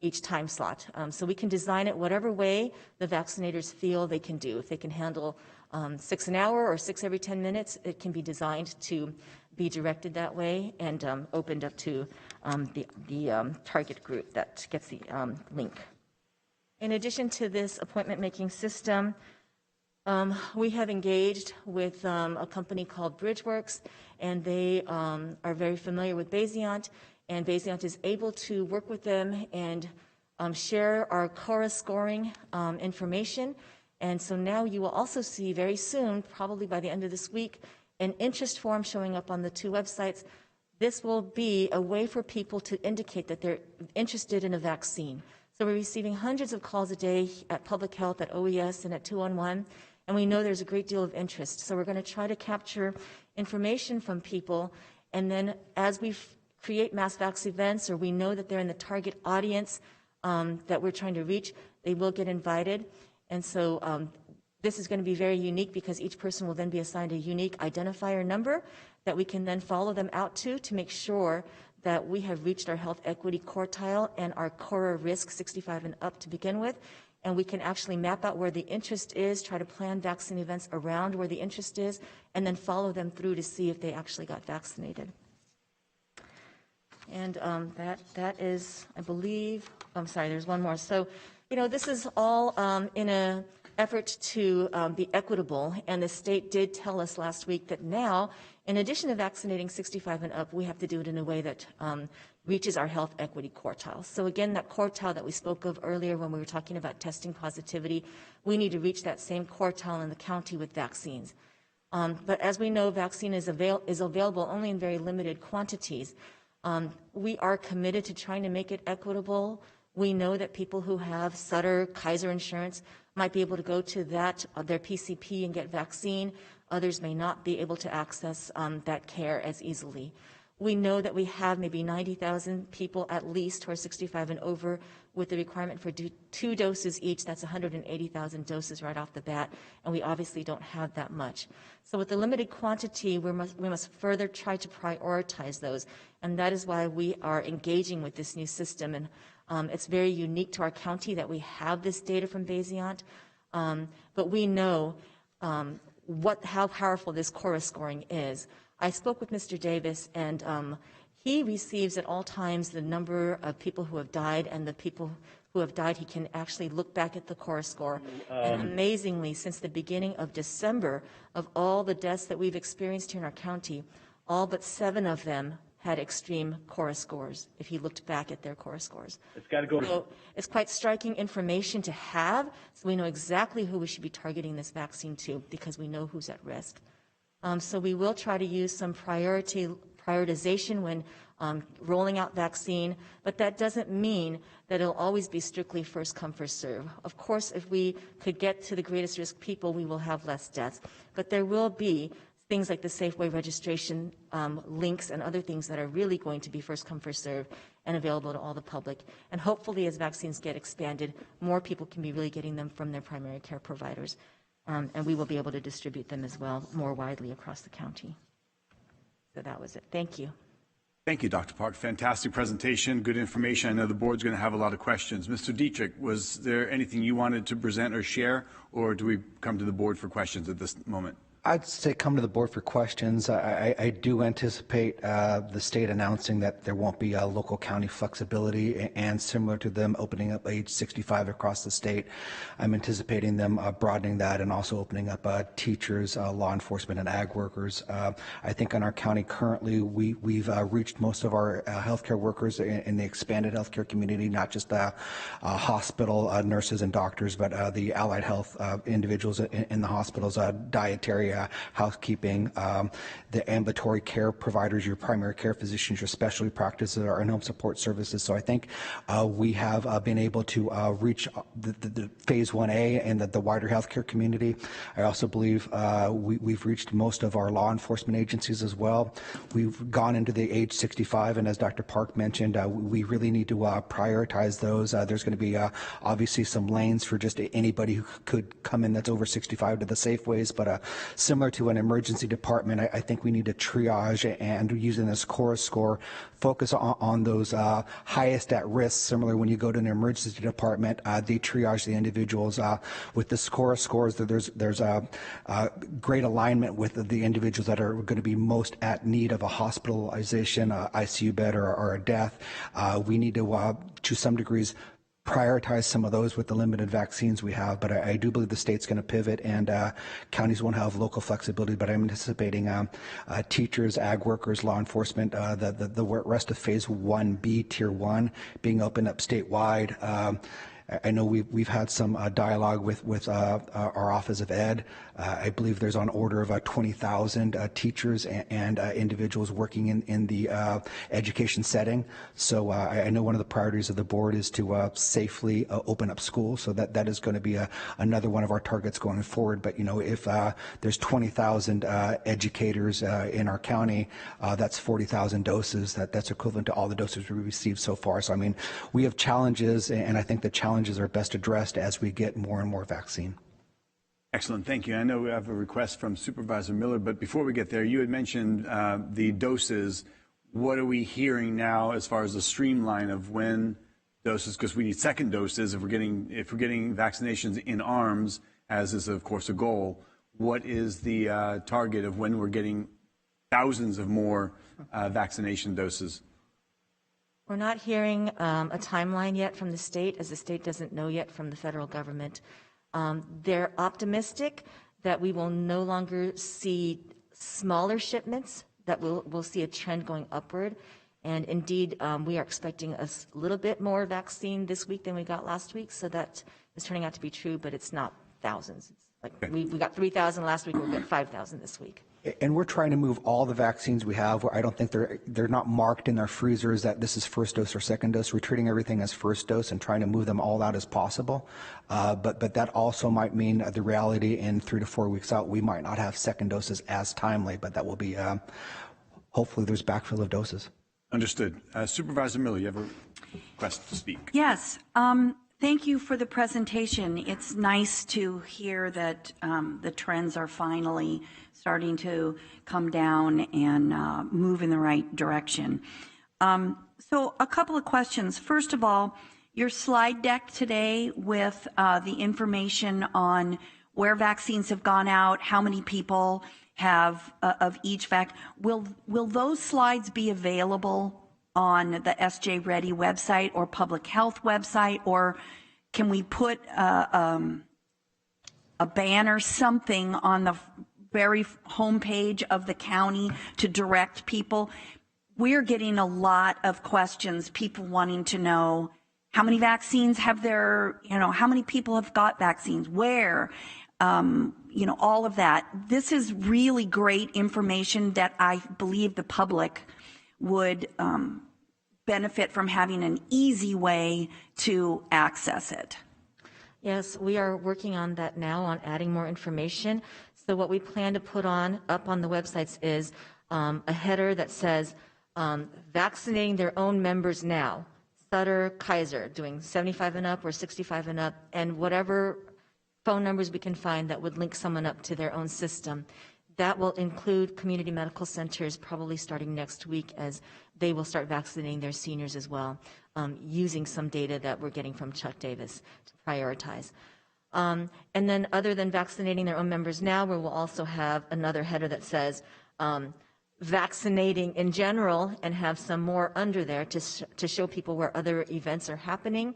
each time slot. So we can design it whatever way the vaccinators feel they can do. If they can handle 6 an hour or 6 every 10 minutes, it can be designed to be directed that way and opened up to the target group that gets the link. In addition to this appointment-making system, we have engaged with a company called Bridgeworks, and they are very familiar with Bayesiant, and Bayesiant is able to work with them and share our CORA scoring information. And so now you will also see very soon, probably by the end of this week, an interest form showing up on the 2 websites. This will be a way for people to indicate that they're interested in a vaccine. So we're receiving hundreds of calls a day at Public Health, at OES, and at 211, and we know there's a great deal of interest. So we're going to try to capture information from people, and then as we create mass vax events, or we know that they're in the target audience that we're trying to reach, they will get invited. And so this is going to be very unique because each person will then be assigned a unique identifier number that we can then follow them out to make sure that we have reached our health equity quartile and our CORA risk 65 and up to begin with. And we can actually map out where the interest is, try to plan vaccine events around where the interest is, and then follow them through to see if they actually got vaccinated. And that is, I believe, I'm sorry, there's one more. So, you know, this is all in an effort to be equitable, and the state did tell us last week that now, in addition to vaccinating 65 and up, we have to do it in a way that reaches our health equity quartile. So again, that quartile that we spoke of earlier when we were talking about testing positivity, we need to reach that same quartile in the county with vaccines. But as we know, vaccine is available only in very limited quantities. We are committed to trying to make it equitable. We know that people who have Sutter, Kaiser insurance might be able to go to that, their PCP, and get vaccine. Others may not be able to access that care as easily. We know that we have maybe 90,000 people at least who are 65 and over with the requirement for 2 doses each. That's 180,000 doses right off the bat, and we obviously don't have that much. So with the limited quantity, we must further try to prioritize those, and that is why we are engaging with this new system. And it's very unique to our county that we have this data from Bayesiant, but we know how powerful this CORA scoring is. I spoke with Mr. Davis, and he receives at all times the number of people who have died, and the people who have died, he can actually look back at the CORA score. And amazingly, since the beginning of December, of all the deaths that we've experienced here in our county, all but 7 of them had extreme CORA scores, if he looked back at their CORA scores. It's got to go. So it's quite striking information to have, so we know exactly who we should be targeting this vaccine to, because we know who's at risk. So we will try to use some prioritization when rolling out vaccine, but that doesn't mean that it'll always be strictly first come, first serve. Of course, if we could get to the greatest risk people, we will have less deaths, but there will be things like the Safeway registration links and other things that are really going to be first come, first serve and available to all the public. And hopefully as vaccines get expanded, more people can be really getting them from their primary care providers. And we will be able to distribute them as well more widely across the county. So that was it. Thank you. Thank you, Dr. Park. Fantastic presentation, good information. I know the board's going to have a lot of questions. Mr. Dietrich, was there anything you wanted to present or share, or do we come to the board for questions at this moment? I'd say come to the board for questions. I do anticipate the state announcing that there won't be local county flexibility, and similar to them opening up age 65 across the state, I'm anticipating them broadening that and also opening up teachers, law enforcement, and ag workers. I think in our county currently we've reached most of our healthcare workers in the expanded healthcare community, not just hospital nurses and doctors, but the allied health individuals in the hospitals, dietary, housekeeping, the ambulatory care providers, your primary care physicians, your specialty practices, our in-home support services. So I think we have been able to reach the phase 1A and the wider healthcare community. I also believe we've reached most of our law enforcement agencies as well. We've gone into the age 65, and as Dr. Park mentioned, we really need to prioritize those. There's going to be obviously some lanes for just anybody who could come in that's over 65 to the Safeways, but similar to an emergency department, I think we need to triage and using this CORA score, focus on those highest at risk. Similar when you go to an emergency department, they triage the individuals with the CORA scores. There's a great alignment with the individuals that are going to be most at need of a hospitalization, ICU bed, or a death. We need to some degrees, prioritize some of those with the limited vaccines we have, but I do believe the state's going to pivot and counties won't have local flexibility, but I'm anticipating teachers, ag workers, law enforcement, the rest of phase 1B, tier 1 being opened up statewide. I know we've had some dialogue with our Office of Ed. I believe there's on order of 20,000 teachers and individuals working in the education setting. So I know one of the priorities of the board is to safely open up schools. So that is going to be another one of our targets going forward. But, you know, if there's 20,000 educators in our county, that's 40,000 doses. That's equivalent to all the doses we received so far. So, I mean, we have challenges, and I think the challenges are best addressed as we get more and more vaccine. Excellent, thank you. I know we have a request from Supervisor Miller, but before we get there, you had mentioned the doses. What are we hearing now as far as the streamline of when doses, because we need second doses if we're getting vaccinations in arms, as is of course a goal. What is the target of when we're getting thousands of more vaccination doses? We're not hearing a timeline yet from the state, as the state doesn't know yet from the federal government. They're optimistic that we will no longer see smaller shipments, that we'll see a trend going upward. And indeed, we are expecting a little bit more vaccine this week than we got last week. So that is turning out to be true, but it's not thousands. It's like we got 3,000 last week, we'll get 5,000 this week. And we're trying to move all the vaccines we have. I don't think they're not marked in our freezers that this is first dose or second dose. We're treating everything as first dose and trying to move them all out as possible. But that also might mean the reality in 3 to 4 weeks out, we might not have second doses as timely, but that will be, hopefully there's backfill of doses. Understood. Supervisor Miller, you have a request to speak. Yes. Thank you for the presentation. It's nice to hear that the trends are finally starting to come down and move in the right direction. So a couple of questions. First of all, your slide deck today with the information on where vaccines have gone out, how many people have of each will those slides be available on the SJ Ready website or public health website, or can we put a banner, something on the very homepage of the county to direct people? We're getting a lot of questions, people wanting to know how many vaccines have there, how many people have got vaccines, where, all of that. This is really great information that I believe the public would benefit from having an easy way to access it. Yes, we are working on that now, on adding more information. So what we plan to put up on the websites is a header that says vaccinating their own members now. Sutter, Kaiser, doing 75 and up or 65 and up, and whatever phone numbers we can find that would link someone up to their own system. That will include community medical centers probably starting next week, as they will start vaccinating their seniors as well, using some data that we're getting from Chuck Davis to prioritize. And then other than vaccinating their own members now, we will also have another header that says vaccinating in general, and have some more under there to show people where other events are happening.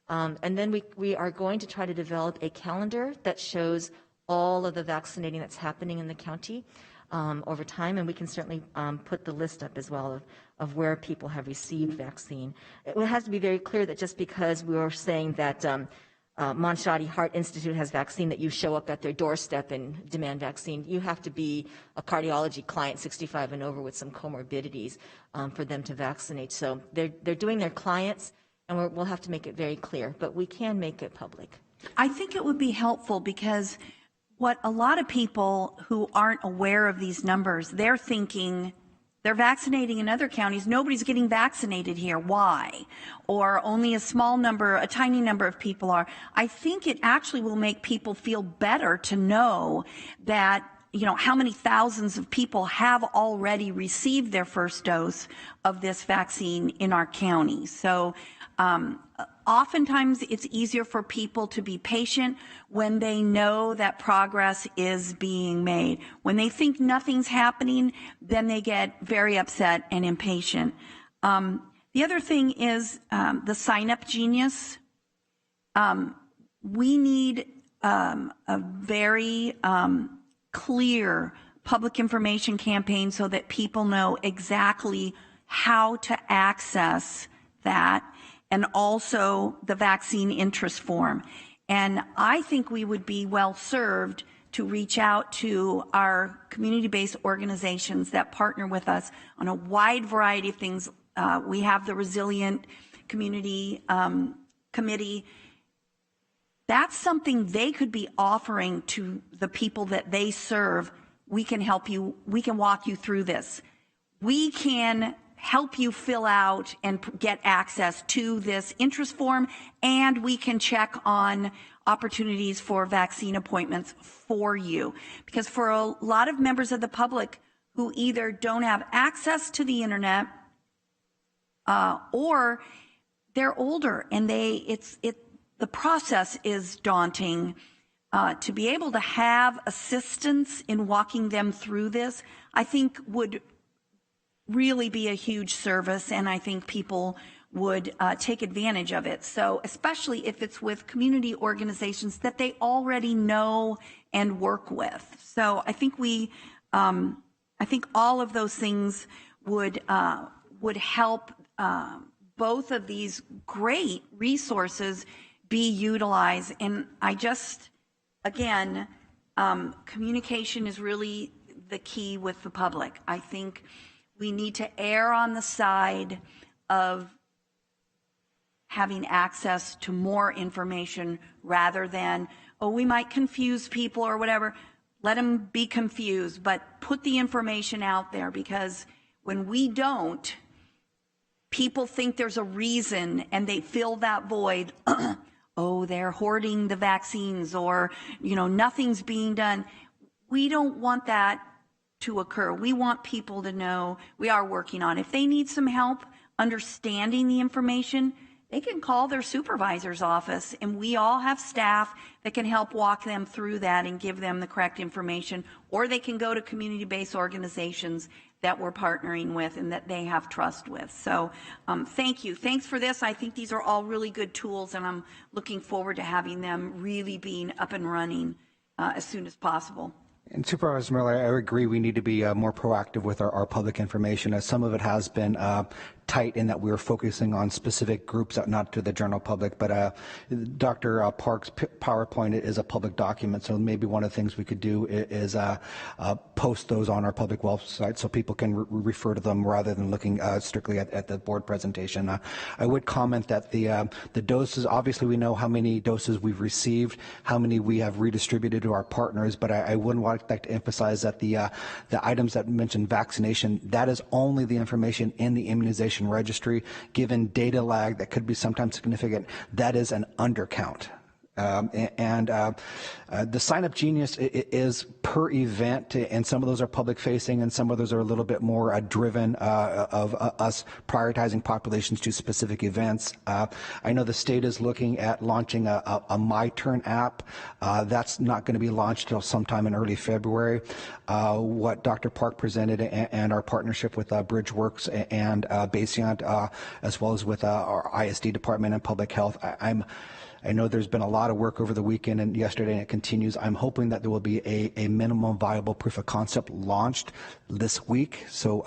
And then we are going to try to develop a calendar that shows all of the vaccinating that's happening in the county over time, and we can certainly put the list up as well of where people have received vaccine. It has to be very clear that just because we are saying that Monshatti Heart Institute has vaccine, that you show up at their doorstep and demand vaccine. You have to be a cardiology client, 65 and over, with some comorbidities for them to vaccinate. So they're doing their clients, and we'll have to make it very clear, but we can make it public. I think it would be helpful, because what a lot of people who aren't aware of these numbers, they're thinking they're vaccinating in other counties, nobody's getting vaccinated here, why? Or only a small number, a tiny number of people are. I think it actually will make people feel better to know that how many thousands of people have already received their first dose of this vaccine in our county. So oftentimes it's easier for people to be patient when they know that progress is being made. When they think nothing's happening, then they get very upset and impatient. The other thing is the sign-up genius. We need a very clear public information campaign so that people know exactly how to access that, and also the vaccine interest form. And I think we would be well served to reach out to our community-based organizations that partner with us on a wide variety of things. We have the Resilient Community Committee. That's something they could be offering to the people that they serve. We can help you. We can walk you through this. We can help you fill out and get access to this interest form, and we can check on opportunities for vaccine appointments for you. Because for a lot of members of the public who either don't have access to the internet or they're older and the process is daunting, to be able to have assistance in walking them through this, I think would really be a huge service, and I think people would take advantage of it. So especially if it's with community organizations that they already know and work with. So I think I think all of those things would help both of these great resources be utilized. And I just, again, communication is really the key with the public. I think we need to err on the side of having access to more information rather than, oh, we might confuse people or whatever. Let them be confused, but put the information out there, because when we don't, people think there's a reason and they fill that void. Oh, they're hoarding the vaccines, or, nothing's being done. We don't want that to occur. We want people to know we are working on it. If they need some help understanding the information, they can call their supervisor's office, and we all have staff that can help walk them through that and give them the correct information, or they can go to community-based organizations that we're partnering with and that they have trust with. So thank you. Thanks for this. I think these are all really good tools, and I'm looking forward to having them really being up and running as soon as possible. And Supervisor Miller, I agree we need to be more proactive with our public information, as some of it has been tight in that we were focusing on specific groups, not to the general public. But Dr. Park's PowerPoint is a public document, so maybe one of the things we could do is post those on our public website so people can refer to them rather than looking strictly at the board presentation. I would comment that the doses, obviously we know how many doses we've received, how many we have redistributed to our partners, but I would like to emphasize that the items that mention vaccination, that is only the information in the immunization registry. Given data lag that could be sometimes significant, that is an undercount. The sign-up genius is per event, and some of those are public-facing, and some of those are a little bit more driven of us prioritizing populations to specific events. I know the state is looking at launching a My Turn app. That's not going to be launched till sometime in early February. What Dr. Park presented and our partnership with Bridgeworks and Basient, as well as with our ISD Department and Public Health, I know there's been a lot of work over the weekend and yesterday, and it continues. I'm hoping that there will be a minimum viable proof of concept launched this week. So,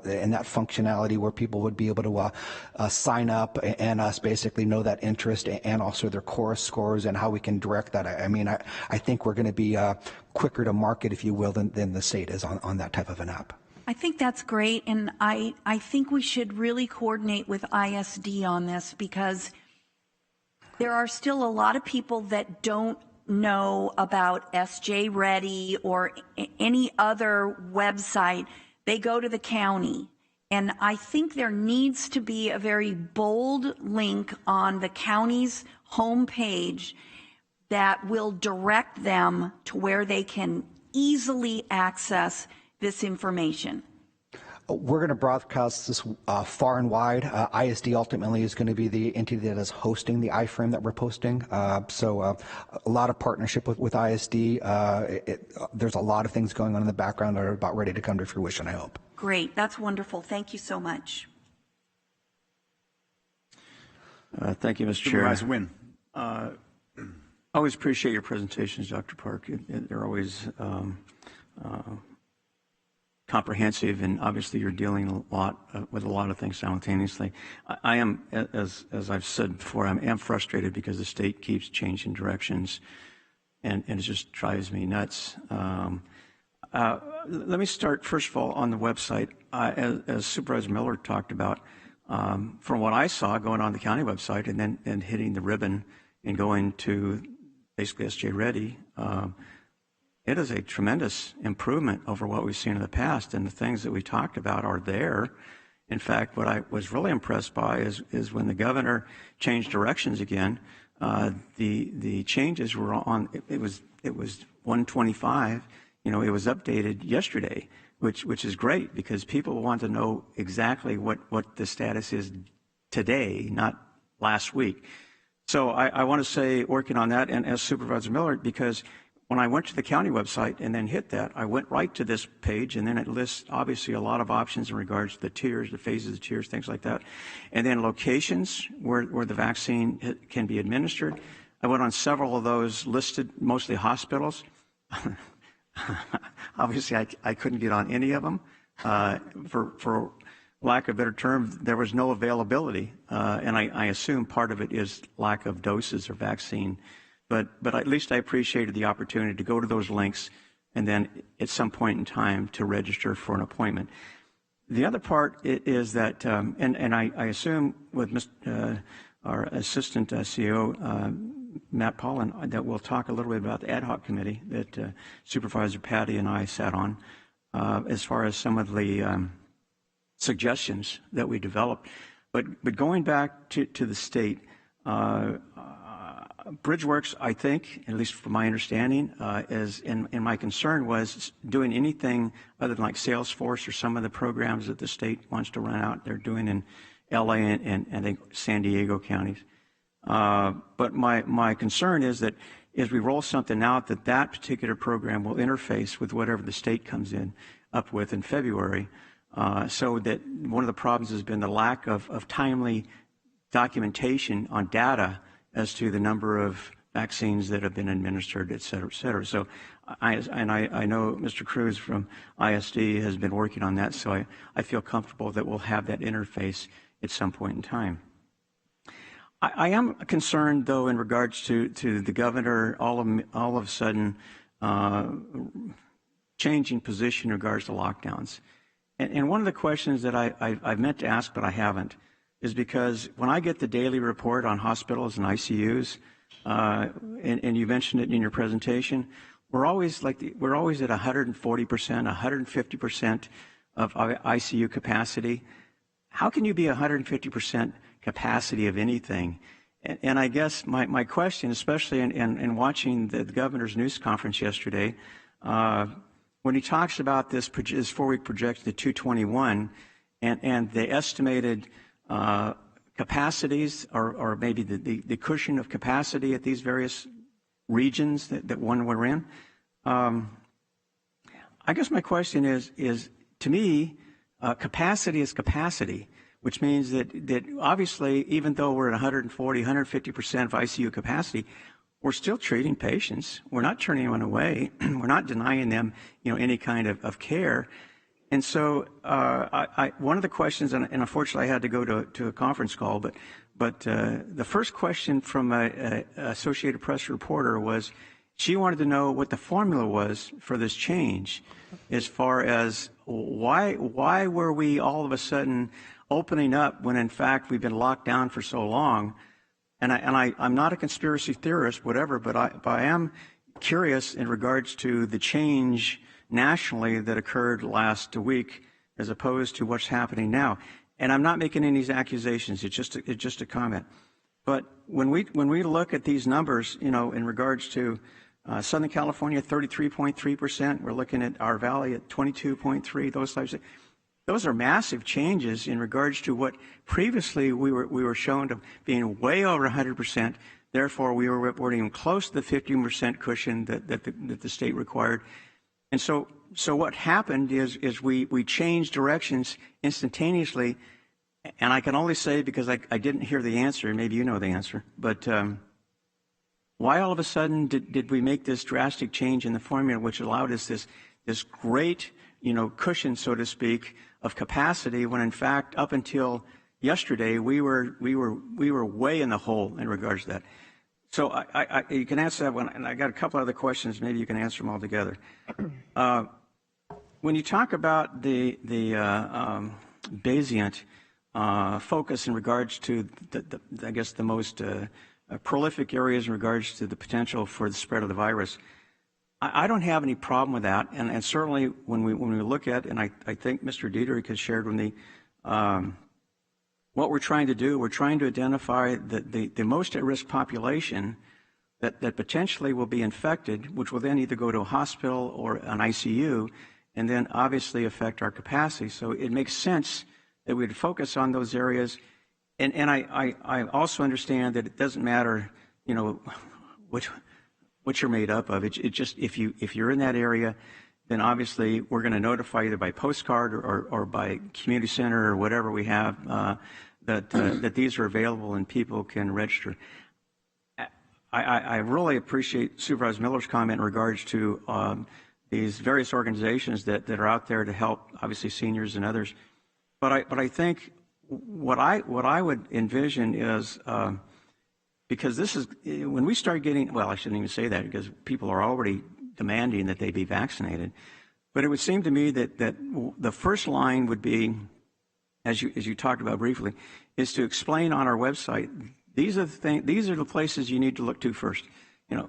and that functionality where people would be able to sign up and us basically know that interest and also their core scores and how we can direct that. I think we're going to be quicker to market, if you will, than the state is on that type of an app. I think that's great, and I think we should really coordinate with ISD on this, because there are still a lot of people that don't know about SJ Ready or any other website. They go to the county, and I think there needs to be a very bold link on the county's homepage that will direct them to where they can easily access this information? We're going to broadcast this far and wide. ISD ultimately is going to be the entity that is hosting the iframe that we're posting. So a lot of partnership with ISD. There's a lot of things going on in the background that are about ready to come to fruition, I hope. Great. That's wonderful. Thank you so much. Thank you, Mr. Chair. Supervisor Wynn. I always appreciate your presentations, Dr. Park. They're always comprehensive, and obviously you're dealing a lot with a lot of things simultaneously. I am, as I've said before, I am frustrated because the state keeps changing directions, and it just drives me nuts. Let me start, first of all, on the website. As Supervisor Miller talked about, from what I saw going on the county website and then hitting the ribbon and going to basically SJ Reddy, it is a tremendous improvement over what we've seen in the past, and the things that we talked about are there. In fact, what I was really impressed by is when the governor changed directions again, the changes were on, it was 125, it was updated yesterday, which is great because people want to know exactly what the status is today, not last week. So I want to say, working on that, and as Supervisor Miller, because when I went to the county website and then hit that, I went right to this page, and then it lists obviously a lot of options in regards to the tiers, the phases of the tiers, things like that. And then locations where the vaccine can be administered. I went on several of those listed, mostly hospitals. Obviously, I couldn't get on any of them. For lack of a better term, there was no availability. And I assume part of it is lack of doses or vaccine. But at least I appreciated the opportunity to go to those links and then at some point in time to register for an appointment. The other part is that, and I assume with our Assistant CEO, Matt Paulin, that we'll talk a little bit about the ad hoc committee that Supervisor Patty and I sat on as far as some of the suggestions that we developed. But going back to the state, Bridgeworks, I think, at least from my understanding, and my concern was doing anything other than like Salesforce or some of the programs that the state wants to run out. They're doing in LA and I think San Diego counties. But my concern is that as we roll something out, that particular program will interface with whatever the state comes in up with in February. So that one of the problems has been the lack of timely documentation on data as to the number of vaccines that have been administered, et cetera, et cetera. So I know Mr. Cruz from ISD has been working on that, so I feel comfortable that we'll have that interface at some point in time. I am concerned, though, in regards to the governor all of a sudden changing position in regards to lockdowns. And one of the questions that I've meant to ask, but I haven't, is because when I get the daily report on hospitals and ICUs, and you mentioned it in your presentation, we're always at 140%, 150% of ICU capacity. How can you be 150% capacity of anything? And I guess my question, especially in watching the governor's news conference yesterday, when he talks about this 4-week projection to 221 and the estimated capacities or maybe the cushion of capacity at these various regions that one we're in, I guess my question is to me, capacity is capacity, which means that obviously, even though we're at 140, 150% of ICU capacity, we're still treating patients. We're not turning anyone away. We're not denying them, any kind of care. And so one of the questions, and unfortunately I had to go to a conference call, but the first question from an Associated Press reporter was she wanted to know what the formula was for this change, as far as why were we all of a sudden opening up when in fact we've been locked down for so long. And I'm not a conspiracy theorist, whatever, but I am curious in regards to the change nationally that occurred last week as opposed to what's happening now. And I'm not making any of these accusations, it's just a comment. But when we look at these numbers, in regards to Southern California, 33.3%. We're looking at our valley at 22.3%, those types of. Those are massive changes in regards to what previously we were shown to being way over 100%. Therefore, we were reporting close to the 15% cushion that the state required. And so what happened is we changed directions instantaneously. And I can only say, because I didn't hear the answer, maybe you know the answer, but why all of a sudden did we make this drastic change in the formula, which allowed us this great, cushion, so to speak, of capacity, when in fact up until yesterday we were way in the hole in regards to that. So you can answer that one, and I got a couple other questions. Maybe you can answer them all together. When you talk about the Bayesian focus in regards to I guess the most prolific areas in regards to the potential for the spread of the virus, I don't have any problem with that, and certainly when we look at, and I think Mr. Dietrich has shared with me, what we're trying to do, we're trying to identify the most at-risk population that potentially will be infected, which will then either go to a hospital or an ICU, and then obviously affect our capacity. So it makes sense that we'd focus on those areas, and I also understand that it doesn't matter, what you're made up of. It just, if you're in that area, then obviously we're going to notify either by postcard or by community center or whatever we have that these are available and people can register. I really appreciate Supervisor Miller's comment in regards to these various organizations that are out there to help, obviously, seniors and others. But I think what I would envision is, because this is, when we start getting, well, I shouldn't even say that, because people are already demanding that they be vaccinated. But it would seem to me that the first line would be, as you talked about briefly, is to explain on our website, these are the places you need to look to first.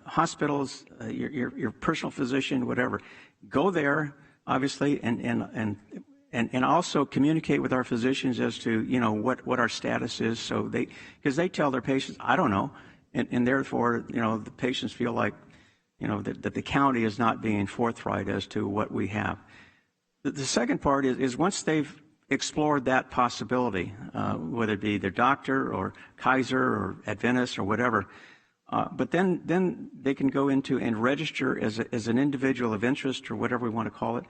Hospitals, your personal physician, whatever. Go there, obviously, and also communicate with our physicians as to what our status is, so because they tell their patients, I don't know, and therefore the patients feel like that the county is not being forthright as to what we have. The second part is once they've explored that possibility, whether it be their doctor or Kaiser or Adventist or whatever, but then they can go into and register as an individual of interest, or whatever we want to call it.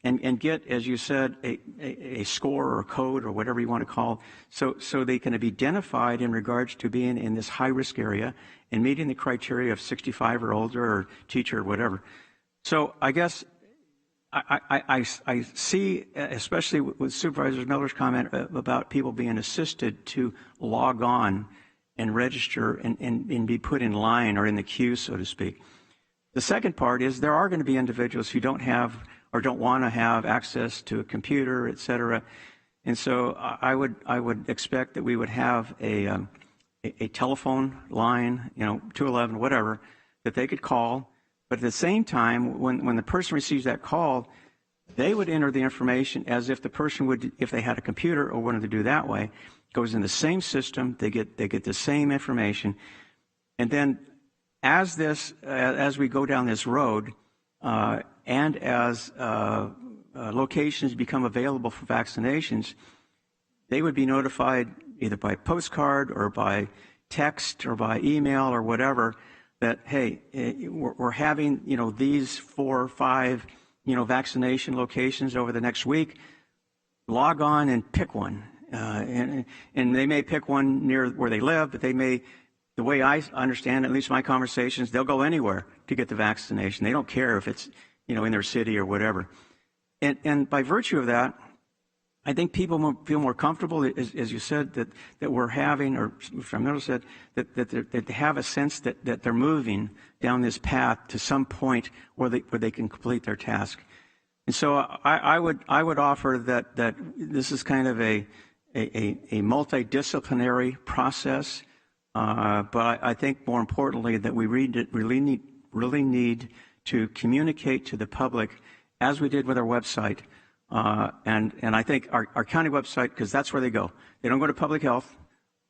And get, as you said, a score or a code or whatever you want to call it, so they can be identified in regards to being in this high-risk area and meeting the criteria of 65 or older, or teacher or whatever. So I guess I see, especially with Supervisor Miller's comment about people being assisted to log on and register and be put in line or in the queue, so to speak. The second part is there are going to be individuals who don't have or don't want to have access to a computer, et cetera. And so I would expect that we would have a telephone line, 211, whatever, that they could call. But at the same time, when the person receives that call, they would enter the information as if the person would, if they had a computer or wanted to do that way, goes in the same system, they get the same information. And then as we go down this road, and as locations become available for vaccinations, they would be notified either by postcard or by text or by email or whatever that, hey, we're having, these 4 or 5, vaccination locations over the next week. Log on and pick one. And they may pick one near where they live, but they may, the way I understand, at least my conversations, they'll go anywhere to get the vaccination. They don't care if it's, in their city or whatever. And by virtue of that, I think people feel more comfortable, as you said, that we're having, or Mr. Miller said, that they have a sense that they're moving down this path to some point where they can complete their task. And so I would offer that this is kind of a multidisciplinary process, but I think more importantly that we really need to communicate to the public, as we did with our website, and I think our county website, because that's where they go. They don't go to public health.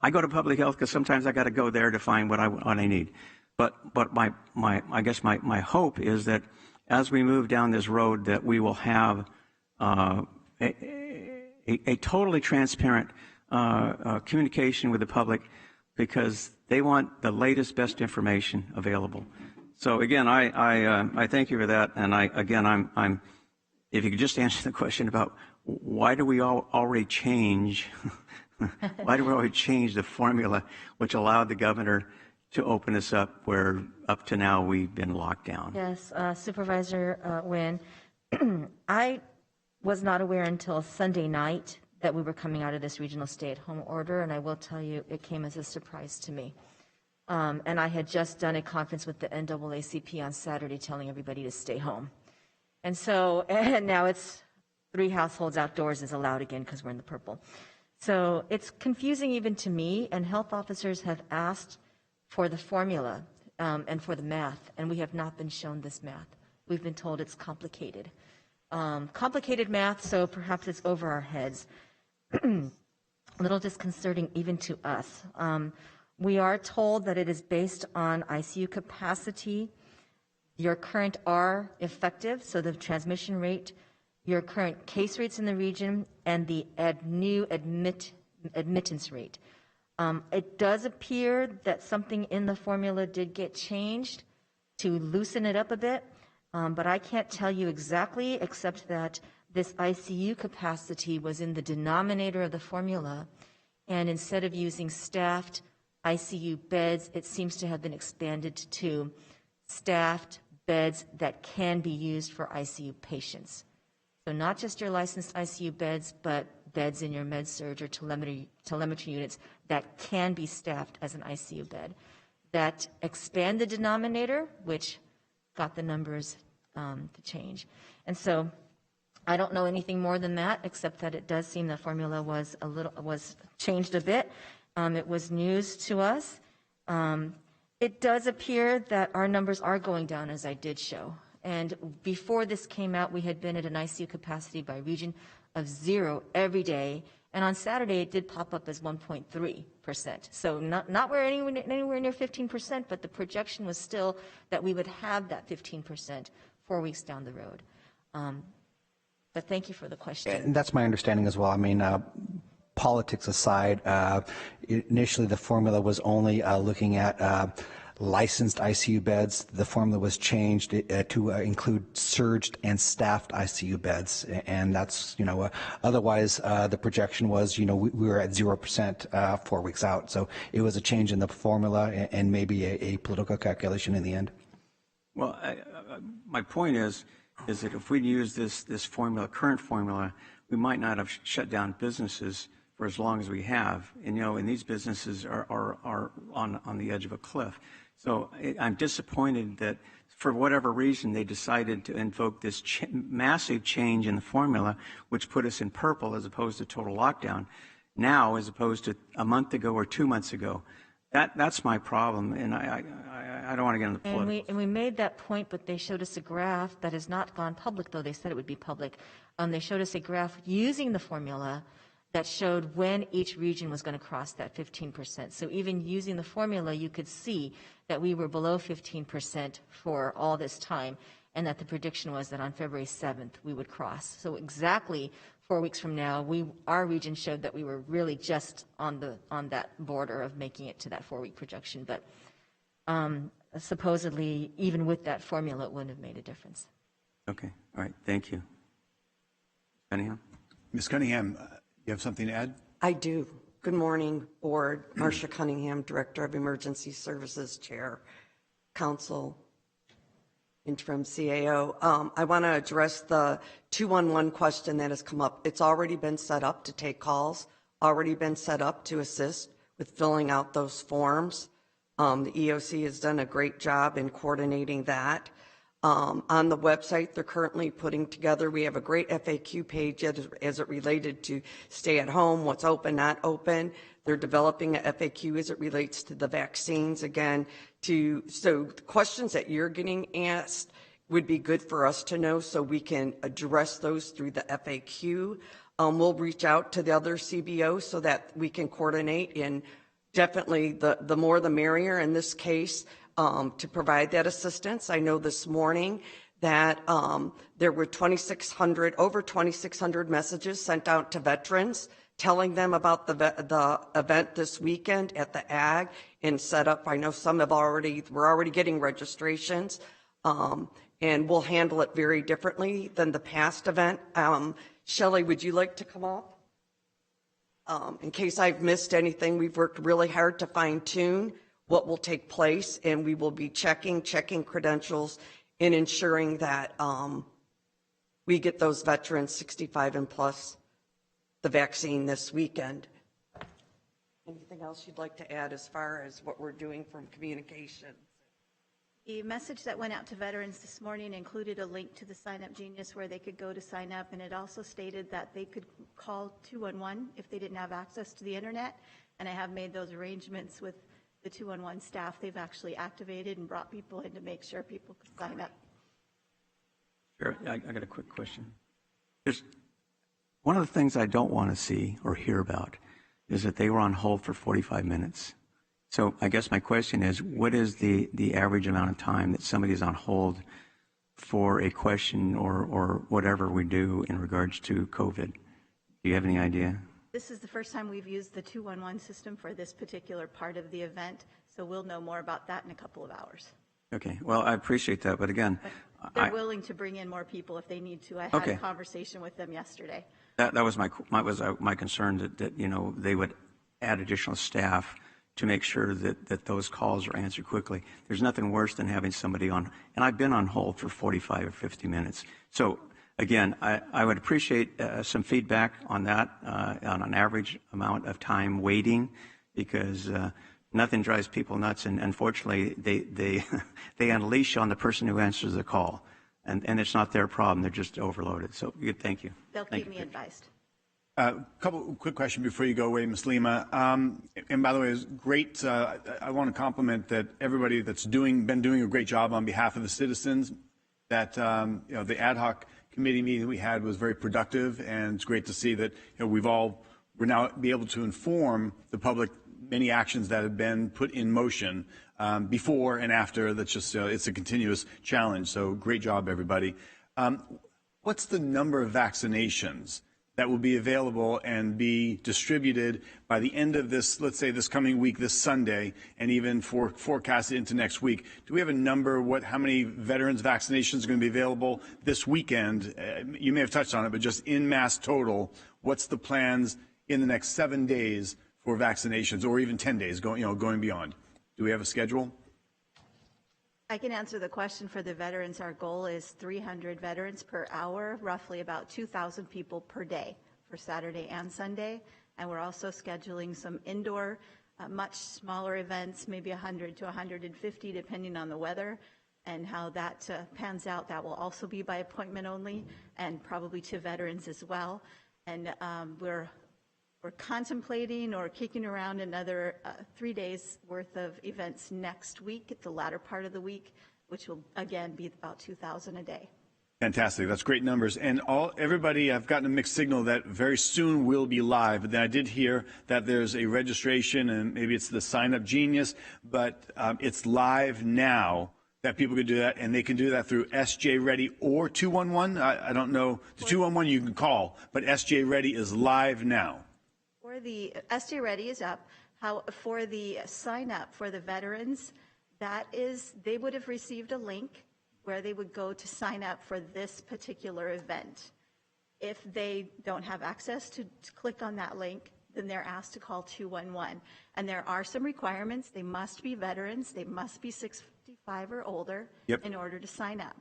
I go to public health because sometimes I got to go there to find what I need. But I guess my hope is that as we move down this road, that we will have a totally transparent communication with the public, because they want the latest, best information available. So again, I thank you for that, and I'm if you could just answer the question about why do we already change why do we already change the formula which allowed the governor to open us up where up to now we've been locked down? Yes, Supervisor Nguyen, I was not aware until Sunday night that we were coming out of this regional stay-at-home order, and I will tell you, it came as a surprise to me. And I had just done a conference with the NAACP on Saturday telling everybody to stay home. And so, and now it's 3 households outdoors is allowed again because we're in the purple. So it's confusing even to me, and health officers have asked for the formula and for the math, and we have not been shown this math. We've been told it's complicated. Complicated math, so perhaps it's over our heads. A little disconcerting even to us. We are told that it is based on ICU capacity, your current R effective, so the transmission rate, your current case rates in the region, and the new admittance rate. It does appear that something in the formula did get changed to loosen it up a bit, but I can't tell you exactly, except that this ICU capacity was in the denominator of the formula, and instead of using staffed ICU beds, it seems to have been expanded to staffed beds that can be used for ICU patients. So not just your licensed ICU beds, but beds in your med-surg or telemetry units that can be staffed as an ICU bed. That expand the denominator, which got the numbers to change. And so I don't know anything more than that, except that it does seem the formula was changed a bit. It was news to us. It does appear that our numbers are going down, as I did show. And before this came out, we had been at an ICU capacity by region of 0 every day. And on Saturday, it did pop up as 1.3%. So not anywhere near 15%, but the projection was still that we would have that 15% 4 weeks down the road. But thank you for the question. And that's my understanding as well. I mean, politics aside, initially the formula was only looking at licensed ICU beds. The formula was changed to include surged and staffed ICU beds, and that's, otherwise the projection was, we were at 0% 4 weeks out. So it was a change in the formula and maybe a political calculation in the end. Well, my point is that if we'd used this formula, current formula, we might not have shut down businesses for as long as we have. And these businesses are on the edge of a cliff. So I'm disappointed that for whatever reason they decided to invoke this massive change in the formula, which put us in purple as opposed to total lockdown, now as opposed to a month ago or 2 months ago. That's my problem, and I don't want to get into politics. And we made that point, but they showed us a graph that has not gone public, though they said it would be public. They showed us a graph using the formula that showed when each region was going to cross that 15%. So even using the formula, you could see that we were below 15% for all this time, and that the prediction was that on February 7th we would cross. So exactly 4 weeks from now, our region showed that we were really just on that border of making it to that 4-week projection. But supposedly, even with that formula, it wouldn't have made a difference. Okay. All right. Thank you. Cunningham? Ms. Cunningham, you have something to add? I do. Good morning, Board. Marcia Cunningham, Director of Emergency Services, Chair, Council, Interim CAO. I want to address the 211 question that has come up. It's already been set up to take calls, already been set up to assist with filling out those forms. The EOC has done a great job in coordinating that. On the website, they're currently putting together, we have a great FAQ page as it related to stay at home, what's open, not open. They're developing a FAQ as it relates to the vaccines again. So the questions that you're getting asked would be good for us to know so we can address those through the FAQ. We'll reach out to the other CBOs so that we can coordinate, and definitely the more the merrier in this case. to provide that assistance. I know this morning that there were over 2,600 messages sent out to veterans telling them about the event this weekend at the Ag and set up. I know some we're already getting registrations, and we'll handle it very differently than the past event. Shelley, would you like to come up? In case I've missed anything, we've worked really hard to fine tune what will take place, and we will be checking credentials and ensuring that we get those veterans 65 and plus the vaccine this weekend. Anything else you'd like to add as far as what we're doing from communication? The message that went out to veterans this morning included a link to the Sign Up Genius where they could go to sign up, and it also stated that they could call 211 if they didn't have access to the internet, and I have made those arrangements with the 211 staff. They've actually activated and brought people in to make sure people could sign up. Sure. I got a quick question. There's one of the things I don't want to see or hear about is that they were on hold for 45 minutes. So I guess my question is, what is the average amount of time that somebody is on hold for a question or whatever we do in regards to COVID? Do you have any idea? This is the first time we've used the 211 system for this particular part of the event, so we'll know more about that in a couple of hours. Okay, well, I appreciate that, but again, They're willing to bring in more people if they need to. I had a conversation with them yesterday. That was my concern, that you know, they would add additional staff to make sure that those calls are answered quickly. There's nothing worse than having somebody on, and I've been on hold for 45 or 50 minutes. So again, I would appreciate some feedback on that, on an average amount of time waiting, because nothing drives people nuts, and unfortunately they unleash on the person who answers the call, and it's not their problem. They're just overloaded. So good, thank you. They'll keep me advised. Couple quick question before you go away, Ms. Lima. And by the way, it's great. I want to compliment that everybody that's been doing a great job on behalf of the citizens. That you know, the ad hoc committee meeting we had was very productive, and it's great to see that, you know, we're now be able to inform the public many actions that have been put in motion before and after. That's just it's a continuous challenge. So great job, everybody. What's the number of vaccinations that will be available and be distributed by the end of this, let's say this coming week, this Sunday, and even forecasted into next week? Do we have a number, how many veterans vaccinations are going to be available this weekend? You may have touched on it, but just in mass total, what's the plans in the next 7 days for vaccinations, or even 10 days going beyond? Do we have a schedule? I can answer the question for the veterans. Our goal is 300 veterans per hour, roughly about 2,000 people per day for Saturday and Sunday. And we're also scheduling some indoor, much smaller events, maybe 100 to 150, depending on the weather and how that pans out. That will also be by appointment only, and probably to veterans as well. And we're contemplating or kicking around another 3 days worth of events next week, at the latter part of the week, which will again be about 2,000 a day. Fantastic. That's great numbers. And everybody, I've gotten a mixed signal that very soon we'll be live. But then I did hear that there's a registration, and maybe it's the Sign Up Genius, but it's live now that people can do that, and they can do that through SJ Ready or 211. I don't know. The 211 you can call, but SJ Ready is live now. For the SJ Ready is up. For the sign up for the veterans, they would have received a link where they would go to sign up for this particular event. If they don't have access to click on that link, then they're asked to call 211. And there are some requirements. They must be veterans. They must be 65 or older in order to sign up.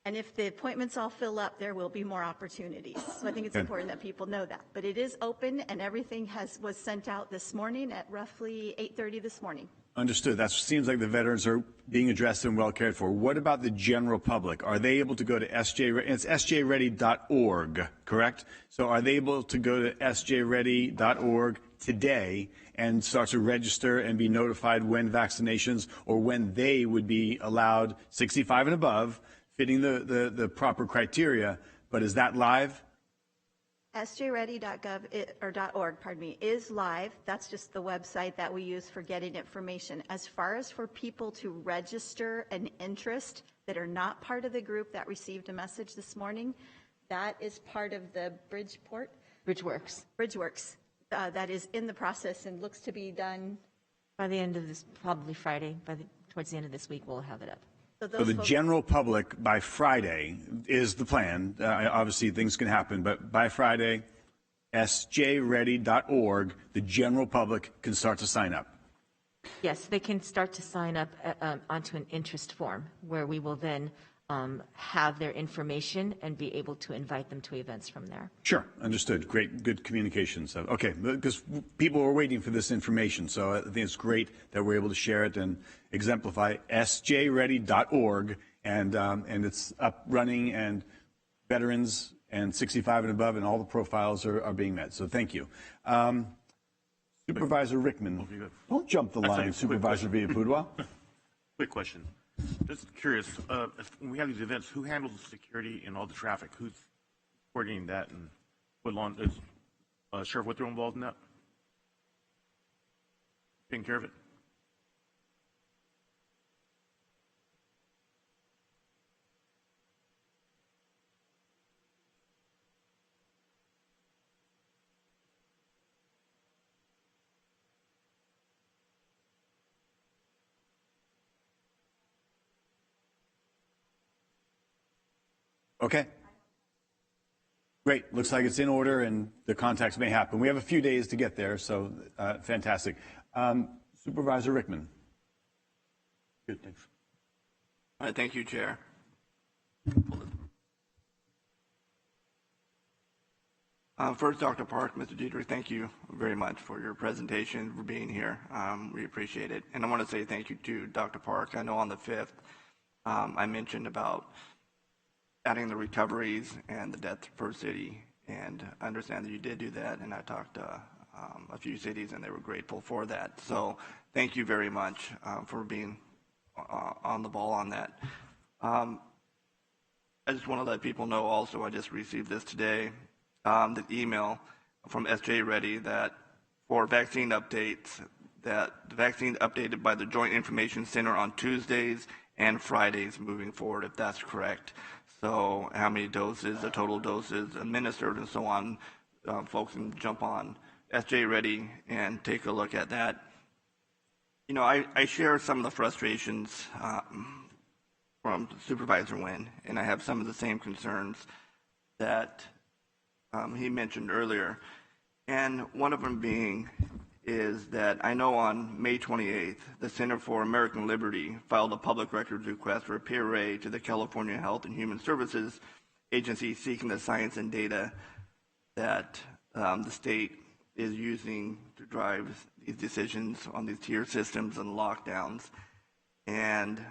And if the appointments all fill up, there will be more opportunities. So I think it's important that people know that. But it is open, and everything was sent out this morning at roughly 8:30 this morning. Understood. That seems like the veterans are being addressed and well cared for. What about the general public? Are they able to go to it's sjready.org, correct? So are they able to go to sjready.org today and start to register and be notified when vaccinations, or when they would be allowed 65 and above, fitting the proper criteria? But is that live? sjready.gov is live. That's just the website that we use for getting information. As far as for people to register an interest that are not part of the group that received a message this morning, that is part of the Bridgeworks. that is in the process and looks to be done. By the end of this, probably Friday, towards the end of this week, we'll have it up. So So the folks- general public by Friday is the plan. Obviously, things can happen, but by Friday, sjready.org, the general public can start to sign up. Yes, they can start to sign up onto an interest form where we will then have their information and be able to invite them to events from there. Sure, understood. Great, good communication. So, okay, because people are waiting for this information, so I think it's great that we're able to share it and exemplify sjready.org, and it's up running, and veterans and 65 and above, and all the profiles are being met. So, thank you. Supervisor Rickman, don't jump the line, Supervisor Villapudua. Quick question. Just curious, when we have these events, who handles the security and all the traffic? Who's coordinating that, and what law is Sheriff Withrow involved in that? Taking care of it? Okay. Great. Looks like it's in order, and the contacts may happen. We have a few days to get there, so fantastic. Supervisor Rickman. Good, thanks. All right, thank you, Chair. First, Dr. Park, Mr. Dietrich, thank you very much for your presentation, for being here. We appreciate it. And I want to say thank you to Dr. Park. I know on the 5th, I mentioned about adding the recoveries and the death per city, and I understand that you did do that, and I talked to a few cities, and they were grateful for that. So thank you very much for being on the ball on that. I just want to let people know also, I just received this today, the email from SJ Ready that for vaccine updates, that the vaccine updated by the Joint Information Center on Tuesdays and Fridays moving forward, if that's correct. So how many doses, the total doses administered, and so on. Folks can jump on SJ Ready and take a look at that. You know, I share some of the frustrations from Supervisor Nguyen, and I have some of the same concerns that he mentioned earlier. And one of them being is that I know on May 28th, the Center for American Liberty filed a public records request for a PRA to the California Health and Human Services Agency seeking the science and data that the state is using to drive these decisions on these tier systems and lockdowns. And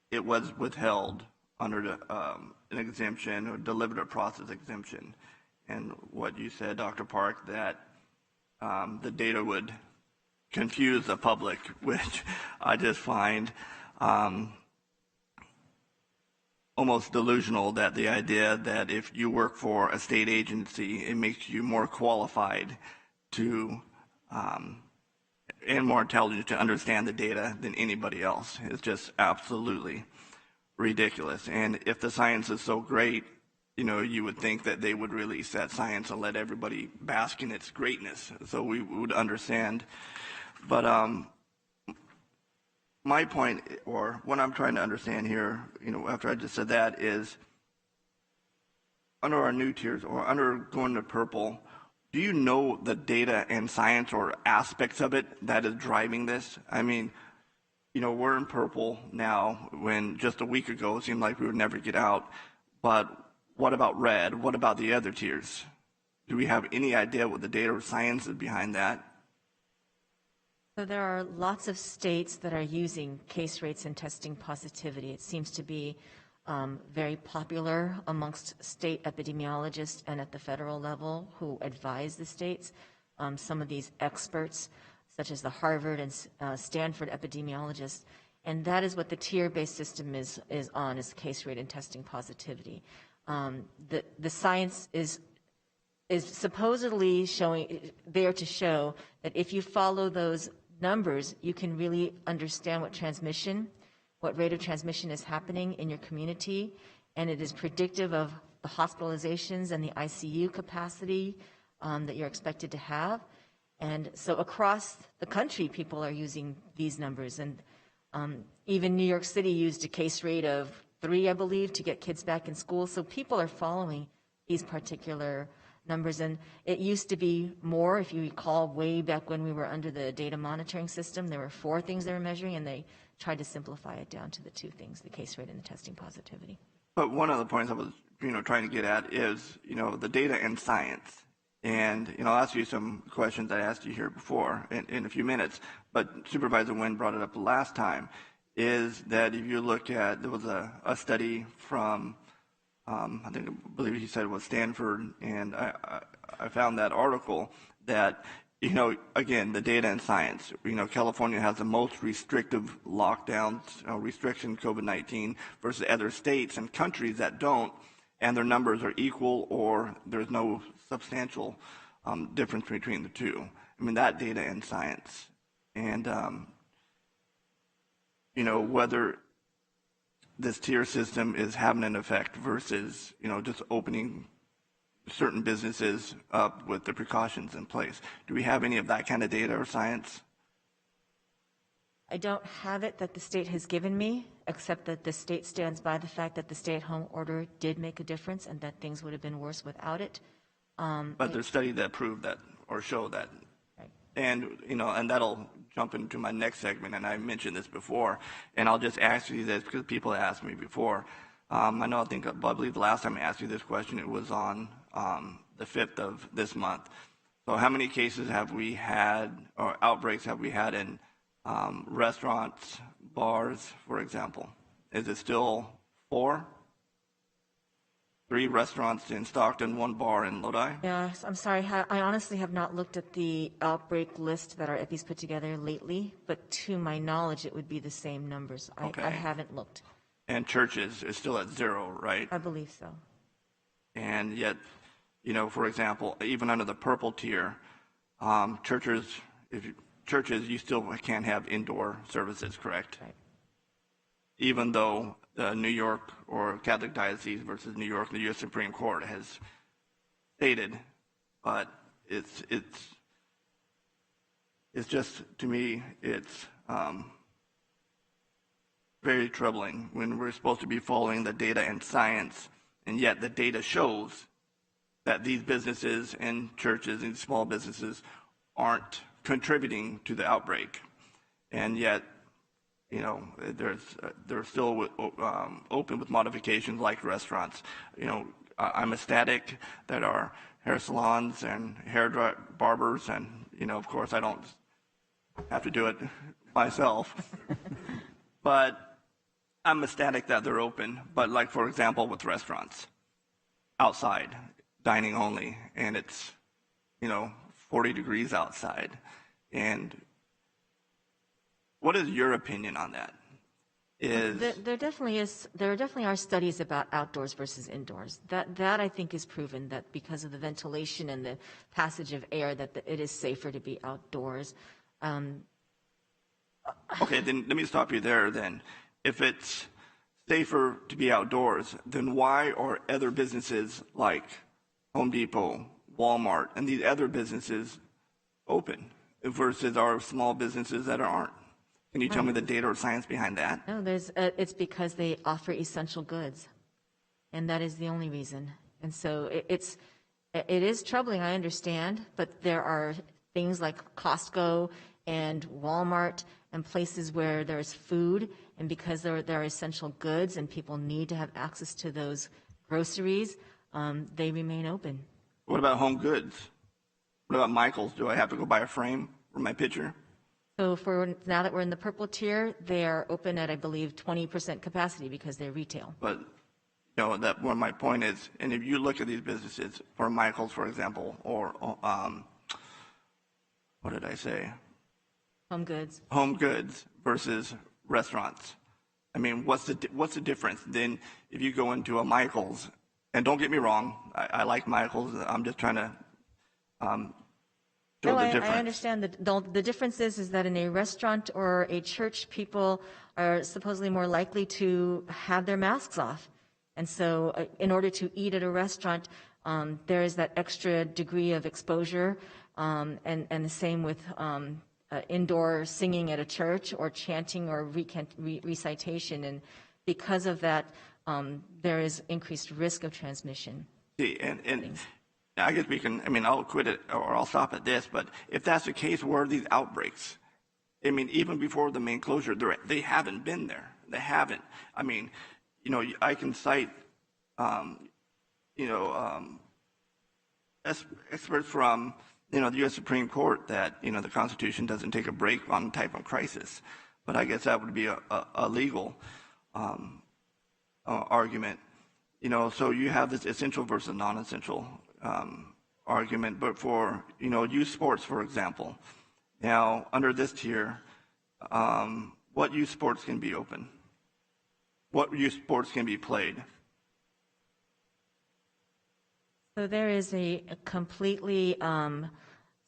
it was withheld under an exemption or deliberative process exemption. And what you said, Dr. Park, that the data would confuse the public, which I just find almost delusional, that the idea that if you work for a state agency, it makes you more qualified to and more intelligent to understand the data than anybody else. It's just absolutely ridiculous. And if the science is so great, you know, you would think that they would release that science and let everybody bask in its greatness, so we would understand. But my point, or what I'm trying to understand here, you know, after I just said that, is under our new tiers, or under going to purple, do you know the data and science or aspects of it that is driving this? I mean, you know, we're in purple now, when just a week ago it seemed like we would never get out. But what about red? What about the other tiers? Do we have any idea what the data or science is behind that? So there are lots of states that are using case rates and testing positivity. It seems to be very popular amongst state epidemiologists and at the federal level who advise the states. Some of these experts, such as the Harvard and Stanford epidemiologists, and that is what the tier-based system is on, is case rate and testing positivity. The science is is supposedly there to show that if you follow those numbers, you can really understand what rate of transmission is happening in your community, and it is predictive of the hospitalizations and the ICU capacity that you're expected to have. And so across the country, people are using these numbers. And even New York City used a case rate of 3, I believe, to get kids back in school. So people are following these particular numbers. And it used to be more, if you recall, way back when we were under the data monitoring system, there were 4 things they were measuring, and they tried to simplify it down to the 2 things, the case rate and the testing positivity. But one of the points I was, trying to get at is, the data and science. And, I'll ask you some questions I asked you here before in a few minutes, but Supervisor Nguyen brought it up the last time, is that if you look at, there was a study from, I believe he said it was Stanford, and I found that article that, again, the data and science, California has the most restrictive lockdowns, restriction COVID-19 versus other states and countries that don't, and their numbers are equal or there's no substantial difference between the two. I mean, that data and science. And, whether this tier system is having an effect versus, just opening certain businesses up with the precautions in place. Do we have any of that kind of data or science? I don't have it that the state has given me, except that the state stands by the fact that the stay-at-home order did make a difference and that things would have been worse without it. But there's studies that prove that or show that. Right. And, and that'll jump into my next segment, and I mentioned this before, and I'll just ask you this because people asked me before. I believe the last time I asked you this question, it was on the 5th of this month. So how many cases have we had, or outbreaks have we had in restaurants, bars, for example? Is it still 4? 3 restaurants in Stockton, 1 bar in Lodi? Yeah, I'm sorry. I honestly have not looked at the outbreak list that our EPI's put together lately, but to my knowledge, it would be the same numbers. Okay. I haven't looked. And churches is still at 0, right? I believe so. And yet, for example, even under the purple tier, churches, you still can't have indoor services, correct? Right. Even though New York or Catholic Diocese versus New York, the U.S. Supreme Court has stated, but it's just, to me, it's very troubling when we're supposed to be following the data and science, and yet the data shows that these businesses and churches and small businesses aren't contributing to the outbreak, and yet they're still open with modifications like restaurants. I'm ecstatic that our hair salons and barbers, and of course I don't have to do it myself, but I'm ecstatic that they're open. But like, for example, with restaurants, outside, dining only, and it's 40 degrees outside. And what is your opinion on that? There definitely are studies about outdoors versus indoors. That I think is proven that because of the ventilation and the passage of air, that it is safer to be outdoors. Okay, then let me stop you there then. If it's safer to be outdoors, then why are other businesses like Home Depot, Walmart, and these other businesses open versus our small businesses that aren't? Can you tell me the data or science behind that? No, it's because they offer essential goods, and that is the only reason. And so it is troubling, I understand, but there are things like Costco and Walmart and places where there's food, and because there are essential goods and people need to have access to those groceries, they remain open. What about home goods? What about Michael's? Do I have to go buy a frame for my picture? So now that we're in the purple tier, they are open at, I believe, 20% capacity because they're retail. But that one of my point is, and if you look at these businesses, for Michael's, for example, or what did I say? Home goods. Home goods versus restaurants. I mean, what's the difference? Then if you go into a Michael's and don't get me wrong, I like Michael's. I'm just trying to show No, the difference. I understand that the difference is that in a restaurant or a church, people are supposedly more likely to have their masks off. And so in order to eat at a restaurant, there is that extra degree of exposure, and the same with indoor singing at a church or chanting or recitation. And because of that, there is increased risk of transmission. See, and I guess we can, I mean, I'll quit it or I'll stop at this, but if that's the case, where are these outbreaks? I mean, even before the main closure, they haven't been there. They haven't. I mean, you know, I can cite, experts from, the U.S. Supreme Court that, the Constitution doesn't take a break on type of crisis. But I guess that would be a legal argument. So you have this essential versus non-essential argument. But for, youth sports, for example, now under this tier, what youth sports can be open? What youth sports can be played? So there is a completely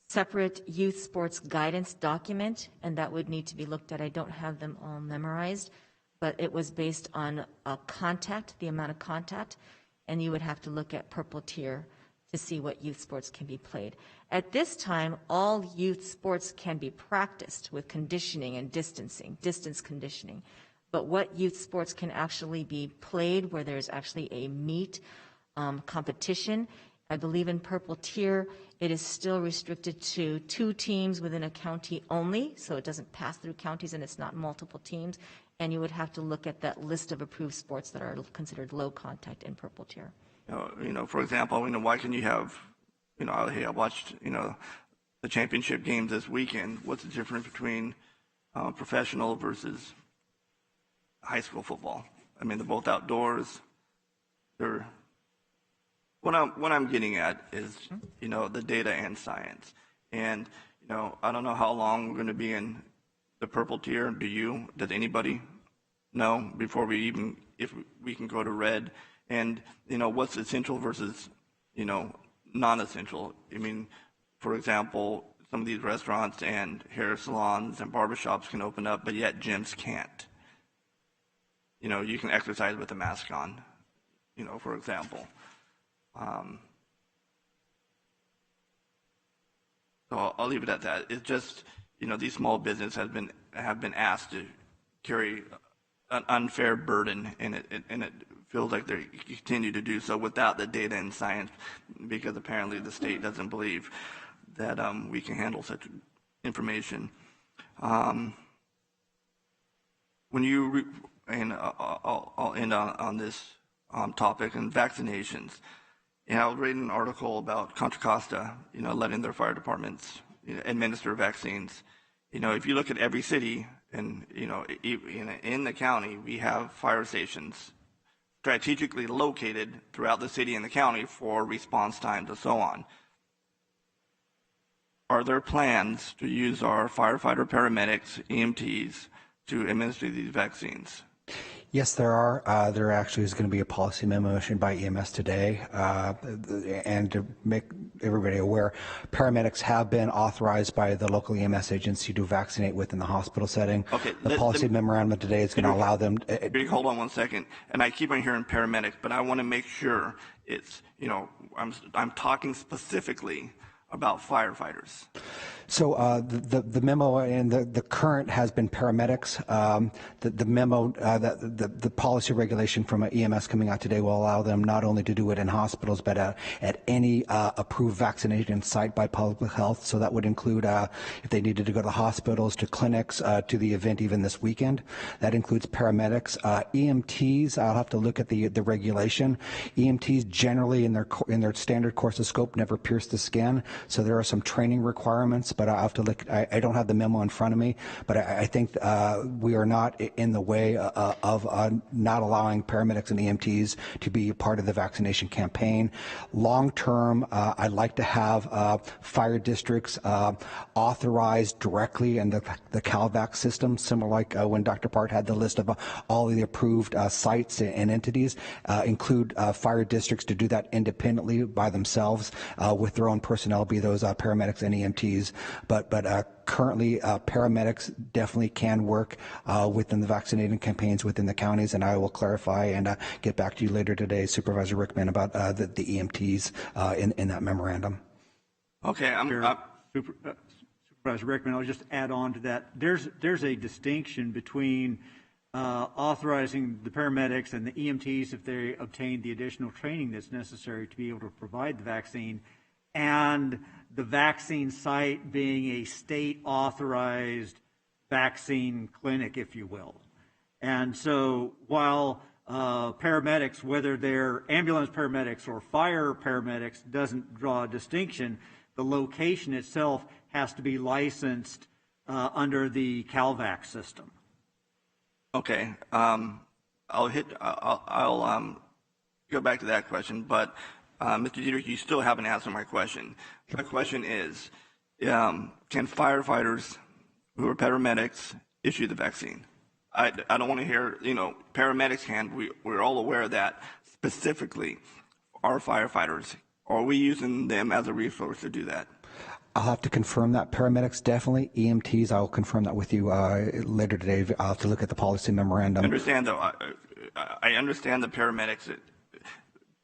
separate youth sports guidance document, and that would need to be looked at. I don't have them all memorized, but it was based on contact, the amount of contact, and you would have to look at purple tier to see what youth sports can be played. At this time, all youth sports can be practiced with conditioning and distance conditioning. But what youth sports can actually be played where there's actually a meet competition, I believe in purple tier, it is still restricted to 2 teams within a county only, so it doesn't pass through counties and it's not multiple teams. And you would have to look at that list of approved sports that are considered low contact in purple tier. For example, why can you have, hey, I watched, the championship games this weekend. What's the difference between professional versus high school football? I mean, they're both outdoors. What I'm getting at is, the data and science. And, I don't know how long we're going to be in the purple tier. Does anybody know before if we can go to red? And, what's essential versus, non-essential? I mean, for example, some of these restaurants and hair salons and barbershops can open up, but yet gyms can't. You can exercise with a mask on, for example. So I'll leave it at that. It's just, these small businesses have been asked to carry an unfair burden, and it feels like they continue to do so without the data and science, because apparently the state doesn't believe that we can handle such information. I'll end on this topic and vaccinations. I was reading an article about Contra Costa, letting their fire departments administer vaccines. If you look at every city and, in the county, we have fire stations strategically located throughout the city and the county for response times and so on. Are there plans to use our firefighter paramedics, EMTs, to administer these vaccines? Yes, there are. There actually is going to be a policy memo issued by EMS today. And to make everybody aware, paramedics have been authorized by the local EMS agency to vaccinate within the hospital setting. Okay, the policy memorandum today is going to allow them. Hold on one second. And I keep on hearing paramedics, but I want to make sure it's, I'm talking specifically about firefighters. So the memo and the current has been paramedics. The memo, the policy regulation from EMS coming out today will allow them not only to do it in hospitals, but at any approved vaccination site by public health. So that would include if they needed to go to hospitals, to clinics, to the event even this weekend. That includes paramedics. EMTs, I'll have to look at the regulation. EMTs generally in their standard course of scope never pierce the skin. So there are some training requirements, but I have to look. I don't have the memo in front of me, but I think we are not in the way of not allowing paramedics and EMTs to be part of the vaccination campaign. Long term, I'd like to have fire districts authorized directly in the CalVac system, similar like when Dr. Part had the list of all of the approved sites and entities, include fire districts to do that independently by themselves with their own personnel, be those paramedics and EMTs. But currently, paramedics definitely can work within the vaccinating campaigns within the counties, and I will clarify and get back to you later today, Supervisor Rickman, about the EMTs in that memorandum. Okay, Supervisor Rickman, I'll just add on to that. There's a distinction between authorizing the paramedics and the EMTs if they obtain the additional training that's necessary to be able to provide the vaccine, and the vaccine site being a state-authorized vaccine clinic, if you will. And so while paramedics, whether they're ambulance paramedics or fire paramedics, doesn't draw a distinction, the location itself has to be licensed under the CalVac system. Okay, I'll go back to that question, but Mr. Dietrich, you still haven't answered my question. My question is, can firefighters who are paramedics issue the vaccine? I don't want to hear, paramedics can. We're all aware of that. Specifically, our firefighters, are we using them as a resource to do that? I'll have to confirm that. Paramedics, definitely. EMTs, I will confirm that with you later today. I'll have to look at the policy memorandum. I understand the paramedics,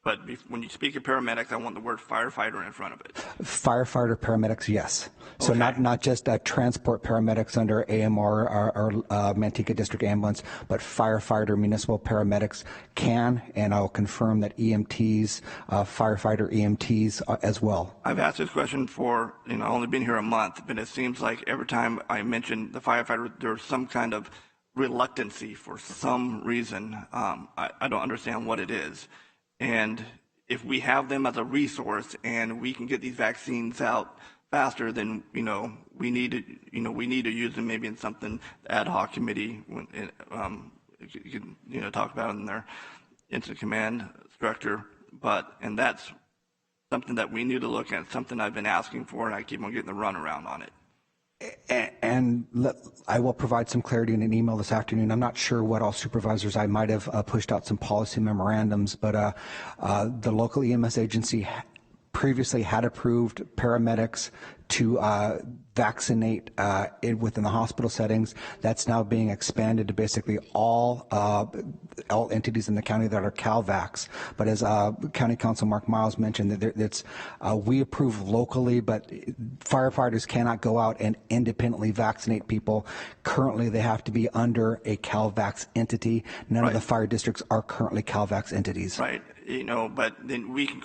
but when you speak of paramedics, I want the word firefighter in front of it. Firefighter paramedics, yes. So Okay. not just transport paramedics under AMR or Manteca District Ambulance, but firefighter municipal paramedics can, and I'll confirm that EMTs, firefighter EMTs as well. I've asked this question for, only been here a month, but it seems like every time I mention the firefighter, there's some kind of reluctancy for some reason. I don't understand what it is. And if we have them as a resource and we can get these vaccines out faster, then we need to use them maybe in something ad hoc committee. You can talk about it in their incident command structure. And that's something that we need to look at. Something I've been asking for, and I keep on getting the runaround on it. And I will provide some clarity in an email this afternoon. I'm not sure what all supervisors, I might have pushed out some policy memorandums, but the local EMS agency previously had approved paramedics to vaccinate within the hospital settings. That's now being expanded to basically all entities in the county that are CalVacs. But as County Council Mark Miles mentioned, that we approve locally, but firefighters cannot go out and independently vaccinate people. Currently, they have to be under a CalVacs entity. None of the fire districts are currently CalVacs entities. Right. But then we can,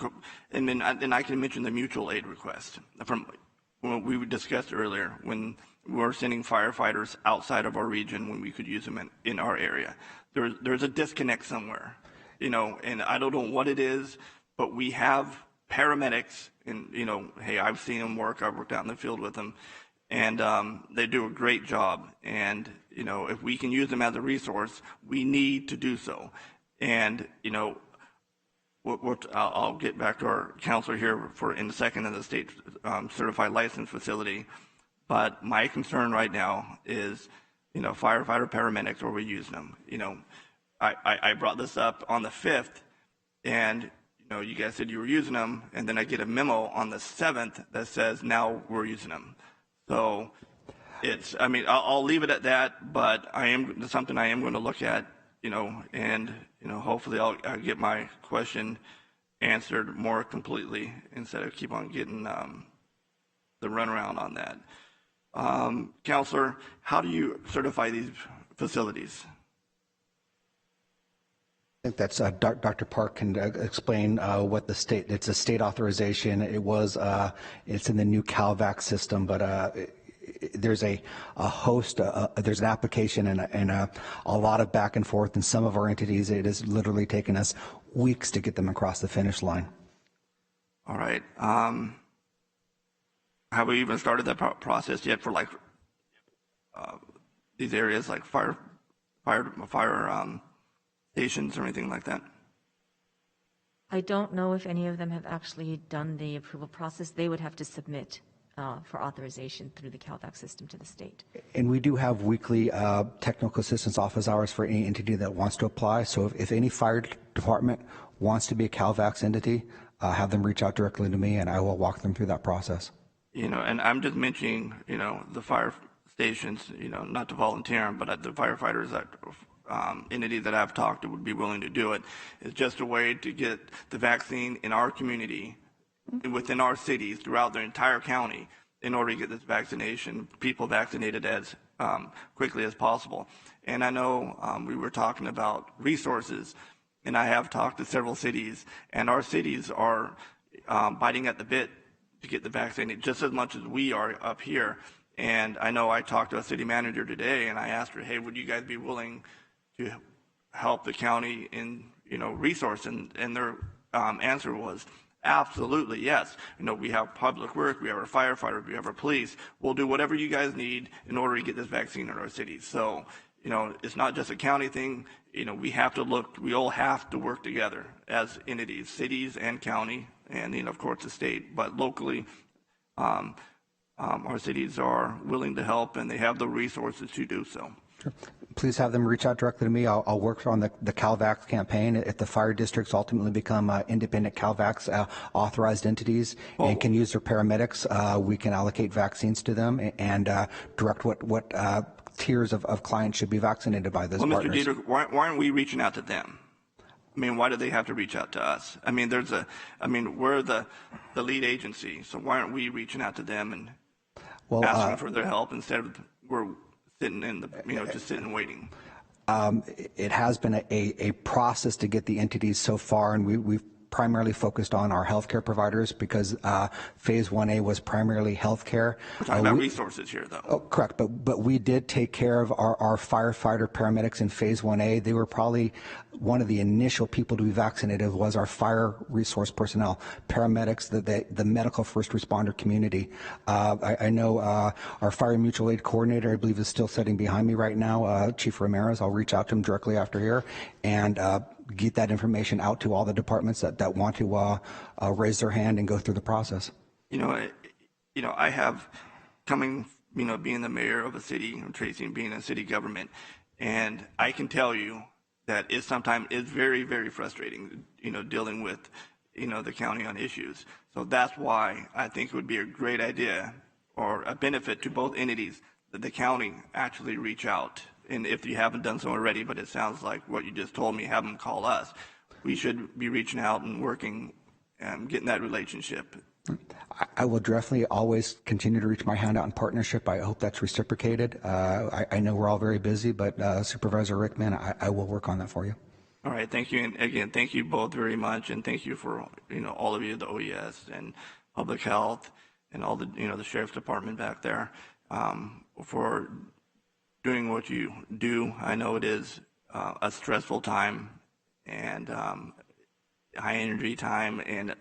and then I can mention the mutual aid request from what we discussed earlier, when we're sending firefighters outside of our region when we could use them in our area. There's a disconnect somewhere, and I don't know what it is, but we have paramedics, and hey, I've seen them work. I've worked out in the field with them, and they do a great job. And if we can use them as a resource, we need to do so. And I'll get back to our counselor here in a second in the state certified license facility. But my concern right now is, firefighter paramedics, are we using them? I brought this up on the 5th, and you guys said you were using them, and then I get a memo on the 7th that says now we're using them. So I'll leave it at that, but it's something I am going to look at, and hopefully I'll get my question answered more completely instead of keep on getting the runaround on that. Counselor, how do you certify these facilities? I think that's Dr. Park can explain what the state. It's a state authorization. It's in the new CalVac system, but there's a host. There's an application and a lot of back and forth. In some of our entities, it has literally taken us weeks to get them across the finish line. All right. have we even started that process yet for like these areas like fire stations or anything like that? I don't know if any of them have actually done the approval process. They would have to submit for authorization through the CalVac system to the state. And we do have weekly technical assistance office hours for any entity that wants to apply. So if any fire department wants to be a CalVax entity, have them reach out directly to me and I will walk them through that process. And I'm just mentioning, the fire stations, not to volunteer them, but the firefighters that entity that I've talked to would be willing to do it. It's just a way to get the vaccine in our community, within our cities, throughout the entire county, in order to get this vaccination, people vaccinated as quickly as possible. And I know we were talking about resources, and I have talked to several cities, and our cities are biting at the bit to get the vaccine just as much as we are up here. And I know I talked to a city manager today, and I asked her, hey, would you guys be willing to help the county in, resource? And their answer was, absolutely, yes. We have public work, we have our firefighters, we have our police. We'll do whatever you guys need in order to get this vaccine in our cities. So, it's not just a county thing. We all have to work together as entities, cities and county, and of course the state. But locally, our cities are willing to help, and they have the resources to do so. Sure. Please have them reach out directly to me. I'll work on the CalVax campaign. If the fire districts ultimately become independent CalVax authorized entities and can use their paramedics, we can allocate vaccines to them and direct what tiers of clients should be vaccinated by those partners. Mr. Dieter, why aren't we reaching out to them? Why do they have to reach out to us? We're the lead agency, so why aren't we reaching out to them and asking for their help instead of we're sitting in just sitting and waiting? It has been a process to get the entities so far, and we've primarily focused on our healthcare providers because phase 1A was primarily healthcare. We're talking about resources here, though. Oh, correct, but we did take care of our firefighter paramedics in phase 1A. They were probably one of the initial people to be vaccinated was our fire resource personnel, paramedics, the medical first responder community. I know our fire mutual aid coordinator, I believe, is still sitting behind me right now, Chief Ramirez. I'll reach out to him directly after here and get that information out to all the departments that want to raise their hand and go through the process. I have coming, being the mayor of a city, Tracy, being a city government, and I can tell you that it sometimes is very, very frustrating, dealing with, the county on issues. So that's why I think it would be a great idea or a benefit to both entities that the county actually reach out. And if you haven't done so already, but it sounds like what you just told me, have them call us. We should be reaching out and working and getting that relationship. I will definitely always continue to reach my hand out in partnership. I hope that's reciprocated. I know we're all very busy, but Supervisor Rickman, I will work on that for you. All right, thank you. And again, thank you both very much. And thank you for, all of you, the OES and public health and all the, the sheriff's department back there for doing what you do. I know it is a stressful time and high energy time, and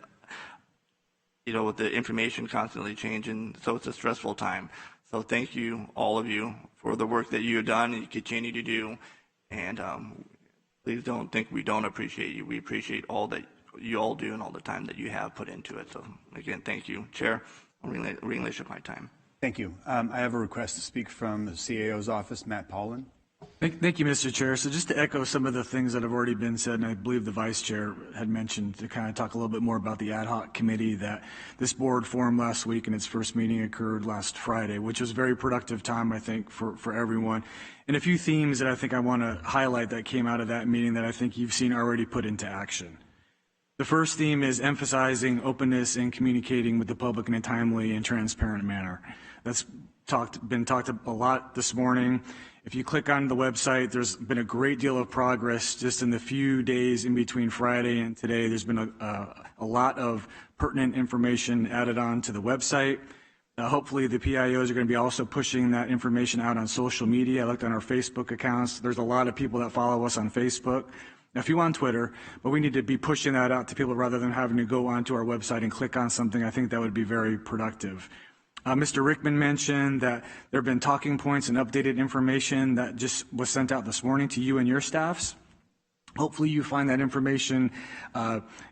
with the information constantly changing, so it's a stressful time. So thank you, all of you, for the work that you have done and you continue to do. And please don't think we don't appreciate you. We appreciate all that you all do and all the time that you have put into it. So again, thank you, Chair. I'll relinquish my time. Thank you. I have a request to speak from the CAO's office, Matt Paulin. Thank you, Mr. Chair. So just to echo some of the things that have already been said, and I believe the Vice Chair had mentioned, to kind of talk a little bit more about the ad hoc committee that this board formed last week, and its first meeting occurred last Friday, which was a very productive time, I think, for everyone. And a few themes that I think I want to highlight that came out of that meeting that I think you've seen already put into action. The first theme is emphasizing openness and communicating with the public in a timely and transparent manner. That's been talked a lot this morning. If you click on the website, there's been a great deal of progress just in the few days in between Friday and today. There's been a lot of pertinent information added on to the website. Hopefully the PIOs are going to be also pushing that information out on social media. I looked on our Facebook accounts. There's a lot of people that follow us on Facebook. A few on Twitter, but we need to be pushing that out to people rather than having to go onto our website and click on something. I think that would be very productive. Mr. Rickman mentioned that there have been talking points and updated information that just was sent out this morning to you and your staffs. Hopefully you find that information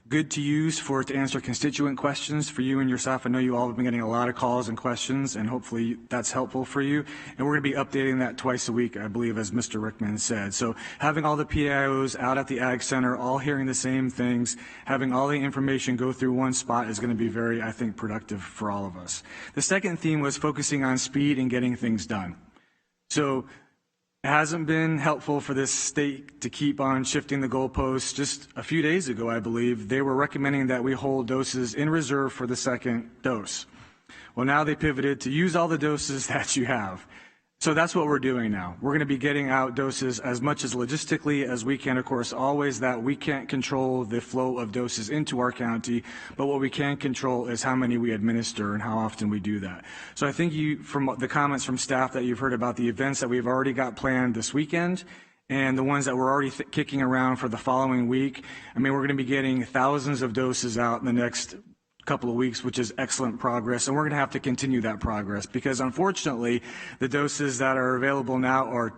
good to use to answer constituent questions for you and your staff. I know you all have been getting a lot of calls and questions, and hopefully that's helpful for you. And we're going to be updating that twice a week, I believe, as Mr. Rickman said. So having all the PIOs out at the Ag Center, all hearing the same things, having all the information go through one spot is going to be very, I think, productive for all of us. The second theme was focusing on speed and getting things done. So it hasn't been helpful for this state to keep on shifting the goalposts. Just a few days ago, I believe, they were recommending that we hold doses in reserve for the second dose. Well, now they pivoted to use all the doses that you have. So that's what we're doing now. We're going to be getting out doses as much as logistically as we can. Of course, always that we can't control the flow of doses into our county, but what we can control is how many we administer and how often we do that. So I think from the comments from staff that you've heard about the events that we've already got planned this weekend and the ones that we're already kicking around for the following week, I mean, we're going to be getting thousands of doses out in the next couple of weeks, which is excellent progress, and we're going to have to continue that progress because unfortunately the doses that are available now are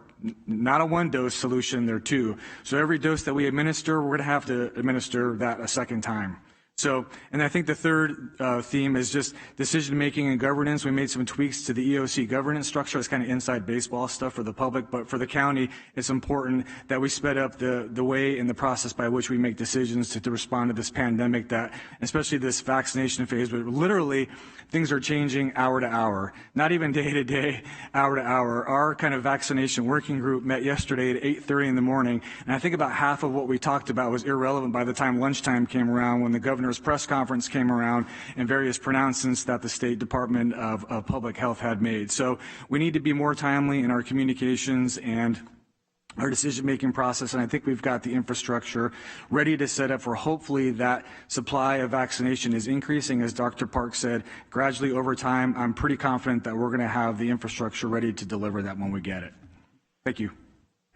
not a one-dose solution, they're two. So every dose that we administer, we're going to have to administer that a second time. So, and I think the third theme is just decision-making and governance. We made some tweaks to the EOC governance structure. It's kind of inside baseball stuff for the public, but for the county, it's important that we sped up the way and the process by which we make decisions to respond to this pandemic, that, especially this vaccination phase, but literally things are changing hour to hour, not even day to day, hour to hour. Our kind of vaccination working group met yesterday at 8:30 in the morning, and I think about half of what we talked about was irrelevant by the time lunchtime came around, when the governor's press conference came around and various pronouncements that the State Department of Public Health had made. So we need to be more timely in our communications and our decision-making process, and I think we've got the infrastructure ready to set up for hopefully that supply of vaccination is increasing, as Dr. Park said, gradually over time. I'm pretty confident that we're going to have the infrastructure ready to deliver that when we get it. Thank you.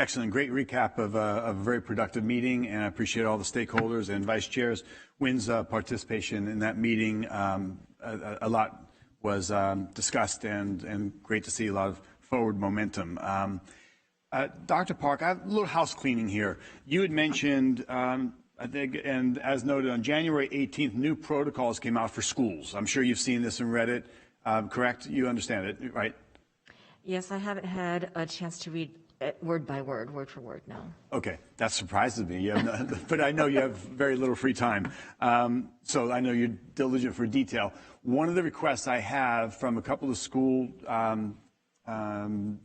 Excellent. Great recap of a very productive meeting, and I appreciate all the stakeholders and vice chairs. Wynn's participation in that meeting. A lot was discussed, and great to see a lot of forward momentum. Dr. Park, I have a little house cleaning here. You had mentioned, I think, and as noted, on January 18th, new protocols came out for schools. I'm sure you've seen this and read it, correct? You understand it, right? Yes, I haven't had a chance to read word by word, word for word, no. Okay, that surprises me, but I know you have very little free time, so I know you're diligent for detail. One of the requests I have from a couple of school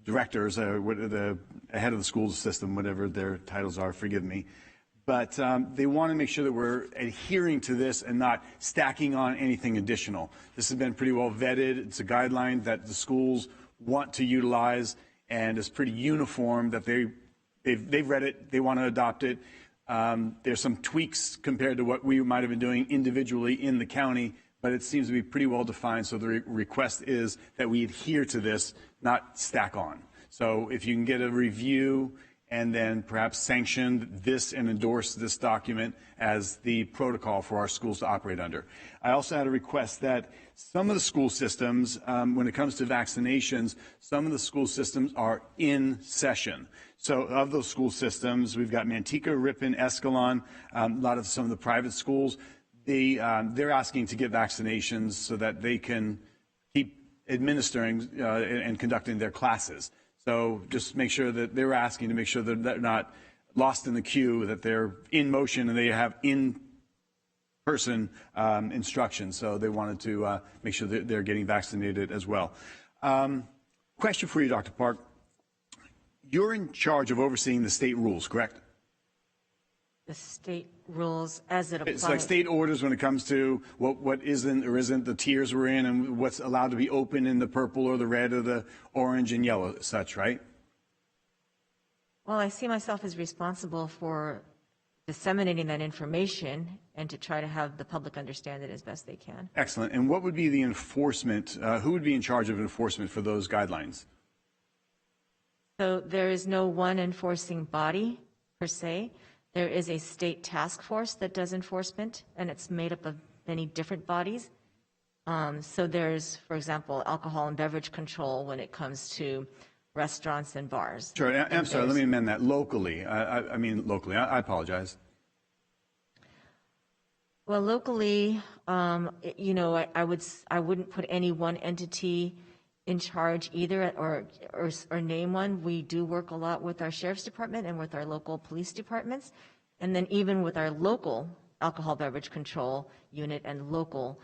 directors, the head of the school system, whatever their titles are, forgive me, but they want to make sure that we're adhering to this and not stacking on anything additional. This has been pretty well vetted. It's a guideline that the schools want to utilize, and it's pretty uniform that they've read it, they want to adopt it. There's some tweaks compared to what we might have been doing individually in the county, but it seems to be pretty well defined. So the request is that we adhere to this, not stack on. So if you can get a review and then perhaps sanction this and endorse this document as the protocol for our schools to operate under. I also had a request that some of the school systems, when it comes to vaccinations, some of the school systems are in session. So of those school systems, we've got Manteca, Ripon, Escalon, a lot of some of the private schools. They're asking to get vaccinations so that they can keep administering and conducting their classes. So just make sure that they're asking to make sure that they're not lost in the queue, that they're in motion and they have in-person instruction. So they wanted to make sure that they're getting vaccinated as well. Question for you, Dr. Park. You're in charge of overseeing the state rules, correct? The state rules as it applies. It's like state orders when it comes to what isn't or isn't the tiers we're in and what's allowed to be open in the purple or the red or the orange and yellow, such, right? Well, I see myself as responsible for disseminating that information and to try to have the public understand it as best they can. Excellent. And what would be the enforcement? Who would be in charge of enforcement for those guidelines? So there is no one enforcing body per se. There is a state task force that does enforcement, and it's made up of many different bodies. So there's, for example, alcohol and beverage control when it comes to restaurants and bars. Sure, I'm And sorry, let there's- me amend that. Locally, I mean locally, I apologize. Well, locally, you know, I wouldn't put any one entity in charge either, or name one. We do work a lot with our sheriff's department and with our local police departments, and then even with our local alcohol beverage control unit and local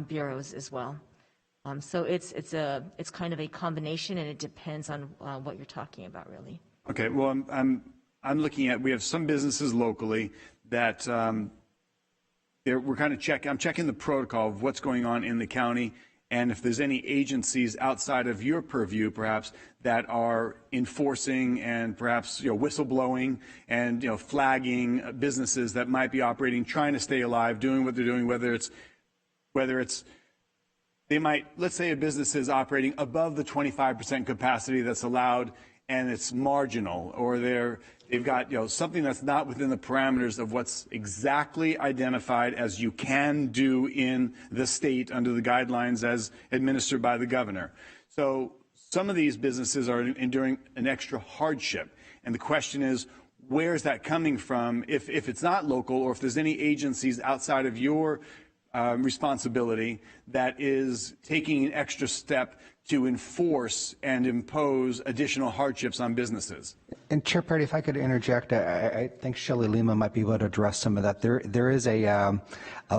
bureaus as well. So it's kind of a combination, and it depends on what you're talking about, really. Okay, well, I'm looking at, we have some businesses locally that we're kind of I'm checking the protocol of what's going on in the county, and if there's any agencies outside of your purview, perhaps, that are enforcing and perhaps, whistleblowing and, flagging businesses that might be operating, trying to stay alive, doing what they're doing, whether it's they might, let's say a business is operating above the 25% capacity that's allowed and it's marginal, or they've got something that's not within the parameters of what's exactly identified as you can do in the state under the guidelines as administered by the governor. So some of these businesses are enduring an extra hardship, and the question is, where's that coming from? If it's not local, or if there's any agencies outside of your responsibility that is taking an extra step to enforce and impose additional hardships on businesses. And Chair Perry, if I could interject, I think Shelley Lima might be able to address some of that. There is a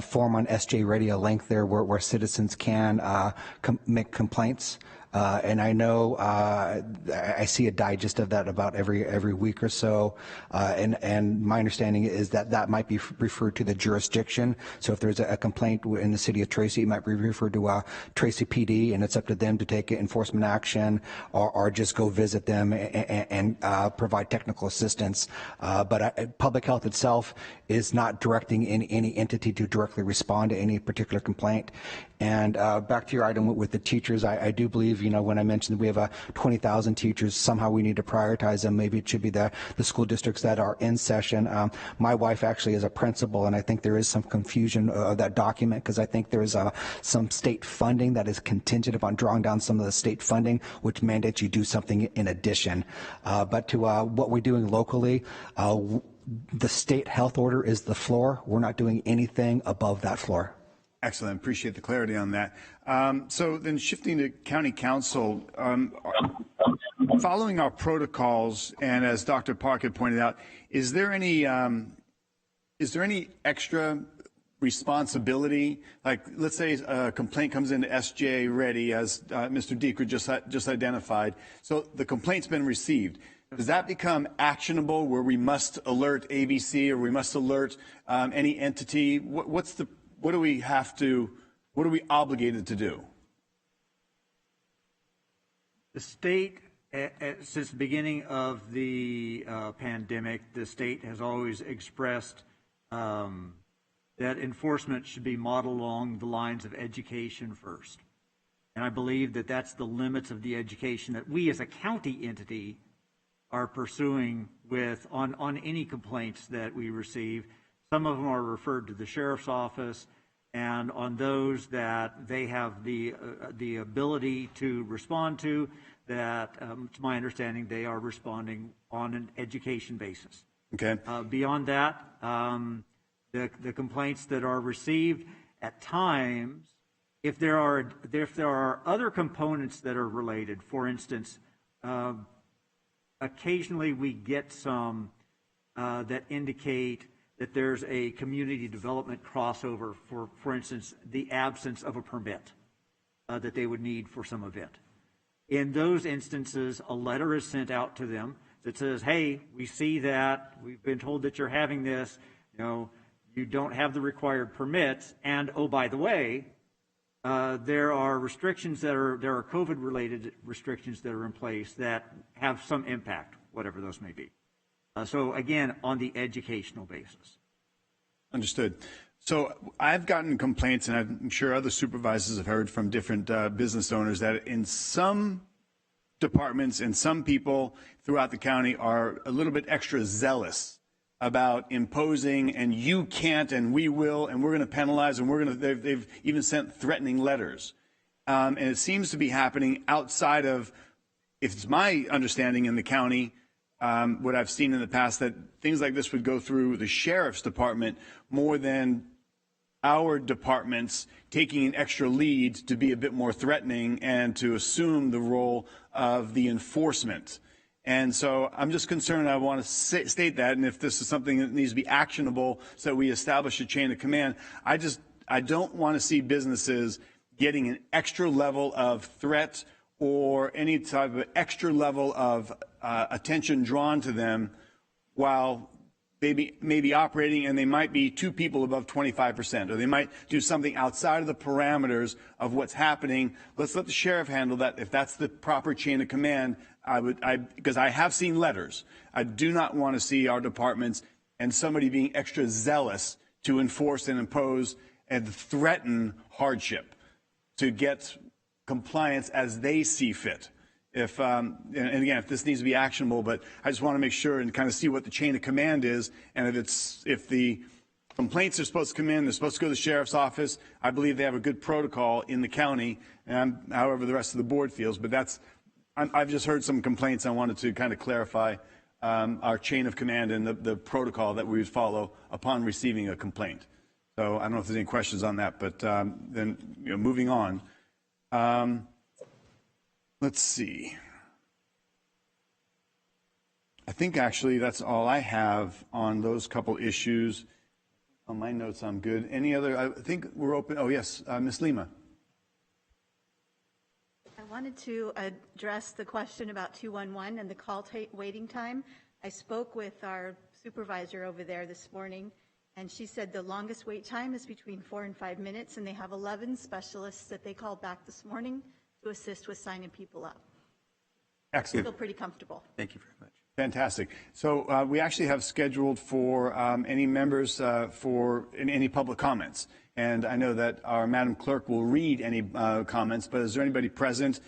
form on SJ Radio link there where citizens can make complaints. And I know I see a digest of that about every week or so, and my understanding is that might be referred to the jurisdiction. So if there's a complaint in the city of Tracy, it might be referred to Tracy PD, and it's up to them to take enforcement action or just go visit them and provide technical assistance. But public health itself is not directing any entity to directly respond to any particular complaint. And back to your item with the teachers, I do believe, when I mentioned we have 20,000 teachers, somehow we need to prioritize them. Maybe it should be the school districts that are in session. My wife actually is a principal, and I think there is some confusion of that document because I think there's some state funding that is contingent upon drawing down some of the state funding, which mandates you do something in addition. But to what we're doing locally, the state health order is the floor. We're not doing anything above that floor. Excellent. Appreciate the clarity on that. So then shifting to county council, following our protocols, and as Dr. Park had pointed out, is there any extra responsibility? Like, let's say a complaint comes into SJ Ready, as Mr. Deeker just identified. So the complaint's been received. Does that become actionable where we must alert ABC or we must alert any entity? What are we obligated to do? The state, since the beginning of the pandemic, the state has always expressed that enforcement should be modeled along the lines of education first. And I believe that that's the limits of the education that we as a county entity are pursuing on any complaints that we receive. Some of them are referred to the sheriff's office, and on those that they have the ability to respond to, that, to my understanding, they are responding on an education basis. Okay. Beyond that, the complaints that are received at times, if there are other components that are related, for instance, occasionally we get some that indicate that there's a community development crossover, for instance, the absence of a permit that they would need for some event. In those instances, a letter is sent out to them that says, hey, we see that, we've been told that you're having this, you don't have the required permits, and oh, by the way, there are restrictions there are COVID-related restrictions that are in place that have some impact, whatever those may be. So again, on the educational basis. Understood. So I've gotten complaints, and I'm sure other supervisors have heard from different business owners that in some departments and some people throughout the county are a little bit extra zealous about imposing and you can't and we will and we're going to penalize and they've even sent threatening letters. And it seems to be happening outside of, if it's my understanding in the county, what I've seen in the past, that things like this would go through the sheriff's department more than our departments taking an extra lead to be a bit more threatening and to assume the role of the enforcement. And so I'm just concerned, I want to state that, and if this is something that needs to be actionable so that we establish a chain of command, I don't want to see businesses getting an extra level of threat or any type of extra level of attention drawn to them while they may be operating and they might be two people above 25%, or they might do something outside of the parameters of what's happening. Let's let the sheriff handle that. If that's the proper chain of command, because I have seen letters. I do not want to see our departments and somebody being extra zealous to enforce and impose and threaten hardship to get compliance as they see fit. If and again, if this needs to be actionable, but I just want to make sure and kind of see what the chain of command is, and if the complaints are supposed to come in, they're supposed to go to the sheriff's office. I believe they have a good protocol in the county, and however the rest of the board feels. But I've just heard some complaints. I wanted to kind of clarify our chain of command and the protocol that we would follow upon receiving a complaint. So I don't know if there's any questions on that, but then moving on. Let's see. I think actually that's all I have on those couple issues. On my notes, I'm good. Any other? I think we're open. Oh, yes, Ms. Lima. I wanted to address the question about 211 and the call waiting time. I spoke with our supervisor over there this morning, and she said the longest wait time is between 4 and 5 minutes, and they have 11 specialists that they called back this morning to assist with signing people up. Excellent. I feel pretty comfortable. Thank you very much. Fantastic. So we actually have scheduled for any members for any public comments. And I know that our Madam Clerk will read any comments, but is there anybody present,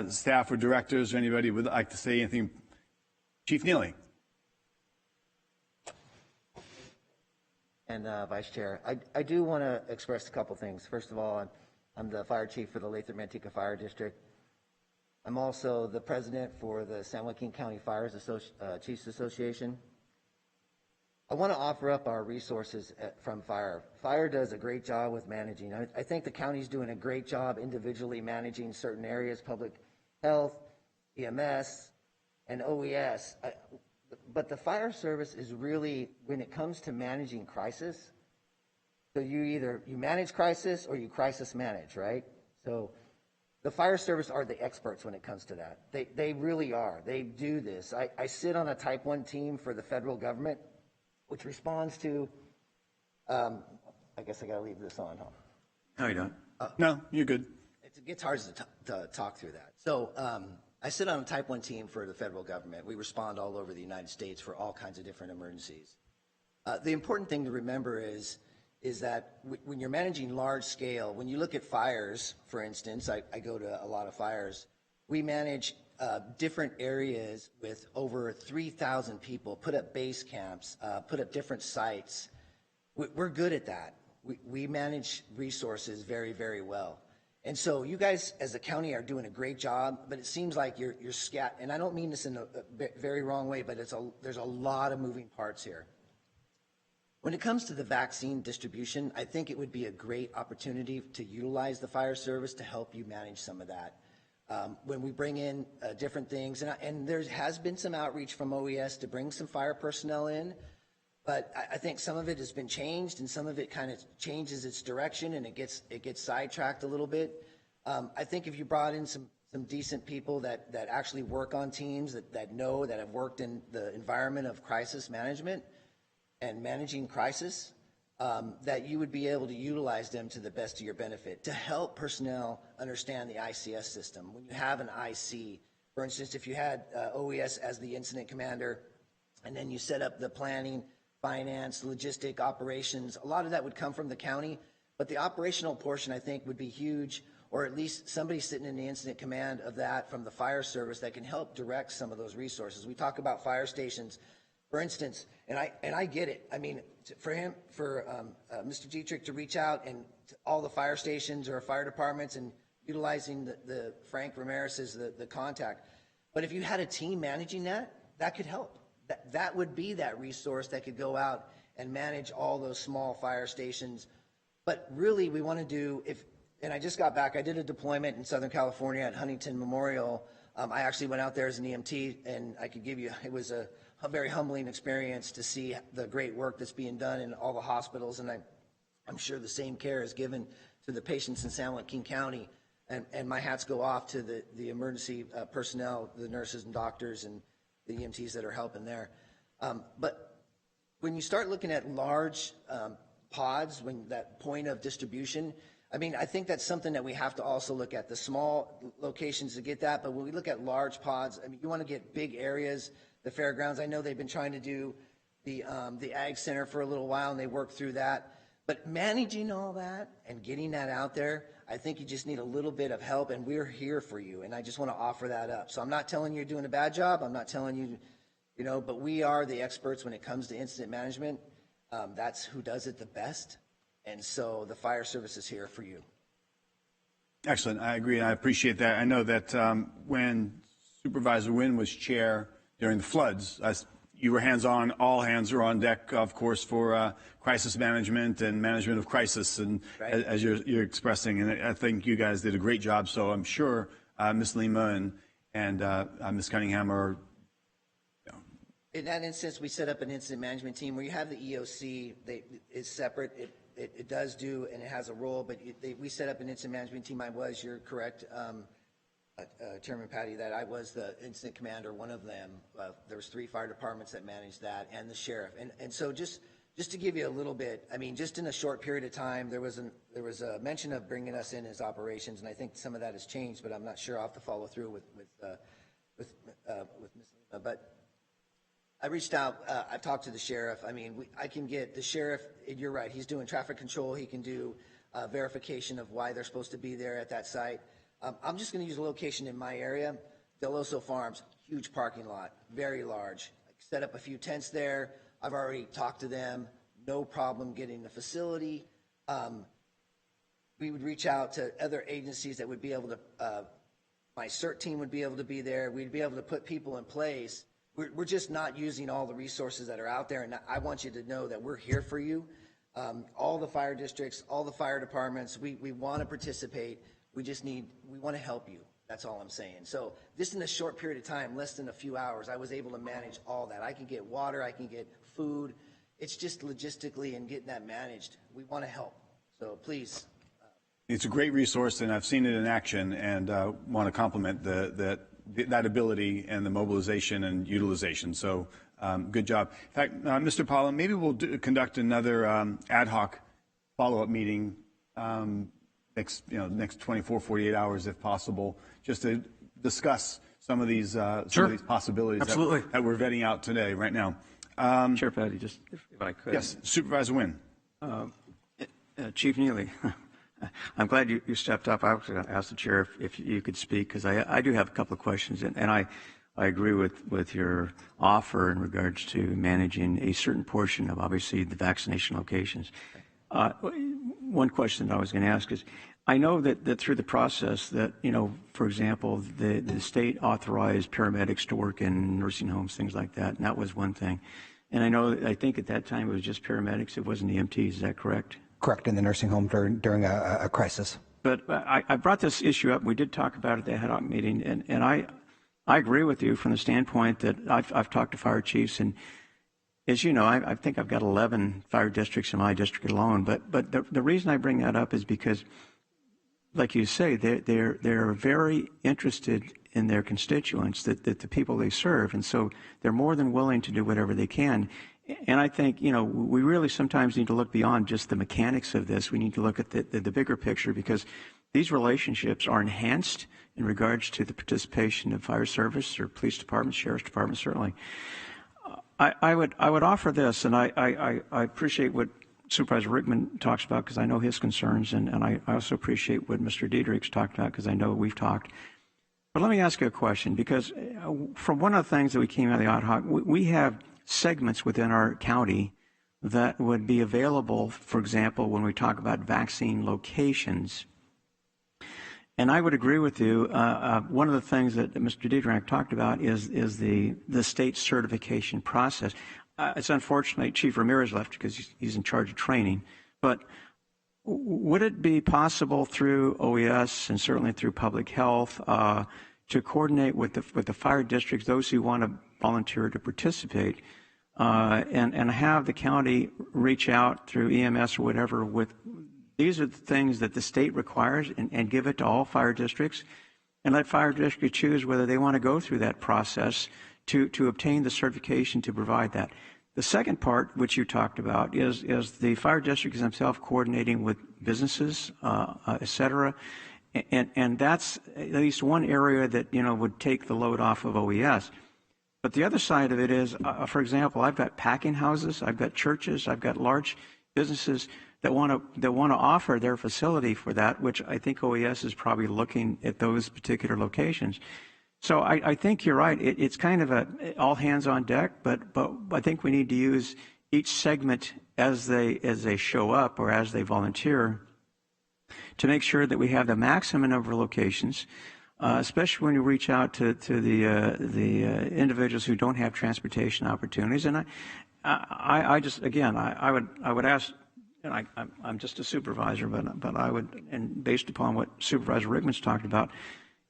staff or directors, or anybody who would like to say anything? Chief Neely. And Vice Chair, I do want to express a couple things. First of all, I'm the fire chief for the Lathrop-Manteca Fire District. I'm also the president for the San Joaquin County Fires Chiefs Association. I want to offer up our resources from Fire. Fire does a great job with managing. I think the county's doing a great job individually managing certain areas, public health, EMS, and OES. But the fire service is really, when it comes to managing crisis, so you manage crisis or you crisis manage, right? So the fire service are the experts when it comes to that. They really are. They do this. I sit on a Type 1 team for the federal government, which responds to, I guess I got to leave this on, huh? No, you don't. No, you're good. It gets hard to talk through that. So I sit on a Type 1 team for the federal government. We respond all over the United States for all kinds of different emergencies. The important thing to remember is that when you're managing large scale, when you look at fires, for instance, I go to a lot of fires, we manage different areas with over 3,000 people, put up base camps, put up different sites. We're good at that. We manage resources very, very well. And so you guys as a county are doing a great job, but it seems like you're scat, and I don't mean this in a very wrong way, but there's a lot of moving parts here. When it comes to the vaccine distribution, I think it would be a great opportunity to utilize the fire service to help you manage some of that. When we bring in different things, and there has been some outreach from OES to bring some fire personnel in, but I think some of it has been changed and some of it kind of changes its direction and it gets sidetracked a little bit. I think if you brought in some decent people that actually work on teams, that have worked in the environment of crisis management and managing crisis, that you would be able to utilize them to the best of your benefit to help personnel understand the ICS system. When you have an IC, for instance, if you had OES as the incident commander, and then you set up the planning, finance, logistic, operations, a lot of that would come from the county, but the operational portion I think would be huge, or at least somebody sitting in the incident command of that from the fire service that can help direct some of those resources. We talk about fire stations, For instance, and I get it. I mean, for Mr. Dietrich to reach out and to all the fire stations or fire departments and utilizing the Frank Ramirez as the contact. But if you had a team managing that, that could help. That would be that resource that could go out and manage all those small fire stations. But really, we want to do, and I just got back, I did a deployment in Southern California at Huntington Memorial. I actually went out there as an EMT, and I could give you, it was a very humbling experience to see the great work that's being done in all the hospitals, and I'm sure the same care is given to the patients in San Joaquin County, and my hats go off to the emergency personnel, the nurses and doctors and the EMTs that are helping there. But when you start looking at large pods, when that point of distribution, I mean, I think that's something that we have to also look at, the small locations to get that, but when we look at large pods, I mean, you want to get big areas, the fairgrounds. I know they've been trying to do the Ag Center for a little while, and they worked through that. But managing all that and getting that out there, I think you just need a little bit of help, and we're here for you, and I just want to offer that up. So I'm not telling you you're doing a bad job. I'm not telling you, you know, but we are the experts when it comes to incident management. That's who does it the best. And so the fire service is here for you. Excellent. I agree. I appreciate that. I know that when Supervisor Wynn was chair during the floods, you were hands-on. All hands are on deck, of course, for crisis management and management of crisis, and right. as you're expressing. And I think you guys did a great job. So I'm sure Ms. Lima and Ms. Cunningham are. In that instance, we set up an incident management team where you have the EOC. It's separate. It does do, and it has a role, but we set up an incident management team. You're correct, Chairman Patty, that I was the incident commander, one of them. There was 3 fire departments that managed that, and the sheriff. And so just to give you a little bit, I mean, just in a short period of time, there was a mention of bringing us in as operations, and I think some of that has changed, but I'm not sure I'll have to follow through with Ms. Lima. But I reached out, I talked to the sheriff. I mean, I can get the sheriff, you're right, he's doing traffic control. He can do verification of why they're supposed to be there at that site. I'm just going to use a location in my area, Del Oso Farms, huge parking lot, very large. I set up a few tents there. I've already talked to them, no problem getting the facility. We would reach out to other agencies that would be able to, my CERT team would be able to be there. We'd be able to put people in place. We're just not using all the resources that are out there, and I want you to know that we're here for you. All the fire districts, all the fire departments, we want to participate. We want to help you. That's all I'm saying. So just in a short period of time, less than a few hours, I was able to manage all that. I can get water, I can get food. It's just logistically and getting that managed. We want to help. So please. It's a great resource, and I've seen it in action, and want to compliment that ability and the mobilization and utilization. So good job. In fact, Mr. Paula, maybe we'll conduct another ad hoc follow-up meeting next 24, 48 hours if possible, just to discuss some of these possibilities that we're vetting out today, right now. Chair Patty, just if I could. Yes, Supervisor Wynn. Chief Neely. I'm glad you stepped up. I was going to ask the chair if you could speak, because I do have a couple of questions, and I agree with your offer in regards to managing a certain portion of, obviously, the vaccination locations. One question that I was going to ask is, I know that through the process that, for example, the state authorized paramedics to work in nursing homes, things like that, and that was one thing. And I think at that time it was just paramedics, it wasn't EMTs, is that correct? Correct, in the nursing home during a crisis. But I brought this issue up. We did talk about it at the ad hoc meeting, and I agree with you from the standpoint that I've talked to fire chiefs, and as you know, I think I've got 11 fire districts in my district alone. But the reason I bring that up is because, like you say, they're very interested in their constituents, that the people they serve, and so they're more than willing to do whatever they can. And I think, we really sometimes need to look beyond just the mechanics of this. We need to look at the bigger picture, because these relationships are enhanced in regards to the participation of fire service or police departments, sheriff's departments, certainly. I would offer this, and I appreciate what Supervisor Rickman talks about, because I know his concerns, and I also appreciate what Mr. Dietrich's talked about, because I know we've talked. But let me ask you a question, because from one of the things that we came out of the ad hoc, we have segments within our county that would be available, for example, when we talk about vaccine locations. And I would agree with you. One of the things that Mr. Dietrich talked about is the state certification process. It's unfortunate Chief Ramirez left because he's in charge of training. But would it be possible through OES and certainly through public health to coordinate with the fire districts, those who want to volunteer to participate, and have the county reach out through EMS or whatever with these are the things that the state requires, and give it to all fire districts, and let fire districts choose whether they want to go through that process to obtain the certification to provide that. The second part, which you talked about, is the fire districts themselves coordinating with businesses, et cetera. And that's at least one area that, would take the load off of OES. But the other side of it is, for example, I've got packing houses, I've got churches, I've got large businesses that want to offer their facility for that, which I think OES is probably looking at those particular locations. So I think you're right. It's kind of all hands on deck, but I think we need to use each segment as they show up or as they volunteer to make sure that we have the maximum number of locations, especially when you reach out to the individuals who don't have transportation opportunities. And I just, again, I would ask, and I'm just a supervisor, but I would, and based upon what Supervisor Rickman's talked about,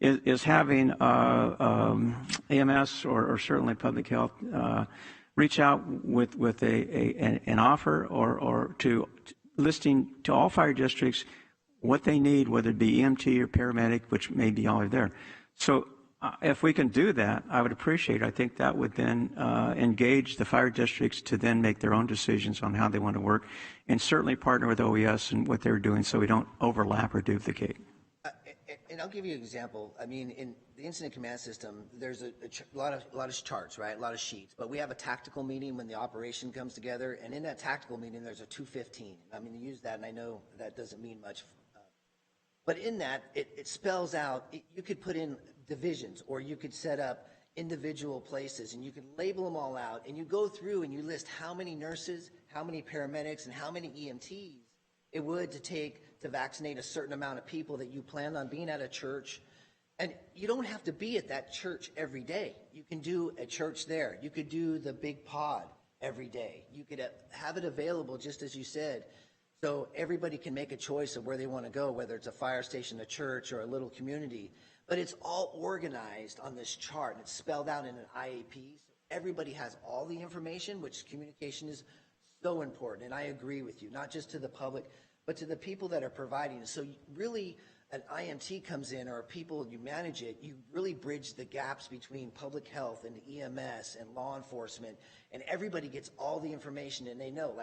is having EMS or certainly public health reach out with an offer or to listing to all fire districts what they need, whether it be EMT or paramedic, which may be all there. So if we can do that, I would appreciate it. I think that would then engage the fire districts to then make their own decisions on how they want to work, and certainly partner with OES and what they're doing so we don't overlap or duplicate. And I'll give you an example. I mean, in the incident command system, there's a lot of charts, right? A lot of sheets. But we have a tactical meeting when the operation comes together, and in that tactical meeting, there's a 215. I mean, you use that, and I know that doesn't mean much. But in that, it spells out, you could put in divisions, or you could set up individual places, and you can label them all out, and you go through and you list how many nurses, how many paramedics, and how many EMTs it would to vaccinate a certain amount of people that you plan on being at a church. And you don't have to be at that church every day. You can do a church there. You could do the big pod every day. You could have it available, just as you said, so everybody can make a choice of where they want to go, whether it's a fire station, a church, or a little community. But it's all organized on this chart, and it's spelled out in an IAP. So everybody has all the information, which communication is so important. And I agree with you, not just to the public, but to the people that are providing it. So really, an IMT comes in, or people, you manage it, you really bridge the gaps between public health and EMS and law enforcement, and everybody gets all the information, and they know,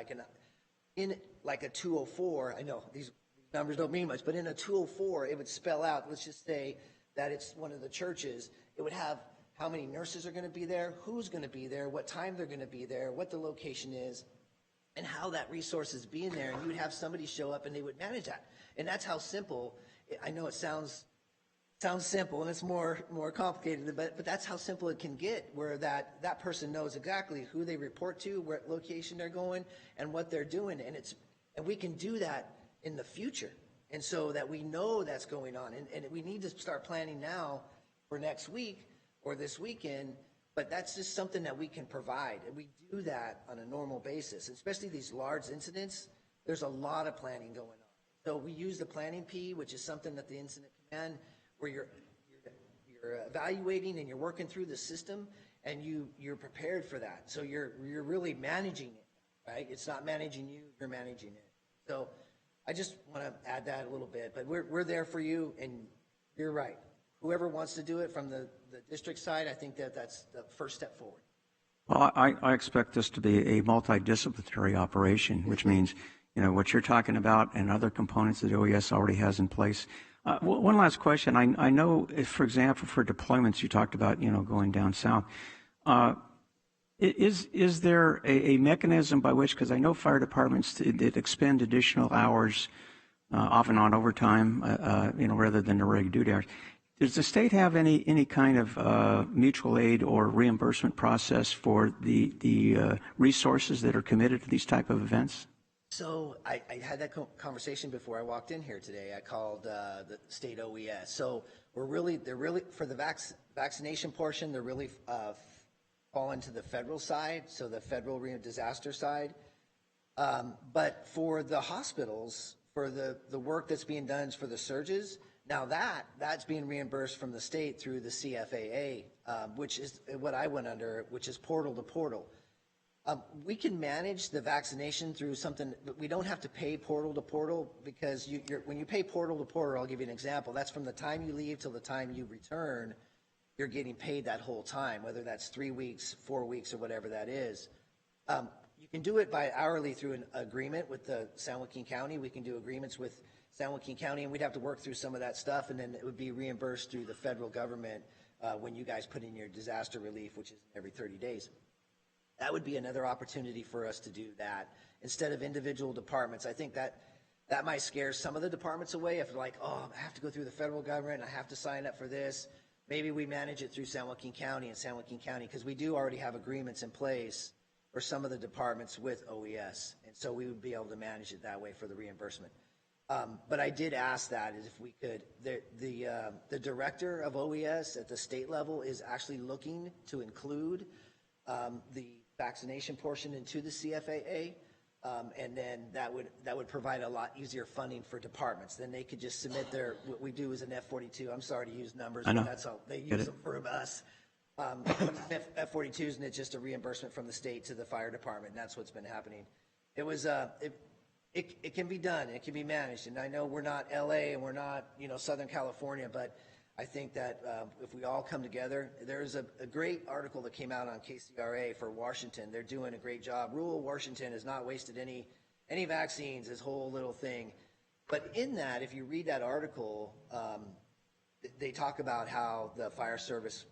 in a 204, I know these numbers don't mean much, but in a 204, it would spell out, let's just say that it's one of the churches, it would have how many nurses are going to be there, who's going to be there, what time they're going to be there, what the location is, and how that resource is being there, and you would have somebody show up and they would manage that. And that's how simple, I know it sounds simple and it's more complicated, but that's how simple it can get, where that person knows exactly who they report to, what location they're going, and what they're doing. And we can do that in the future, and so that we know that's going on. And we need to start planning now for next week or this weekend. But that's just something that we can provide, and we do that on a normal basis. Especially these large incidents, there's a lot of planning going on. So we use the planning P, which is something that the incident command, where you're evaluating and you're working through the system, and you're prepared for that. So you're really managing it, right? It's not managing you, you're managing it. So I just want to add that a little bit, but we're there for you, and you're right. Whoever wants to do it from the district side, I think that's the first step forward. Well, I expect this to be a multidisciplinary operation, which means, what you're talking about and other components that OES already has in place. One last question. I know, for example, for deployments, you talked about, going down south. Is there a mechanism by which, because I know fire departments that expend additional hours, often on overtime, rather than the regular duty hours, Does the state have any kind of mutual aid or reimbursement process for the resources that are committed to these type of events? So I had that conversation before I walked in here today. I called the state OES. So they're really for the vaccination portion, they're really fall into the federal side, so the federal disaster side. But for the hospitals, for the work that's being done for the surges, now that's being reimbursed from the state through the CFAA, which is what I went under, which is portal to portal. We can manage the vaccination through something, but we don't have to pay portal to portal, because when you pay portal to portal, I'll give you an example. That's from the time you leave till the time you return, you're getting paid that whole time, whether that's 3 weeks, 4 weeks, or whatever that is. You can do it by hourly through an agreement with the San Joaquin County. We can do agreements with San Joaquin County, and we'd have to work through some of that stuff, and then it would be reimbursed through the federal government when you guys put in your disaster relief, which is every 30 days. That would be another opportunity for us to do that instead of individual departments. I think that might scare some of the departments away if they're like, oh, I have to go through the federal government, I have to sign up for this. Maybe we manage it through San Joaquin County and San Joaquin County, because we do already have agreements in place for some of the departments with OES, and so we would be able to manage it that way for the reimbursement. But I did ask that is if we could. The director of OES at the state level is actually looking to include the vaccination portion into the CFAA, and then that would provide a lot easier funding for departments. Then they could just submit what we do is an F-42. I'm sorry to use numbers, but that's all they use them for us. F-42s, and it's just a reimbursement from the state to the fire department, and that's what's been happening. It was it can be done, it can be managed, and I know we're not LA and we're not Southern California, but I think that if we all come together, there's a great article that came out on KCRA for Washington. They're doing a great job. Rural Washington has not wasted any vaccines, this whole little thing. But in that, if you read that article, they talk about how the fire service,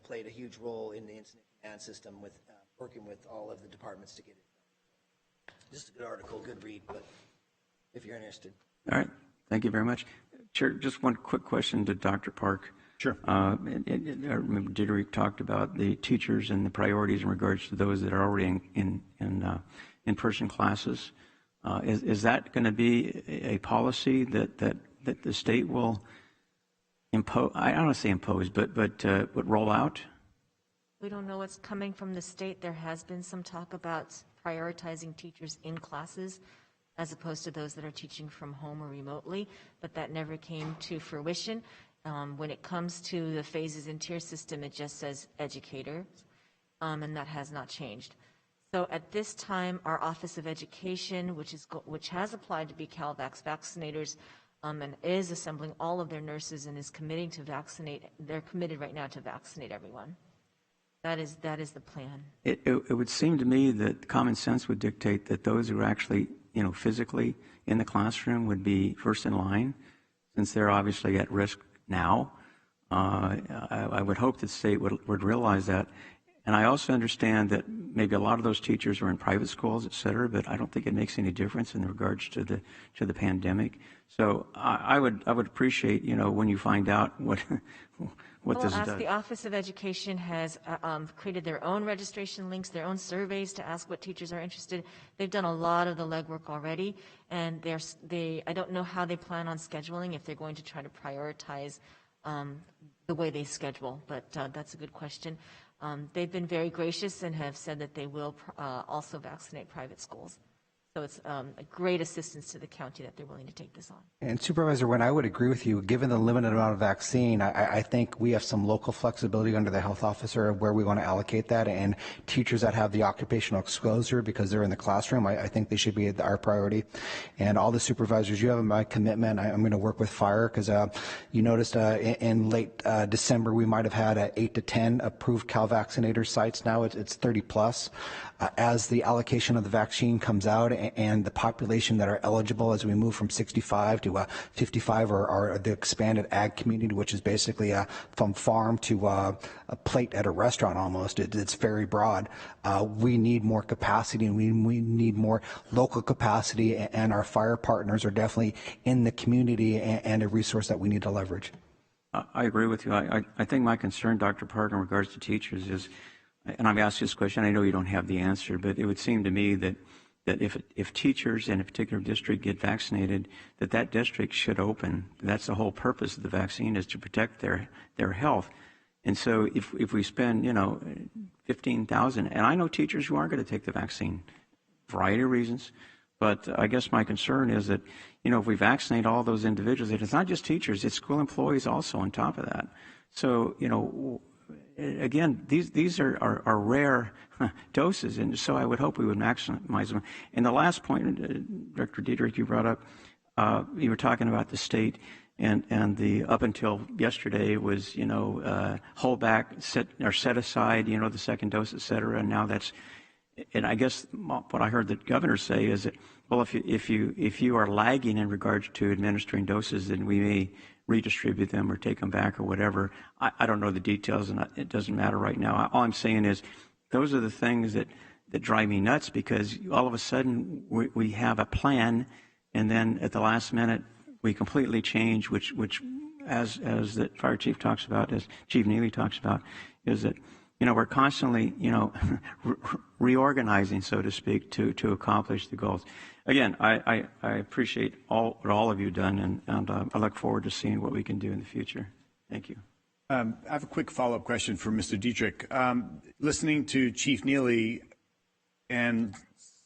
played a huge role in the incident command system with working with all of the departments to get it done. Just a good article, good read, but if you're interested. All right. Thank you very much. Chair, just one quick question to Dr. Park. Sure. I remember Dietrich talked about the teachers and the priorities in regards to those that are already in-person classes. Is that going to be a policy that the state will impose? I don't want to say impose, but would roll out? We don't know what's coming from the state. There has been some talk about prioritizing teachers in classes as opposed to those that are teaching from home or remotely, but that never came to fruition. When it comes to the phases and tier system, it just says educator, and that has not changed. So at this time, our Office of Education, which has applied to be CalVax vaccinators, and is assembling all of their nurses and is committing to vaccinate. They're committed right now to vaccinate everyone. That is the plan. It would seem to me that common sense would dictate that those who are actually, physically in the classroom would be first in line, since they're obviously at risk now. I would hope that the state would realize that. And I also understand that maybe a lot of those teachers are in private schools, et cetera, but I don't think it makes any difference in regards to the pandemic. So I would appreciate, when you find out what this does. The Office of Education has created their own registration links, their own surveys to ask what teachers are interested. They've done a lot of the legwork already, and I don't know how they plan on scheduling, if they're going to try to prioritize the way they schedule, but that's a good question. They've been very gracious and have said that they will also vaccinate private schools. So it's a great assistance to the county that they're willing to take this on. And Supervisor, when I would agree with you, given the limited amount of vaccine, I think we have some local flexibility under the health officer of where we want to allocate that. And teachers that have the occupational exposure because they're in the classroom, I think they should be our priority. And all the supervisors, you have my commitment. I'm going to work with fire because you noticed in late December we might have had 8 to 10 approved Cal vaccinator sites. Now it's 30 plus. As the allocation of the vaccine comes out and the population that are eligible as we move from 65 to 55 or the expanded ag community, which is basically from farm to a plate at a restaurant almost. It's very broad. We need more capacity and we need more local capacity, and our fire partners are definitely in the community and a resource that we need to leverage. I agree with you. I think my concern, Dr. Park, in regards to teachers is, and I've asked this question, I know you don't have the answer, but it would seem to me that if teachers in a particular district get vaccinated, that district should open. That's the whole purpose of the vaccine, is to protect their health. And so if we spend, 15,000, and I know teachers who aren't going to take the vaccine, variety of reasons, but I guess my concern is that, if we vaccinate all those individuals, it's not just teachers, it's school employees also on top of that. So, again, these are rare doses, and so I would hope we would maximize them. And the last point, Director Diederich, you brought up, you were talking about the state, and the up until yesterday was, hold back, set aside, the second dose, et cetera, and now that's, and I guess what I heard the governor say is that, well, if you are lagging in regards to administering doses, then we may redistribute them or take them back or whatever. I don't know the details, and it doesn't matter right now. All I'm saying is those are the things that drive me nuts, because all of a sudden we have a plan, and then at the last minute we completely change, which as the fire chief talks about, as Chief Neely talks about, is that we're constantly reorganizing, so to speak, to accomplish the goals. Again, I appreciate what all of you have done, and I look forward to seeing what we can do in the future. Thank you. I have a quick follow-up question for Mr. Dietrich. Listening to Chief Neely, and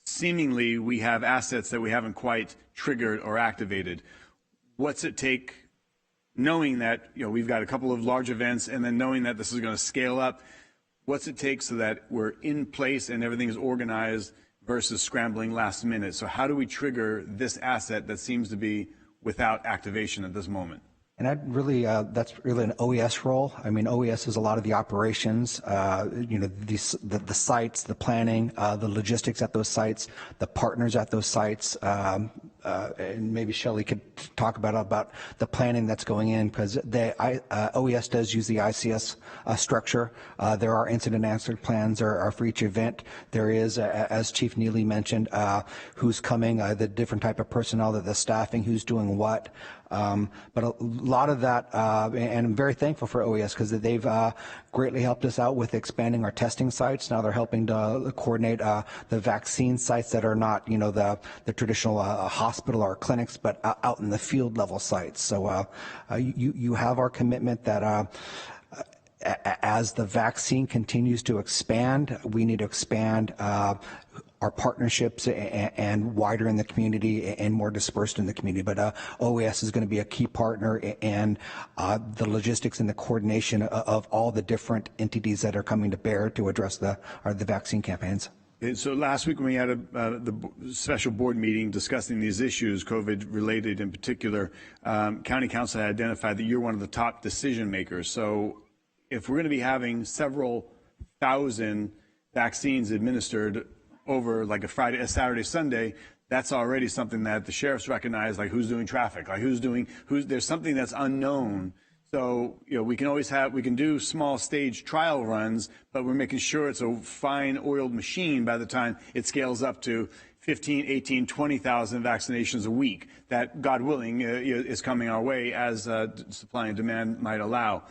seemingly we have assets that we haven't quite triggered or activated. What's it take, knowing that we've got a couple of large events, and then knowing that this is going to scale up? What's it take so that we're in place and everything is organized versus scrambling last minute? So how do we trigger this asset that seems to be without activation at this moment? And that's really an OES role. I mean, OES is a lot of the operations, the sites, the planning, the logistics at those sites, the partners at those sites, and maybe Shelley could talk about the planning that's going in, because OES does use the ICS structure. There are incident answer plans are for each event. There is, as Chief Neely mentioned, who's coming, the different type of personnel, the staffing, who's doing what. But a lot of that, and I'm very thankful for OES, because they've greatly helped us out with expanding our testing sites. Now they're helping to coordinate the vaccine sites that are not, the traditional hospital or clinics, but out in the field level sites. So you have our commitment that as the vaccine continues to expand, we need to expand our partnerships and wider in the community and more dispersed in the community. But OES is going to be a key partner, and the logistics and the coordination of all the different entities that are coming to bear to address the vaccine campaigns. And so last week when we had the special board meeting discussing these issues, COVID related in particular, County Council had identified that you're one of the top decision makers. So if we're going to be having several thousand vaccines administered over like a Saturday, Sunday, that's already something that the sheriffs recognize, like who's doing traffic, like there's something that's unknown. So, we can do small stage trial runs, but we're making sure it's a fine oiled machine by the time it scales up to 15, 18, 20,000 vaccinations a week that, God willing, is coming our way as supply and demand might allow.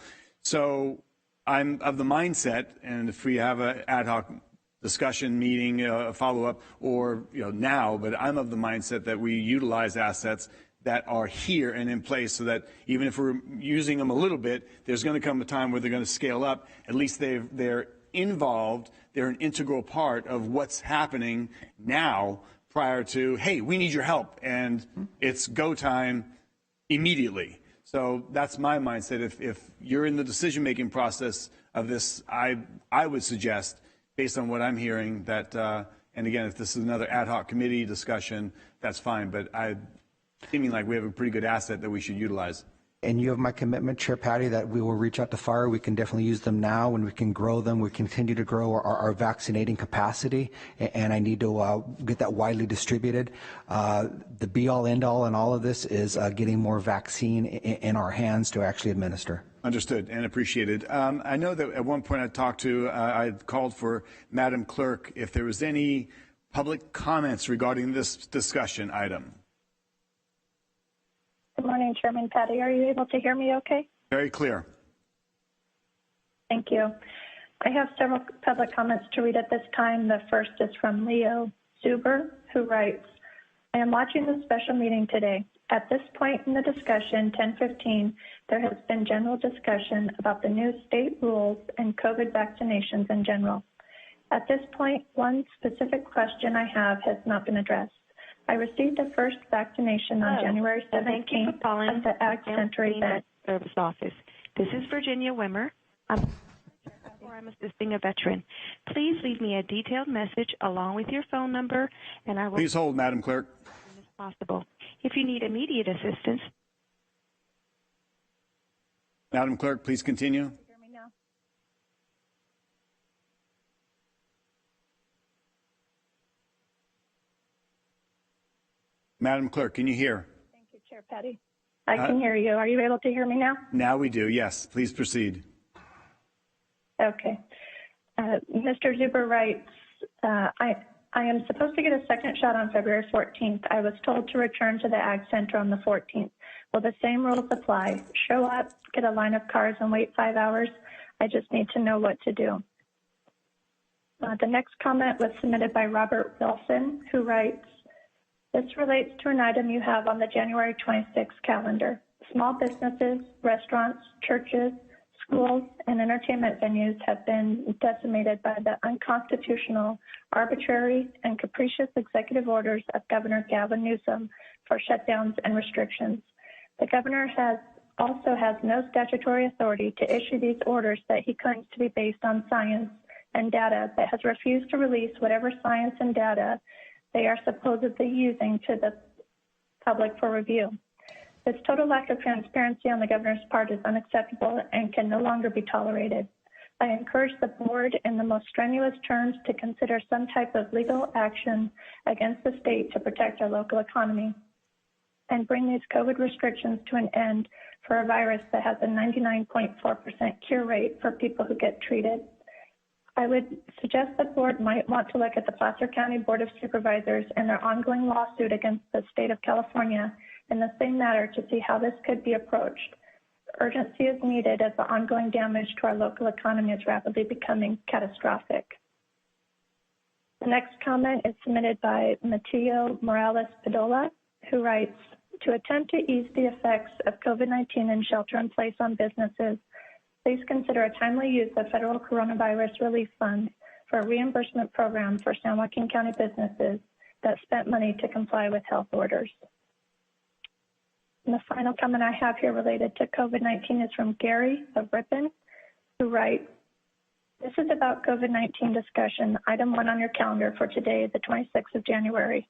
So I'm of the mindset, and if we have an ad hoc discussion meeting, follow-up, or now, but I'm of the mindset that we utilize assets that are here and in place, so that even if we're using them a little bit, there's going to come a time where they're going to scale up. At least they're involved, they're an integral part of what's happening now, prior to, hey, we need your help, and it's go time immediately. So that's my mindset. If you're in the decision-making process of this, I would suggest, based on what I'm hearing, that, and again, if this is another ad hoc committee discussion, that's fine, but seeming like we have a pretty good asset that we should utilize. And you have my commitment, Chair Patty, that we will reach out to fire. We can definitely use them now, and we can grow them. We continue to grow our vaccinating capacity, and I need to get that widely distributed. The be-all, end-all in all of this is getting more vaccine in our hands to actually administer. Understood and appreciated. I know that at one point I called for Madam Clerk if there was any public comments regarding this discussion item. Good morning, Chairman Patty. Are you able to hear me okay? Very clear. Thank you. I have several public comments to read at this time. The first is from Leo Zuber, who writes, I am watching the special meeting today. At this point in the discussion, 10:15, there has been general discussion about the new state rules and COVID vaccinations in general. At this point, one specific question I have has not been addressed. I received the first vaccination on January 17th at the Ag Center event. Service Office. This is Virginia Wimmer. I'm assisting a veteran. Please leave me a detailed message along with your phone number, and I will. Please hold, Madam Clerk. As soon as possible. If you need immediate assistance. Madam Clerk, please continue. Hear me now? Madam Clerk, can you hear? Thank you, Chair Petty. I can hear you. Are you able to hear me now? Now we do, yes. Please proceed. Okay. Mr. Zuber writes, I am supposed to get a second shot on February 14th. I was told to return to the Ag Center on the 14th. Will the same rules apply? Show up, get a line of cars, and wait 5 hours? I just need to know what to do. The next comment was submitted by Robert Wilson, who writes, this relates to an item you have on the January 26th calendar. Small businesses, restaurants, churches, schools, and entertainment venues have been decimated by the unconstitutional, arbitrary, and capricious executive orders of Governor Gavin Newsom for shutdowns and restrictions. The governor also has no statutory authority to issue these orders that he claims to be based on science and data, but has refused to release whatever science and data they are supposedly using to the public for review. This total lack of transparency on the governor's part is unacceptable and can no longer be tolerated. I encourage the board in the most strenuous terms to consider some type of legal action against the state to protect our local economy and bring these COVID restrictions to an end for a virus that has a 99.4% cure rate for people who get treated. I would suggest the board might want to look at the Placer County Board of Supervisors and their ongoing lawsuit against the state of California in the same matter to see how this could be approached. Urgency is needed as the ongoing damage to our local economy is rapidly becoming catastrophic. The next comment is submitted by Matteo Morales Padola, who writes, to attempt to ease the effects of COVID-19 and shelter in place on businesses, please consider a timely use of federal coronavirus relief funds for a reimbursement program for San Joaquin County businesses that spent money to comply with health orders. And the final comment I have here related to COVID-19 is from Gary of Ripon, who writes, this is about COVID-19 discussion, item 1 on your calendar for today, the 26th of January.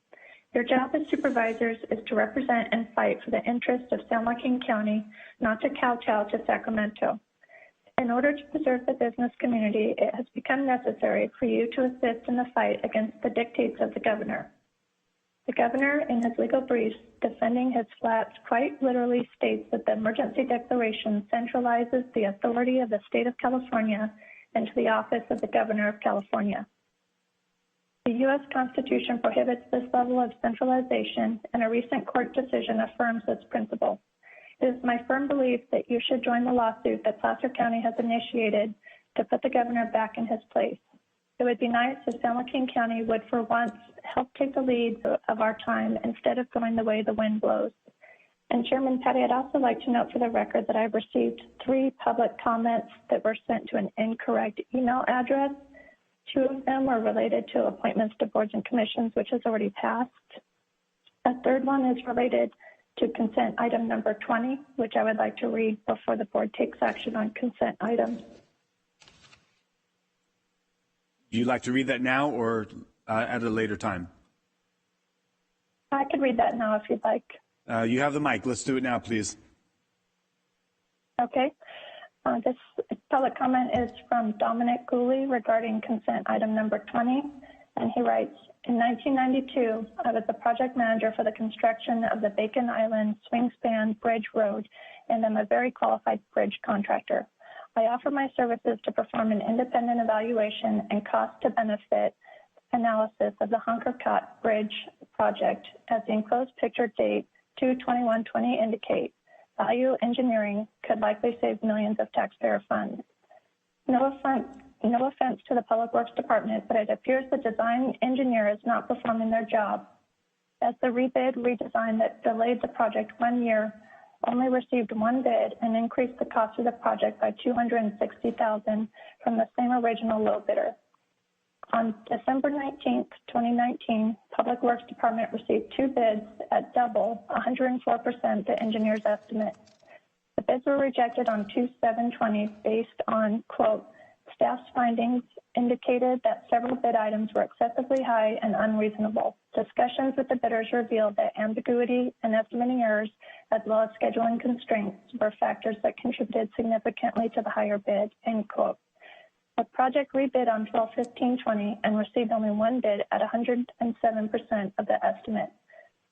Your job as supervisors is to represent and fight for the interests of San Joaquin County, not to kowtow to Sacramento. In order to preserve the business community, it has become necessary for you to assist in the fight against the dictates of the governor. The governor, in his legal briefs defending his flats, quite literally states that the emergency declaration centralizes the authority of the state of California into the office of the governor of California. The U.S. Constitution prohibits this level of centralization, and a recent court decision affirms this principle. It is my firm belief that you should join the lawsuit that Placer County has initiated to put the governor back in his place. It would be nice if San Joaquin County would for once help take the lead of our time instead of going the way the wind blows. And Chairman Petty, I'd also like to note for the record that I've received 3 public comments that were sent to an incorrect email address. 2 of them were related to appointments to boards and commissions, which has already passed. A third one is related to consent item number 20, which I would like to read before the board takes action on consent items. Would you like to read that now or at a later time? I could read that now if you'd like. You have the mic. Let's do it now, please. Okay. This public comment is from Dominic Cooley regarding consent item number 20, and he writes, in 1992, I was the project manager for the construction of the Bacon Island Swingspan Bridge Road, and I'm a very qualified bridge contractor. I offer my services to perform an independent evaluation and cost-to-benefit analysis of the Hunker-Cott Bridge project, as the enclosed picture date 2/21/20 indicate. value engineering could likely save millions of taxpayer funds. No offense to the Public Works Department, but it appears the design engineer is not performing their job, as the rebid redesign that delayed the project 1 year only received one bid and increased the cost of the project by $260,000 from the same original low bidder. On December 19, 2019, Public Works Department received 2 bids at double 104% the engineer's estimate. The bids were rejected on 2/7/20 based on, quote, staff's findings indicated that several bid items were excessively high and unreasonable. Discussions with the bidders revealed that ambiguity and estimating errors, as well as scheduling constraints, were factors that contributed significantly to the higher bid, end quote. The project rebid on 12/15/20 and received only one bid at 107% of the estimate.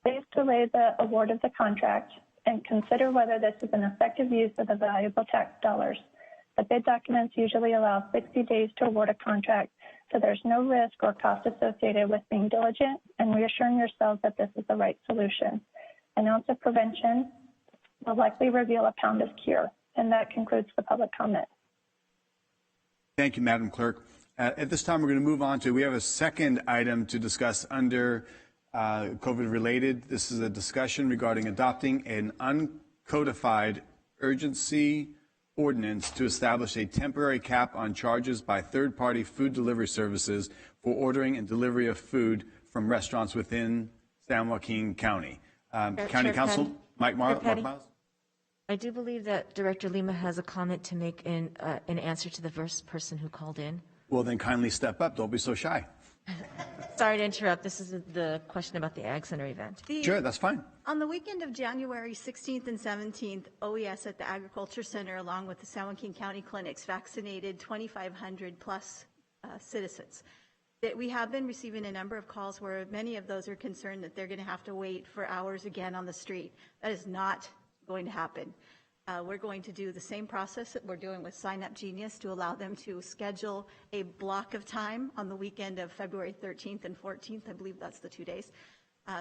Please delay the award of the contract and consider whether this is an effective use of the valuable tax dollars. The bid documents usually allow 60 days to award a contract, so there's no risk or cost associated with being diligent and reassuring yourselves that this is the right solution. An ounce of prevention will likely reveal a pound of cure. And that concludes the public comment. Thank you, Madam Clerk. At this time, we're going to move on to, we have a second item to discuss under COVID-related. This is a discussion regarding adopting an uncodified urgency ordinance to establish a temporary cap on charges by third-party food delivery services for ordering and delivery of food from restaurants within San Joaquin County. County Council, Mike Miles? I do believe that Director Lima has a comment to make in answer to the first person who called in. Well, then kindly step up. Don't be so shy. Sorry to interrupt. This is the question about the Ag Center event. Sure, that's fine. On the weekend of January 16th and 17th, OES at the Agriculture Center, along with the San Joaquin County Clinics, vaccinated 2,500 plus citizens. We have been receiving a number of calls where many of those are concerned that they're going to have to wait for hours again on the street. That is not going to happen. We're going to do the same process that we're doing with Sign Up Genius to allow them to schedule a block of time on the weekend of February 13th and 14th. I believe that's the 2 days.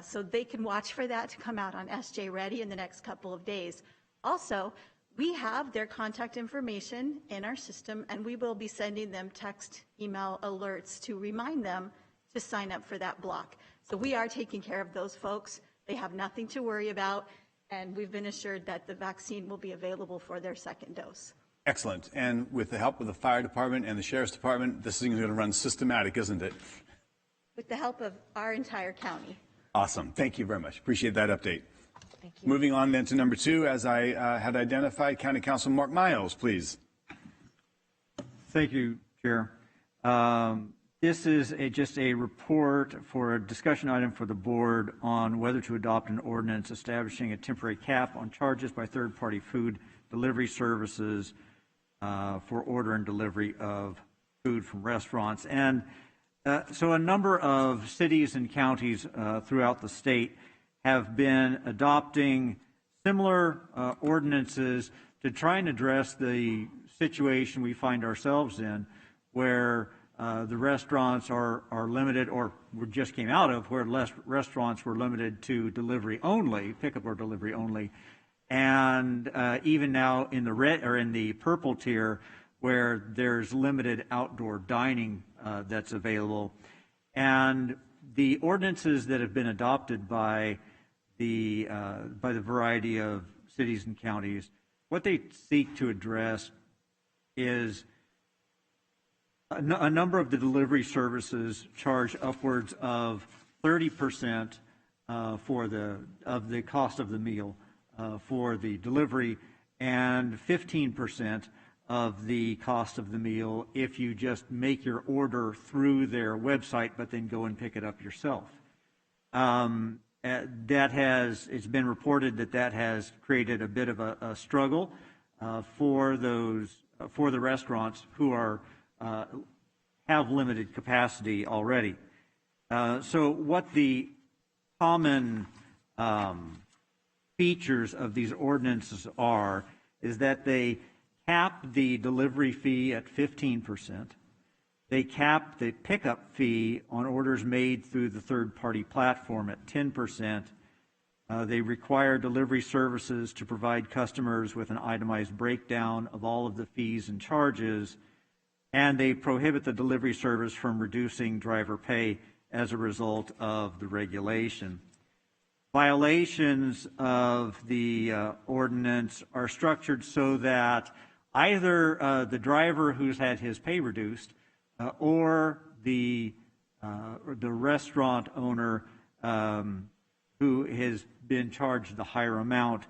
So they can watch for that to come out on SJ Ready in the next couple of days. Also, we have their contact information in our system, and we will be sending them text, email alerts to remind them to sign up for that block. So we are taking care of those folks. They have nothing to worry about. And we've been assured that the vaccine will be available for their second dose. Excellent. And with the help of the fire department and the sheriff's department, this thing is going to run systematic, isn't it? With the help of our entire county. Awesome. Thank you very much. Appreciate that update. Thank you. Moving on then to number 2, as I had identified, County Council Mark Miles, please. Thank you, Chair. This is just a report for a discussion item for the board on whether to adopt an ordinance establishing a temporary cap on charges by third-party food delivery services for order and delivery of food from restaurants. And so a number of cities and counties throughout the state have been adopting similar ordinances to try and address the situation we find ourselves in, where the restaurants are limited, or we just came out of, where restaurants were limited to delivery only, pickup or delivery only, and even now in the red or in the purple tier, where there's limited outdoor dining that's available. And the ordinances that have been adopted by the variety of cities and counties, what they seek to address is a number of the delivery services charge upwards of 30% of the cost of the meal for the delivery, and 15% of the cost of the meal if you just make your order through their website, but then go and pick it up yourself. It's been reported that has created a bit of a struggle for the restaurants who have limited capacity already. So what the common features of these ordinances is that they cap the delivery fee at 15%. They cap the pickup fee on orders made through the third-party platform at 10%. They require delivery services to provide customers with an itemized breakdown of all of the fees and charges, and they prohibit the delivery service from reducing driver pay as a result of the regulation. Violations of the ordinance are structured so that either the driver who's had his pay reduced or the restaurant owner who has been charged the higher amount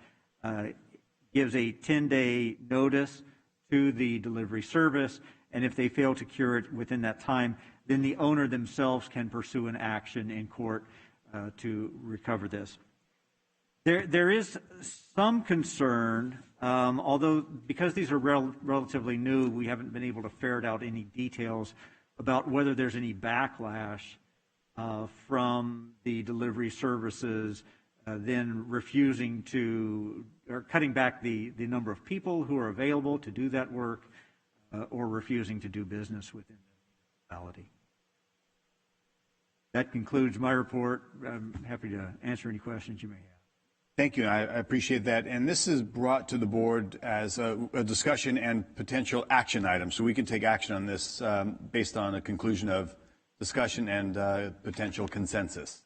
gives a 10-day notice to the delivery service, and if they fail to cure it within that time, then the owner themselves can pursue an action in court to recover this. There is some concern, although because these are relatively new, we haven't been able to ferret out any details about whether there's any backlash from the delivery services then refusing to, or cutting back the number of people who are available to do that work, or refusing to do business within the municipality. That concludes my report. I'm happy to answer any questions you may have. Thank you. I appreciate that. And this is brought to the board as a discussion and potential action item. So we can take action on this based on a conclusion of discussion and potential consensus.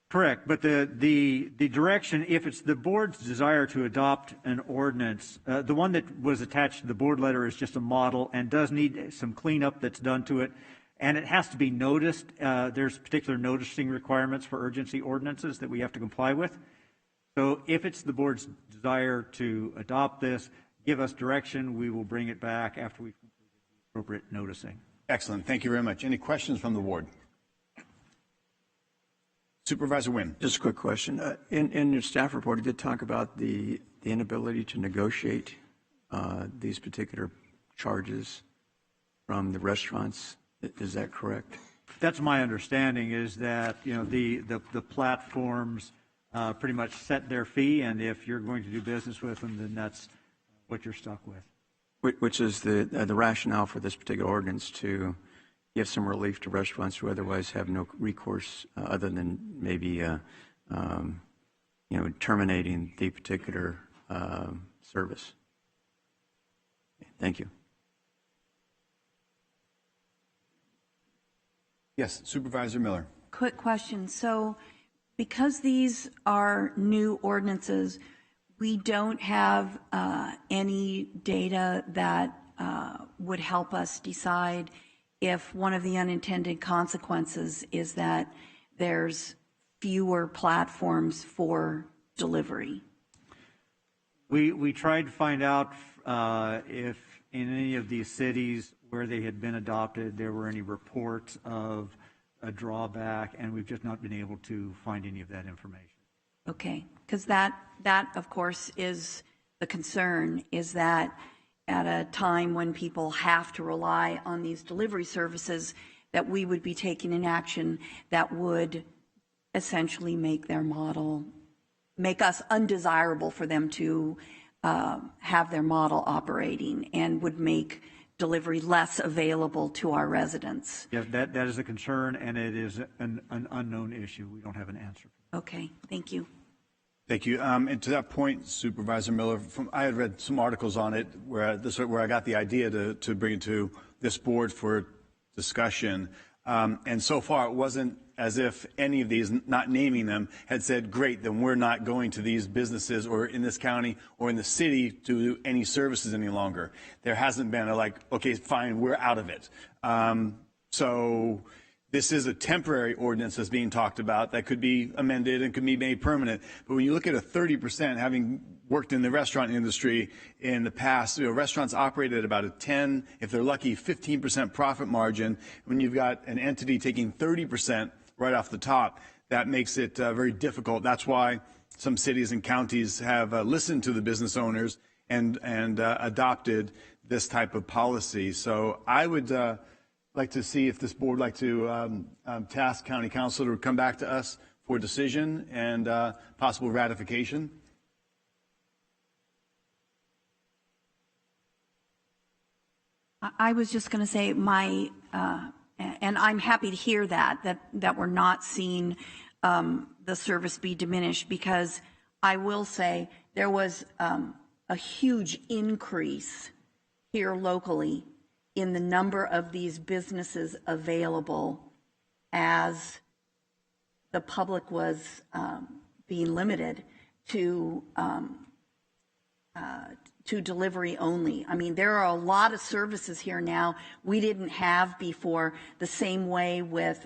Correct. But the direction, if it's the board's desire to adopt an ordinance, the one that was attached to the board letter is just a model and does need some cleanup that's done to it. And it has to be noticed. There's particular noticing requirements for urgency ordinances that we have to comply with. So if it's the board's desire to adopt this, give us direction. We will bring it back after we've completed the appropriate noticing. Excellent. Thank you very much. Any questions from the board? Supervisor Wynn. Just a quick question. In your staff report, you did talk about the inability to negotiate these particular charges from the restaurants. Is that correct? That's my understanding, is that, you know, the platforms pretty much set their fee, and if you're going to do business with them, then that's what you're stuck with. Which is the rationale for this particular ordinance, to give some relief to restaurants who otherwise have no recourse other than maybe terminating the particular service. Thank you. Yes, Supervisor Miller. Quick question. So because these are new ordinances, we don't have any data that would help us decide if one of the unintended consequences is that there's fewer platforms for delivery. We tried to find out if in any of these cities where they had been adopted, there were any reports of a drawback, and we've just not been able to find any of that information. Okay, because that of course is the concern, is that at a time when people have to rely on these delivery services, that we would be taking an action that would essentially make their model, make us undesirable for them to have their model operating, and would make delivery less available to our residents. Yes, that is a concern, and it is an unknown issue. We don't have an answer. Okay, thank you. Thank you. And to that point, Supervisor Miller, I had read some articles on it where I got the idea to bring it to this board for discussion. And so far, it wasn't as if any of these, not naming them, had said, great, then we're not going to these businesses or in this county or in the city to do any services any longer. There hasn't been a like, okay, fine, we're out of it. So this is a temporary ordinance that's being talked about that could be amended and could be made permanent. But when you look at a 30%, having worked in the restaurant industry in the past, restaurants operate at about a 10, if they're lucky, 15% profit margin. When you've got an entity taking 30% right off the top, that makes it very difficult. That's why some cities and counties have listened to the business owners and adopted this type of policy. So I would like to see if this board would like to task County Council to come back to us for decision and possible ratification. I was just going to say and I'm happy to hear that we're not seeing the service be diminished, because I will say there was a huge increase here locally in the number of these businesses available as the public was being limited to delivery only. I mean, there are a lot of services here now we didn't have before, the same way with,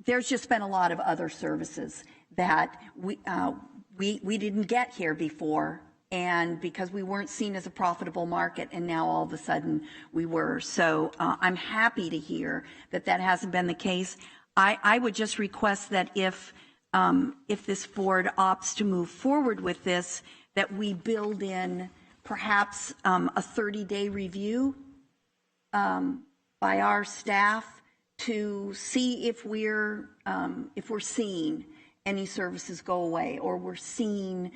there's just been a lot of other services that we didn't get here before, and because we weren't seen as a profitable market, and now all of a sudden we were. So I'm happy to hear that that hasn't been the case. I would just request that if this board opts to move forward with this, that we build in perhaps a 30-day review by our staff to see if we're seeing any services go away, or we're seeing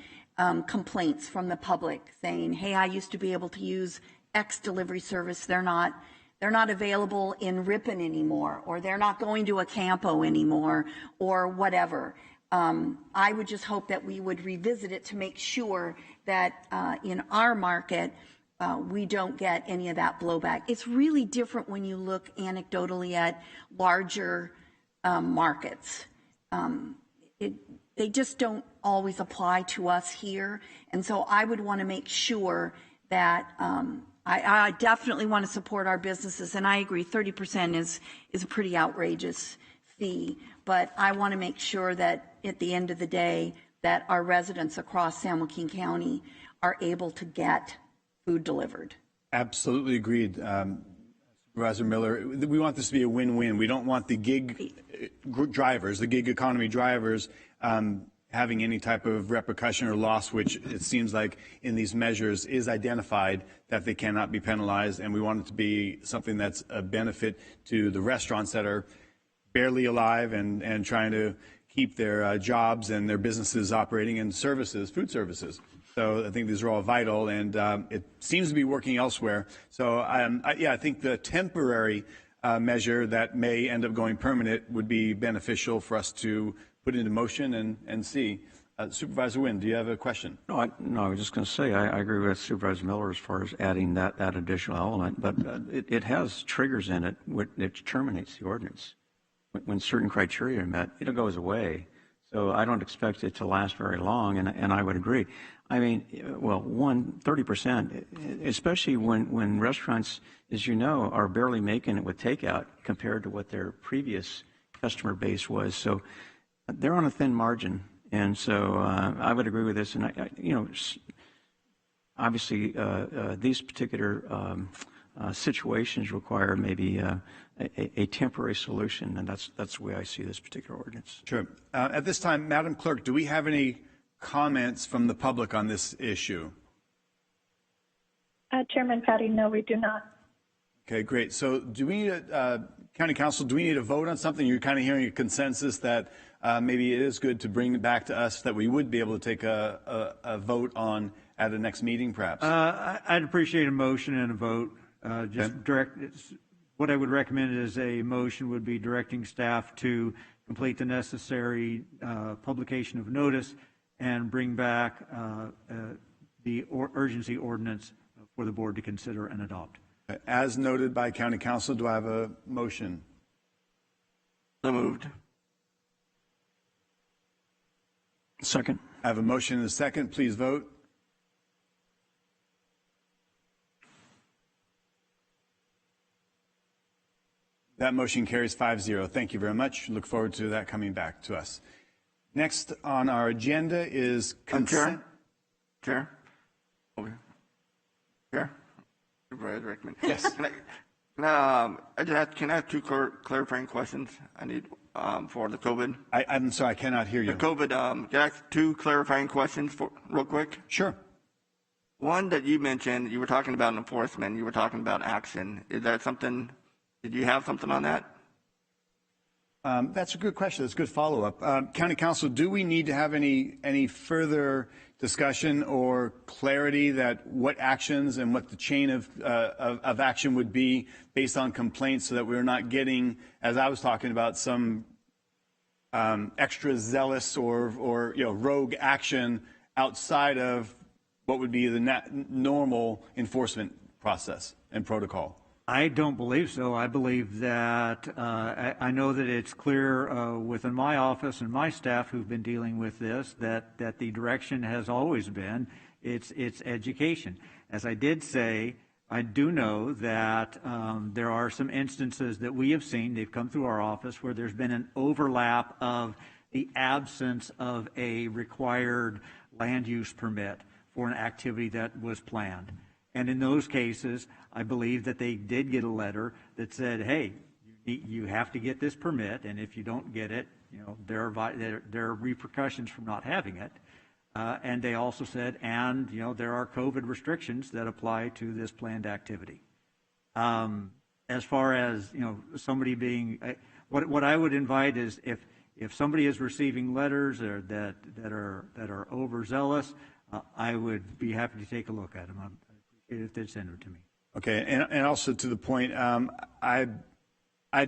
complaints from the public saying, hey, I used to be able to use X delivery service. They're not available in Ripon anymore, or they're not going to a Campo anymore, or whatever. I would just hope that we would revisit it to make sure that in our market, we don't get any of that blowback. It's really different when you look anecdotally at larger markets. They just don't always apply to us here. And so I would want to make sure that I definitely want to support our businesses. And I agree, 30% is a pretty outrageous fee. But I want to make sure that at the end of the day, that our residents across San Joaquin County are able to get food delivered. Absolutely agreed. Supervisor Miller, we want this to be a win-win. We don't want the gig drivers, the gig economy drivers, having any type of repercussion or loss, which it seems like in these measures is identified that they cannot be penalized. And we want it to be something that's a benefit to the restaurants that are barely alive and trying to keep their jobs and their businesses operating, and services, food services. So I think these are all vital, and it seems to be working elsewhere. So I think the temporary measure that may end up going permanent would be beneficial for us to put into motion and see. Supervisor Wynn, do you have a question? No, I was just going to say I agree with Supervisor Miller as far as adding that additional element, but it has triggers in it which terminates the ordinance. When certain criteria are met, it goes away. So I don't expect it to last very long, and I would agree. I mean, well, 30%, especially when restaurants, as you know, are barely making it with takeout compared to what their previous customer base was. So they're on a thin margin, and so I would agree with this. And obviously, these particular situations require maybe a temporary solution, and that's the way I see this particular ordinance. Sure. At this time, Madam Clerk, do we have any comments from the public on this issue? Chairman Patty, no, we do not. Okay, great. So do we need County Council, do we need to vote on something? You're kind of hearing a consensus that maybe it is good to bring it back to us, that we would be able to take a vote on at the next meeting, perhaps? I'd appreciate a motion and a vote. What I would recommend as a motion would be directing staff to complete the necessary publication of notice and bring back the urgency ordinance for the board to consider and adopt. As noted by County Council, do I have a motion? So moved. Second. I have a motion and a second. Please vote. That motion carries 5-0. Thank you very much. Look forward to that coming back to us. Next on our agenda is consent. Chair? Over here. Chair? Supervisor Rickman. Yes. Can I have two clarifying questions I need for the COVID? I'm sorry, I cannot hear you. The COVID, can I ask two clarifying questions real quick? Sure. One that you mentioned, you were talking about enforcement, you were talking about action. Is that something, did you have something on that? That's a good question. That's a good follow-up. County Council, do we need to have any further discussion or clarity that what actions and what the chain of action would be based on complaints, so that we're not getting, as I was talking about, some extra zealous or rogue action outside of what would be the normal enforcement process and protocol? I don't believe so. I believe that I know that it's clear within my office and my staff who've been dealing with this that the direction has always been it's education. As I did say, I do know that there are some instances that we have seen, they've come through our office, where there's been an overlap of the absence of a required land use permit for an activity that was planned. And in those cases, I believe that they did get a letter that said, hey, you have to get this permit, and if you don't get it, there are repercussions from not having it. And they also said, and there are COVID restrictions that apply to this planned activity. As far as somebody being, what I would invite is if somebody is receiving letters or that are overzealous, I would be happy to take a look at them. I'd appreciate it if they'd send them to me. Okay, and also to the point, I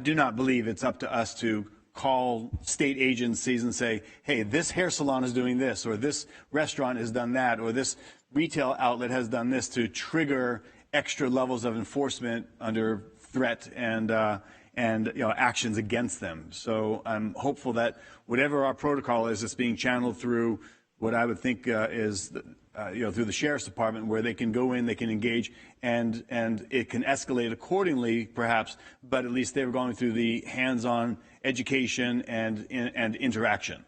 do not believe it's up to us to call state agencies and say, hey, this hair salon is doing this, or this restaurant has done that, or this retail outlet has done this to trigger extra levels of enforcement under threat and actions against them. So I'm hopeful that whatever our protocol is, it's being channeled through what I would think is through the sheriff's department, where they can go in, they can engage, and it can escalate accordingly, perhaps. But at least they were going through the hands-on education and interaction.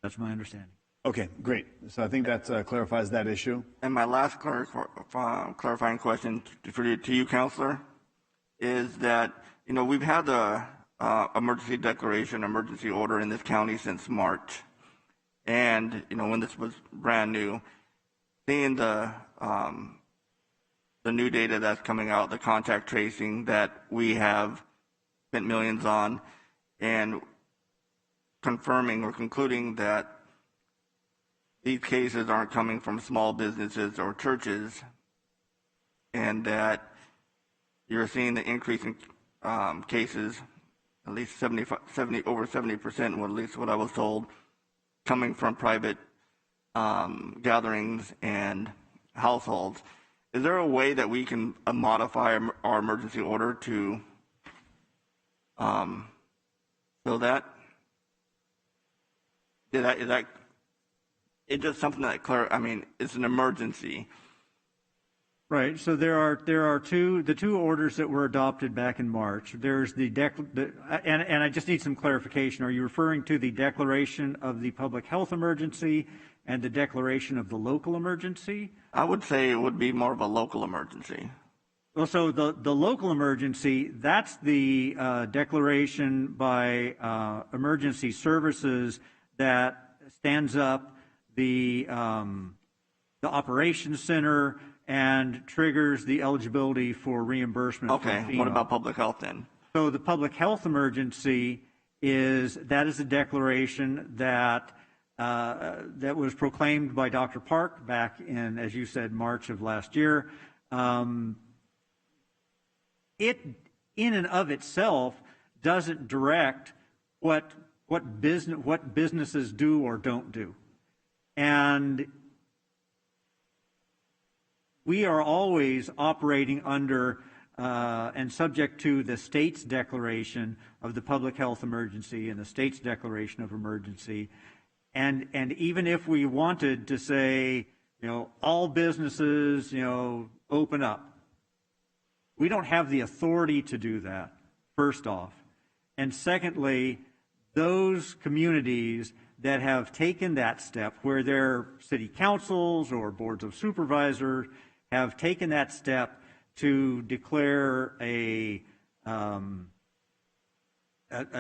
That's my understanding. Okay, great. So I think that clarifies that issue. And my last clarifying question to you, Counselor, is that we've had the emergency declaration, emergency order in this county since March, and when this was brand new. Seeing the new data that's coming out, the contact tracing that we have spent millions on, and confirming or concluding that these cases aren't coming from small businesses or churches, and that you're seeing the increase in cases, at least over 70%, or at least what I was told, coming from private gatherings and households. Is there a way that we can modify our emergency order to so that is that it's just something that it's an emergency. Right. So there are the two orders that were adopted back in March. There's and I just need some clarification. Are you referring to the declaration of the public health emergency and the declaration of the local emergency? I would say it would be more of a local emergency. Well, so the local emergency, that's the declaration by emergency services that stands up the operations center and triggers the eligibility for reimbursement. Okay, what about public health then? So the public health emergency is a declaration that was proclaimed by Dr. Park back in, as you said, March of last year. It, in and of itself, doesn't direct what businesses do or don't do. And we are always operating under and subject to the state's declaration of the public health emergency and the state's declaration of emergency. And even if we wanted to say, all businesses, open up, we don't have the authority to do that, first off. And secondly, those communities that have taken that step, where their city councils or boards of supervisors have taken that step to declare a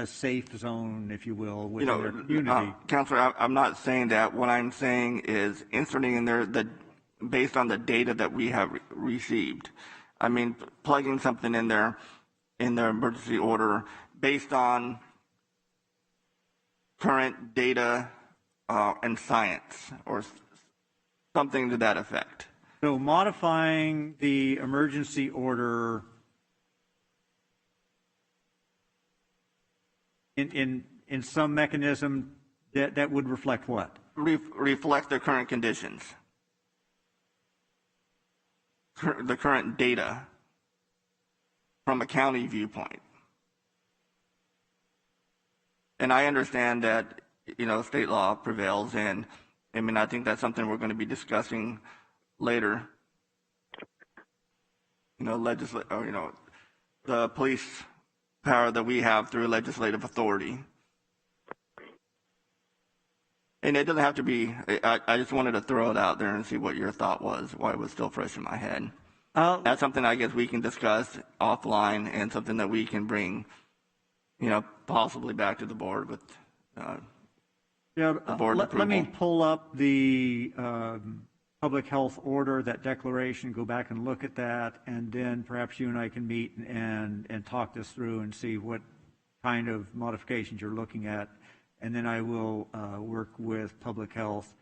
safe zone, if you will, within their community. Councilor, I'm not saying that. What I'm saying is inserting in there based on the data that we have received. I mean, plugging something in there in their emergency order based on current data and science, or something to that effect. So modifying the emergency order in in some mechanism that would reflect what? Reflect the current conditions, the current data from a county viewpoint. And I understand that, state law prevails, and I think that's something we're going to be discussing later. The police power that we have through legislative authority. And it doesn't have to be, I just wanted to throw it out there and see what your thought was, why it was still fresh in my head. That's something I guess we can discuss offline, and something that we can bring, possibly back to the board with the board approval. Let me pull up the public health order, that declaration, go back and look at that, and then perhaps you and I can meet and talk this through and see what kind of modifications you're looking at. And then I will work with public health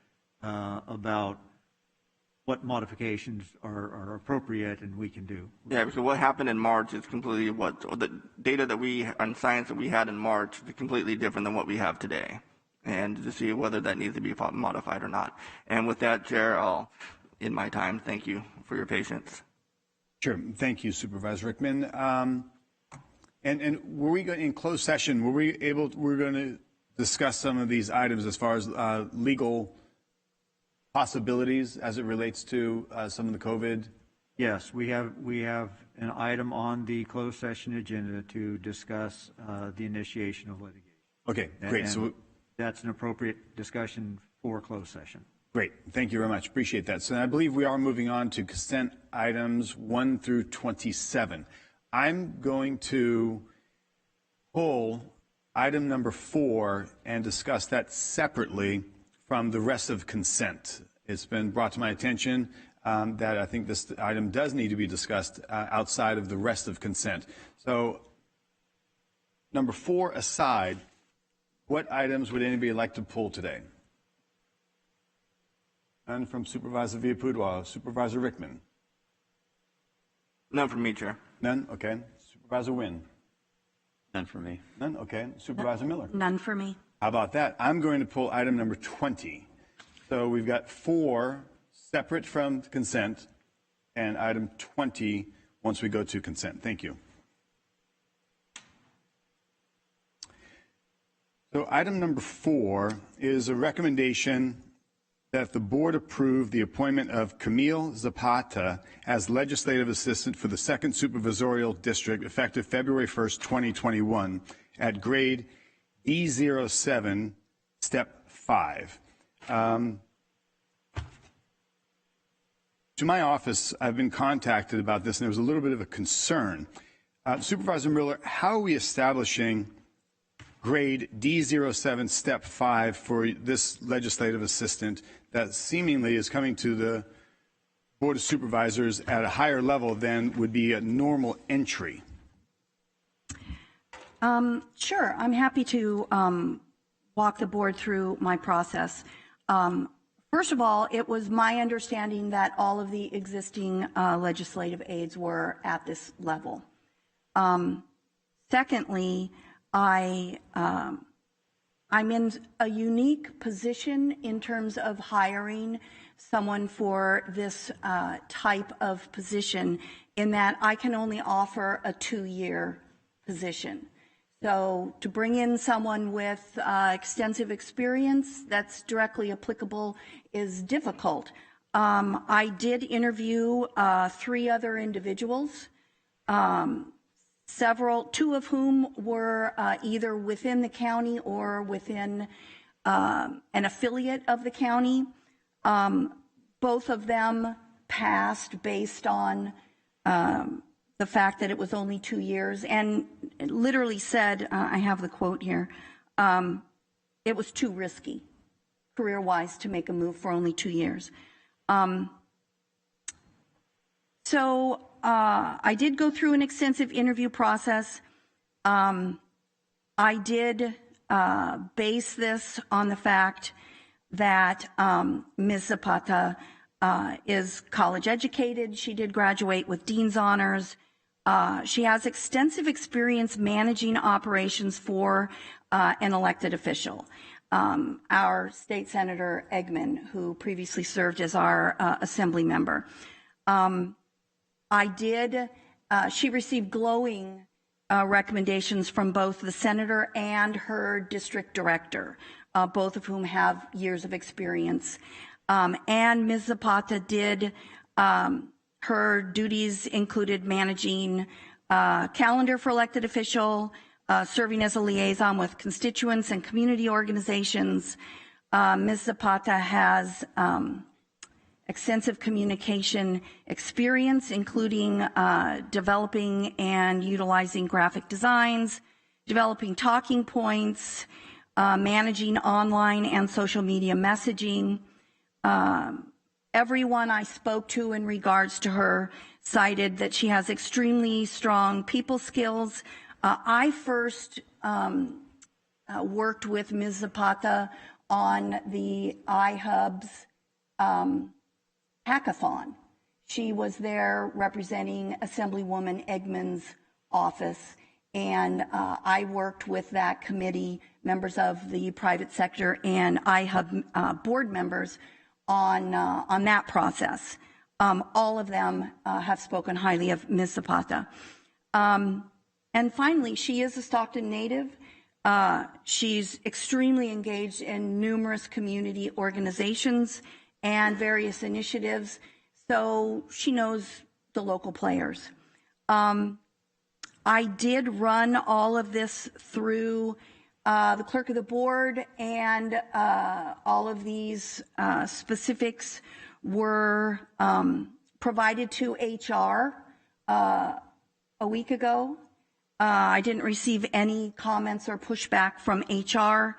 about what modifications are appropriate and we can do. Yeah, because what happened in March is completely the data and science that we had in March is completely different than what we have today. And to see whether that needs to be modified or not. And with that, Chair, I'll end my time. Thank you for your patience. Sure. Thank you, Supervisor Rickman. And were we going in closed session? We're going to discuss some of these items as far as legal possibilities as it relates to some of the COVID? Yes, we have an item on the closed session agenda to discuss the initiation of litigation. Okay, great. So that's an appropriate discussion for closed session. Great. Thank you very much. Appreciate that. So I believe we are moving on to consent items 1 through 27. I'm going to pull item number 4 and discuss that separately from the rest of consent. It's been brought to my attention that I think this item does need to be discussed outside of the rest of consent. So number 4 aside, what items would anybody like to pull today? None from Supervisor Villapudua. Supervisor Rickman? None from me, Chair. None? Okay. Supervisor Wynn? None for me. None? Okay. Supervisor Miller? None for me. How about that? I'm going to pull item number 20. So we've got 4 separate from consent and item 20 once we go to consent. Thank you. So item number 4 is a recommendation that the board approve the appointment of Camille Zapata as legislative assistant for the 2nd Supervisorial District effective February 1st, 2021 at grade E07, step 5. To my office, I've been contacted about this, and there was a little bit of a concern. Supervisor Miller, how are we establishing grade D07, step 5 for this legislative assistant that seemingly is coming to the Board of Supervisors at a higher level than would be a normal entry? Sure, I'm happy to walk the board through my process. First of all, it was my understanding that all of the existing legislative aides were at this level. Secondly, I'm in a unique position in terms of hiring someone for this type of position in that I can only offer a 2-year position. So to bring in someone with extensive experience that's directly applicable is difficult. I did interview 3 other individuals, 2 of whom were either within the county or within an affiliate of the county. Both of them passed based on the fact that it was only 2 years, and it literally said, I have the quote here, it was too risky, career-wise, to make a move for only 2 years. So I did go through an extensive interview process. I did base this on the fact that Ms. Zapata is college educated. She did graduate with Dean's Honors. She has extensive experience managing operations for an elected official. Our state senator Eggman, who previously served as our assembly member. She received glowing recommendations from both the senator and her district director, both of whom have years of experience. And Ms. Zapata did, her duties included managing calendar for elected official, serving as a liaison with constituents and community organizations. Ms. Zapata has extensive communication experience, including developing and utilizing graphic designs, developing talking points, managing online and social media messaging. Everyone I spoke to in regards to her cited that she has extremely strong people skills. I first worked with Ms. Zapata on the iHub's hackathon. She was there representing Assemblywoman Eggman's office, and I worked with that committee, members of the private sector and iHub board members on that process. All of them have spoken highly of Ms. Zapata. And finally, she is a Stockton native. She's extremely engaged in numerous community organizations and various initiatives, so she knows the local players. I did run all of this through the clerk of the board, and all of these specifics were provided to HR a week ago. I didn't receive any comments or pushback from HR.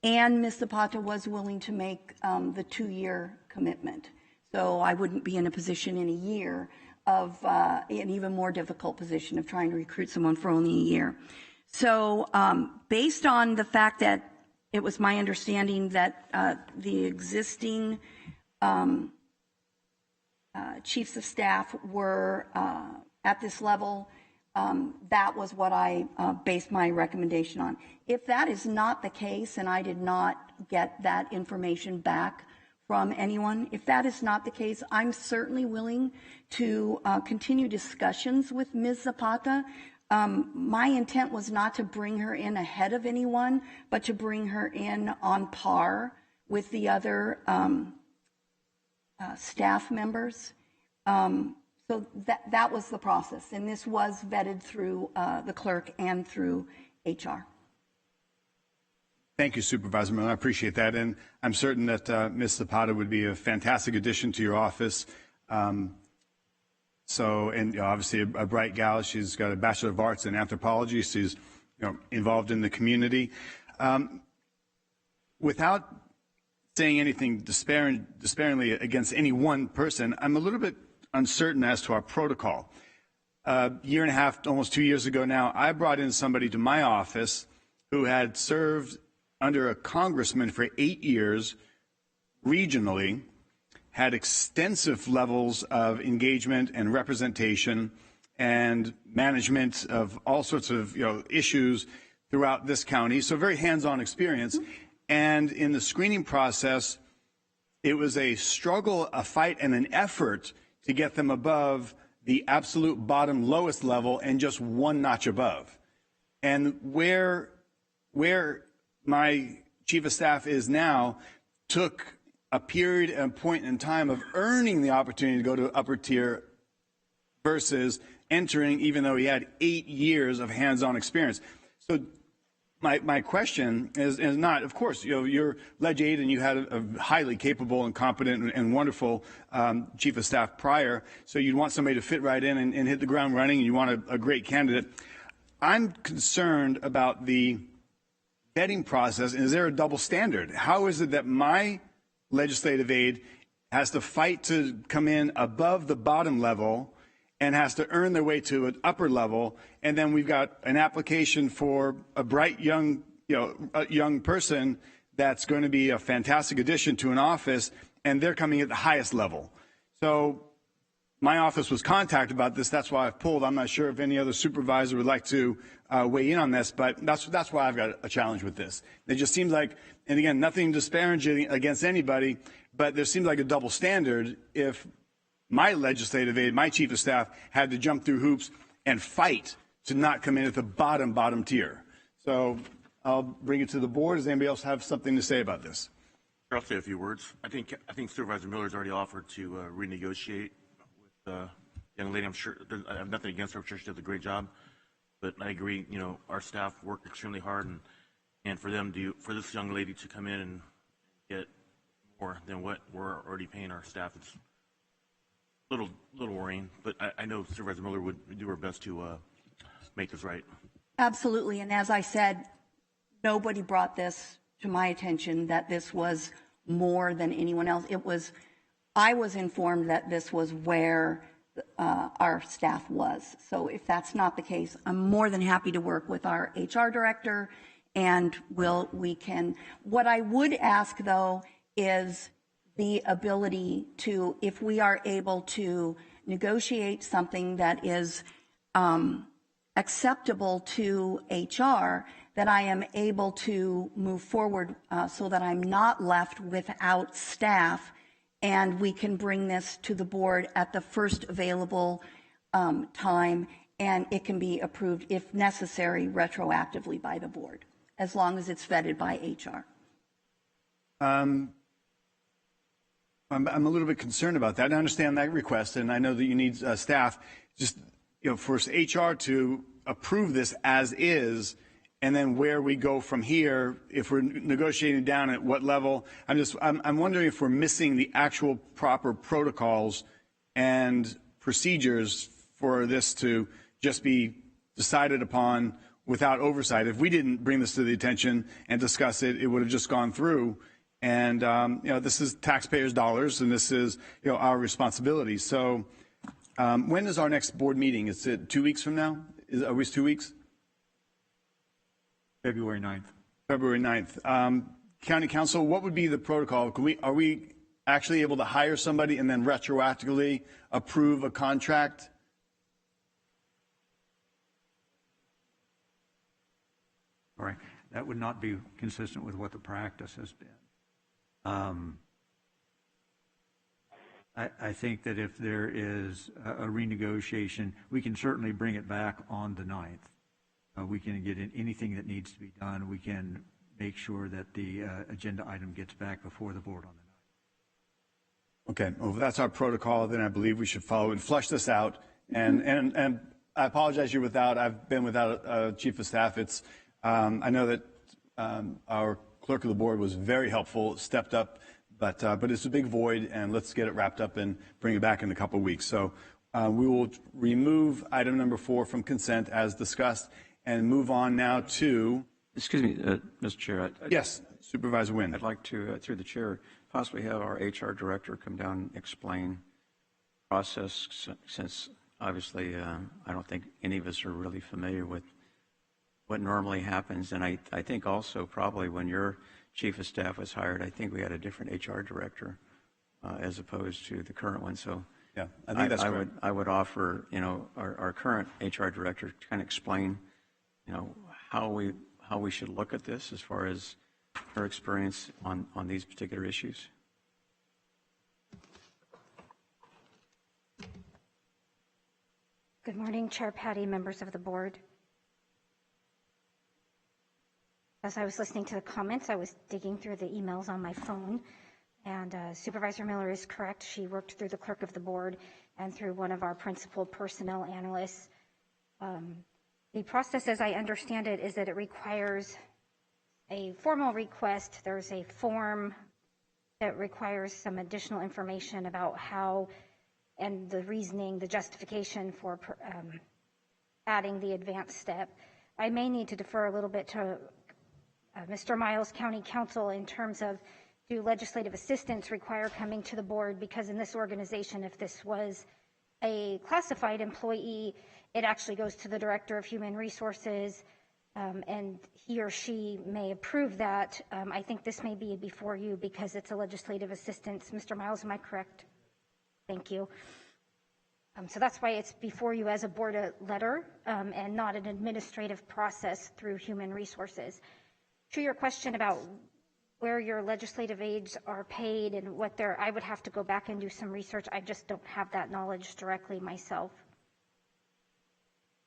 And Ms. Zapata was willing to make the 2-year commitment. So I wouldn't be in a position in a year of an even more difficult position of trying to recruit someone for only a year. So based on the fact that it was my understanding that the existing chiefs of staff were at this level, that was what I based my recommendation on. If that is not the case, and I did not get that information back from anyone, if that is not the case, I'm certainly willing to continue discussions with Ms. Zapata. My intent was not to bring her in ahead of anyone, but to bring her in on par with the other staff members. So that was the process, and this was vetted through the clerk and through HR. Thank you, Supervisor Miller. I appreciate that, and I'm certain that Ms. Zapata would be a fantastic addition to your office. And obviously a bright gal. She's got a Bachelor of Arts in Anthropology. She's involved in the community. Without saying anything despairingly against any one person, I'm a little bit uncertain as to our protocol. A year and a half, almost 2 years ago now, I brought in somebody to my office who had served under a congressman for 8 years regionally, had extensive levels of engagement and representation and management of all sorts of issues throughout this county. So very hands-on experience. And in the screening process, it was a struggle, a fight, and an effort to get them above the absolute bottom lowest level and just one notch above. And where my chief of staff is now took a period and point in time of earning the opportunity to go to upper tier versus entering, even though he had 8 years of hands-on experience. So my question is not, of course, you're Leg 8 and you had a highly capable and competent and wonderful chief of staff prior, so you'd want somebody to fit right in and hit the ground running, and you want a great candidate. I'm concerned about the vetting process. Is there a double standard? How is it that my legislative aide has to fight to come in above the bottom level and has to earn their way to an upper level, and then we've got an application for a bright young person that's going to be a fantastic addition to an office, and they're coming at the highest level? So my office was contacted about this. That's why I've pulled. I'm not sure if any other supervisor would like to weigh in on this, but that's why I've got a challenge with this. It just seems like, and again, nothing disparaging against anybody, but there seems like a double standard if my legislative aide, my chief of staff, had to jump through hoops and fight to not come in at the bottom tier. So I'll bring it to the board. Does anybody else have something to say about this? I'll say a few words. I think Supervisor Miller's already offered to renegotiate with the young lady. I'm sure I have nothing against her. I'm sure she does a great job. But I agree. You know, our staff work extremely hard, and for this young lady to come in and get more than what we're already paying our staff, it's a little worrying. But I know Supervisor Miller would do her best to make this right. Absolutely. And as I said, nobody brought this to my attention that this was more than anyone else. I was informed that this was where our staff was. So if that's not the case, I'm more than happy to work with our HR director, and what I would ask though is the ability to, if we are able to negotiate something that is acceptable to HR, that I am able to move forward so that I'm not left without staff, and we can bring this to the board at the first available time, and it can be approved, if necessary, retroactively by the board, as long as it's vetted by HR. I'm a little bit concerned about that. I understand that request, and I know that you need staff. Just, for HR to approve this as is, and then where we go from here, if we're negotiating down at what level, I'm wondering if we're missing the actual proper protocols and procedures for this to just be decided upon without oversight. If we didn't bring this to the attention and discuss it, it would have just gone through. And, this is taxpayers' dollars, and this is, our responsibility. So when is our next board meeting? Is it 2 weeks from now? Are we 2 weeks? February 9th. February 9th. County Council, what would be the protocol? Are we actually able to hire somebody and then retroactively approve a contract? All right. That would not be consistent with what the practice has been. I think that if there is a renegotiation, we can certainly bring it back on the 9th. We can get in anything that needs to be done. We can make sure that the agenda item gets back before the board on the 9th. Okay, well, if that's our protocol, then I believe we should follow and flush this out. And I apologize I've been without a chief of staff. I know that our clerk of the board was very helpful, stepped up, but it's a big void, and let's get it wrapped up and bring it back in a couple of weeks. So we will remove item number 4 from consent as discussed and move on now to. Excuse me, Mr. Chair. Yes, Supervisor Wynn. I'd like to, through the chair, possibly have our HR director come down and explain the process, since obviously I don't think any of us are really familiar with what normally happens. And I think also probably when your chief of staff was hired, I think we had a different HR director as opposed to the current one. So yeah, I think that's right. I would offer, our current HR director to kind of explain, how we should look at this as far as her experience on these particular issues. Good morning, Chair Patty, members of the board. As I was listening to the comments, I was digging through the emails on my phone, and Supervisor Miller is correct. She worked through the clerk of the board and through one of our principal personnel analysts. The process, as I understand it, is that it requires a formal request. There's a form that requires some additional information about how, and the reasoning, the justification for adding the advanced step. I may need to defer a little bit to Mr. Miles, County Counsel, in terms of, do legislative assistants require coming to the board? Because in this organization, if this was a classified employee, it actually goes to the Director of Human Resources, and he or she may approve that. I think this may be before you because it's a legislative assistance. Mr. Miles, am I correct? Thank you. So that's why it's before you as a board a letter and not an administrative process through human resources. To your question about where your legislative aides are paid and what they're, I would have to go back and do some research. I just don't have that knowledge directly myself.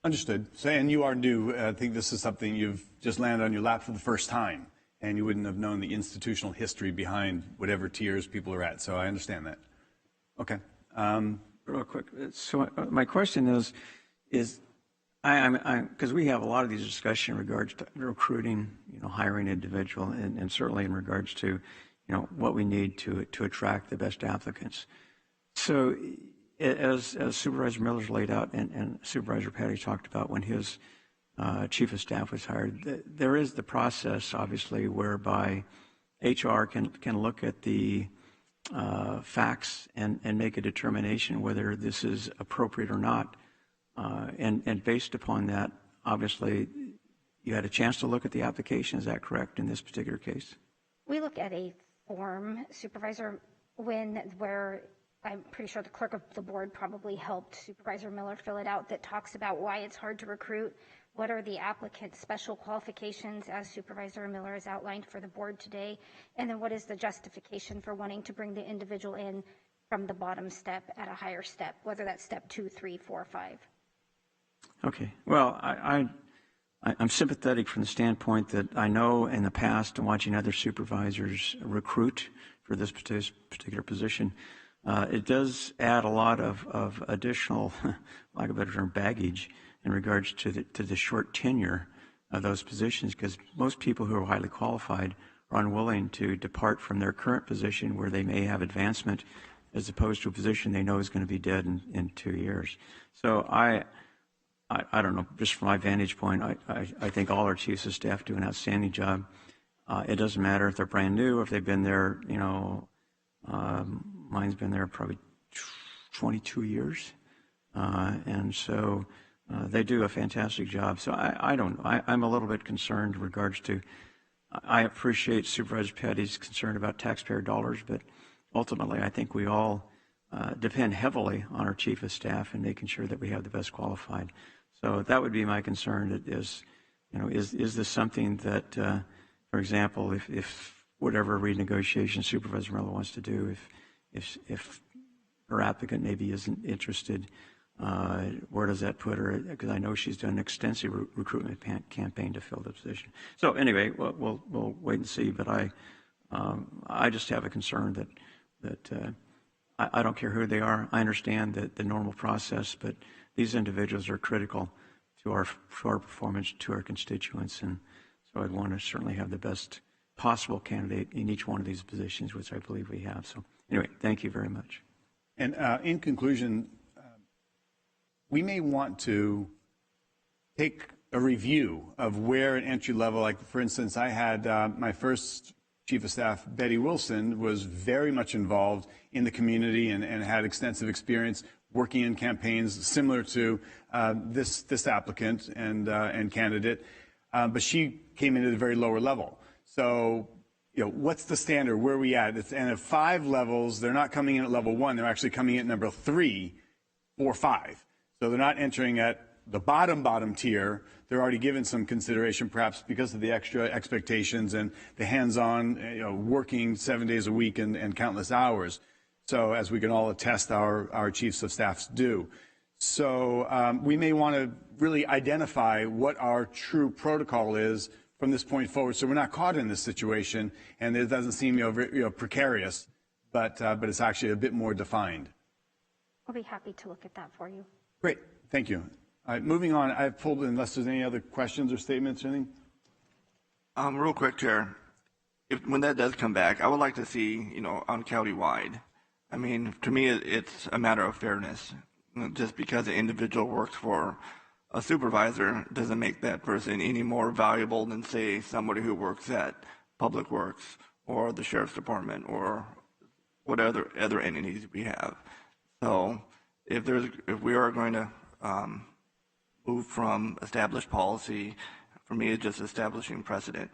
Understood. So, and you are new. I think this is something you've just landed on your lap for the first time, and you wouldn't have known the institutional history behind whatever tiers people are at. So I understand that. Okay. Real quick. So my question is because we have a lot of these discussions in regards to recruiting, hiring an individual, and certainly in regards to, what we need to attract the best applicants. So as Supervisor Miller's laid out and Supervisor Patty talked about when his chief of staff was hired, there is the process, obviously, whereby HR can look at the facts and make a determination whether this is appropriate or not. And based upon that, obviously, you had a chance to look at the application. Is that correct in this particular case? We look at a form, Supervisor Wynn, where I'm pretty sure the clerk of the board probably helped Supervisor Miller fill it out, that talks about why it's hard to recruit, what are the applicant's special qualifications, as Supervisor Miller has outlined for the board today, and then what is the justification for wanting to bring the individual in from the bottom step at a higher step, whether that's step 2, 3, 4, 5. Okay. Well, I'm sympathetic from the standpoint that I know in the past, and watching other supervisors recruit for this particular position, it does add a lot of additional, lack of a better term, baggage in regards to the short tenure of those positions, because most people who are highly qualified are unwilling to depart from their current position where they may have advancement as opposed to a position they know is going to be dead in 2 years. So I don't know, just from my vantage point, I think all our chiefs of staff do an outstanding job. It doesn't matter if they're brand new, if they've been there, mine's been there probably 22 years. And so they do a fantastic job. So I don't know. I'm a little bit concerned in regards to, I appreciate Supervisor Petty's concern about taxpayer dollars, but ultimately I think we all depend heavily on our chief of staff and making sure that we have the best qualified. So that would be my concern. Is this something that, for example, if whatever renegotiation Supervisor Miller wants to do, if her applicant maybe isn't interested, where does that put her? Because I know she's done an extensive recruitment campaign to fill the position. So anyway, we'll wait and see. But I just have a concern that I don't care who they are. I understand the normal process, but these individuals are critical to our performance, to our constituents, and so I'd want to certainly have the best possible candidate in each one of these positions, which I believe we have. So anyway, thank you very much. And in conclusion, we may want to take a review of where an entry level, like for instance, I had my first chief of staff, Betty Wilson, was very much involved in the community and had extensive experience working in campaigns similar to this applicant and candidate, but she came in at a very lower level. So, what's the standard? Where are we at? And at 5 levels, they're not coming in at level 1. They're actually coming in at number 3, 4, 5. So they're not entering at the bottom tier. They're already given some consideration, perhaps because of the extra expectations and the hands-on, working 7 days a week and countless hours. So as we can all attest, our chiefs of staffs do. So we may want to really identify what our true protocol is from this point forward, so we're not caught in this situation, and it doesn't seem precarious, but it's actually a bit more defined. I'll be happy to look at that for you. Great, thank you. All right, moving on. I've pulled, unless there's any other questions or statements or anything. Real quick, Chair. When that does come back, I would like to see, on county-wide. I mean, to me, it's a matter of fairness. Just because an individual works for a supervisor doesn't make that person any more valuable than, say, somebody who works at Public Works or the Sheriff's Department or whatever other entities we have. So if we are going to move from established policy, for me, it's just establishing precedent.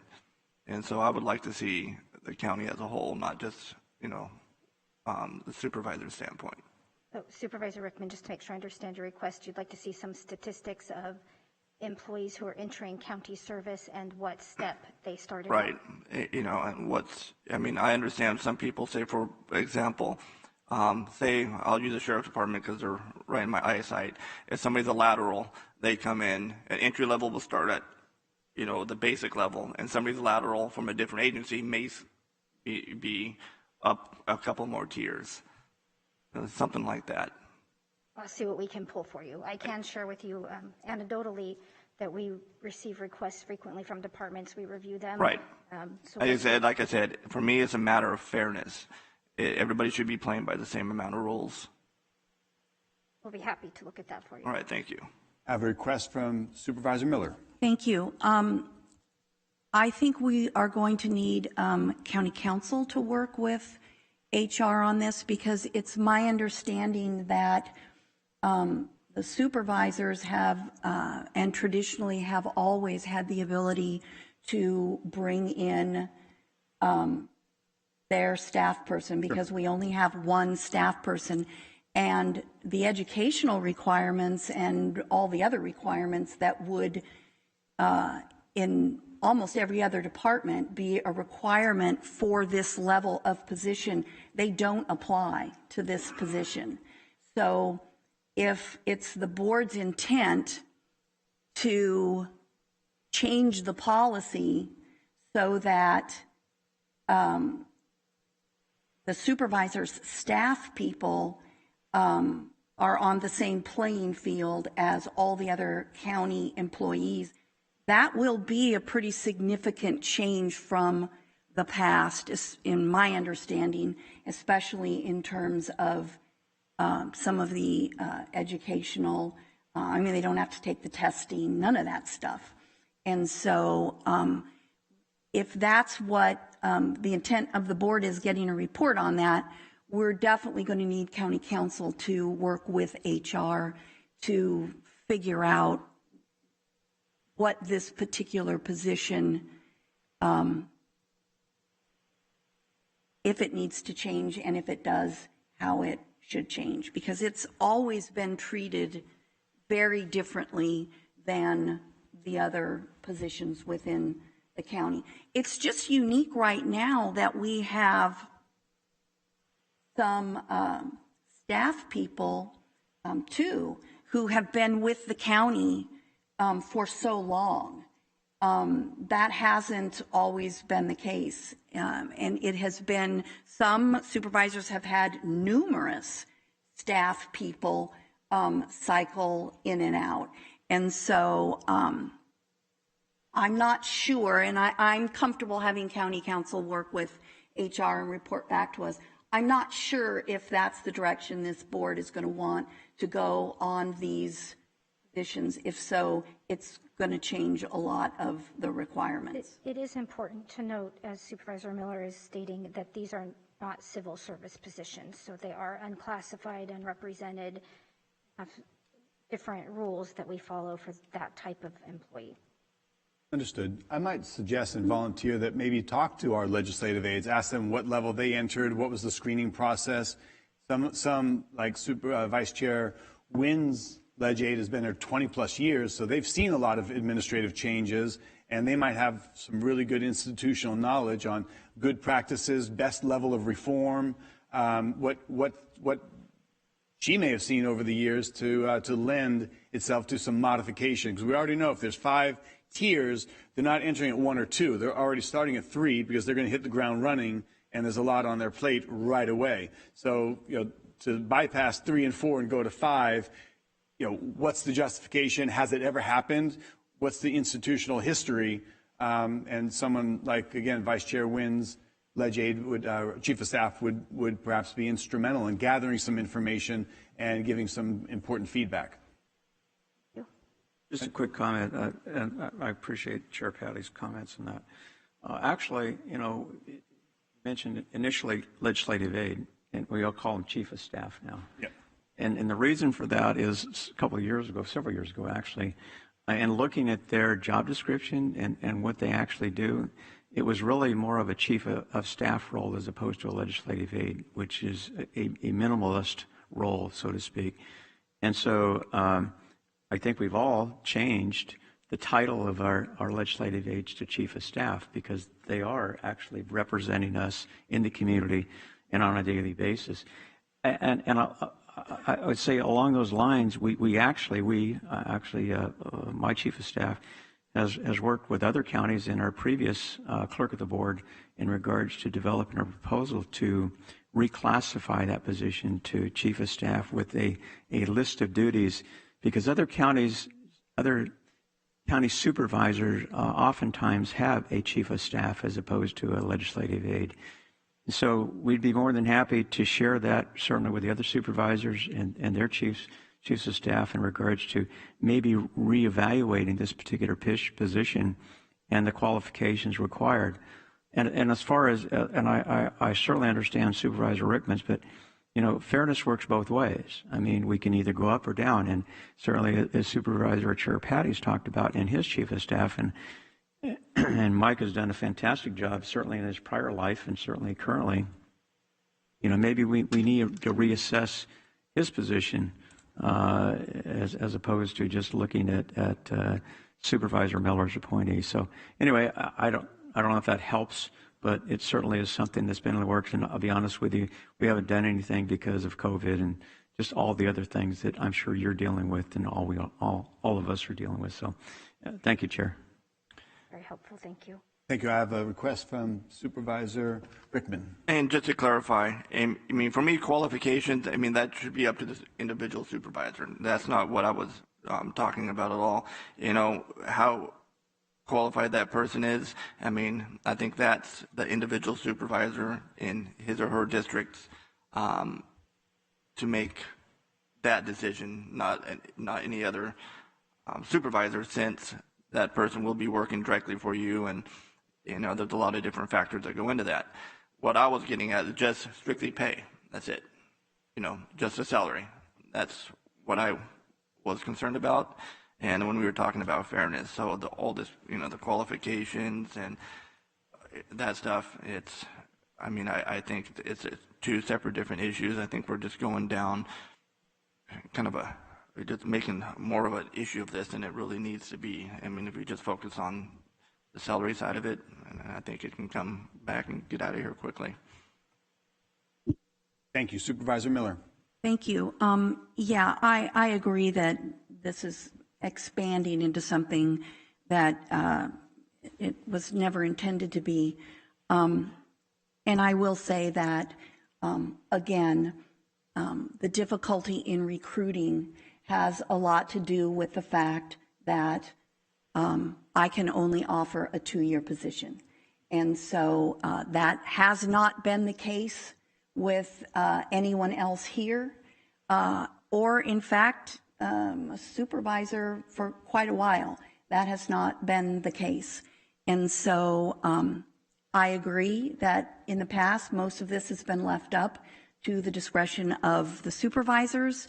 And so I would like to see the county as a whole, not just, the supervisor's standpoint. So Supervisor Rickman, just to make sure I understand your request, you'd like to see some statistics of employees who are entering county service and what step they started Right. on. You know, and I understand some people say, for example, say, I'll use the sheriff's department because they're right in my eyesight. If somebody's a lateral, they come in, and entry level will start at, you know, the basic level, and somebody's lateral from a different agency may be up a couple more tiers. Something like that. I'll see what we can pull for you. I can share with you anecdotally that we receive requests frequently from departments. We review them. Right. So Like I said, for me, it's a matter of fairness. Everybody should be playing by the same amount of rules. we'll be happy to look at that for you. All right, thank you. I have a request from Supervisor Miller. Thank you. I think we are going to need county council to work with HR on this, because it's my understanding that the supervisors have and traditionally have always had the ability to bring in their staff person, because we only have one staff person, and the educational requirements and all the other requirements that would in almost every other department be a requirement for this level of position, they don't apply to this position. So if it's the board's intent to change the policy so that the supervisor's staff people are on the same playing field as all the other county employees, that will be a pretty significant change from the past, in my understanding, especially in terms of some of the educational, they don't have to take the testing, none of that stuff. And so if that's what the intent of the board is, getting a report on that, we're definitely going to need county council to work with HR to figure out what this particular position, if it needs to change, and if it does, how it should change, because it's always been treated very differently than the other positions within the county. It's just unique right now that we have some staff people too who have been with the county for so long. That hasn't always been the case. And it has been, some supervisors have had numerous staff people cycle in and out. And so I'm not sure, and I'm comfortable having county council work with HR and report back to us. I'm not sure if that's the direction this board is going to want to go on these positions. If so, it's going to change a lot of the requirements. It is important to note, as Supervisor Miller is stating, that these are not civil service positions, so they are unclassified, unrepresented, have different rules that we follow for that type of employee. Understood. I might suggest and volunteer that maybe talk to our legislative aides, ask them what level they entered, what was the screening process. Some like Vice Chair Wynn's Leg Aid has been there 20 plus years, so they've seen a lot of administrative changes, and they might have some really good institutional knowledge on good practices, best level of reform, what she may have seen over the years to lend itself to some modification. Because we already know if there's 5 tiers, they're not entering at 1 or 2. They're already starting at 3 because they're going to hit the ground running, and there's a lot on their plate right away. So, to bypass 3 and 4 and go to 5, what's the justification? Has it ever happened? What's the institutional history? And someone like, again, Vice Chair Wynn's Leg Aid Chief of Staff would perhaps be instrumental in gathering some information and giving some important feedback. Just a quick comment, and I appreciate Chair Patty's comments on that. Actually, you mentioned initially legislative aid, and we all call him Chief of Staff now. Yep. And the reason for that is several years ago actually, and looking at their job description and what they actually do, it was really more of a chief of staff role as opposed to a legislative aide, which is a minimalist role, so to speak. And so I think we've all changed the title of our legislative aides to chief of staff because they are actually representing us in the community and on a daily basis. And I would say along those lines, my chief of staff has worked with other counties and our previous clerk of the board in regards to developing a proposal to reclassify that position to chief of staff with a list of duties, because other county supervisors oftentimes have a chief of staff as opposed to a legislative aide. So we'd be more than happy to share that certainly with the other supervisors and their chiefs of staff in regards to maybe reevaluating this particular position and the qualifications required. And as far as, and I certainly understand Supervisor Rickman's, but fairness works both ways. I mean, we can either go up or down, and certainly as Supervisor Chair Patty's talked about in his chief of staff, and Mike has done a fantastic job, certainly in his prior life and certainly currently. Maybe we need to reassess his position as opposed to just looking at Supervisor Miller's appointee. So anyway, I don't know if that helps, but it certainly is something that's been in the works. And I'll be honest with you, we haven't done anything because of COVID and just all the other things that I'm sure you're dealing with and all of us are dealing with. So thank you, Chair. Very helpful. Thank you. Thank you. I have a request from Supervisor Rickman. And just to clarify, I mean, for me, qualifications, I mean, that should be up to the individual supervisor. That's not what I was talking about at all. How qualified that person is, I mean, I think that's the individual supervisor in his or her districts to make that decision, not any other supervisor, since that person will be working directly for you, and there's a lot of different factors that go into that. What I was getting at is just strictly pay. That's it. Just a salary. That's what I was concerned about. And when we were talking about fairness, so all this, the qualifications and that stuff, I think it's two separate different issues. I think we're just going down kind of just making more of an issue of this than it really needs to be. I mean, if we just focus on the salary side of it, I think it can come back and get out of here quickly. Thank you. Supervisor Miller. Thank you. I agree that this is expanding into something that it was never intended to be. And I will say that, again, the difficulty in recruiting has a lot to do with the fact that I can only offer a 2-year position. And so that has not been the case with anyone else here, or in fact, a supervisor for quite a while. That has not been the case. And so I agree that in the past, most of this has been left up to the discretion of the supervisors.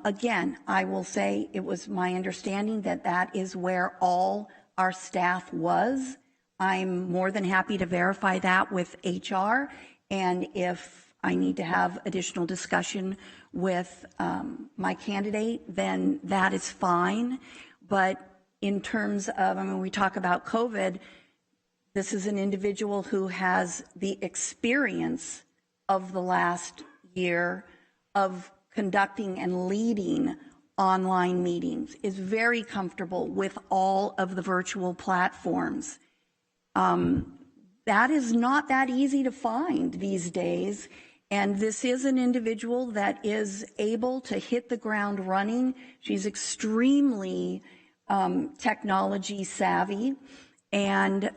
Again, I will say it was my understanding that that is where all our staff was. I'm more than happy to verify that with HR. And if I need to have additional discussion with my candidate, then that is fine. But in terms of, we talk about COVID, this is an individual who has the experience of the last year of conducting and leading online meetings, is very comfortable with all of the virtual platforms. That is not that easy to find these days. And this is an individual that is able to hit the ground running. She's extremely technology savvy. And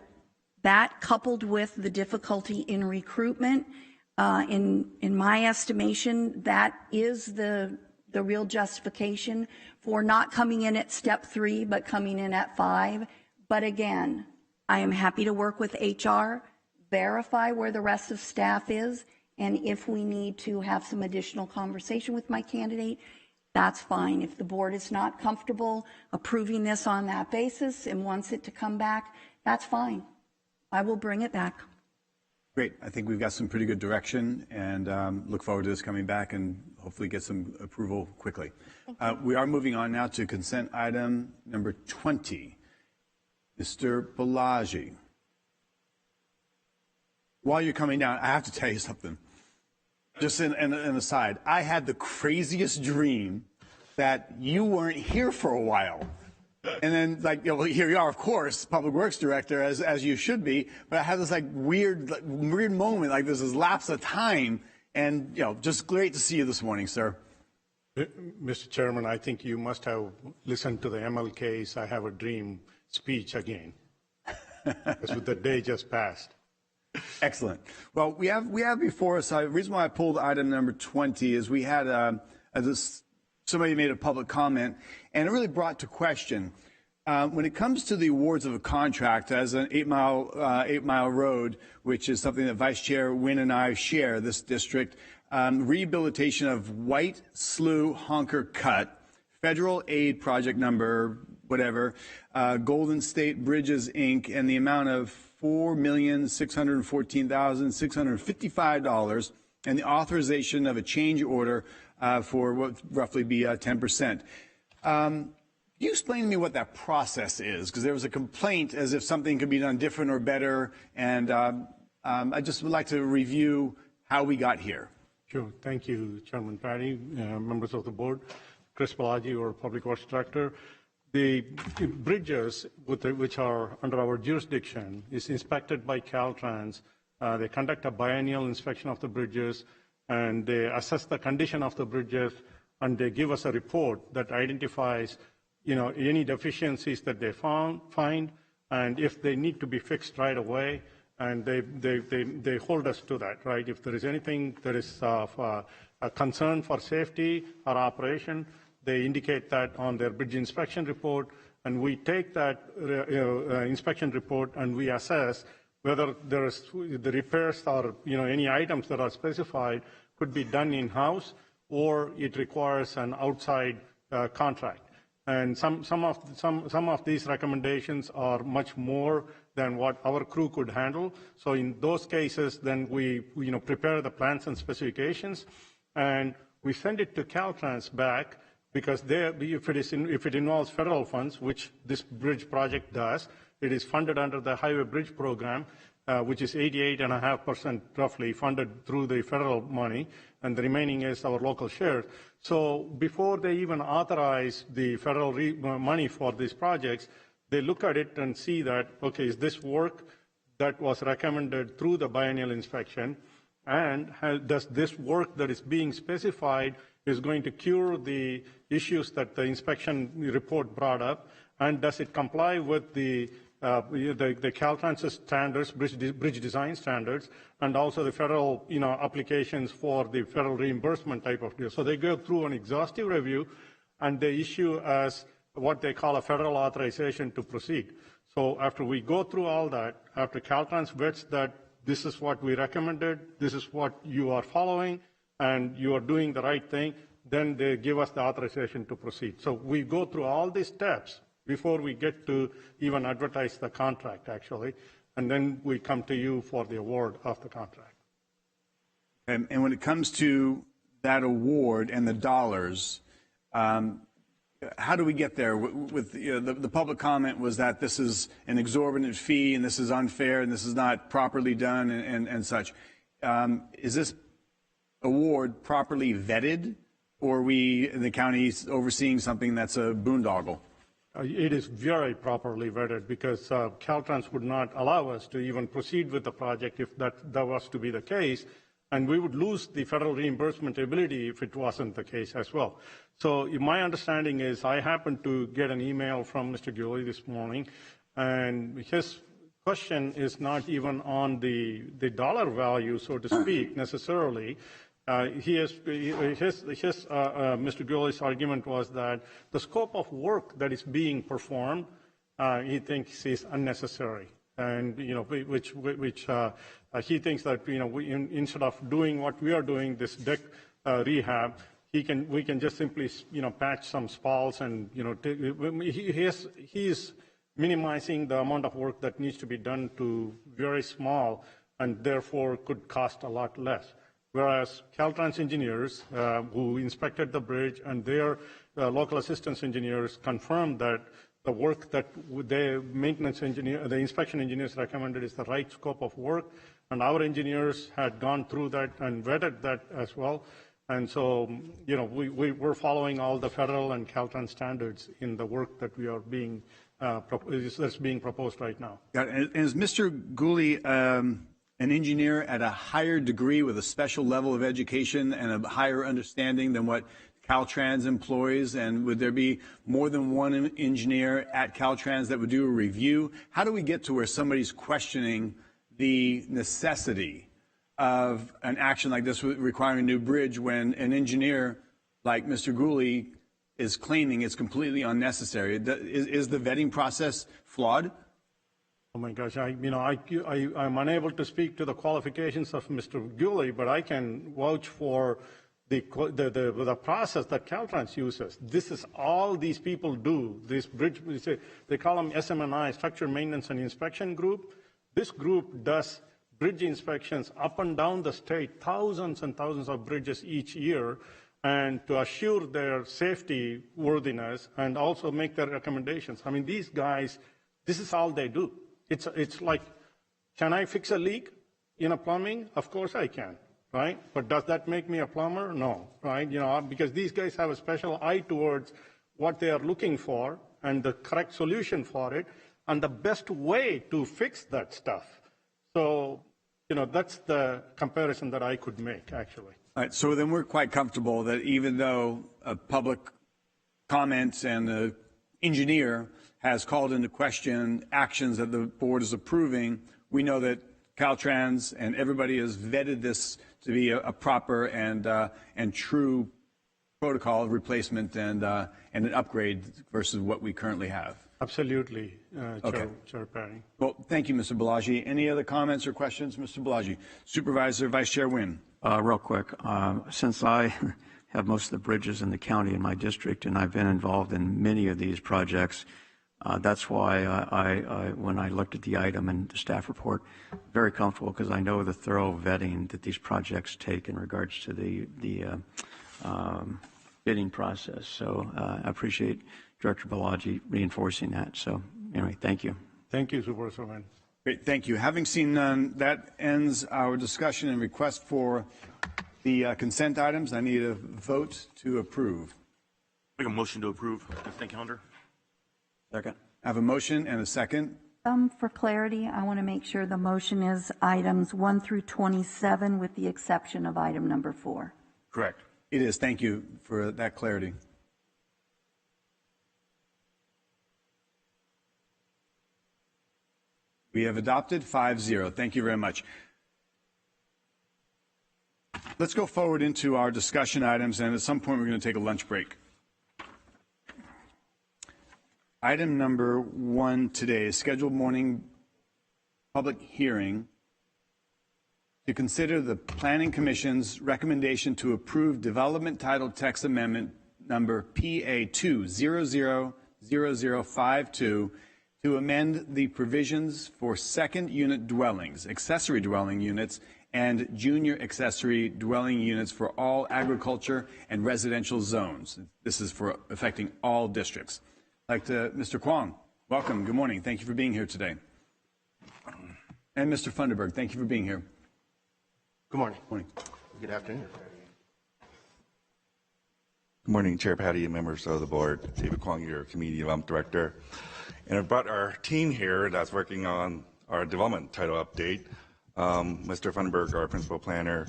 that, coupled with the difficulty in recruitment, in my estimation, that is the real justification for not coming in at step 3, but coming in at 5. But again, I am happy to work with HR, verify where the rest of staff is, and if we need to have some additional conversation with my candidate, that's fine. If the board is not comfortable approving this on that basis and wants it to come back, that's fine. I will bring it back. Great. I think we've got some pretty good direction, and look forward to this coming back and hopefully get some approval quickly. We are moving on now to consent item number 20. Mr. Balaji. While you're coming down, I have to tell you something. Just an aside, I had the craziest dream that you weren't here for a while. And then, like, here you are, of course, Public Works Director, as you should be. But I had this weird moment, like this lapse of time, and just great to see you this morning, sir. Mr. Chairman, I think you must have listened to the MLK's "I Have a Dream" speech again, because the day just passed. Excellent. Well, we have before us. The reason why I pulled item number 20 is we had somebody made a public comment, and it really brought to question when it comes to the awards of a contract as an 8-mile road, which is something that Vice Chair Wynn and I share. This district rehabilitation of White Slough Honker Cut, federal aid project number whatever, Golden State Bridges Inc., and the amount of $4,614,655, and the authorization of a change order for what would roughly be 10%. Can you explain to me what that process is? Because there was a complaint as if something could be done different or better, and I just would like to review how we got here. Sure. Thank you, Chairman Patty, members of the board. Chris Balaji, our Public Works Director. The bridges, which are under our jurisdiction, is inspected by Caltrans. They conduct a biennial inspection of the bridges, and they assess the condition of the bridges, and they give us a report that identifies, any deficiencies that they find, and if they need to be fixed right away, and they hold us to that, right? If there is anything that is of a concern for safety or operation, they indicate that on their bridge inspection report, and we take that inspection report and we assess whether there is the repairs or any items that are specified could be done in-house, or it requires an outside contract. And some of these recommendations are much more than what our crew could handle. So in those cases, then we prepare the plans and specifications, and we send it to Caltrans back, because if it involves federal funds, which this bridge project does, it is funded under the Highway Bridge Program, which is 88.5% roughly funded through the federal money, and the remaining is our local share. So before they even authorize the federal money for these projects, they look at it and see that, okay, is this work that was recommended through the biennial inspection, and does this work that is being specified is going to cure the issues that the inspection report brought up, and does it comply with the Caltrans standards, bridge design standards, and also the federal applications for the federal reimbursement type of deal. So they go through an exhaustive review, and they issue us what they call a federal authorization to proceed. So after we go through all that, after Caltrans vets that this is what we recommended, this is what you are following, and you are doing the right thing, then they give us the authorization to proceed. So we go through all these steps before we get to even advertise the contract, actually, and then we come to you for the award of the contract. And when it comes to that award and the dollars, how do we get there? With the public comment was that this is an exorbitant fee, and this is unfair, and this is not properly done, and such. Is this award properly vetted, or are we in the county overseeing something that's a boondoggle? It is very properly vetted, because Caltrans would not allow us to even proceed with the project if that was to be the case, and we would lose the federal reimbursement ability if it wasn't the case as well. So my understanding is I happened to get an email from Mr. Gully this morning, and his question is not even on the dollar value, so to speak, necessarily. Mr. Gully's argument was that the scope of work that is being performed, he thinks is unnecessary, and which he thinks that instead of doing what we are doing, this deck rehab, we can just simply patch some spalls, and he is minimizing the amount of work that needs to be done to very small, and therefore could cost a lot less. whereas Caltrans engineers who inspected the bridge and their local assistance engineers confirmed that the work that the inspection engineers recommended is the right scope of work, and our engineers had gone through that and vetted that as well. And so, we're following all the federal and Caltrans standards in the work that we are that's being proposed right now. Is Mr. Gooley an engineer at a higher degree with a special level of education and a higher understanding than what Caltrans employs? And would there be more than one engineer at Caltrans that would do a review? How do we get to where somebody's questioning the necessity of an action like this requiring a new bridge when an engineer like Mr. Gooley is claiming it's completely unnecessary? Is the vetting process flawed? Oh my gosh, I'm unable to speak to the qualifications of Mr. Gooley, but I can vouch for the process that Caltrans uses. This is all these people do. This bridge, they call them SMNI, Structure Maintenance and Inspection Group. This group does bridge inspections up and down the state, thousands and thousands of bridges each year, and to assure their safety worthiness and also make their recommendations. I mean, these guys, this is all they do. It's like, can I fix a leak in a plumbing? Of course I can. Right? But does that make me a plumber? No, right? Because these guys have a special eye towards what they are looking for and the correct solution for it and the best way to fix that stuff. So, that's the comparison that I could make, actually. All right, so then we're quite comfortable that even though public comments and the engineer has called into question actions that the board is approving, we know that Caltrans and everybody has vetted this to be a proper and true protocol of replacement and an upgrade versus what we currently have. Absolutely, Okay. Chair Perry. Well, thank you, Mr. Balaji. Any other comments or questions, Mr. Balaji? Supervisor Vice Chair Wynn. Real quick, since I have most of the bridges in the county in my district, and I've been involved in many of these projects, that's why when I looked at the item and the staff report, very comfortable because I know the thorough vetting that these projects take in regards to the bidding process. So I appreciate Director Balaji reinforcing that. So anyway, thank you. Thank you, Supervisor Wynn. Great, thank you. Having seen none, that ends our discussion and request for the consent items. I need a vote to approve. Make a motion to approve the consent calendar. Second. I have a motion and a second. For clarity, I want to make sure the motion is items 1 through 27 with the exception of item number 4. Correct. It is. Thank you for that clarity. We have adopted 5-0. Thank you very much. Let's go forward into our discussion items, and at some point we're going to take a lunch break. Item number 1 today is scheduled morning public hearing to consider the Planning Commission's recommendation to approve Development Title Text Amendment number PA 2000052 to amend the provisions for second unit dwellings, accessory dwelling units, and junior accessory dwelling units for all agriculture and residential zones. This is for affecting all districts. I'd like to, Mr. Kwong, welcome. Good morning. Thank you for being here today. And Mr. Funderburg, thank you for being here. Good morning. Morning. Good afternoon. Good morning, Chair Patty and members of the board. David Kwong, your Community Development Director. And I brought our team here that's working on our development title update. Mr. Funderburg, our principal planner,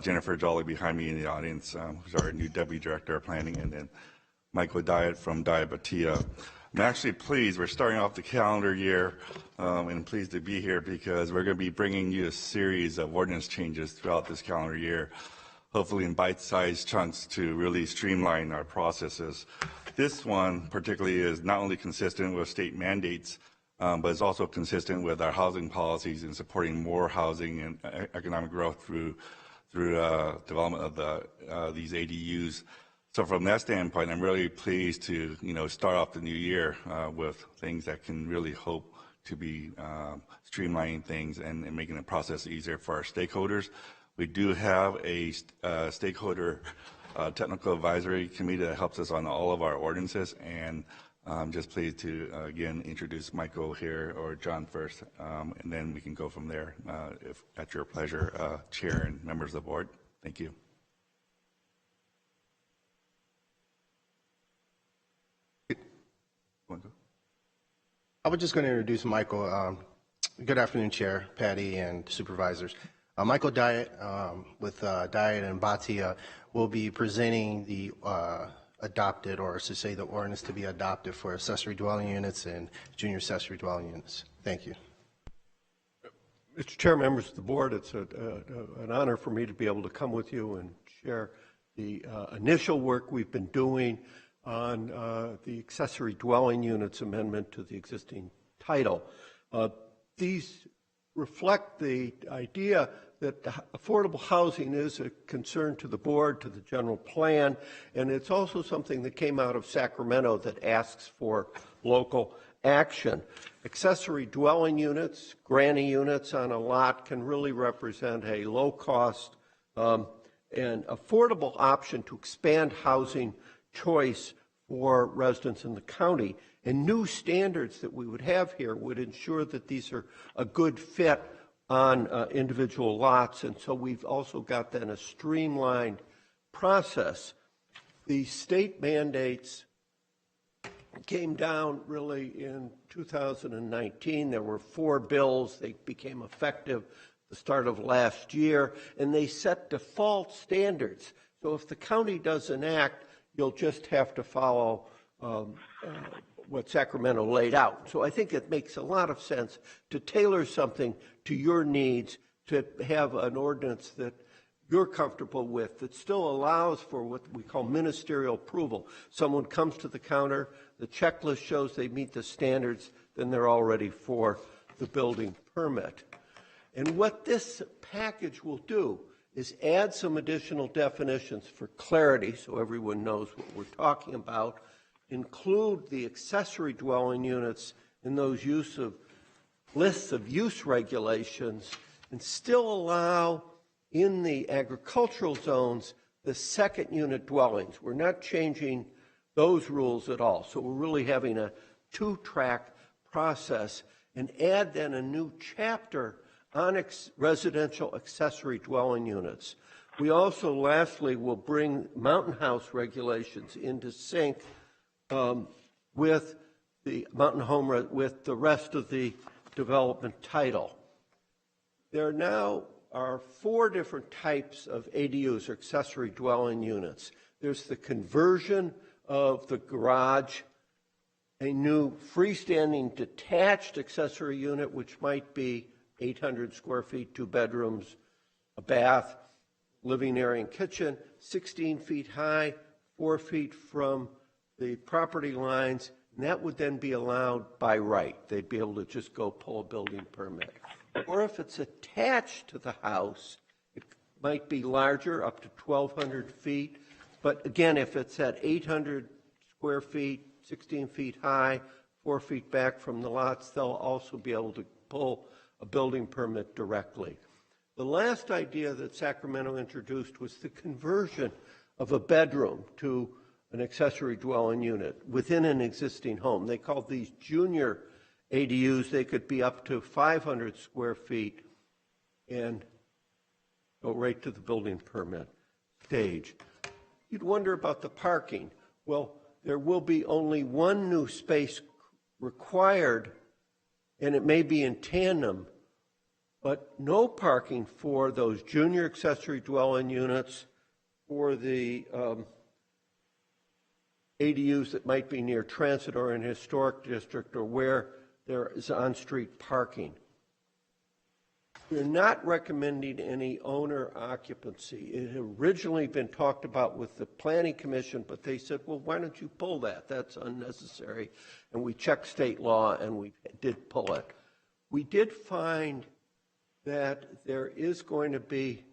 Jennifer Jolly behind me in the audience, who's our new Deputy Director of Planning, and then Michael Diet from Diabatia. I'm actually pleased. We're starting off the calendar year, and pleased to be here because we're going to be bringing you a series of ordinance changes throughout this calendar year, hopefully in bite-sized chunks to really streamline our processes. This one particularly is not only consistent with state mandates, but it's also consistent with our housing policies and supporting more housing and economic growth through development of these ADUs. So from that standpoint, I'm really pleased to start off the new year with things that can really hope to be streamlining things and making the process easier for our stakeholders. We do have a stakeholder technical advisory committee that helps us on all of our ordinances, and I'm just pleased to again introduce Michael here, or John first, and then we can go from there, if at your pleasure, Chair and members of the board. Thank you. I was just going to introduce Michael. Good afternoon, Chair, Patty, and Supervisors. Michael Diet with Diet and Bhatia will be presenting the adopted, or I should say the ordinance to be adopted for accessory dwelling units and junior accessory dwelling units. Thank you. Mr. Chair, members of the board, it's an honor for me to be able to come with you and share the initial work we've been doing on the accessory dwelling units amendment to the existing title. These reflect the idea that affordable housing is a concern to the board, to the general plan, and it's also something that came out of Sacramento that asks for local action. Accessory dwelling units, granny units on a lot can really represent a low-cost and affordable option to expand housing choice for residents in the county. And new standards that we would have here would ensure that these are a good fit on individual lots, and so we've also got then a streamlined process. The state mandates came down really in 2019. There were 4 bills. They became effective the start of last year, and they set default standards. So if the county doesn't act, you'll just have to follow what Sacramento laid out. So I think it makes a lot of sense to tailor something to your needs, to have an ordinance that you're comfortable with, that still allows for what we call ministerial approval. Someone comes to the counter, the checklist shows they meet the standards, then they're all ready for the building permit. And what this package will do is add some additional definitions for clarity so everyone knows what we're talking about, include the accessory dwelling units in those lists of use regulations, and still allow in the agricultural zones the second unit dwellings. We're not changing those rules at all. So we're really having a 2-track process, and add then a new chapter on residential accessory dwelling units. We also, lastly, will bring mountain house regulations into sync with the mountain home, with the rest of the development title. There now are 4 different types of ADUs, or accessory dwelling units. There's the conversion of the garage, a new freestanding detached accessory unit, which might be 800 square feet, 2 bedrooms, a bath, living area and kitchen, 16 feet high, 4 feet from the property lines, and that would then be allowed by right. They'd be able to just go pull a building permit. Or if it's attached to the house, it might be larger, up to 1,200 feet. But again, if it's at 800 square feet, 16 feet high, 4 feet back from the lots, they'll also be able to pull a building permit directly. The last idea that Sacramento introduced was the conversion of a bedroom to an accessory dwelling unit within an existing home. They called these junior ADUs. They could be up to 500 square feet and go right to the building permit stage. You'd wonder about the parking. Well, there will be only one new space required, and it may be in tandem, but no parking for those junior accessory dwelling units or the ADUs that might be near transit or in a historic district or where there is on-street parking. We're not recommending any owner occupancy. It had originally been talked about with the Planning Commission, but they said, well, why don't you pull that? That's unnecessary. And we checked state law, and we did pull it. We did find that there is going to be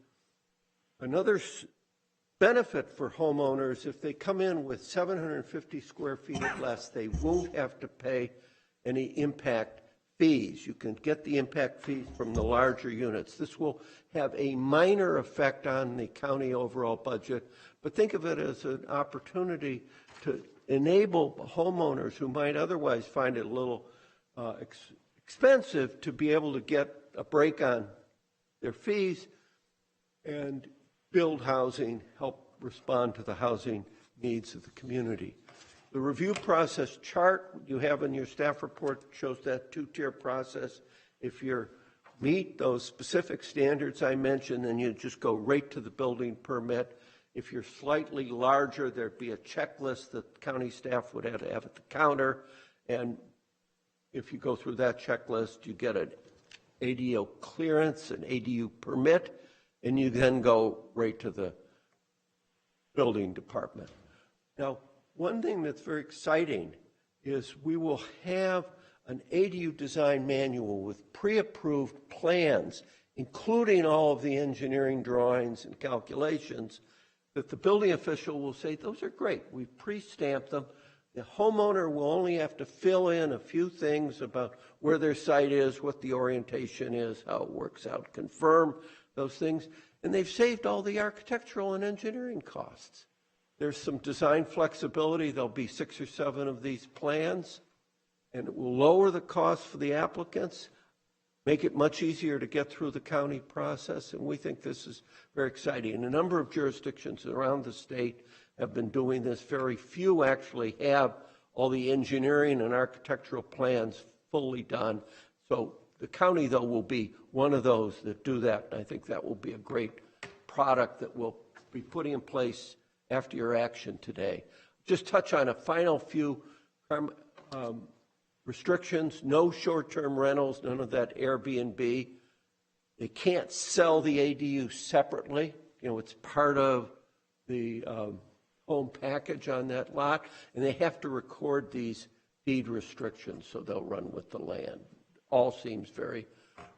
another benefit for homeowners. If they come in with 750 square feet or less, they won't have to pay any impact fees. You can get the impact fees from the larger units. This will have a minor effect on the county overall budget, but think of it as an opportunity to enable homeowners who might otherwise find it a little expensive to be able to get a break on their fees and build housing, help respond to the housing needs of the community. The review process chart you have in your staff report shows that two-tier process. If you meet those specific standards I mentioned, then you just go right to the building permit. If you're slightly larger, there'd be a checklist that county staff would have to have at the counter. And if you go through that checklist, you get an ADU clearance, an ADU permit, and you then go right to the building department. Now, one thing that's very exciting is we will have an ADU design manual with pre-approved plans, including all of the engineering drawings and calculations, that the building official will say, those are great, we've pre-stamped them. The homeowner will only have to fill in a few things about where their site is, what the orientation is, how it works out, confirm those things, and they've saved all the architectural and engineering costs. There's some design flexibility. There'll be 6 or 7 of these plans, and it will lower the cost for the applicants, make it much easier to get through the county process, and we think this is very exciting. A number of jurisdictions around the state have been doing this. Very few actually have all the engineering and architectural plans fully done. So the county, though, will be one of those that do that, and I think that will be a great product that we'll be putting in place after your action today. Just touch on a final few restrictions. No short-term rentals, none of that Airbnb. They can't sell the ADU separately. You know, it's part of the home package on that lot, and they have to record these deed restrictions, so they'll run with the land. All seems very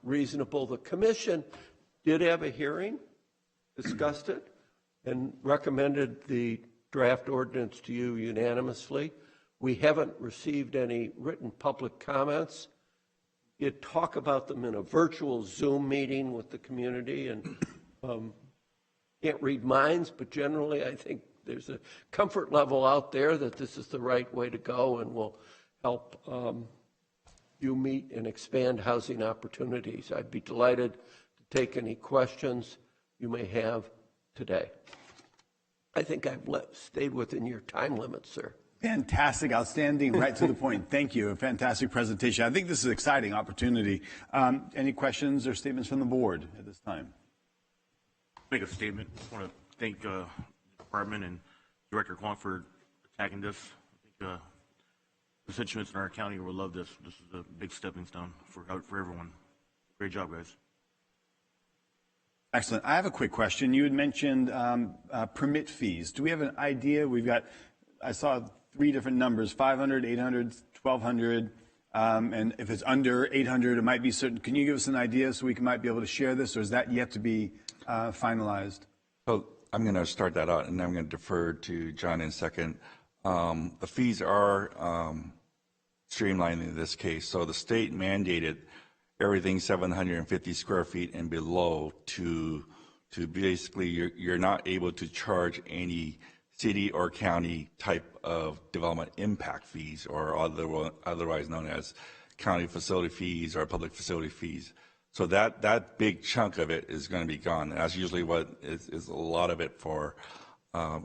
reasonable. The commission did have a hearing, discussed it, and recommended the draft ordinance to you unanimously. We haven't received any written public comments. You'd talk about them in a virtual Zoom meeting with the community, and can't read minds, but generally I think there's a comfort level out there that this is the right way to go and will help you meet and expand housing opportunities. I'd be delighted to take any questions you may have today. I think I've stayed within your time limit, sir. Fantastic, outstanding, right to the point. Thank you. A fantastic presentation. I think this is an exciting opportunity. Any questions or statements from the board at this time? Make a statement. I want to thank the department and Director Kwong for attacking this. I think constituents in our county will love this. This is a big stepping stone for everyone. Great job, guys. Excellent. I have a quick question. You had mentioned permit fees. Do we have an idea? I saw 3 different numbers, 500, 800, 1,200, and if it's under 800, it might be certain. Can you give us an idea so we might be able to share this, or is that yet to be finalized? So I'm going to start that out, and I'm going to defer to John in a second. The fees are streamlined in this case. So the state mandated everything 750 square feet and below to basically you're not able to charge any city or county type of development impact fees, or otherwise known as county facility fees or public facility fees. So that big chunk of it is going to be gone. And that's usually what is a lot of it for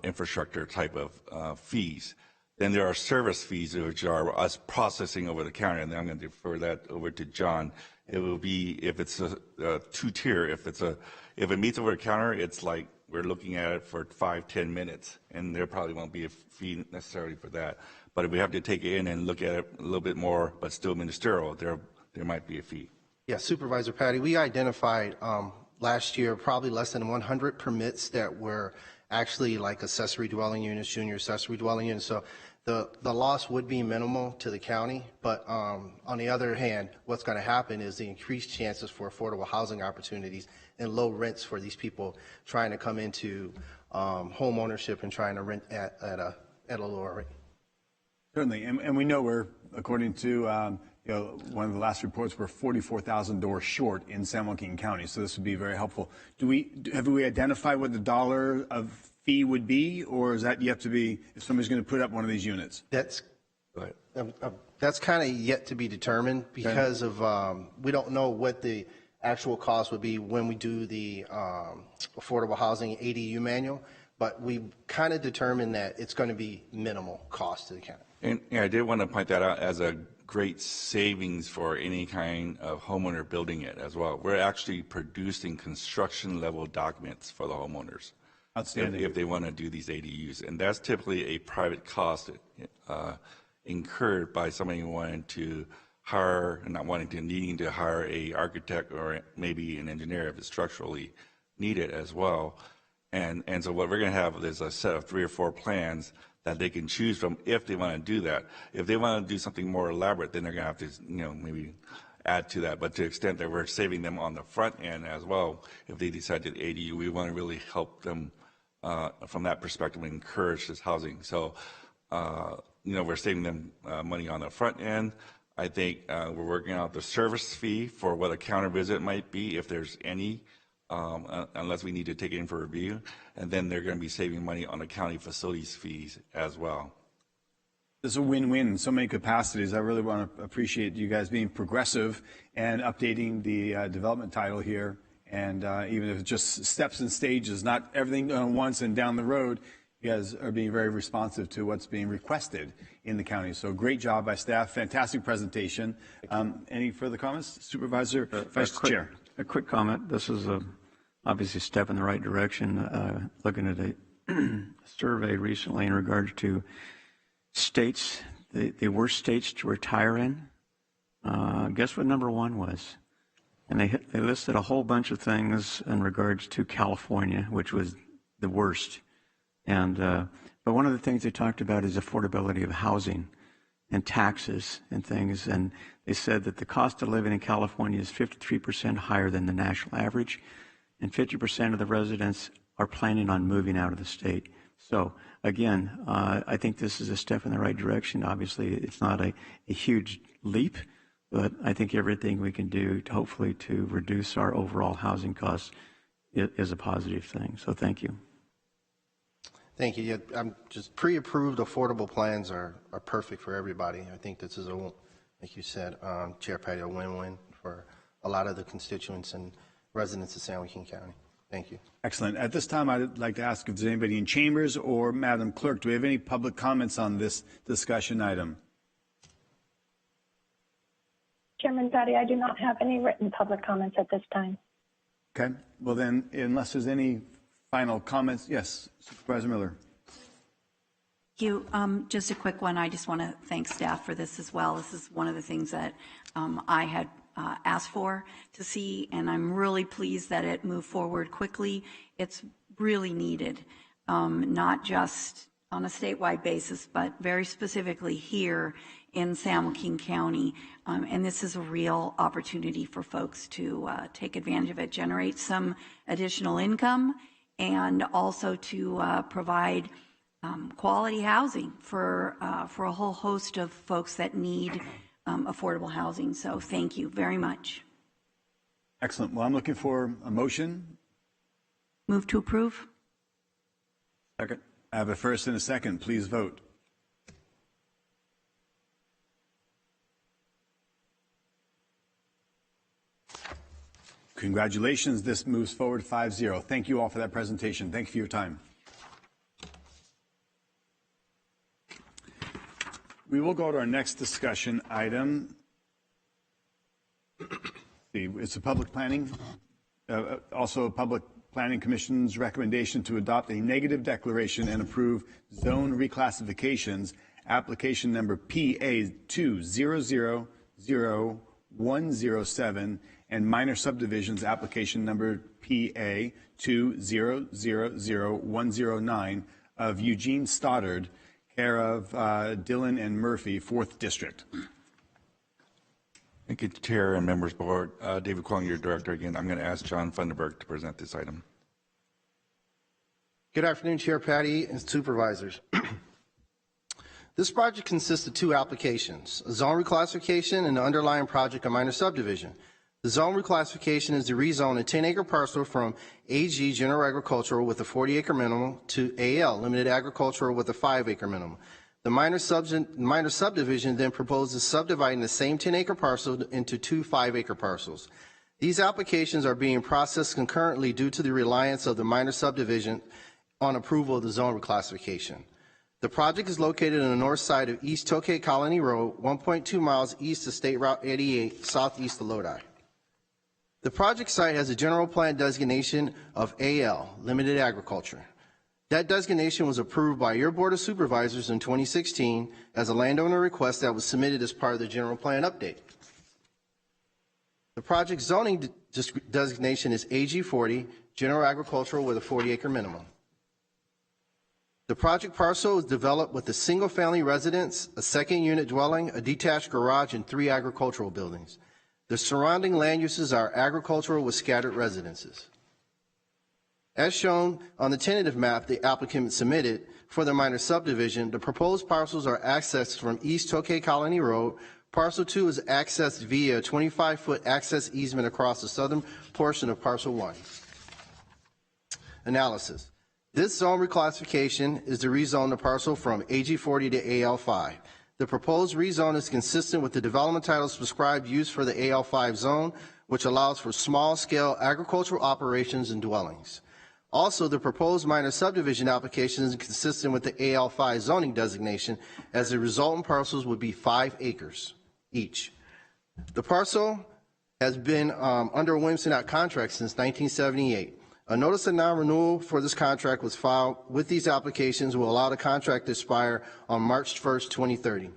infrastructure type of fees. Then there are service fees, which are us processing over the counter, and then I'm going to defer that over to John. It will be, if it's a two-tier, if it meets over the counter, it's like we're looking at it for 5-10 minutes, and there probably won't be a fee necessarily for that. But if we have to take it in and look at it a little bit more, but still ministerial, there might be a fee. Yeah, Supervisor Patty, we identified last year probably less than 100 permits that were actually like accessory dwelling units, junior accessory dwelling units. So the loss would be minimal to the county, but on the other hand, what's going to happen is the increased chances for affordable housing opportunities and low rents for these people trying to come into home ownership and trying to rent at a lower rate. Certainly, and we know according to one of the last reports were 44,000 doors short in San Joaquin County, so this would be very helpful. Have we identified what the dollar of fee would be, or is that yet to be, if somebody's going to put up one of these units? That's kind of yet to be determined because of we don't know what the actual cost would be when we do the affordable housing ADU manual, but we kind of determined that it's going to be minimal cost to the county. And I did want to point that out as a great savings for any kind of homeowner building it as well. We're actually producing construction level documents for the homeowners. Outstanding. If they want to do these ADUs. And that's typically a private cost incurred by somebody wanting to hire, needing to hire a architect or maybe an engineer if it's structurally needed as well. And so what we're going to have is a set of 3 or 4 plans that they can choose from if they want to do that. If they want to do something more elaborate, then they're going to have to, maybe add to that. But to the extent that we're saving them on the front end as well, if they decide to ADU, we want to really help them from that perspective and encourage this housing. So, we're saving them money on the front end. I think we're working out the service fee for what a counter visit might be, if there's any, unless we need to take it in for review. And then they're going to be saving money on the county facilities fees as well. This is a win-win in so many capacities. I really want to appreciate you guys being progressive and updating the development title here. And even if it's just steps and stages, not everything done once and down the road, you guys are being very responsive to what's being requested in the county. So great job by staff. Fantastic presentation. Any further comments? Supervisor, Vice Chair. A quick comment. This is obviously a step in the right direction. Looking at a survey recently in regards to states, the worst states to retire in. Guess what number 1 was? And they listed a whole bunch of things in regards to California, which was the worst. And but one of the things they talked about is affordability of housing and taxes and things. And they said that the cost of living in California is 53% higher than the national average, and 50% of the residents are planning on moving out of the state. So again, I think this is a step in the right direction. Obviously, it's not a huge leap, but I think everything we can do to hopefully to reduce our overall housing costs is a positive thing. So thank you. Thank you. Yeah, I'm just pre-approved affordable plans are perfect for everybody. I think this is like you said, Chair Patty, a win-win for a lot of the constituents and residents of San Joaquin County. Thank you. Excellent. At this time, I'd like to ask if there's anybody in chambers or Madam Clerk, do we have any public comments on this discussion item? Chairman Patty, I do not have any written public comments at this time. Okay. Well then, unless there's any final comments, yes, Supervisor Miller. Thank you. Just a quick one. I just want to thank staff for this as well. This is one of the things that I had asked for to see, and I'm really pleased that it moved forward quickly. It's really needed, not just on a statewide basis, but very specifically here in San Joaquin County. And this is a real opportunity for folks to take advantage of it, generate some additional income, and also to provide quality housing for a whole host of folks that need affordable housing. So thank you very much. Excellent. Well, I'm looking for a motion. Move to approve. Second. I have a first and a second. Please vote. Congratulations. This moves forward 5-0. Thank you all for that presentation. Thank you for your time. We will go to our next discussion item. It's a public planning, also a public planning commission's recommendation to adopt a negative declaration and approve zone reclassifications, application number PA 20000107, and minor subdivisions, application number PA 20000109 of Eugene Stoddard, care of Dillon and Murphy, 4th District. Thank you, Chair and Members Board. David Kwong, your Director again. I'm going to ask John Funderburg to present this item. Good afternoon, Chair Patty and Supervisors. This project consists of two applications, a zone reclassification and the underlying project, a minor subdivision. The zone reclassification is to rezone a 10-acre parcel from AG, general agricultural with a 40-acre minimum, to AL, limited agricultural with a 5-acre minimum. The minor subdivision then proposes subdividing the same 10-acre parcel into two 5-acre parcels. These applications are being processed concurrently due to the reliance of the minor subdivision on approval of the zone reclassification. The project is located on the north side of East Tokay Colony Road, 1.2 miles east of State Route 88, southeast of Lodi. The project site has a general plan designation of AL, limited agriculture. That designation was approved by your Board of Supervisors in 2016 as a landowner request that was submitted as part of the general plan update. The project zoning designation is AG40, general agricultural with a 40-acre minimum. The project parcel is developed with a single-family residence, a second-unit dwelling, a detached garage, and 3 agricultural buildings. The surrounding land uses are agricultural with scattered residences. As shown on the tentative map the applicant submitted for the minor subdivision, the proposed parcels are accessed from East Tokay Colony Road. Parcel 2 is accessed via a 25-foot access easement across the southern portion of Parcel 1. Analysis. This zone reclassification is to rezone the parcel from AG40 to AL5. The proposed rezone is consistent with the development titles prescribed use for the AL5 zone, which allows for small-scale agricultural operations and dwellings. Also, the proposed minor subdivision application is consistent with the AL5 zoning designation, as the resultant parcels would be 5 acres each. The parcel has been under a Williamson Act contract since 1978. A notice of non-renewal for this contract was filed with these applications, will allow the contract to expire on March 1st, 2030.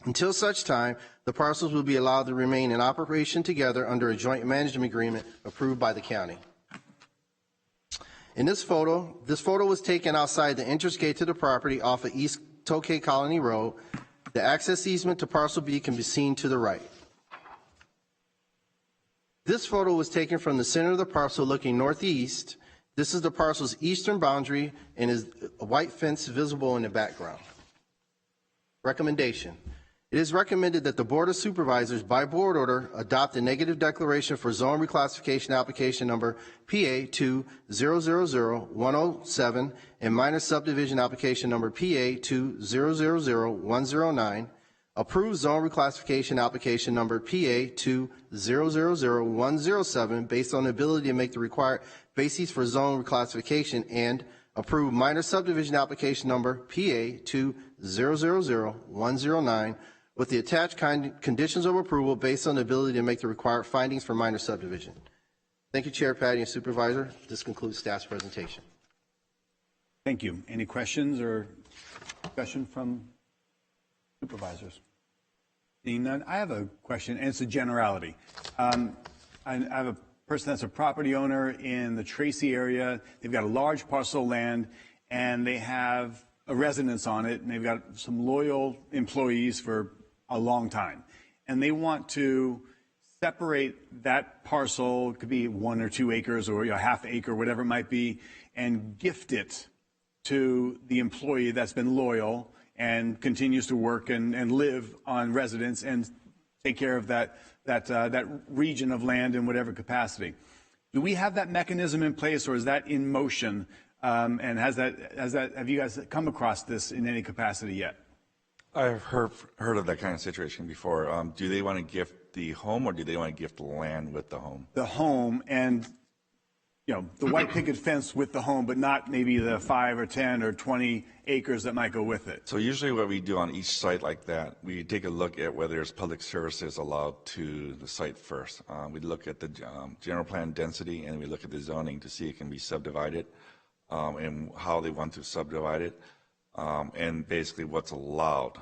Until such time, the parcels will be allowed to remain in operation together under a joint management agreement approved by the county. In this photo was taken outside the entrance gate to the property off of East Tokay Colony Road. The access easement to parcel B can be seen to the right. This photo was taken from the center of the parcel looking northeast. This is the parcel's eastern boundary and is a white fence visible in the background. Recommendation. It is recommended that the Board of Supervisors, by board order, adopt a negative declaration for zone reclassification application number PA2000107 and minor subdivision application number PA2000109. Approve zone reclassification application number PA2000107 based on the ability to make the required bases for zone reclassification, and approve minor subdivision application number PA2000109 with the attached conditions of approval based on the ability to make the required findings for minor subdivision. Thank you, Chair Patty and Supervisor. This concludes staff's presentation. Thank you. Any questions or discussion from supervisors? Seeing none, I have a question, and it's a generality. I have a person that's a property owner in the Tracy area. They've got a large parcel of land, and they have a residence on it, and they've got some loyal employees for a long time. And they want to separate that parcel, it could be 1 or 2 acres or a half acre, whatever it might be, and gift it to the employee that's been loyal and continues to work and live on residence and take care of that region of land in whatever capacity. Do we have that mechanism in place, or is that in motion? And have you guys come across this in any capacity yet? I've heard of that kind of situation before. Do they want to gift the home, or do they want to gift the land with the home? The home, and the white picket fence with the home, but not maybe the 5 or 10 or 20 acres that might go with it. So usually what we do on each site like that, we take a look at whether there's public services allowed to the site first. We look at the general plan density, and we look at the zoning to see if it can be subdivided, and how they want to subdivide it, and basically what's allowed.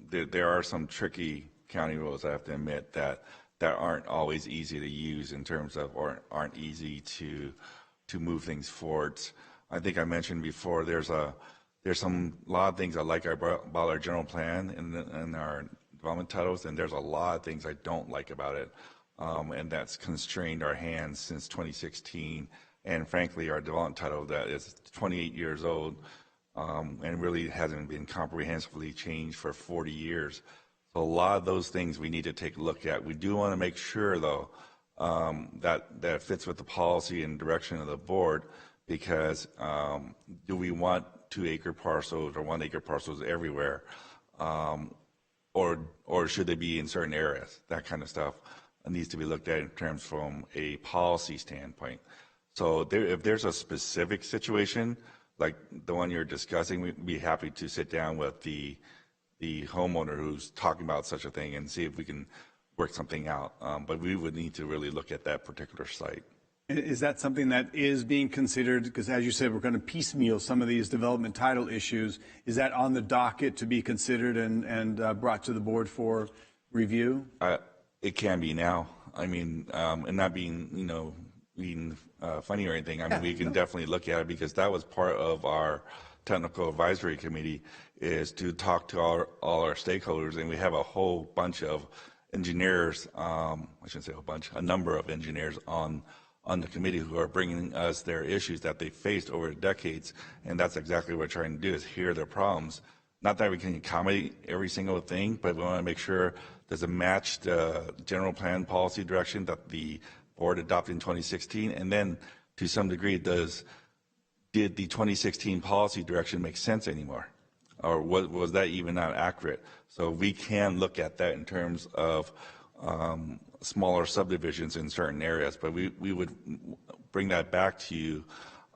There are some tricky county rules, I have to admit, that aren't always easy to use in terms of, or aren't easy to move things forward. I think I mentioned before, there's a lot of things I like about our general plan and our development titles, and there's a lot of things I don't like about it, and that's constrained our hands since 2016. And frankly, our development title that is 28 years old and really hasn't been comprehensively changed for 40 years. So a lot of those things we need to take a look at. We do want to make sure, though, that fits with the policy and direction of the board, because do we want 2-acre parcels or 1-acre parcels everywhere? Or should they be in certain areas? That kind of stuff needs to be looked at in terms from a policy standpoint. So if there's a specific situation, like the one you're discussing, we'd be happy to sit down with the homeowner who's talking about such a thing and see if we can work something out. But we would need to really look at that particular site. Is that something that is being considered? Because as you said, we're going to piecemeal some of these development title issues. Is that on the docket to be considered and brought to the board for review? It can be now. I mean, and not being, being funny or anything. I mean, we can definitely look at it, because that was part of our technical advisory committee, is to talk to all our stakeholders, and we have a whole bunch of engineers. I shouldn't say a bunch, a number of engineers on the committee who are bringing us their issues that they faced over decades, and that's exactly what we're trying to do, is hear their problems. Not that we can accommodate every single thing, but we want to make sure there's a matched general plan policy direction that the board adopted in 2016, and then to some degree, did the 2016 policy direction make sense anymore, or was that even not accurate? So we can look at that in terms of smaller subdivisions in certain areas, but we would bring that back to you,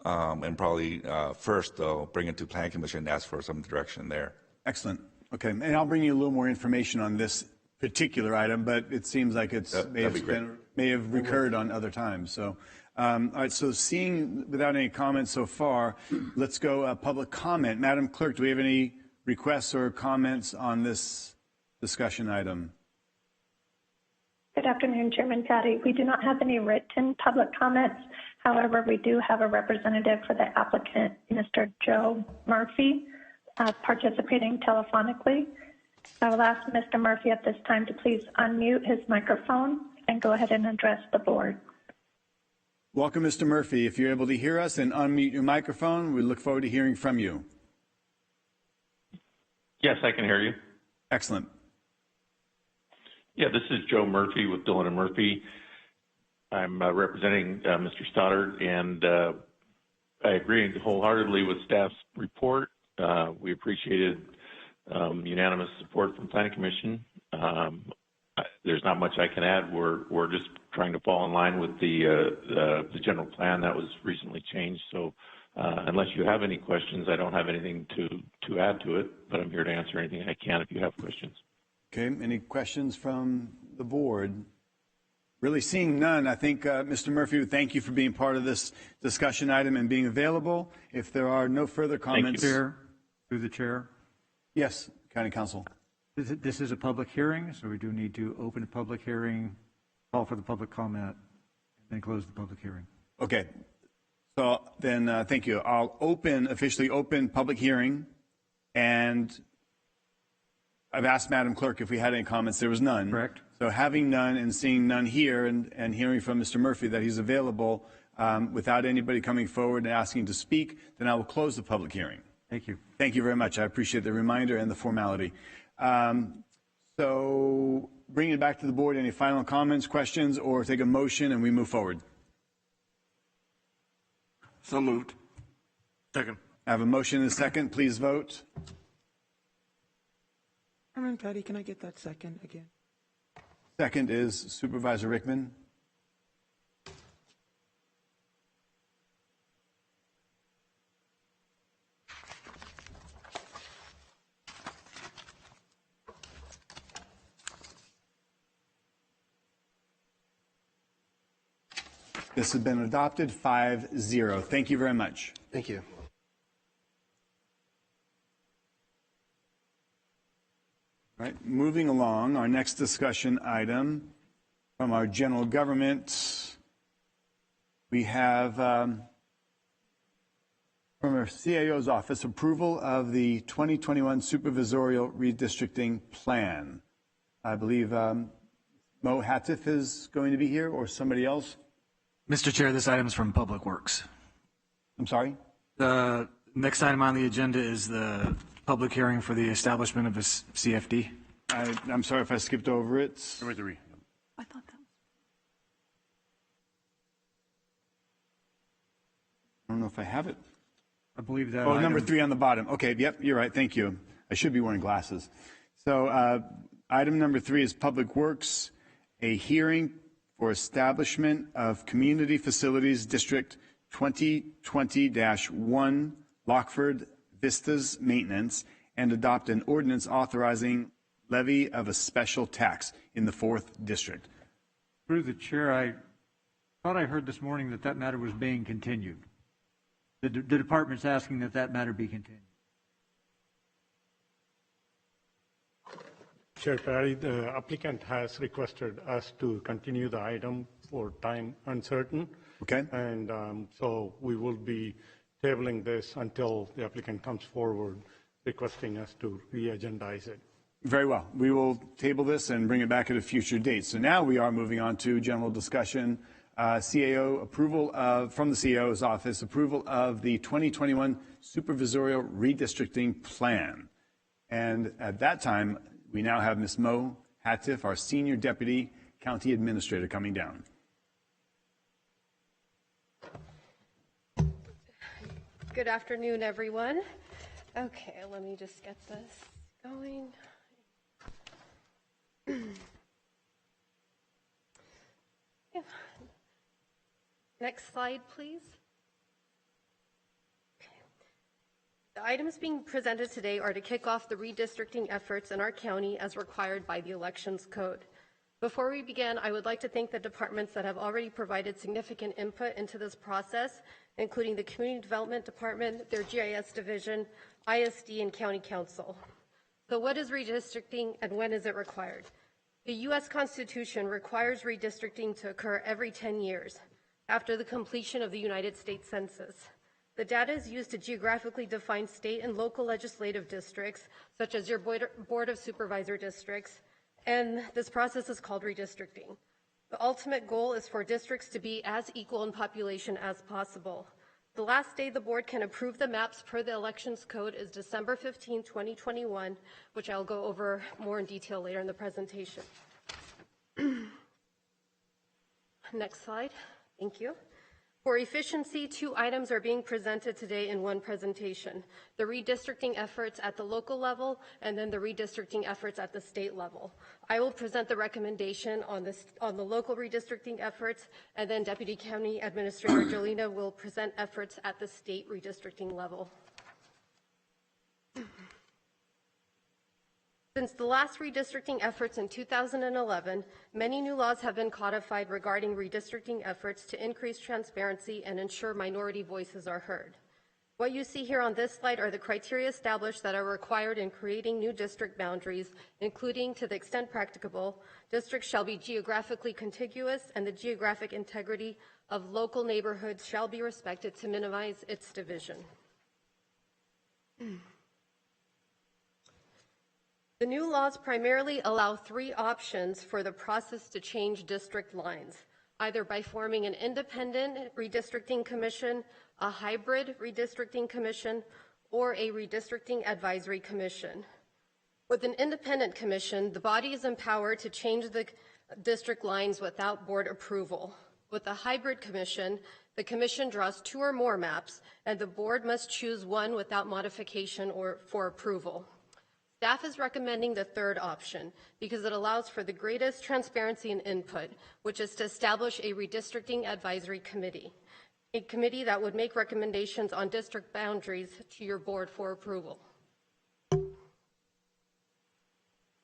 and probably first, though, bring it to Plan Commission and ask for some direction there. Excellent. Okay, and I'll bring you a little more information on this particular item, but it seems like may have recurred on other times. So, all right, so seeing without any comments so far, let's go public comment. Madam Clerk, do we have any requests or comments on this discussion item? Good afternoon, Chairman Patty. We do not have any written public comments. However, we do have a representative for the applicant, Mr. Joe Murphy, participating telephonically. I will ask Mr. Murphy at this time to please unmute his microphone and go ahead and address the board. Welcome, Mr. Murphy. If you're able to hear us and unmute your microphone, we look forward to hearing from you. Yes, I can hear you. Excellent. Yeah, this is Joe Murphy with Dillon & Murphy. I'm representing Mr. Stoddard, and I agree wholeheartedly with staff's report. We appreciated unanimous support from Planning Commission. There's not much I can add. We're just trying to fall in line with the general plan that was recently changed. So unless you have any questions, I don't have anything to add to it, but I'm here to answer anything I can if you have questions. Okay, any questions from the board? Really seeing none, I think, Mr. Murphy, thank you for being part of this discussion item and being available. If there are no further comments. Thank you, Chair. Through the chair. Yes, County Council. This is a public hearing, so we do need to open a public hearing, call for the public comment, and then close the public hearing. Okay. So then, thank you. I'll officially open public hearing, and I've asked Madam Clerk if we had any comments. There was none. Correct. So having none and seeing none here and hearing from Mr. Murphy that he's available without anybody coming forward and asking to speak, then I will close the public hearing. Thank you. Thank you very much. I appreciate the reminder and the formality. So bringing it back to the board, any final comments, questions, or take a motion and we move forward? So moved. Second. I have a motion and a second. Please vote. Chairman Patty, can I get that second again? Second is Supervisor Rickman. This has been adopted 5-0. Thank you very much. Thank you. All right, moving along, our next discussion item from our general government, we have from our CAO's office approval of the 2021 supervisorial redistricting plan. I believe Mo Hatif is going to be here, or somebody else. Mr. Chair, this item is from Public Works. I'm sorry? The Next item on the agenda is the public hearing for the establishment of a CFD. I'm sorry if I skipped over it. Number 3. I thought that I don't know if I have it. I believe that. Oh, number 3 on the bottom. Okay, yep, you're right. Thank you. I should be wearing glasses. So item number 3 is Public Works, a hearing for establishment of Community Facilities District 2020-1 Lockford Vistas Maintenance and adopt an ordinance authorizing levy of a special tax in the 4th District. Through the chair, I thought I heard this morning that that matter was being continued. The department's asking that that matter be continued. Chair Perry, the applicant has requested us to continue the item for time uncertain. Okay. And so we will be tabling this until the applicant comes forward requesting us to re-agendize it. Very well. We will table this and bring it back at a future date. So now we are moving on to general discussion. CAO approval from the CAO's office, approval of the 2021 supervisorial redistricting plan. And at that time, we now have Ms. Mo Hatif, our Senior Deputy County Administrator, coming down. Good afternoon, everyone. Okay, let me just get this going. Yeah. Next slide, please. Okay. The items being presented today are to kick off the redistricting efforts in our county as required by the Elections Code. Before we begin, I would like to thank the departments that have already provided significant input into this process, including the Community Development Department, their GIS Division, ISD, and County Council. So what is redistricting and when is it required? The U.S. Constitution requires redistricting to occur every 10 years after the completion of the United States Census. The data is used to geographically define state and local legislative districts, such as your Board of Supervisor districts, and this process is called redistricting. The ultimate goal is for districts to be as equal in population as possible. The last day the board can approve the maps per the Elections Code is December 15, 2021, which I'll go over more in detail later in the presentation. Next slide. Thank you. For efficiency, 2 items are being presented today in one presentation: the redistricting efforts at the local level and then the redistricting efforts at the state level. I will present the recommendation on the local redistricting efforts, and then Deputy County Administrator Jolina will present efforts at the state redistricting level. Since the last redistricting efforts in 2011, many new laws have been codified regarding redistricting efforts to increase transparency and ensure minority voices are heard. What you see here on this slide are the criteria established that are required in creating new district boundaries, including, to the extent practicable, districts shall be geographically contiguous and the geographic integrity of local neighborhoods shall be respected to minimize its division. The new laws primarily allow 3 options for the process to change district lines, either by forming an independent redistricting commission, a hybrid redistricting commission, or a redistricting advisory commission. With an independent commission, the body is empowered to change the district lines without board approval. With a hybrid commission, the commission draws 2 or more maps, and the board must choose one without modification or for approval. Staff is recommending the 3rd option because it allows for the greatest transparency and input, which is to establish a redistricting advisory committee, a committee that would make recommendations on district boundaries to your board for approval.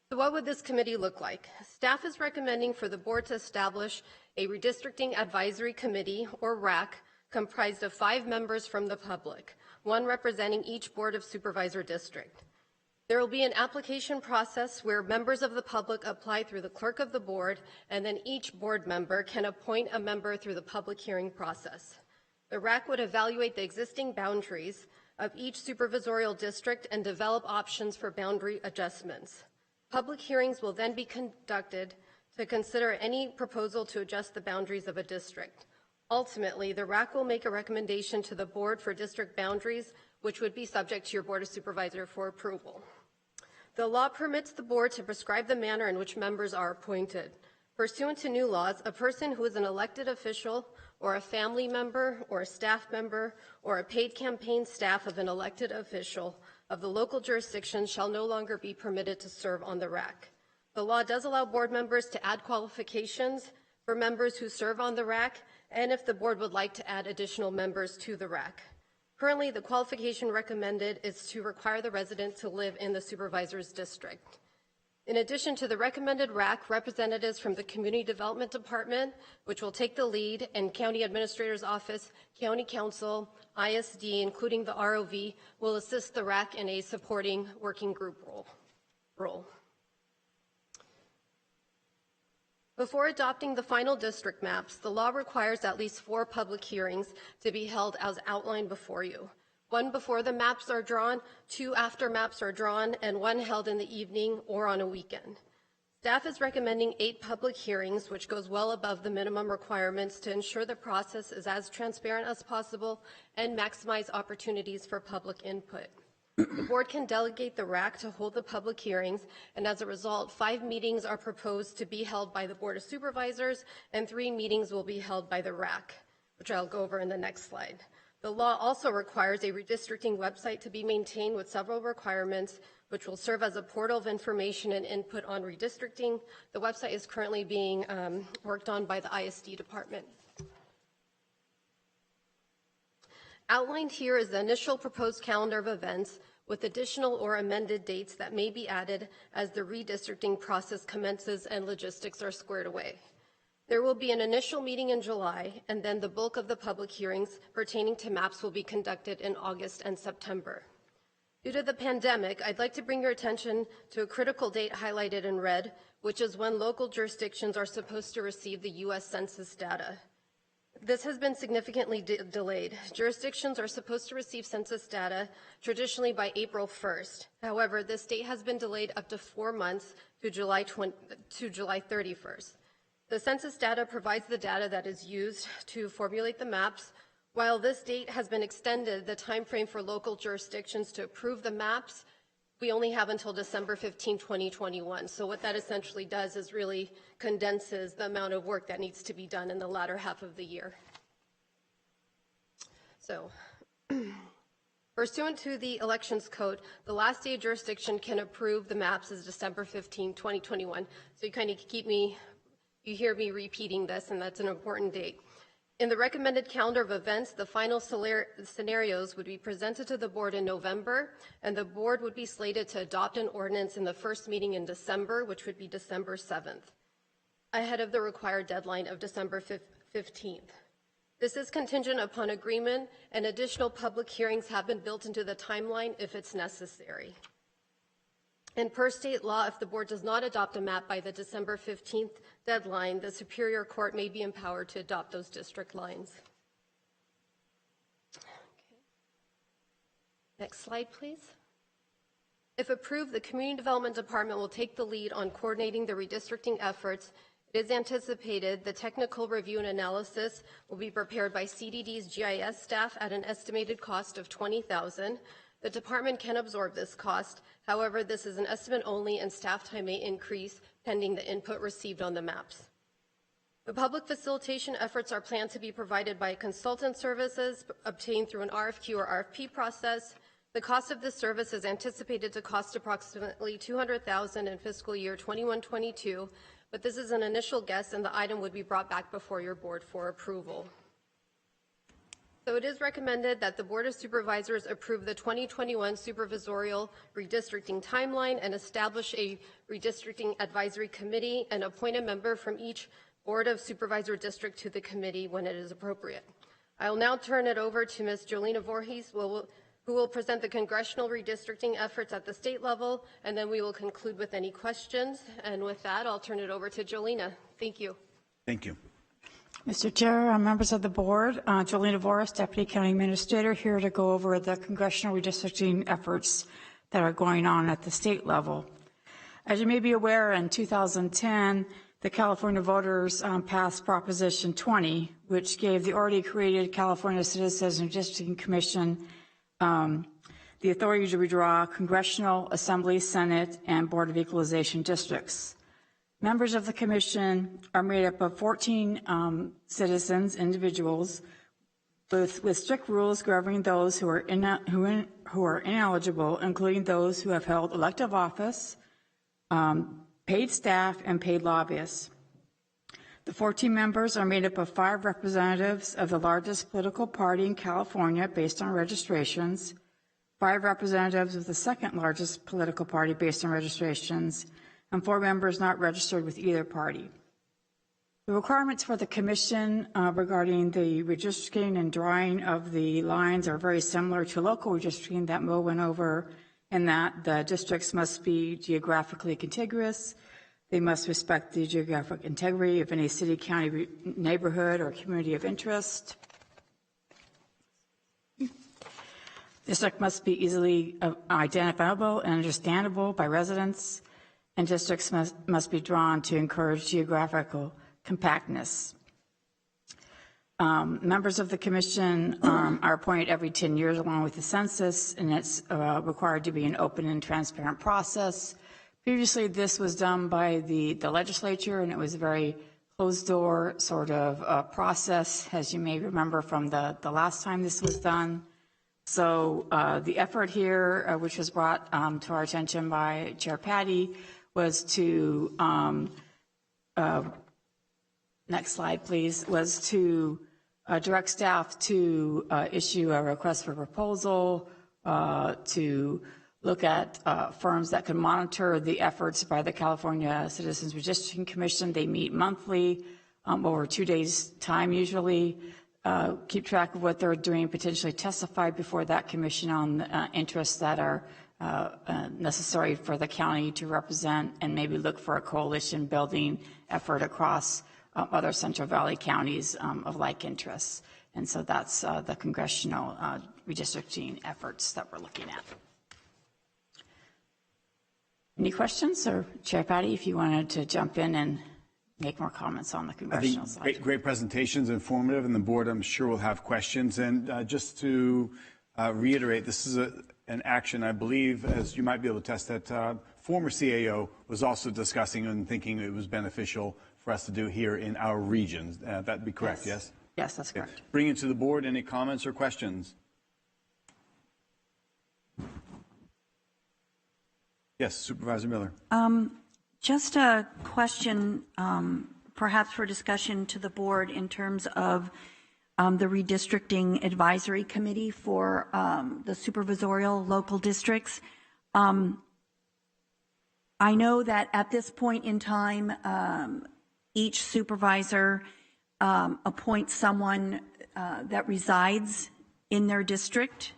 So what would this committee look like? Staff is recommending for the board to establish a redistricting advisory committee, or RAC, comprised of 5 members from the public, 1 representing each Board of Supervisor district. There will be an application process where members of the public apply through the clerk of the board, and then each board member can appoint a member through the public hearing process. The RAC would evaluate the existing boundaries of each supervisorial district and develop options for boundary adjustments. Public hearings will then be conducted to consider any proposal to adjust the boundaries of a district. Ultimately, the RAC will make a recommendation to the board for district boundaries, which would be subject to your Board of Supervisors for approval. The law permits the board to prescribe the manner in which members are appointed. Pursuant to new laws, a person who is an elected official or a family member or a staff member or a paid campaign staff of an elected official of the local jurisdiction shall no longer be permitted to serve on the RAC. The law does allow board members to add qualifications for members who serve on the RAC, and if the board would like to add additional members to the RAC. Currently, the qualification recommended is to require the resident to live in the supervisor's district. In addition to the recommended RAC, representatives from the Community Development Department, which will take the lead, and County Administrator's Office, County Council, ISD, including the ROV, will assist the RAC in a supporting working group role. Before adopting the final district maps, the law requires at least 4 public hearings to be held as outlined before you. 1 before the maps are drawn, 2 after maps are drawn, and 1 held in the evening or on a weekend. Staff is recommending 8 public hearings, which goes well above the minimum requirements to ensure the process is as transparent as possible and maximize opportunities for public input. The board can delegate the RAC to hold the public hearings, and as a result, 5 meetings are proposed to be held by the Board of Supervisors, and 3 meetings will be held by the RAC, which I'll go over in the next slide. The law also requires a redistricting website to be maintained with several requirements, which will serve as a portal of information and input on redistricting. The website is currently being worked on by the ISD department. Outlined here is the initial proposed calendar of events with additional or amended dates that may be added as the redistricting process commences and logistics are squared away. There will be an initial meeting in July, and then the bulk of the public hearings pertaining to maps will be conducted in August and September. Due to the pandemic, I'd like to bring your attention to a critical date highlighted in red, which is when local jurisdictions are supposed to receive the U.S. Census data. This has been significantly delayed. Jurisdictions are supposed to receive census data traditionally by April 1st. However, this date has been delayed up to 4 months to July 31st. The census data provides the data that is used to formulate the maps. While this date has been extended, the time frame for local jurisdictions to approve the maps, we only have until December 15, 2021. So what that essentially does is really condenses the amount of work that needs to be done in the latter half of the year. So, pursuant to the Elections Code, the last day jurisdiction can approve the maps is December 15, 2021. So you kind of you hear me repeating this, and that's an important date. In the recommended calendar of events, the final scenarios would be presented to the board in November, and the board would be slated to adopt an ordinance in the first meeting in December, which would be December 7th, ahead of the required deadline of December 15th. This is contingent upon agreement, and additional public hearings have been built into the timeline if it's necessary. And per state law, if the board does not adopt a map by the December 15th deadline, the Superior Court may be empowered to adopt those district lines. Okay. Next slide, please. If approved, the Community Development Department will take the lead on coordinating the redistricting efforts. It is anticipated the technical review and analysis will be prepared by CDD's GIS staff at an estimated cost of $20,000. The department can absorb this cost. However, this is an estimate only, and staff time may increase pending the input received on the maps. The public facilitation efforts are planned to be provided by consultant services obtained through an RFQ or RFP process. The cost of this service is anticipated to cost approximately $200,000 in fiscal year 21-22, but this is an initial guess, and the item would be brought back before your board for approval. So it is recommended that the Board of Supervisors approve the 2021 supervisorial redistricting timeline and establish a redistricting advisory committee and appoint a member from each Board of Supervisor district to the committee when it is appropriate. I will now turn it over to Ms. Jolina Voorhees, who will present the congressional redistricting efforts at the state level, and then we will conclude with any questions. And with that, I'll turn it over to Jolina. Thank you. Thank you. Mr. Chair, members of the board, Jolina Voorhees, Deputy County Administrator, here to go over the congressional redistricting efforts that are going on at the state level. As you may be aware, in 2010, the California voters passed Proposition 20, which gave the already created California Citizens Redistricting Commission the authority to redraw congressional, assembly, senate, and Board of Equalization districts. Members of the commission are made up of 14 citizens, individuals, with strict rules governing those who are ineligible, including those who have held elective office, paid staff, and paid lobbyists. The 14 members are made up of 5 representatives of the largest political party in California based on registrations, 5 representatives of the second largest political party based on registrations, and 4 members not registered with either party. The requirements for the commission regarding the redistricting and drawing of the lines are very similar to local redistricting that Mo went over, in that the districts must be geographically contiguous. They must respect the geographic integrity of any city, county, neighborhood, or community of interest. District must be easily identifiable and understandable by residents, and districts must be drawn to encourage geographical compactness. Members of the commission are appointed every 10 years along with the census, and it's required to be an open and transparent process. Previously, this was done by the legislature, and it was a very closed-door sort of process, as you may remember from the last time this was done. So the effort here, which was brought to our attention by Chair Patty, was to, next slide please, was to direct staff to issue a request for proposal, to look at firms that can monitor the efforts by the California Citizens Redistricting Commission. They meet monthly, over 2 days' time usually, keep track of what they're doing, potentially testify before that commission on interests that are necessary for the county to represent, and maybe look for a coalition building effort across other Central Valley counties of like interests. And so that's the congressional redistricting efforts that we're looking at. Any questions? Or Chair Patty, if you wanted to jump in and make more comments on the congressional side. Great presentations, informative, and the board, I'm sure, will have questions. And just to reiterate, this is an action, I believe, as you might be able to test, that former CAO was also discussing and thinking it was beneficial for us to do here in our region. That'd be correct, yes? Yes, that's correct. Bring it to the board. Any comments or questions? Yes, Supervisor Miller. Just a question, perhaps for discussion to the board in terms of the redistricting advisory committee for the supervisorial local districts. I know that at this point in time, each supervisor appoints someone that resides in their district,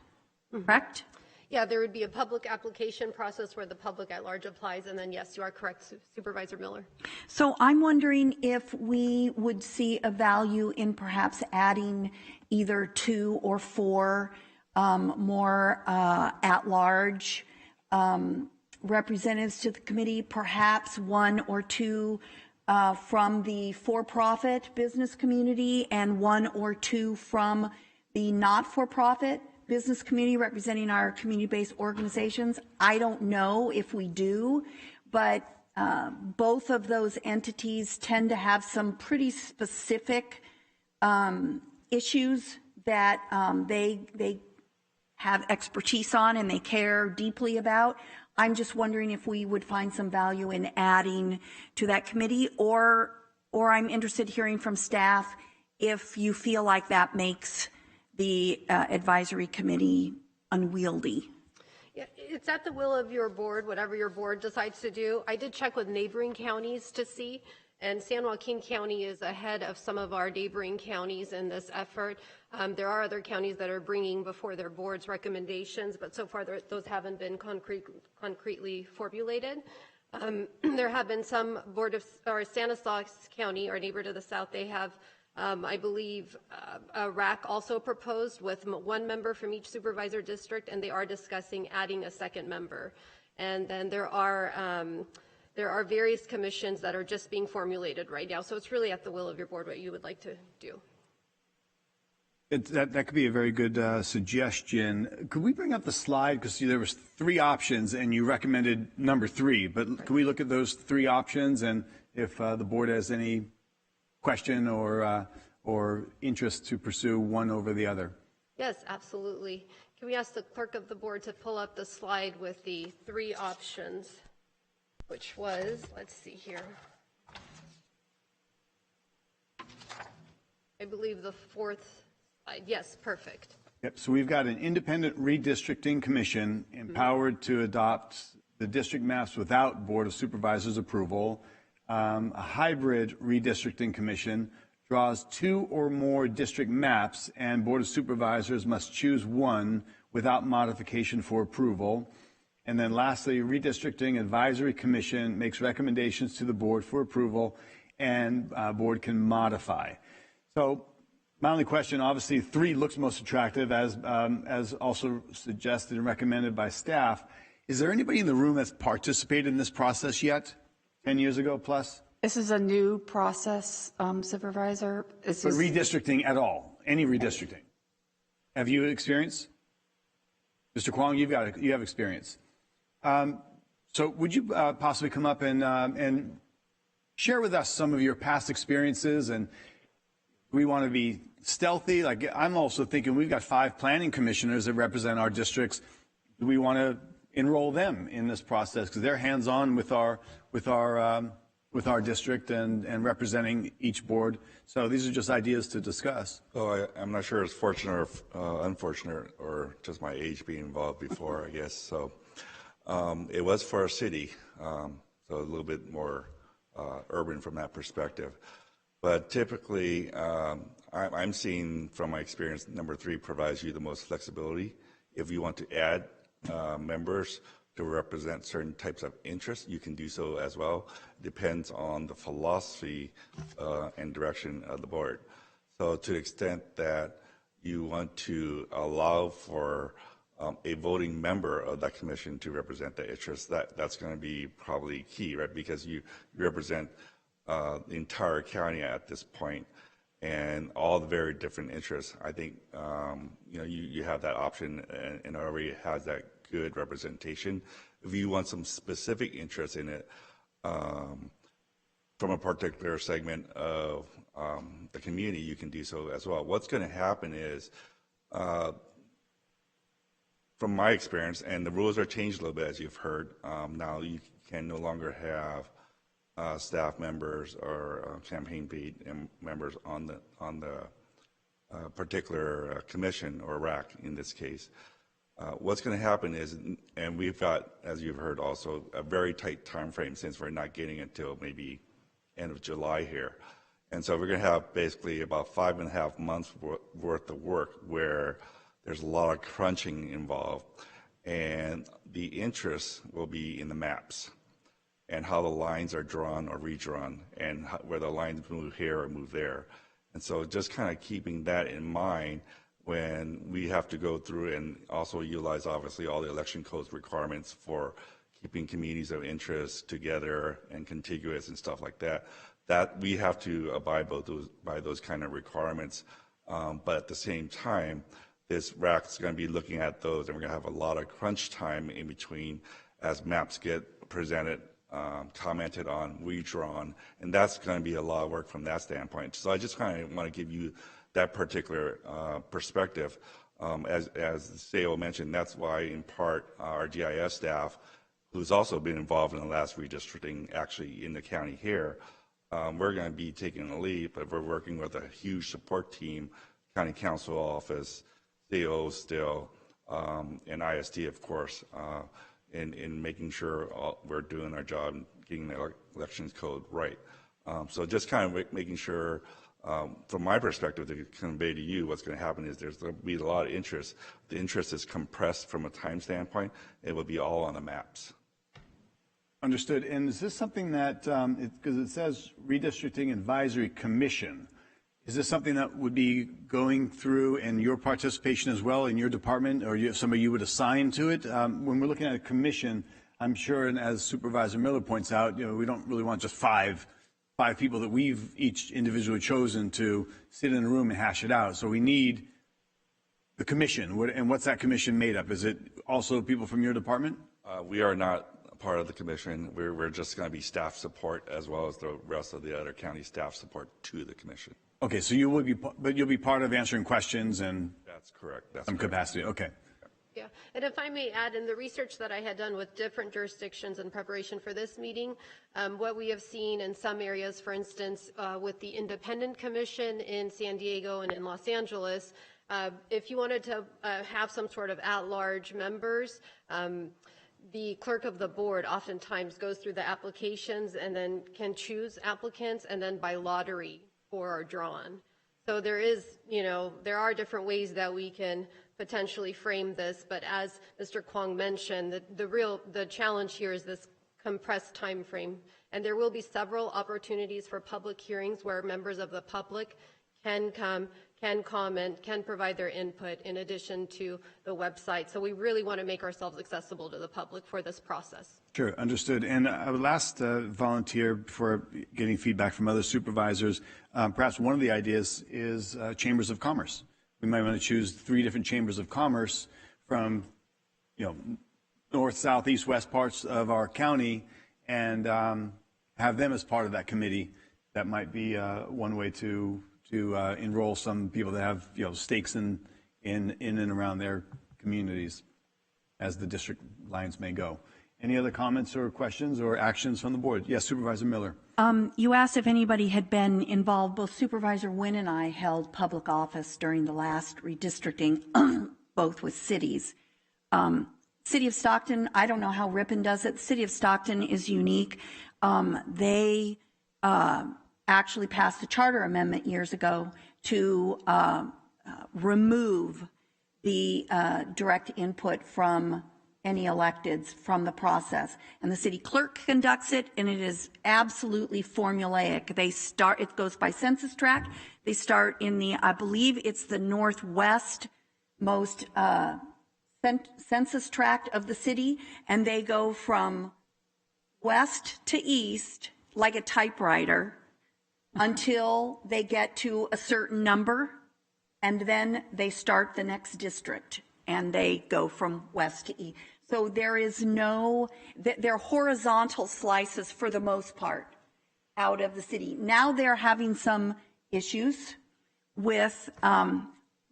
correct? Yeah, there would be a public application process where the public at large applies, and then yes, you are correct, Supervisor Miller. So I'm wondering if we would see a value in perhaps adding either 2 or 4 more at-large representatives to the committee, perhaps 1 or 2 from the for-profit business community and 1 or 2 from the not-for-profit business community representing our community-based organizations. I don't know if we do, but both of those entities tend to have some pretty specific issues that they have expertise on and they care deeply about. I'm just wondering if we would find some value in adding to that committee, or I'm interested in hearing from staff if you feel like that makes the advisory committee unwieldy. Yeah, it's at the will of your board, whatever your board decides to do. I did check with neighboring counties to see, and San Joaquin County is ahead of some of our neighboring counties in this effort. There are other counties that are bringing before their boards recommendations, but so far those haven't been concretely formulated. There have been some Stanislaus County, our neighbor to the south, they have I believe a RAC also proposed with 1 member from each supervisor district, and they are discussing adding a 2nd member. And then there are various commissions that are just being formulated right now. So it's really at the will of your board what you would like to do. That could be a very good suggestion. Could we bring up the slide? Because there was 3 options, and you recommended number 3. But can we look at those 3 options, and if the board has any question or interest to pursue one over the other? Yes, absolutely. Can we ask the clerk of the board to pull up the slide with the 3 options, which was, let's see here, I believe the 4th slide. Yes, perfect. Yep. So we've got an independent redistricting commission empowered to adopt the district maps without Board of Supervisors approval. A hybrid redistricting commission draws 2 or more district maps, and Board of Supervisors must choose one without modification for approval. And then lastly, redistricting advisory commission makes recommendations to the board for approval, and board can modify. So my only question, obviously 3 looks most attractive, as also suggested and recommended by staff. Is there anybody in the room that's participated in this process yet, 10 years ago plus? This is a new process, Supervisor. But redistricting at all, any redistricting? Have you experience? Mr. Kwong, you have experience. So would you possibly come up and share with us some of your past experiences? And we want to be stealthy. Like, I'm also thinking we've got 5 planning commissioners that represent our districts. Do we want to enroll them in this process because they're hands-on with our district and representing each board? So these are just ideas to discuss. Oh, I'm not sure it's fortunate or unfortunate or just my age being involved before, I guess. So it was for a city, so a little bit more urban from that perspective. But typically, I'm seeing from my experience, number 3 provides you the most flexibility. If you want to add members to represent certain types of interests, you can do so as well. Depends on the philosophy and direction of the board. So to the extent that you want to allow for a voting member of that commission to represent the interests, that's going to be probably key, right? Because you represent the entire county at this point and all the very different interests. I think you have that option and already has that good representation. If you want some specific interest in it from a particular segment of the community, you can do so as well. What's going to happen is, from my experience, and the rules are changed a little bit as you've heard, now you can no longer have staff members or campaign paid members on the particular commission or RAC in this case. What's going to happen is, and we've got, as you've heard also, a very tight time frame since we're not getting until maybe end of July here. And so we're going to have basically about 5.5 months worth of work where there's a lot of crunching involved, and the interest will be in the maps and how the lines are drawn or redrawn and where the lines move here or move there. And so just kind of keeping that in mind when we have to go through and also utilize obviously all the election codes requirements for keeping communities of interest together and contiguous and stuff like that, that we have to abide by those kind of requirements. But at the same time, this RAC is going to be looking at those, and we're going to have a lot of crunch time in between as maps get presented, commented on, redrawn, and that's going to be a lot of work from that standpoint. So I just kind of want to give you that particular perspective. As the CEO mentioned, that's why in part our GIS staff, who's also been involved in the last redistricting actually in the county here, we're going to be taking the lead, but we're working with a huge support team, county council office, CEO still, and ISD of course, in making sure we're doing our job and getting the elections code right. So just kind of making sure, from my perspective, to convey to you what's going to happen is there's going to be a lot of interest. The interest is compressed from a time standpoint. It will be all on the maps. Understood. And is this something that, because it says redistricting advisory commission, is this something that would be going through and your participation as well in your department, or somebody you would assign to it? When we're looking at a commission, I'm sure, and as Supervisor Miller points out, we don't really want just five people that we've each individually chosen to sit in a room and hash it out. So we need The commission, and what's that commission made up? Is it also people from your department? We are not a part of the commission. We're just going to be staff support as well as the rest of the other county staff support to the commission. Okay, so you will be, but you'll be part of answering questions and That's correct. That's some correct. capacity. Okay. Yeah, and if I may add, in the research that I had done with different jurisdictions in preparation for this meeting, what we have seen in some areas, for instance, with the Independent Commission in San Diego and in Los Angeles, if you wanted to have some sort of at-large members, the clerk of the board oftentimes goes through the applications and then can choose applicants, and then by lottery four are drawn. So there is, there are different ways that we can potentially frame this, but as Mr. Kwong mentioned, the challenge here is this compressed time frame, and there will be several opportunities for public hearings where members of the public can come, can comment, can provide their input in addition to the website. So we really want to make ourselves accessible to the public for this process. Sure, understood. And I would last volunteer for getting feedback from other supervisors. Perhaps one of the ideas is chambers of commerce. We might want to choose 3 different chambers of commerce from, north, south, east, west parts of our county, and have them as part of that committee. That might be one way to enroll some people that have stakes in and around their communities, as the district lines may go. Any other comments or questions or actions from the board? Yes, Supervisor Miller. You asked if anybody had been involved. Both Supervisor Wynn and I held public office during the last redistricting, both with cities. City of Stockton, I don't know how Ripon does it. The City of Stockton is unique. They actually passed a charter amendment years ago to remove the direct input from any electeds from the process. And the city clerk conducts it, and it is absolutely formulaic. It goes by census tract. They start in I believe it's the northwest most census tract of the city, and they go from west to east like a typewriter until they get to a certain number, and then they start the next district, and they go from west to east. So there is they're horizontal slices for the most part out of the city. Now they're having some issues with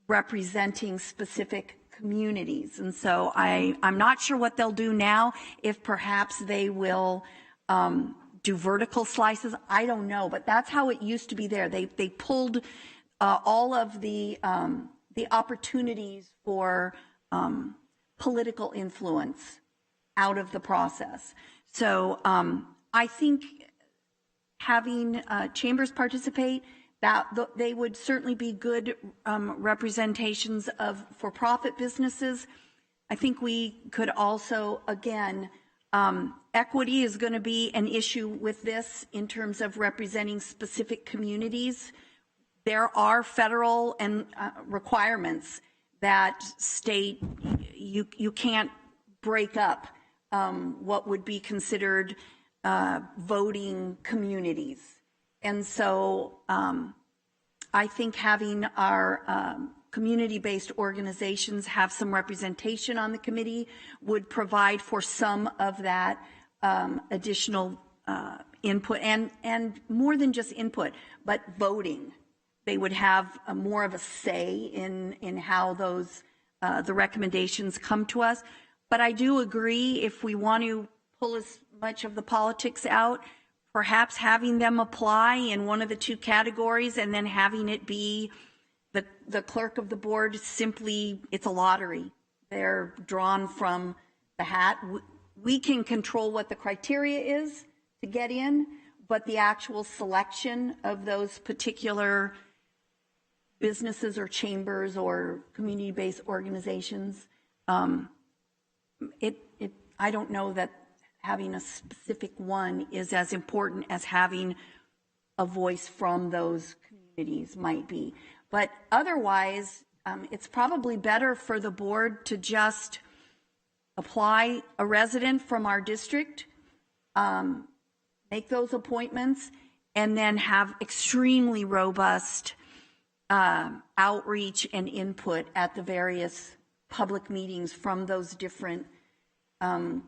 representing specific communities. And so I'm not sure what they'll do now, if perhaps they will do vertical slices. I don't know, but that's how it used to be there. They pulled all of the opportunities for political influence out of the process. So I think having chambers participate, that they would certainly be good representations of for-profit businesses. I think we could also, again, equity is going to be an issue with this in terms of representing specific communities. There are federal and requirements that state you can't break up what would be considered voting communities. And so I think having our community-based organizations have some representation on the committee would provide for some of that additional input, and more than just input, but voting. They would have more of a say in how those the recommendations come to us. But I do agree, if we want to pull as much of the politics out, perhaps having them apply in one of the 2 categories and then having it be the clerk of the board, simply, it's a lottery. They're drawn from the hat. We can control what the criteria is to get in, but the actual selection of those particular businesses or chambers or community-based organizations, I don't know that having a specific one is as important as having a voice from those communities might be. But otherwise, it's probably better for the board to just apply a resident from our district, make those appointments, and then have extremely robust outreach and input at the various public meetings from those different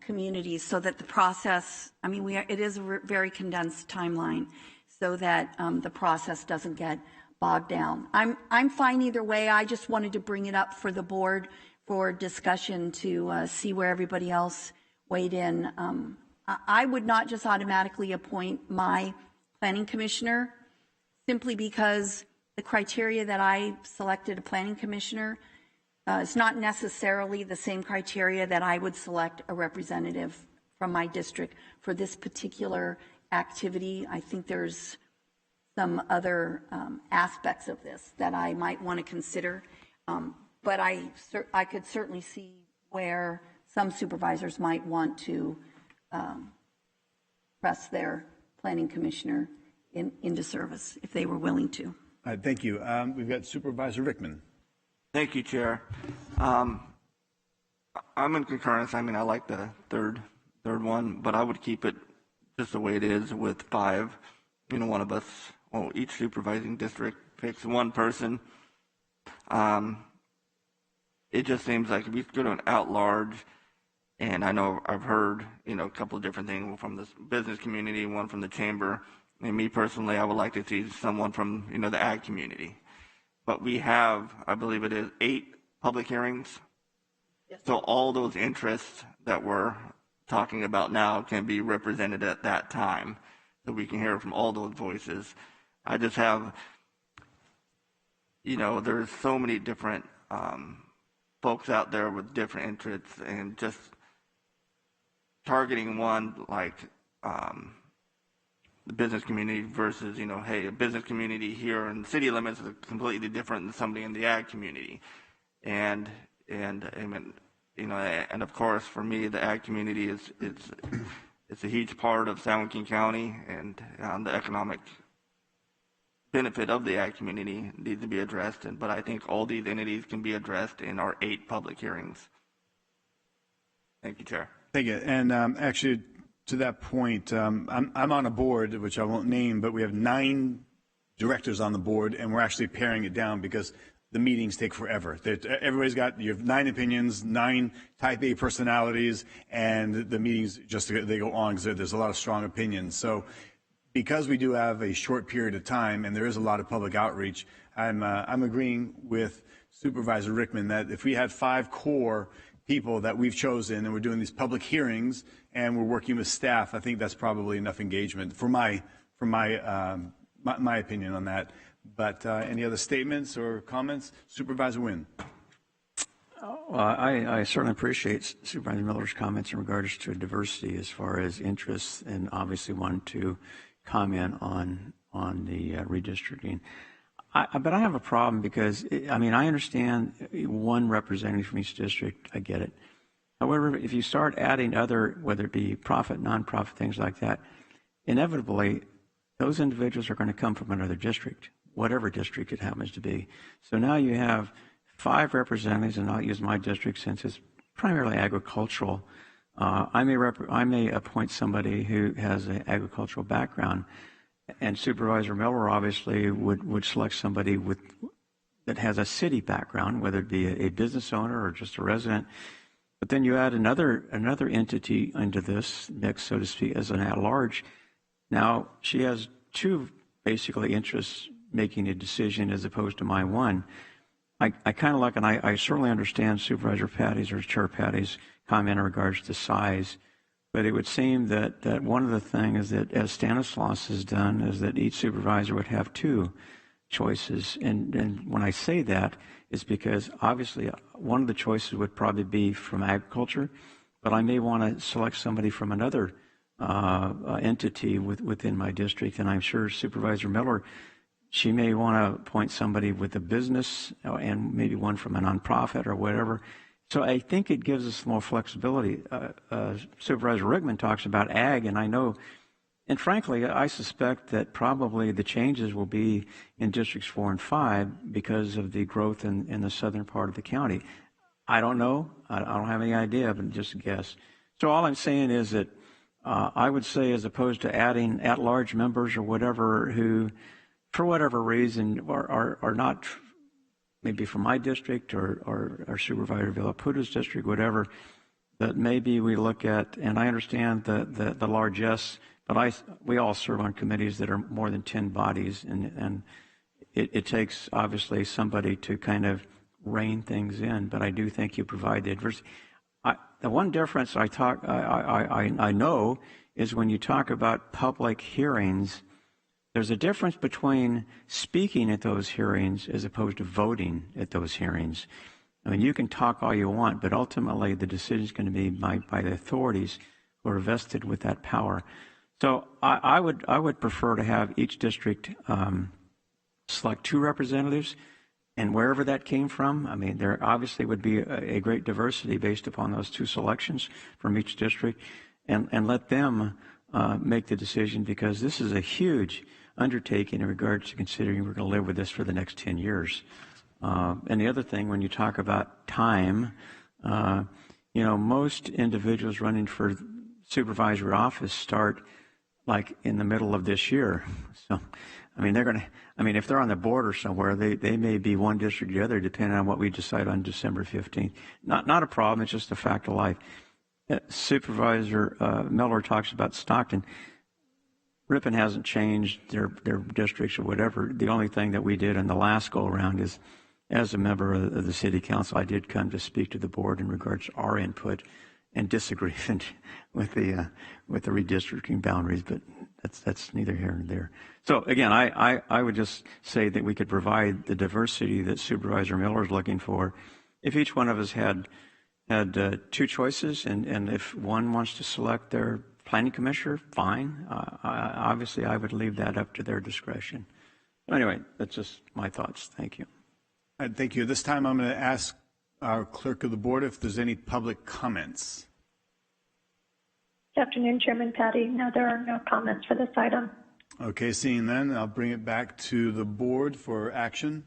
communities, so that the process, I mean, it is a very condensed timeline, so that the process doesn't get bogged down. I'm fine either way. I just wanted to bring it up for the board for discussion to see where everybody else weighed in. I would not just automatically appoint my planning commissioner simply because the criteria that I selected a planning commissioner is not necessarily the same criteria that I would select a representative from my district for this particular activity. I think there's some other aspects of this that I might want to consider. But I could certainly see where some supervisors might want to press their planning commissioner into service if they were willing to. All right, thank you. We've got Supervisor Rickman. Thank you, Chair. I'm in concurrence. I mean, I like the third one, but I would keep it just the way it is with 5. You know, one of us, well, each supervising district picks one person. It just seems like if we go to an at-large, and I know I've heard, you know, a couple of different things from the business community, one from the chamber. And me personally, I would like to see someone from, you know, the ag community. But we have, I believe it is 8 public hearings. Yes. So all those interests that we're talking about now can be represented at that time. So we can hear from all those voices. I just have, you know, there's so many different folks out there with different interests, and just targeting one like the business community versus, you know, hey, a business community here in city limits is completely different than somebody in the ag community. And you know, and of course for me, the ag community it's a huge part of San Joaquin County, and the economic benefit of the ag community needs to be addressed. But I think all these entities can be addressed in our 8 public hearings. Thank you, Chair. Thank you. And actually, to that point, I'm on a board, which I won't name, but we have 9 directors on the board, and we're actually paring it down because the meetings take forever. You have 9 opinions, 9 type A personalities, and the meetings they go on because there's a lot of strong opinions. So because we do have a short period of time and there is a lot of public outreach, I'm agreeing with Supervisor Rickman that if we had 5 core people that we've chosen and we're doing these public hearings and we're working with staff, I think that's probably enough engagement for my opinion on that. But any other statements or comments? Supervisor Wynn. Well, I certainly appreciate Supervisor Miller's comments in regards to diversity as far as interests, and obviously want to comment on the redistricting. But I have a problem because, I mean, I understand one representative from each district. I get it. However, if you start adding other, whether it be profit, nonprofit, things like that, inevitably, those individuals are going to come from another district, whatever district it happens to be. So now you have 5 representatives, and I'll use my district since it's primarily agricultural. I may appoint somebody who has an agricultural background, and Supervisor Miller obviously would select somebody that has a city background, whether it be a business owner or just a resident. But then you add another entity into this mix, so to speak, as an at-large. Now she has 2 basically interests making a decision as opposed to my one. I kind of like, and I certainly understand Supervisor Patty's or Chair Patty's comment in regards to size. But it would seem that one of the things that, as Stanislaus has done, is that each supervisor would have 2 choices. And when I say that, it's because obviously one of the choices would probably be from agriculture, but I may want to select somebody from another entity within my district. And I'm sure Supervisor Miller, she may want to appoint somebody with a business and maybe one from a nonprofit or whatever. So I think it gives us more flexibility. Supervisor Rickman talks about ag, and I know, and frankly, I suspect that probably the changes will be in districts 4 and 5 because of the growth in the southern part of the county. I don't know. I don't have any idea, but just a guess. So all I'm saying is that I would say, as opposed to adding at-large members or whatever who for whatever reason, are not, maybe from my district or Supervisor Villaputa's district, whatever, that maybe we look at, and I understand the largesse, but we all serve on committees that are more than 10 bodies, and it takes obviously somebody to kind of rein things in, but I do think you provide the adversity. The one difference I know is when you talk about public hearings, there's a difference between speaking at those hearings as opposed to voting at those hearings. I mean, you can talk all you want, but ultimately the decision is going to be by the authorities who are vested with that power. So I would prefer to have each district select 2 representatives, and wherever that came from, I mean, there obviously would be a great diversity based upon those 2 selections from each district, and let them make the decision, because this is a huge undertaking in regards to considering we're going to live with this for the next 10 years. And the other thing, when you talk about time, most individuals running for supervisor office start like in the middle of this year. So, I mean, if they're on the border somewhere, they may be one district or the other, depending on what we decide on December 15th. Not a problem. It's just a fact of life. Supervisor Miller talks about Stockton. Ripon hasn't changed their districts or whatever. The only thing that we did in the last go around is, as a member of the city council, I did come to speak to the board in regards to our input and disagreement with the redistricting boundaries, but that's neither here nor there. So again, I would just say that we could provide the diversity that Supervisor Miller is looking for. If each one of us had 2 choices, and if one wants to select their planning commissioner, fine. Obviously, I would leave that up to their discretion. Anyway, that's just my thoughts. Thank you. Thank you. This time I'm going to ask our clerk of the board if there's any public comments. Good afternoon, Chairman Patty. No, there are no comments for this item. Okay, seeing none, I'll bring it back to the board for action.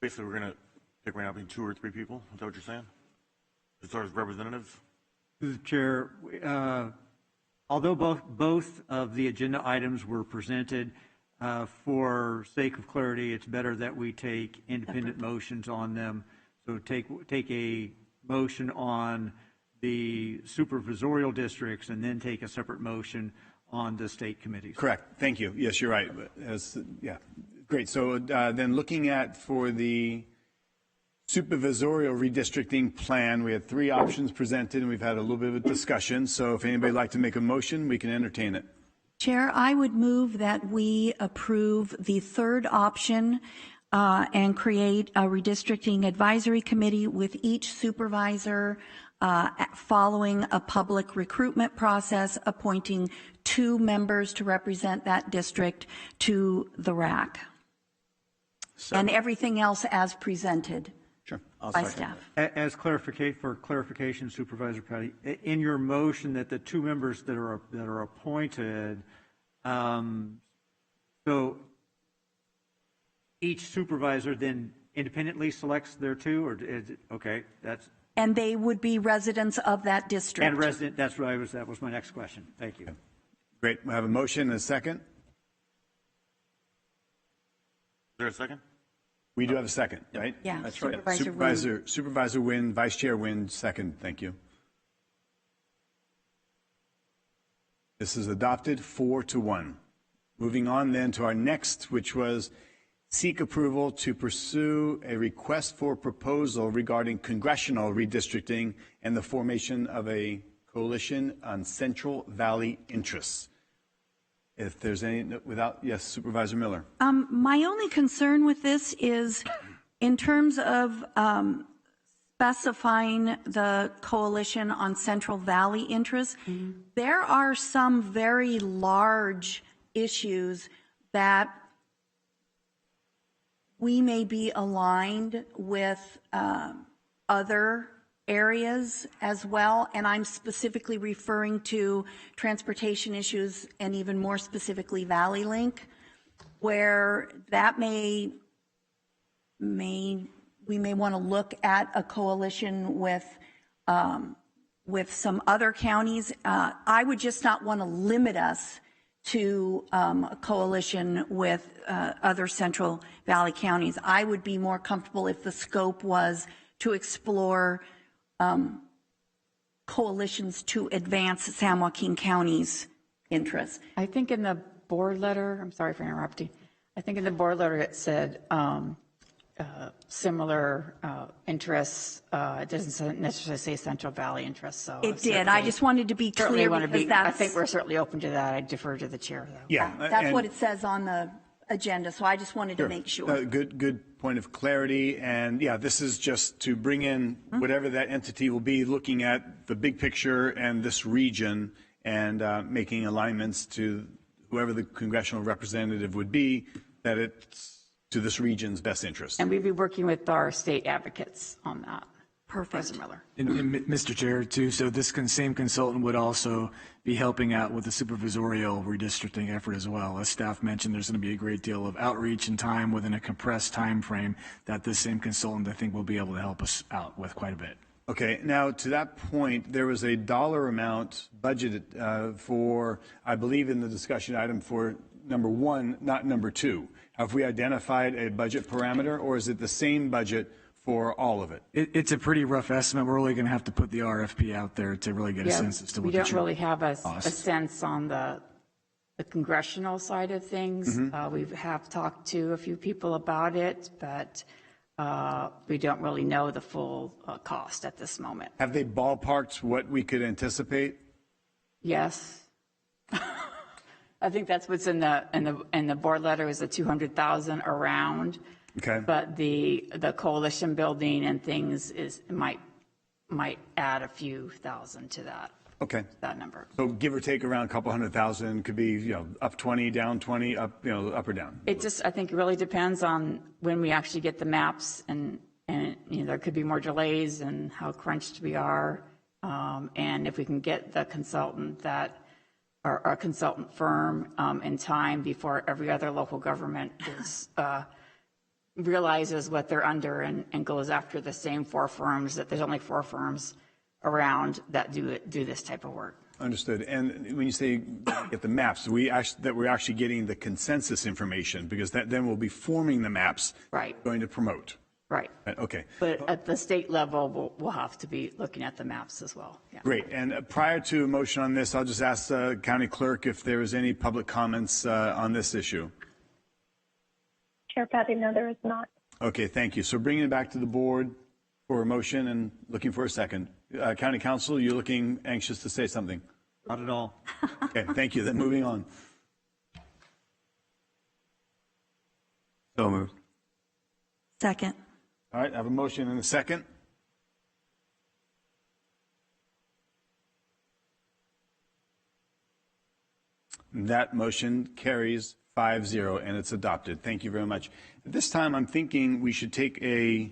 Basically, we're going to pick right now between 2 or 3 people. Is that what you're saying? As far as representatives? Through the chair, although both of the agenda items were presented, for sake of clarity, it's better that we take independent motions on them. So take a motion on the supervisorial districts and then take a separate motion on the state committees. Correct. Thank you. Yes, you're right. Yeah, great. So then looking at for the supervisorial redistricting plan, we had 3 options presented, and we've had a little bit of a discussion. So if anybody would like to make a motion, we can entertain it. Chair, I would move that we approve the 3rd option and create a redistricting advisory committee with each supervisor following a public recruitment process, appointing 2 members to represent that district to the RAC. And everything else as presented. Sure. By staff. As clarification, Supervisor Patty, in your motion that the 2 members that are appointed, so each supervisor then independently selects their 2, or is it, okay? And they would be residents of that district. And resident. That was my next question. Thank you. Great. We have a motion and a second. Is there a second? We do have a second, right? Yeah. That's Supervisor right. Supervisor Wynn, Vice Chair Wynn, second. Thank you. This is adopted 4-1. Moving on then to our next, which was seek approval to pursue a request for proposal regarding congressional redistricting and the formation of a coalition on Central Valley interests. If there's any, yes, Supervisor Miller. My only concern with this is in terms of specifying the coalition on Central Valley interests, there are some very large issues that we may be aligned with other areas as well, and I'm specifically referring to transportation issues and even more specifically Valley Link, where that we may want to look at a coalition with some other counties. I would just not want to limit us to a coalition with other Central Valley counties. I would be more comfortable if the scope was to explore coalitions to advance San Joaquin County's interests. I think in the board letter, I'm sorry for interrupting, I think in the board letter it said similar interests. It doesn't necessarily say Central Valley interests, so. It did. I just wanted to be clear because I think we're certainly open to that. I defer to the chair, though. Yeah. That's what it says on the agenda, so I just wanted to make sure. Good point of clarity. And yeah, this is just to bring in whatever that entity will be, looking at the big picture and this region and making alignments to whoever the congressional representative would be, that it's to this region's best interest. And we'd be working with our state advocates on that. Perfect. Miller. And Mr. Chair, too, so this same consultant would also be helping out with the supervisorial redistricting effort as well. As staff mentioned, there's going to be a great deal of outreach and time within a compressed time frame that this same consultant, I think, will be able to help us out with quite a bit. Okay, now to that point, there was a dollar amount budgeted for, I believe in the discussion item for number 1, not number 2. Have we identified a budget parameter, or is it the same budget for all of it? It's a pretty rough estimate. We're really going to have to put the RFP out there to really get a sense as to what we the don't really have a cost. sense on the congressional side of things. We have talked to a few people about it, but we don't really know the full cost at this moment. Have they ballparked what we could anticipate? Yes. I think that's what's in the board letter is the 200,000 around. Okay. But the coalition building and things might add a few thousand to that. Okay. That number. So give or take around a couple 100,000, could be, up 20, down 20, up, up or down. It just, I think it really depends on when we actually get the maps and there could be more delays and how crunched we are. And if we can get the consultant our consultant firm in time before every other local government realizes what they're under and goes after the same 4 firms, that there's only 4 firms around that do this type of work. Understood. And when you say get the maps, we're actually getting the consensus information, because then we'll be forming the maps. Right. Going to promote. Right. Okay. But at the state level, we'll have to be looking at the maps as well. Yeah. Great. And prior to a motion on this, I'll just ask the county clerk if there is any public comments on this issue. Chair Patty, no, there is not. Okay, thank you. So bringing it back to the board for a motion and looking for a second. County Council, you're looking anxious to say something? Not at all. Okay, thank you. Then moving on. So moved. Second. All right, I have a motion and a second. That motion carries 5-0, and it's adopted. Thank you very much. At this time, I'm thinking we should take a...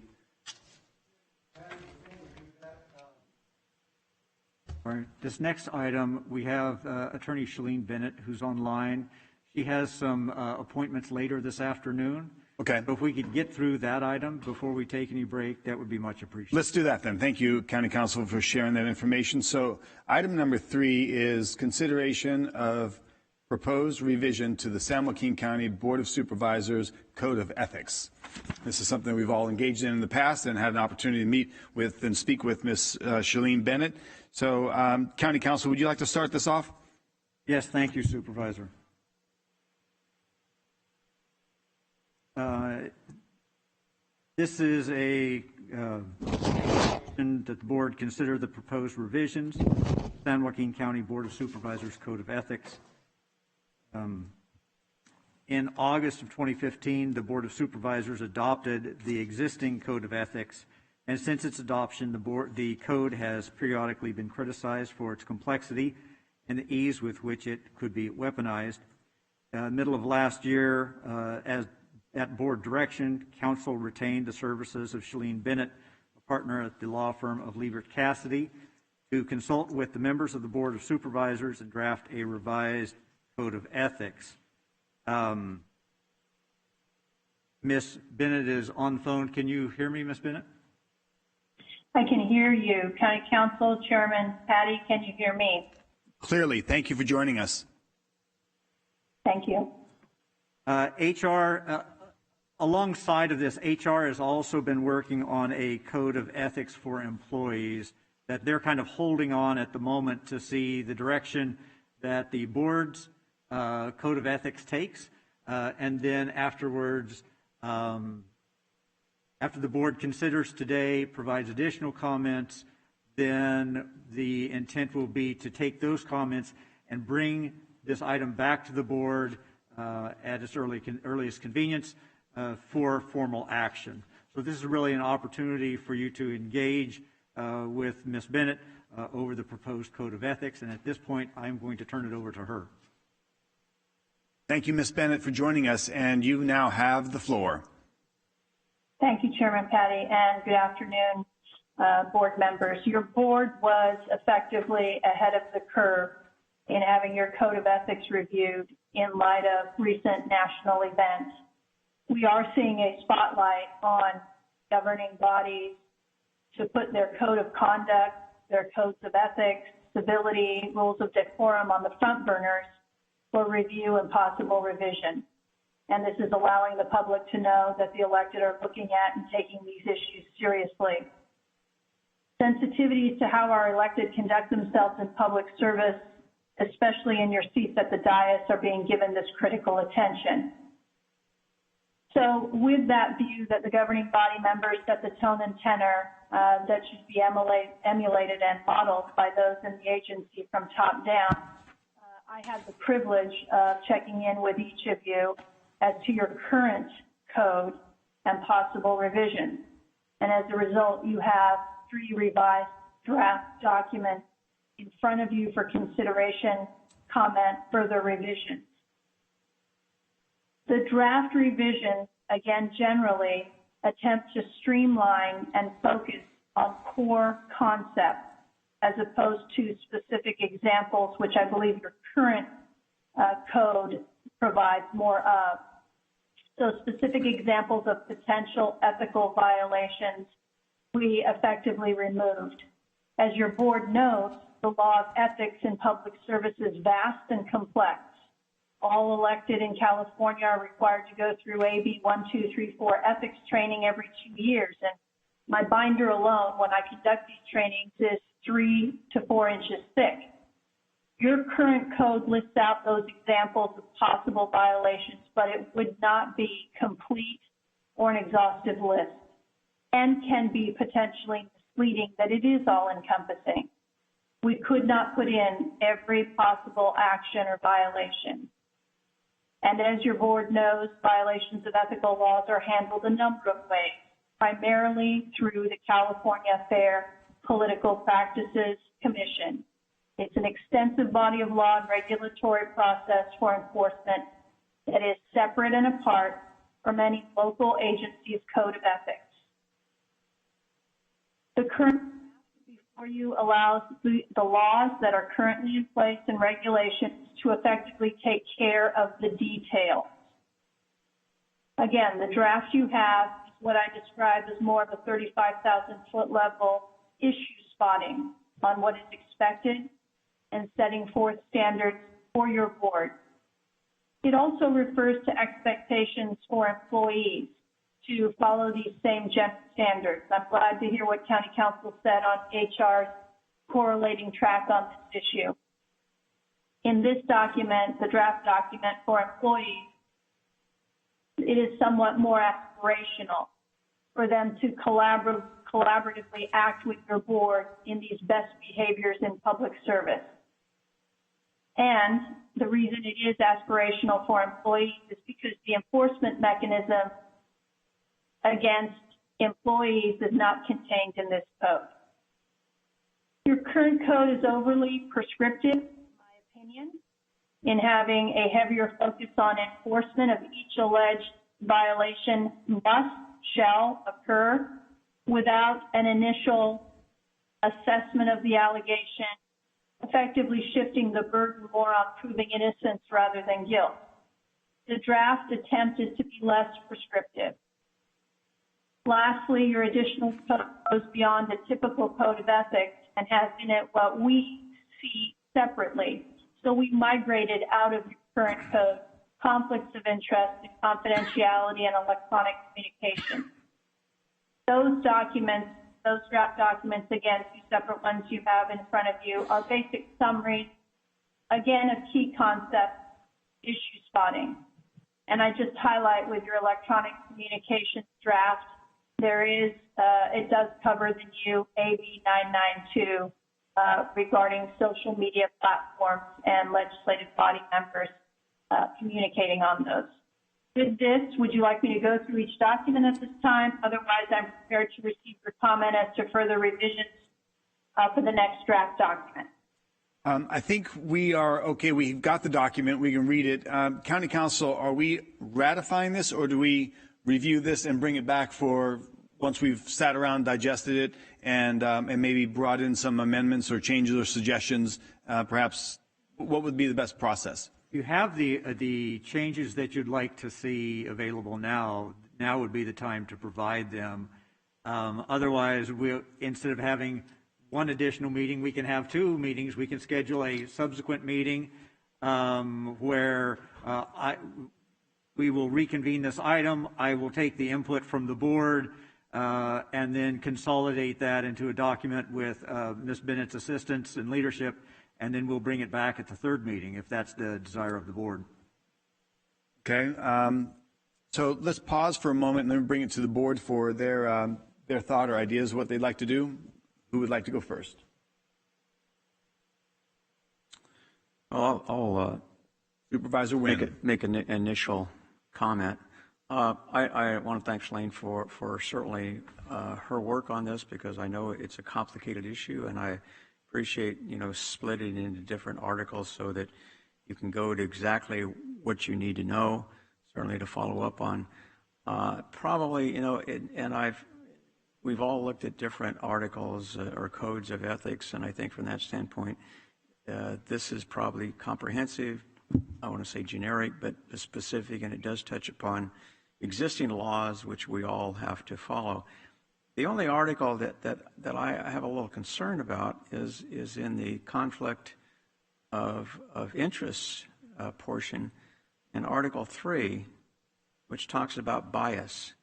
All right, this next item, we have Attorney Shalene Bennett, who's online. She has some appointments later this afternoon. Okay. So if we could get through that item before we take any break, that would be much appreciated. Let's do that then. Thank you, County Council, for sharing that information. So item number 3 is consideration of proposed revision to the San Joaquin County Board of Supervisors Code of Ethics. This is something we've all engaged in the past and had an opportunity to meet with and speak with Ms. Shalene Bennett. So, County Council, would you like to start this off? Yes, thank you, Supervisor. This is a that the board consider the proposed revisions, San Joaquin County Board of Supervisors Code of Ethics. In August of 2015, the Board of Supervisors adopted the existing Code of Ethics, and since its adoption, the code has periodically been criticized for its complexity and the ease with which it could be weaponized. Middle of last year, at board direction, council retained the services of Shalene Bennett, a partner at the law firm of Liebert Cassidy, to consult with the members of the Board of Supervisors and draft a revised Code of Ethics. Ms. Bennett is on the phone. Can you hear me, Ms. Bennett? I can hear you. County Council Chairman Patty, can you hear me? Clearly. Thank you for joining us. Thank you. HR, alongside of this, HR has also been working on a code of ethics for employees that they're kind of holding on at the moment to see the direction that the board's code of ethics takes. And then afterwards, after the board considers today, provides additional comments, then the intent will be to take those comments and bring this item back to the board at its earliest convenience for formal action. So this is really an opportunity for you to engage with Ms. Bennett over the proposed code of ethics. And at this point, I'm going to turn it over to her. Thank you, Ms. Bennett, for joining us. And you now have the floor. Thank you, Chairman Patty, and good afternoon, board members. Your board was effectively ahead of the curve in having your code of ethics reviewed in light of recent national events. We are seeing a spotlight on governing bodies to put their code of conduct, their codes of ethics, civility, rules of decorum on the front burners for review and possible revision. And this is allowing the public to know that the elected are looking at and taking these issues seriously. Sensitivities to how our elected conduct themselves in public service, especially in your seats at the dais, are being given this critical attention. So with that view that the governing body members set the tone and tenor that should be emulated and modeled by those in the agency from top down, I had the privilege of checking in with each of you as to your current code and possible revisions. And as a result, you have 3 revised draft documents in front of you for consideration, comment, further revisions. The draft revisions, again, generally attempt to streamline and focus on core concepts as opposed to specific examples, which I believe your current code provides more of. So specific examples of potential ethical violations we effectively removed. As your board knows, the law of ethics in public service is vast and complex. All elected in California are required to go through AB 1234 ethics training every 2 years. And my binder alone, when I conduct these trainings, is 3 to 4 inches thick. Your current code lists out those examples of possible violations, but it would not be complete or an exhaustive list, and can be potentially misleading that it is all-encompassing. We could not put in every possible action or violation. And as your board knows, violations of ethical laws are handled a number of ways, primarily through the California Fair Political Practices Commission. It's an extensive body of law and regulatory process for enforcement that is separate and apart from any local agency's code of ethics. The current before you allows the laws that are currently in place and regulations to effectively take care of the details. Again, the draft you have is what I describe as more of a 35,000-foot level issue spotting on what is expected and setting forth standards for your board. It also refers to expectations for employees to follow these same general standards. I'm glad to hear what County Council said on HR's correlating track on this issue. In this document, the draft document for employees, it is somewhat more aspirational for them to collaboratively act with your board in these best behaviors in public service. And the reason it is aspirational for employees is because the enforcement mechanism against employees is not contained in this code. Your current code is overly prescriptive, in my opinion, in having a heavier focus on enforcement of each alleged violation shall occur without an initial assessment of the allegation, effectively shifting the burden more on proving innocence rather than guilt. The draft attempted to be less prescriptive. Lastly, your additional code goes beyond the typical code of ethics and has in it what we see separately. So we migrated out of your current code conflicts of interest, and confidentiality, and electronic communication. Those documents, those draft documents, again, two separate ones you have in front of you, are basic summaries, again, of key concepts, issue spotting. And I just highlight with your electronic communications draft, there is, it does cover the new AB 992 regarding social media platforms and legislative body members communicating on those. With this, would you like me to go through each document at this time? Otherwise, I'm prepared to receive your comment as to further revisions for the next draft document. I think we are okay. We've got the document. We can read it. County Council, are we ratifying this, or do we review this and bring it back for once we've sat around, digested it, and maybe brought in some amendments or changes or suggestions? Perhaps what would be the best process? You have the changes that you'd like to see available now. Now would be the time to provide them. Otherwise, instead of having one additional meeting, we can have two meetings. We can schedule a subsequent meeting where we will reconvene this item. I will take the input from the board and then consolidate that into a document with Ms. Bennett's assistance and leadership, and then we'll bring it back at the third meeting if that's the desire of the board. Okay. So let's pause for a moment and then bring it to the board for their thought or ideas, what they'd like to do. Who would like to go first? I'll Supervisor Wynn. Make an initial comment. I want to thank Shalane for certainly her work on this, because I know it's a complicated issue, and I appreciate, splitting it into different articles so that you can go to exactly what you need to know, certainly to follow up on. Probably, we've all looked at different articles or codes of ethics, and I think from that standpoint, this is probably comprehensive. I want to say generic, but specific, and it does touch upon existing laws which we all have to follow. The only article that I have a little concern about is in the conflict of interest portion in Article 3, which talks about bias.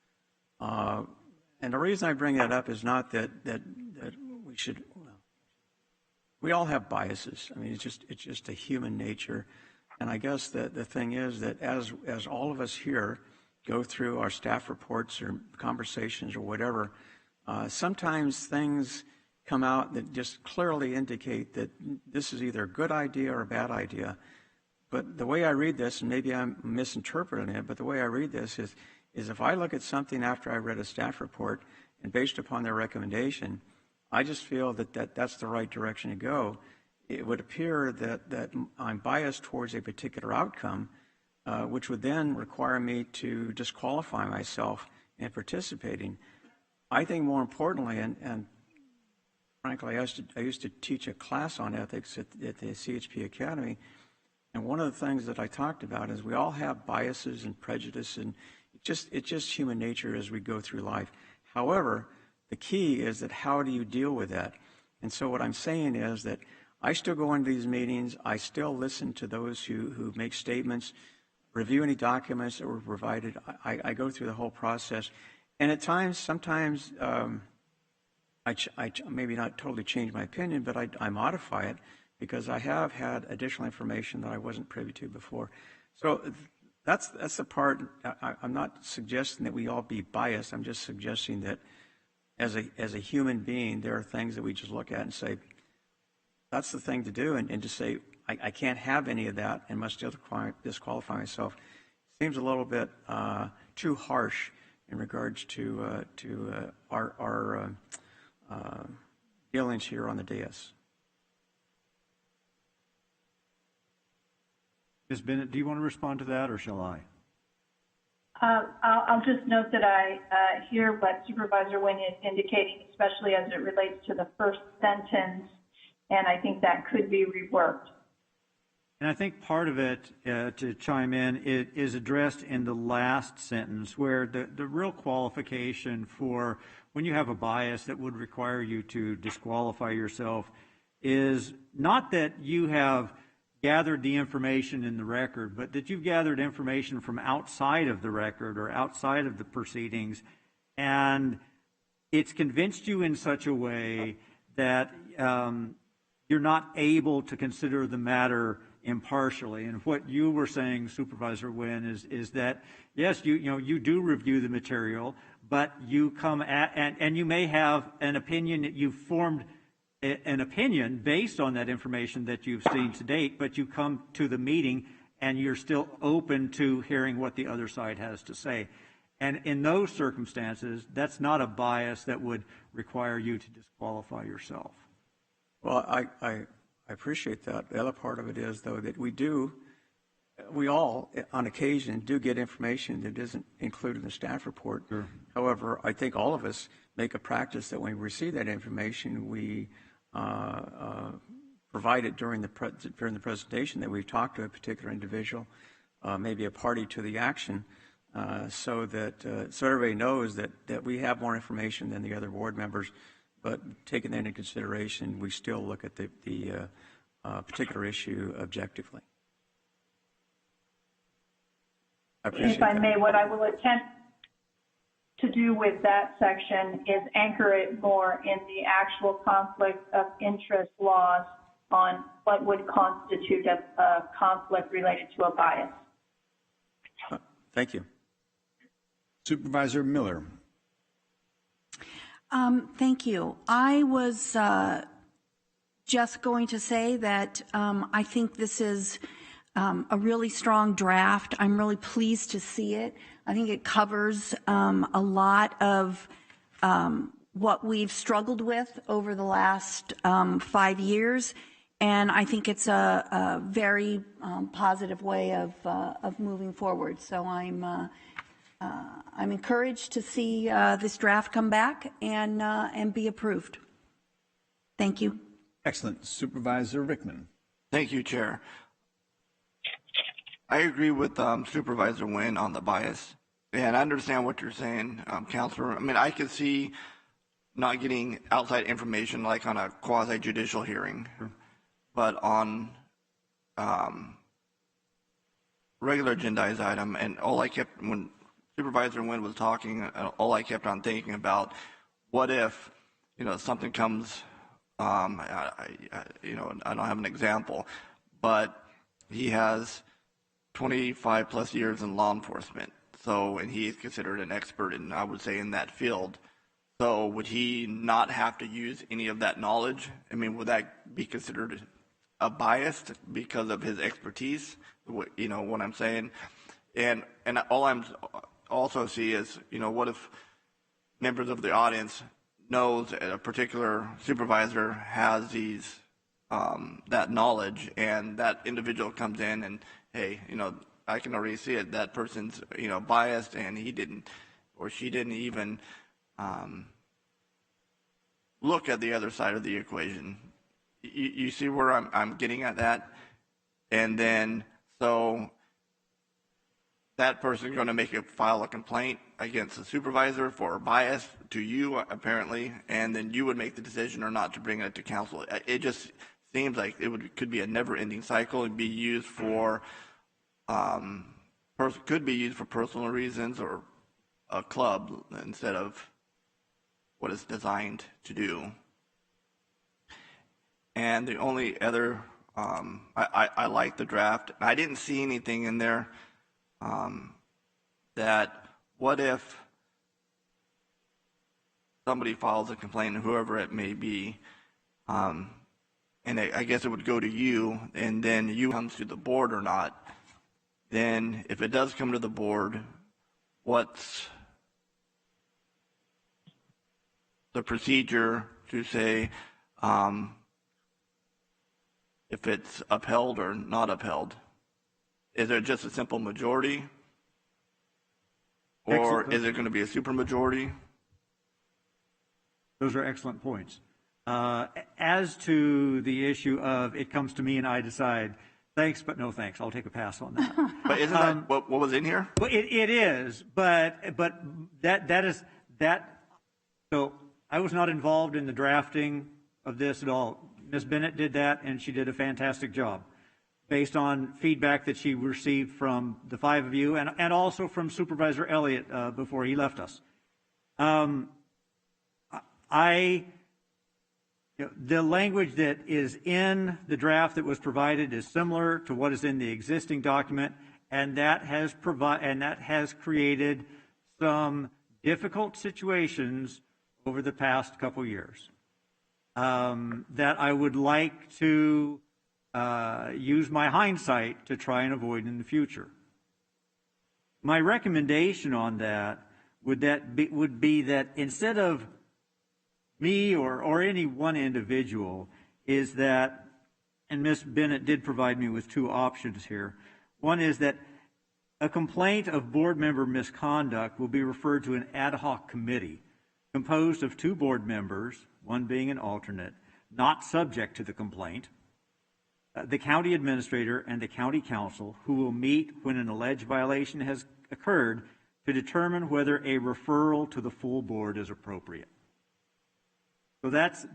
And the reason I bring that up is not that we should. We all have biases. I mean, it's just a human nature. And I guess that the thing is that as all of us here go through our staff reports or conversations or whatever, sometimes things come out that just clearly indicate that this is either a good idea or a bad idea. But the way I read this, and maybe I'm misinterpreting it, but the way I read this is if I look at something after I read a staff report and based upon their recommendation, I just feel that that's the right direction to go. It would appear that I'm biased towards a particular outcome, which would then require me to disqualify myself in participating. I think more importantly, and frankly, I used to teach a class on ethics at the CHP Academy, and one of the things that I talked about is we all have biases and prejudice, and it's just human nature as we go through life. However, the key is that how do you deal with that? And so what I'm saying is that I still go into these meetings. I still listen to those who make statements, review any documents that were provided. I go through the whole process. And at times, sometimes, I maybe not totally change my opinion, but I modify it because I have had additional information that I wasn't privy to before. So that's the part. I'm not suggesting that we all be biased. I'm just suggesting that as a human being, there are things that we just look at and say, that's the thing to do, and to say, I can't have any of that and must disqualify myself seems a little bit too harsh in regards to our dealings here on the dais. Ms. Bennett, do you want to respond to that, or shall I? I'll just note that I hear what Supervisor Wynn is indicating, especially as it relates to the first sentence, and I think that could be reworked. And I think part of it, to chime in, it is addressed in the last sentence, where the real qualification for when you have a bias that would require you to disqualify yourself is not that you have gathered the information in the record, but that you've gathered information from outside of the record or outside of the proceedings, and it's convinced you in such a way that you're not able to consider the matter impartially. And what you were saying, Supervisor Nguyen, is that yes, you do review the material, but you come at and you may have an opinion that you've formed an opinion based on that information that you've seen to date, but you come to the meeting and you're still open to hearing what the other side has to say. And in those circumstances, that's not a bias that would require you to disqualify yourself. Well, I appreciate that. The other part of it is, though, that we all, on occasion, do get information that isn't included in the staff report. Sure. However, I think all of us make a practice that when we receive that information, we provide it during the presentation, that we've talked to a particular individual, maybe a party to the action, so that everybody knows that we have more information than the other board members. But taking that into consideration, we still look at the particular issue objectively. If I may, what I will attempt to do with that section is anchor it more in the actual conflict of interest laws on what would constitute a conflict related to a bias. Thank you. Supervisor Miller. Thank you. I was just going to say that I think this is a really strong draft. I'm really pleased to see it. I think it covers a lot of what we've struggled with over the last 5 years, and I think it's a very positive way of moving forward. So I'm encouraged to see this draft come back and be approved. Thank you. Excellent. Supervisor Rickman. Thank you, Chair. I agree with Supervisor Nguyen on the bias, and I understand what you're saying, Counselor. I mean, I could see not getting outside information like on a quasi-judicial hearing, but on regular agendized item, and all I kept, when Supervisor Nguyen was talking, all I kept on thinking about, what if, something comes, I don't have an example, but he has 25 plus years in law enforcement. So, and he is considered an expert in, I would say, in that field. So would he not have to use any of that knowledge? I mean, would that be considered a bias because of his expertise? You know what I'm saying? And all I'm also see is, what if members of the audience knows a particular supervisor has these, that knowledge, and that individual comes in and, hey, I can already see it, that person's, biased, and he didn't, or she didn't even look at the other side of the equation. You see where I'm getting at that? And then, so that person's going to file a complaint against the supervisor for bias to you, apparently, and then you would make the decision or not to bring it to council. It just seems like could be a never-ending cycle and be used for, could be used for personal reasons or a club instead of what it's designed to do. And the only other, I like the draft. I didn't see anything in there that what if somebody files a complaint, whoever it may be, and I guess it would go to you, and then you comes to the board or not. Then if it does come to the board, what's the procedure to say if it's upheld or not upheld? Is it just a simple majority? Or is it going to be a supermajority? Those are excellent points. As to the issue of it comes to me and I decide, thanks, but no thanks. I'll take a pass on that. But isn't that what was in here? Well, it is, but that is that. So I was not involved in the drafting of this at all. Ms. Bennett did that, and she did a fantastic job. based on feedback that she received from the 5 of you and also from Supervisor Elliott before he left us. The language that is in the draft that was provided is similar to what is in the existing document, and that has created some difficult situations over the past couple years that I would like to use my hindsight to try and avoid in the future. My recommendation on that would be that instead of me or any one individual, is that, and Ms. Bennett did provide me with 2 options here. One is that a complaint of board member misconduct will be referred to an ad hoc committee composed of 2 board members, one being an alternate, not subject to the complaint, the county administrator and the county council, who will meet when an alleged violation has occurred to determine whether a referral to the full board is appropriate. So that's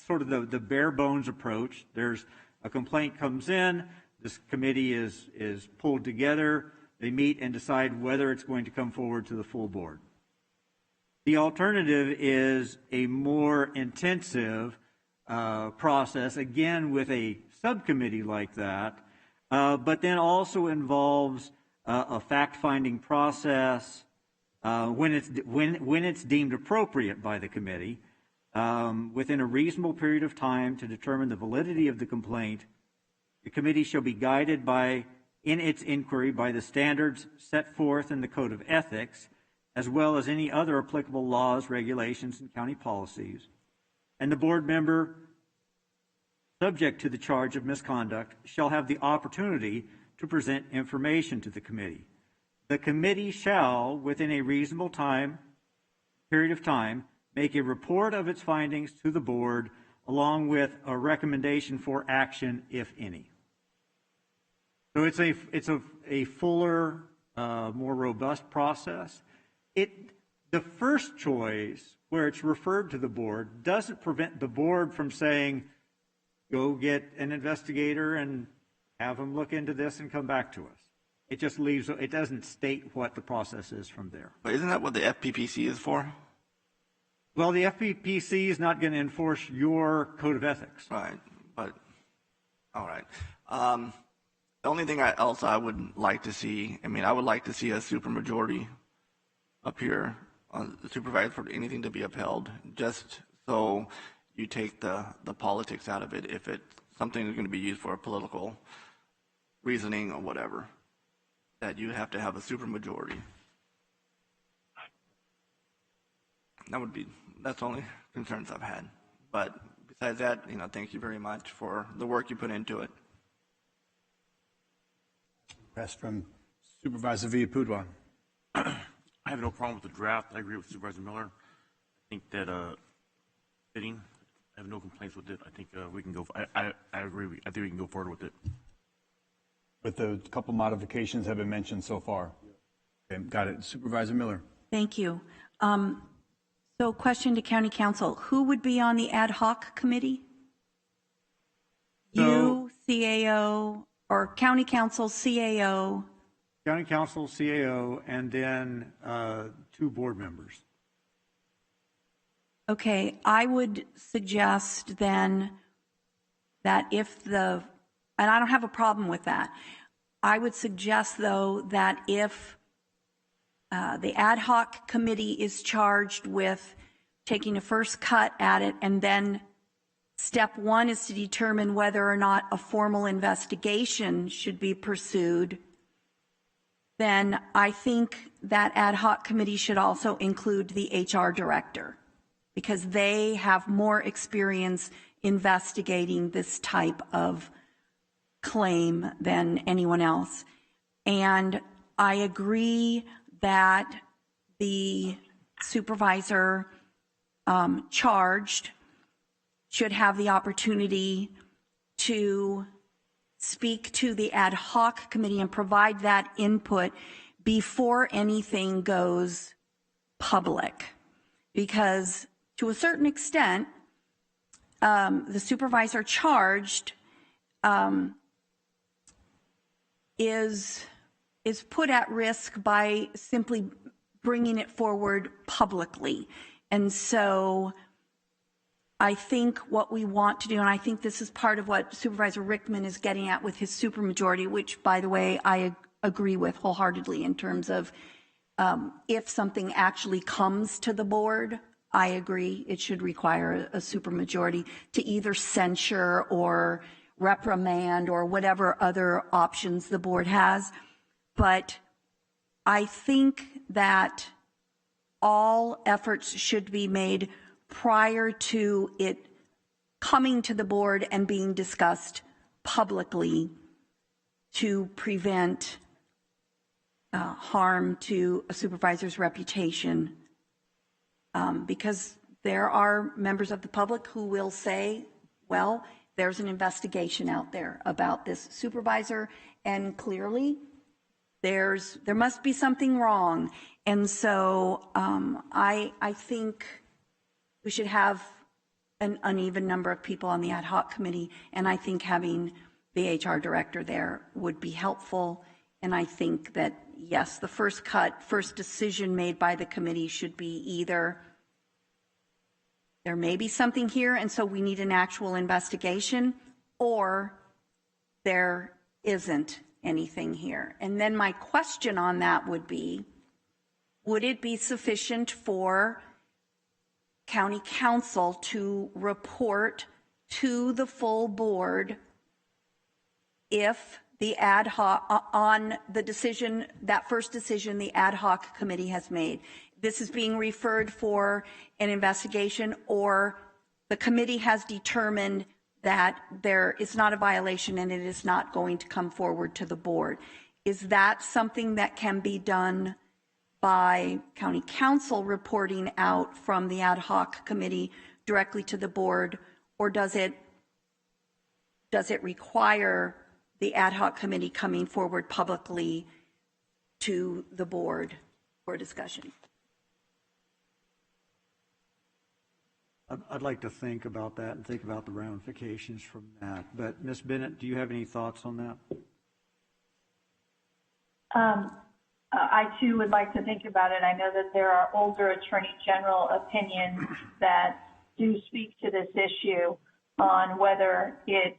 sort of the bare bones approach. There's a complaint comes in, this committee is pulled together, they meet and decide whether it's going to come forward to the full board. The alternative is a more intensive process, again with a subcommittee like that, but then also involves a fact-finding process when it's deemed appropriate by the committee, within a reasonable period of time to determine the validity of the complaint. The committee shall be guided in its inquiry by the standards set forth in the Code of Ethics, as well as any other applicable laws, regulations, and county policies. And the board member subject to the charge of misconduct shall have the opportunity to present information to the committee. The committee shall, within a reasonable period of time, make a report of its findings to the board, along with a recommendation for action, if any. So it's a fuller, more robust process. The first choice, where it's referred to the board, doesn't prevent the board from saying, go get an investigator and have them look into this and come back to us. It just leaves, it doesn't state what the process is from there. But isn't that what the FPPC is for? Well, the FPPC is not going to enforce your code of ethics. Right, but, all right. The only thing else I would like to see, I would like to see a supermajority up here on the supervisor for anything to be upheld, just so you take the politics out of it if it's something that's going to be used for a political reasoning or whatever, that you have to have a supermajority. That's the only concerns I've had. But besides that, thank you very much for the work you put into it. Request from Supervisor Villapudua. I have no problem with the draft. I agree with Supervisor Miller. I think that fitting. I have no complaints with it. I think we can go. I agree. I think we can go forward with it. With the couple modifications have been mentioned so far. Okay, got it. Supervisor Miller. Thank you. So question to County Council. Who would be on the ad hoc committee? You, CAO, or County Council, CAO? County Council, CAO, and then 2 board members. Okay, I would suggest then that and I don't have a problem with that. I would suggest, though, that if the ad hoc committee is charged with taking a first cut at it, and then step 1 is to determine whether or not a formal investigation should be pursued, then I think that ad hoc committee should also include the HR director, because they have more experience investigating this type of claim than anyone else. And I agree that the supervisor charged should have the opportunity to speak to the ad hoc committee and provide that input before anything goes public. Because to a certain extent, the supervisor charged is put at risk by simply bringing it forward publicly. And so I think what we want to do, and I think this is part of what Supervisor Rickman is getting at with his supermajority, which, by the way, I agree with wholeheartedly in terms of if something actually comes to the board, I agree it should require a supermajority to either censure or reprimand or whatever other options the board has. But I think that all efforts should be made prior to it coming to the board and being discussed publicly to prevent harm to a supervisor's reputation. Because there are members of the public who will say, well, there's an investigation out there about this supervisor, and clearly there must be something wrong. And so I think we should have an uneven number of people on the ad hoc committee, and I think having the HR director there would be helpful. And I think that, yes, the first decision made by the committee should be either there may be something here and so we need an actual investigation, or there isn't anything here. And then my question on that would be, would it be sufficient for county council to report to the full board if the ad hoc, on the decision, that first decision the ad hoc committee has made? This is being referred for an investigation, or the committee has determined that there is not a violation and it is not going to come forward to the board. Is that something that can be done by county council reporting out from the ad hoc committee directly to the board, or does it require the ad hoc committee coming forward publicly to the board for discussion? I'd like to think about that and think about the ramifications from that. But Ms. Bennett, do you have any thoughts on that? I too would like to think about it. I know that there are older Attorney General opinions that do speak to this issue on whether it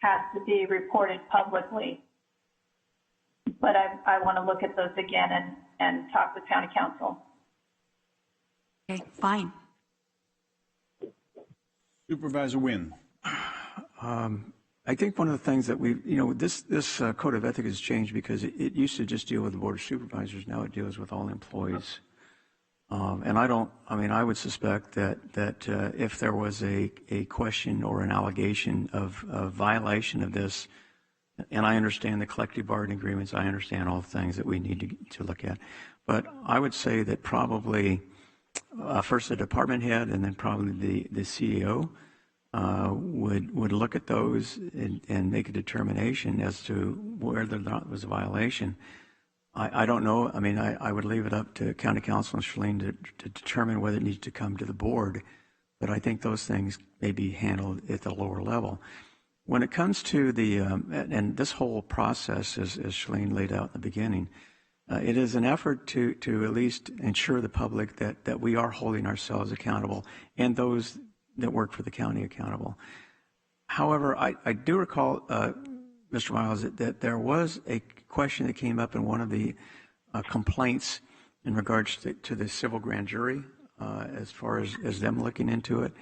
has to be reported publicly. But I want to look at those again and talk with County Council. Okay, fine. Supervisor Wynn. I think one of the things that this code of ethics has changed because it used to just deal with the Board of Supervisors. Now it deals with all employees. And I would suspect that if there was a question or an allegation of violation of this, and I understand the collective bargaining agreements, I understand all the things that we need to look at, but I would say that probably first the department head and then probably the CEO would look at those and make a determination as to whether or not it was a violation. I don't know. I mean, I would leave it up to County Council and Shalene to determine whether it needs to come to the board, but I think those things may be handled at the lower level. When it comes to and this whole process, as Shalene laid out in the beginning, it is an effort to at least ensure the public that we are holding ourselves accountable and those that work for the county accountable. However, I do recall, Mr. Miles, that there was a question that came up in one of the complaints in regards to the civil grand jury, as far as them looking into it.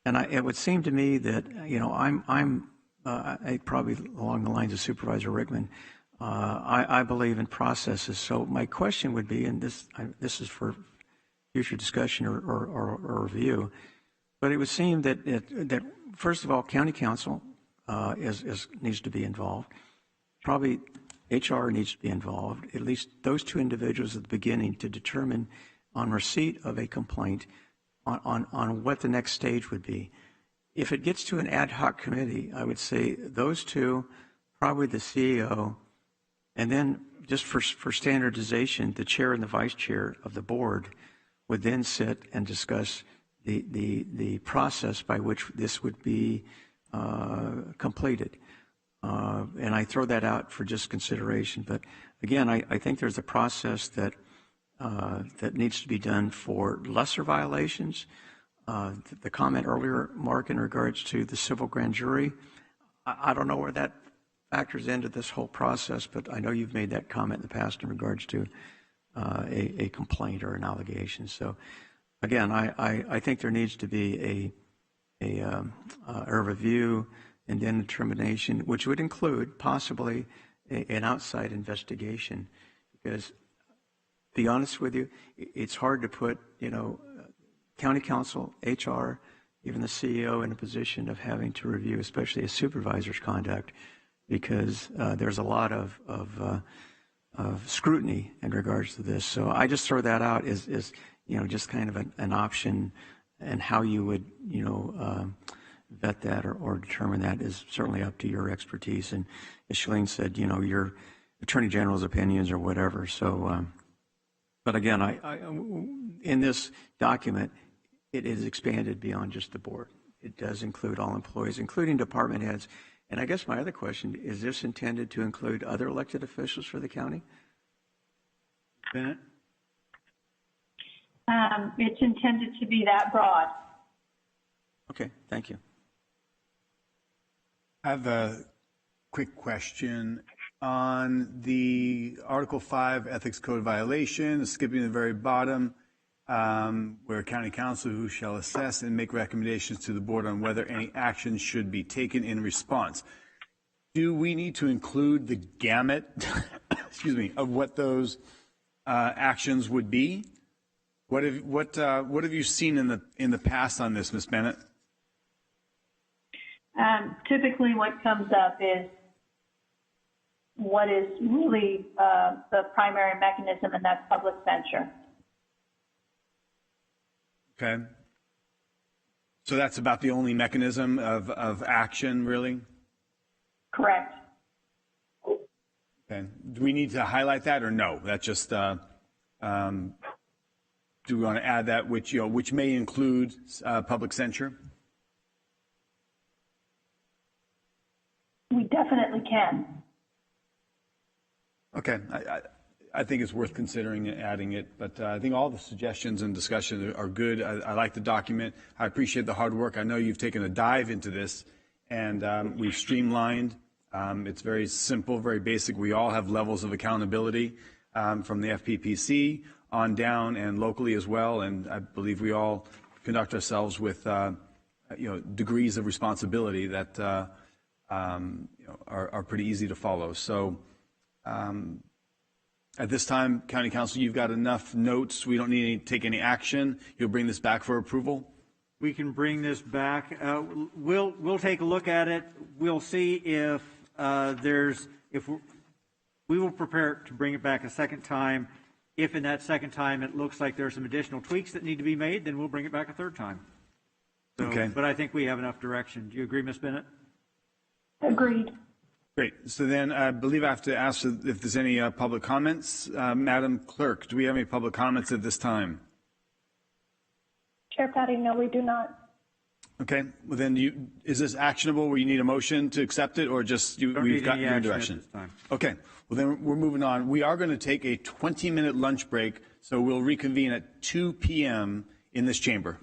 And it would seem to me that, I probably along the lines of Supervisor Rickman, I believe in processes. So my question would be, and this is for future discussion or review, but it would seem that first of all, County Council needs to be involved. Probably HR needs to be involved, at least those two individuals at the beginning, to determine on receipt of a complaint on what the next stage would be. If it gets to an ad hoc committee, I would say those two, probably the CEO, and then just for standardization, the chair and the vice chair of the board would then sit and discuss the process by which this would be completed. And I throw that out for just consideration. But again, I think there's a process that needs to be done for lesser violations. The comment earlier, Mark, in regards to the civil grand jury, I don't know where that factors into this whole process, but I know you've made that comment in the past in regards to a complaint or an allegation. So again, I think there needs to be a review and then determination, which would include possibly an outside investigation, because to be honest with you, it's hard to put, county council, HR, even the CEO in a position of having to review, especially a supervisor's conduct, because there's a lot of scrutiny in regards to this. So I just throw that out as just kind of an option, and how you would, vet that or determine that is certainly up to your expertise. And as Shalene said, your Attorney General's opinions or whatever. So, but again, in this document, it is expanded beyond just the board. It does include all employees, including department heads. And I guess my other question, is this intended to include other elected officials for the county? Bennett? It's intended to be that broad. Okay, thank you. I have a quick question on the Article 5 Ethics Code violation, skipping the very bottom, where county council who shall assess and make recommendations to the board on whether any action should be taken in response. Do we need to include the gamut, excuse me, of what those actions would be? What have you seen in the past on this, Ms. Bennett? Typically what comes up is what is really the primary mechanism, and that's public censure. Okay. So that's about the only mechanism of action, really? Correct. Okay. Do we need to highlight that, or no? That's just, do we want to add that, which may include public censure? We definitely can. Okay. I think it's worth considering adding it, but I think all the suggestions and discussion are good. I like the document. I appreciate the hard work. I know you've taken a dive into this, and we've streamlined. It's very simple, very basic. We all have levels of accountability from the FPPC on down and locally as well, and I believe we all conduct ourselves with degrees of responsibility that are pretty easy to follow. So at this time, County Council, you've got enough notes. We don't need to take any action. You'll bring this back for approval? We can bring this back. We'll take a look at it. We'll see if we will prepare to bring it back a second time. If in that second time it looks like there's some additional tweaks that need to be made, then we'll bring it back a third time. So, okay. But I think we have enough direction. Do you agree, Ms. Bennett? Agreed. Great. So then I believe I have to ask if there's any public comments. Madam Clerk, do we have any public comments at this time? Chair Patty, no, we do not. Okay. Well, then is this actionable where you need a motion to accept it, or just we've got your direction? Okay. Well, then we're moving on. We are going to take a 20-minute lunch break, so we'll reconvene at 2 p.m. in this chamber.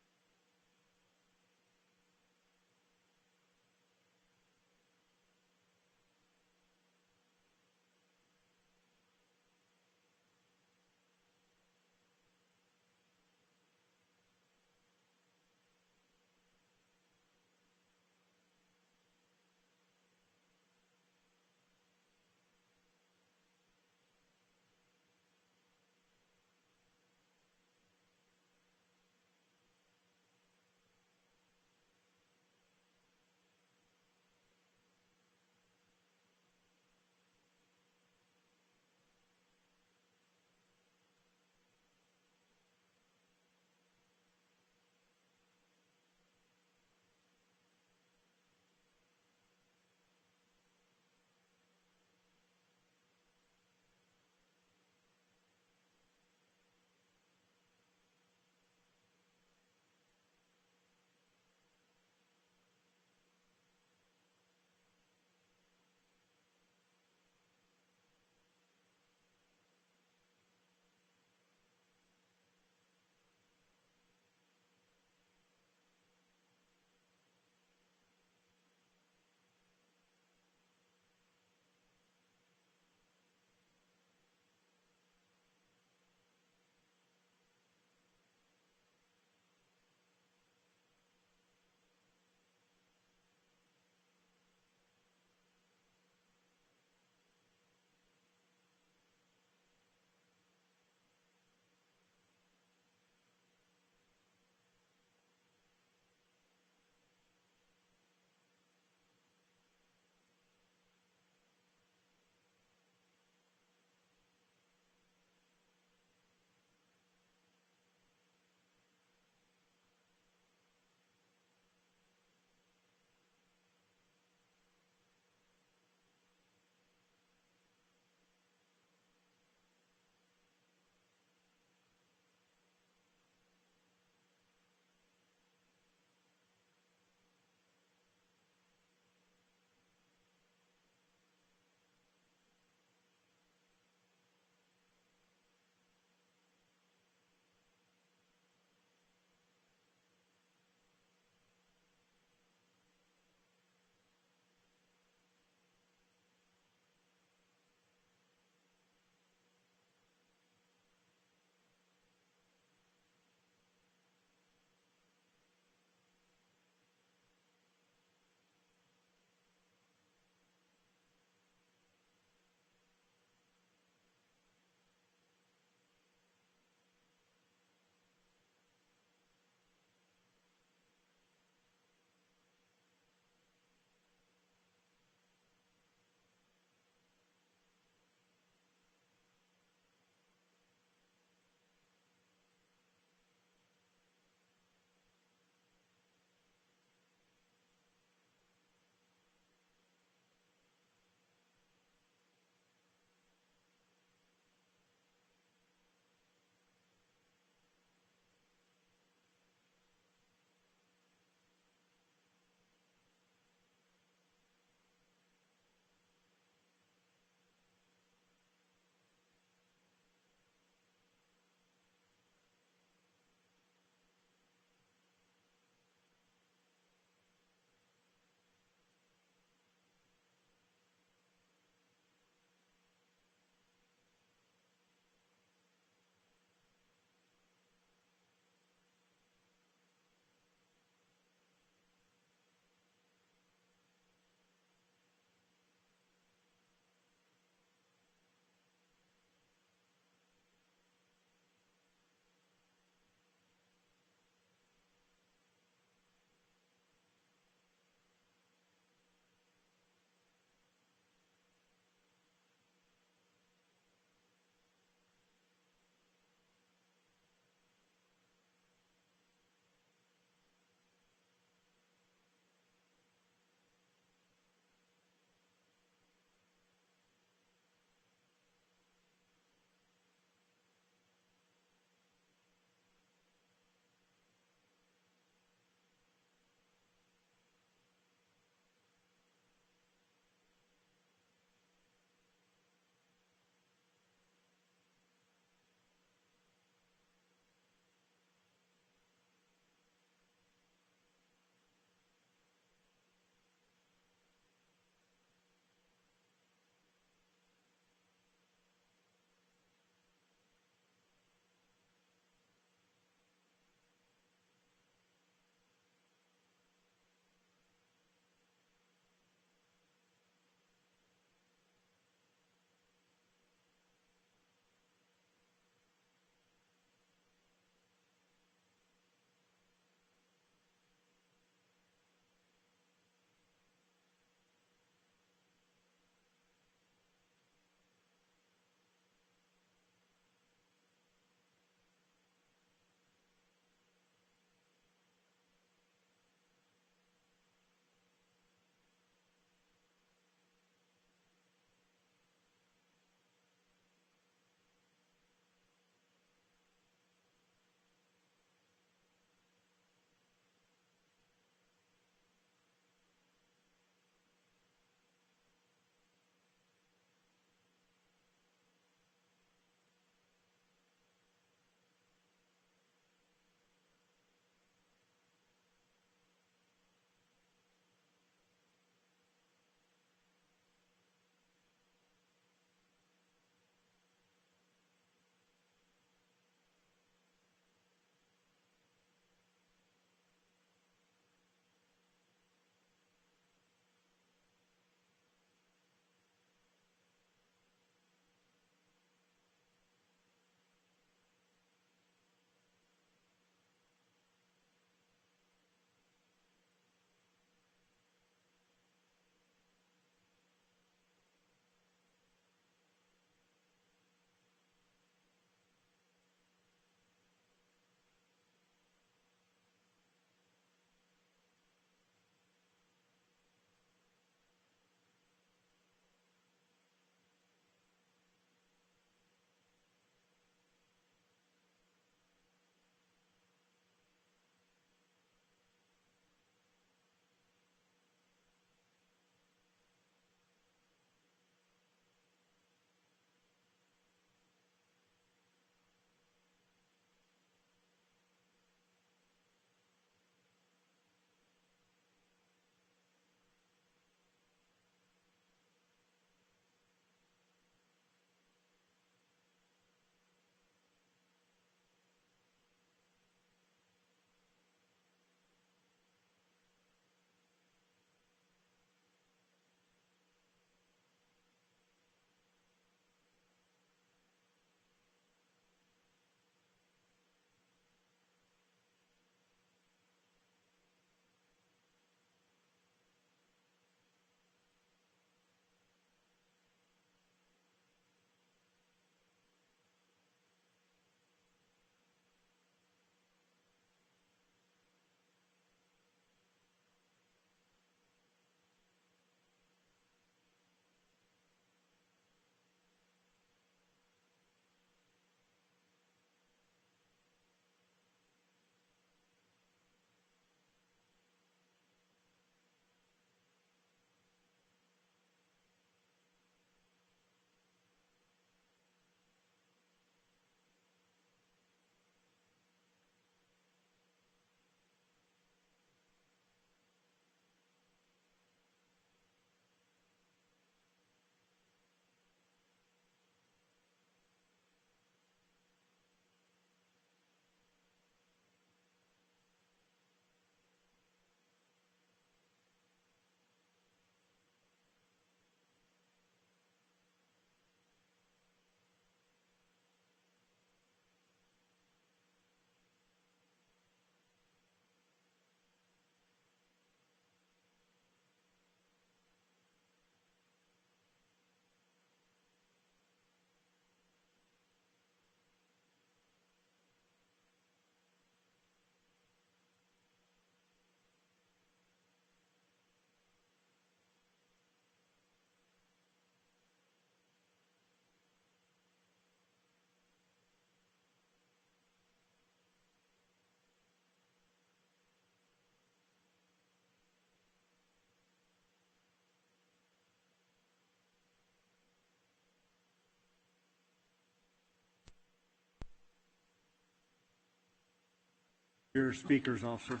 Your speakers, officer.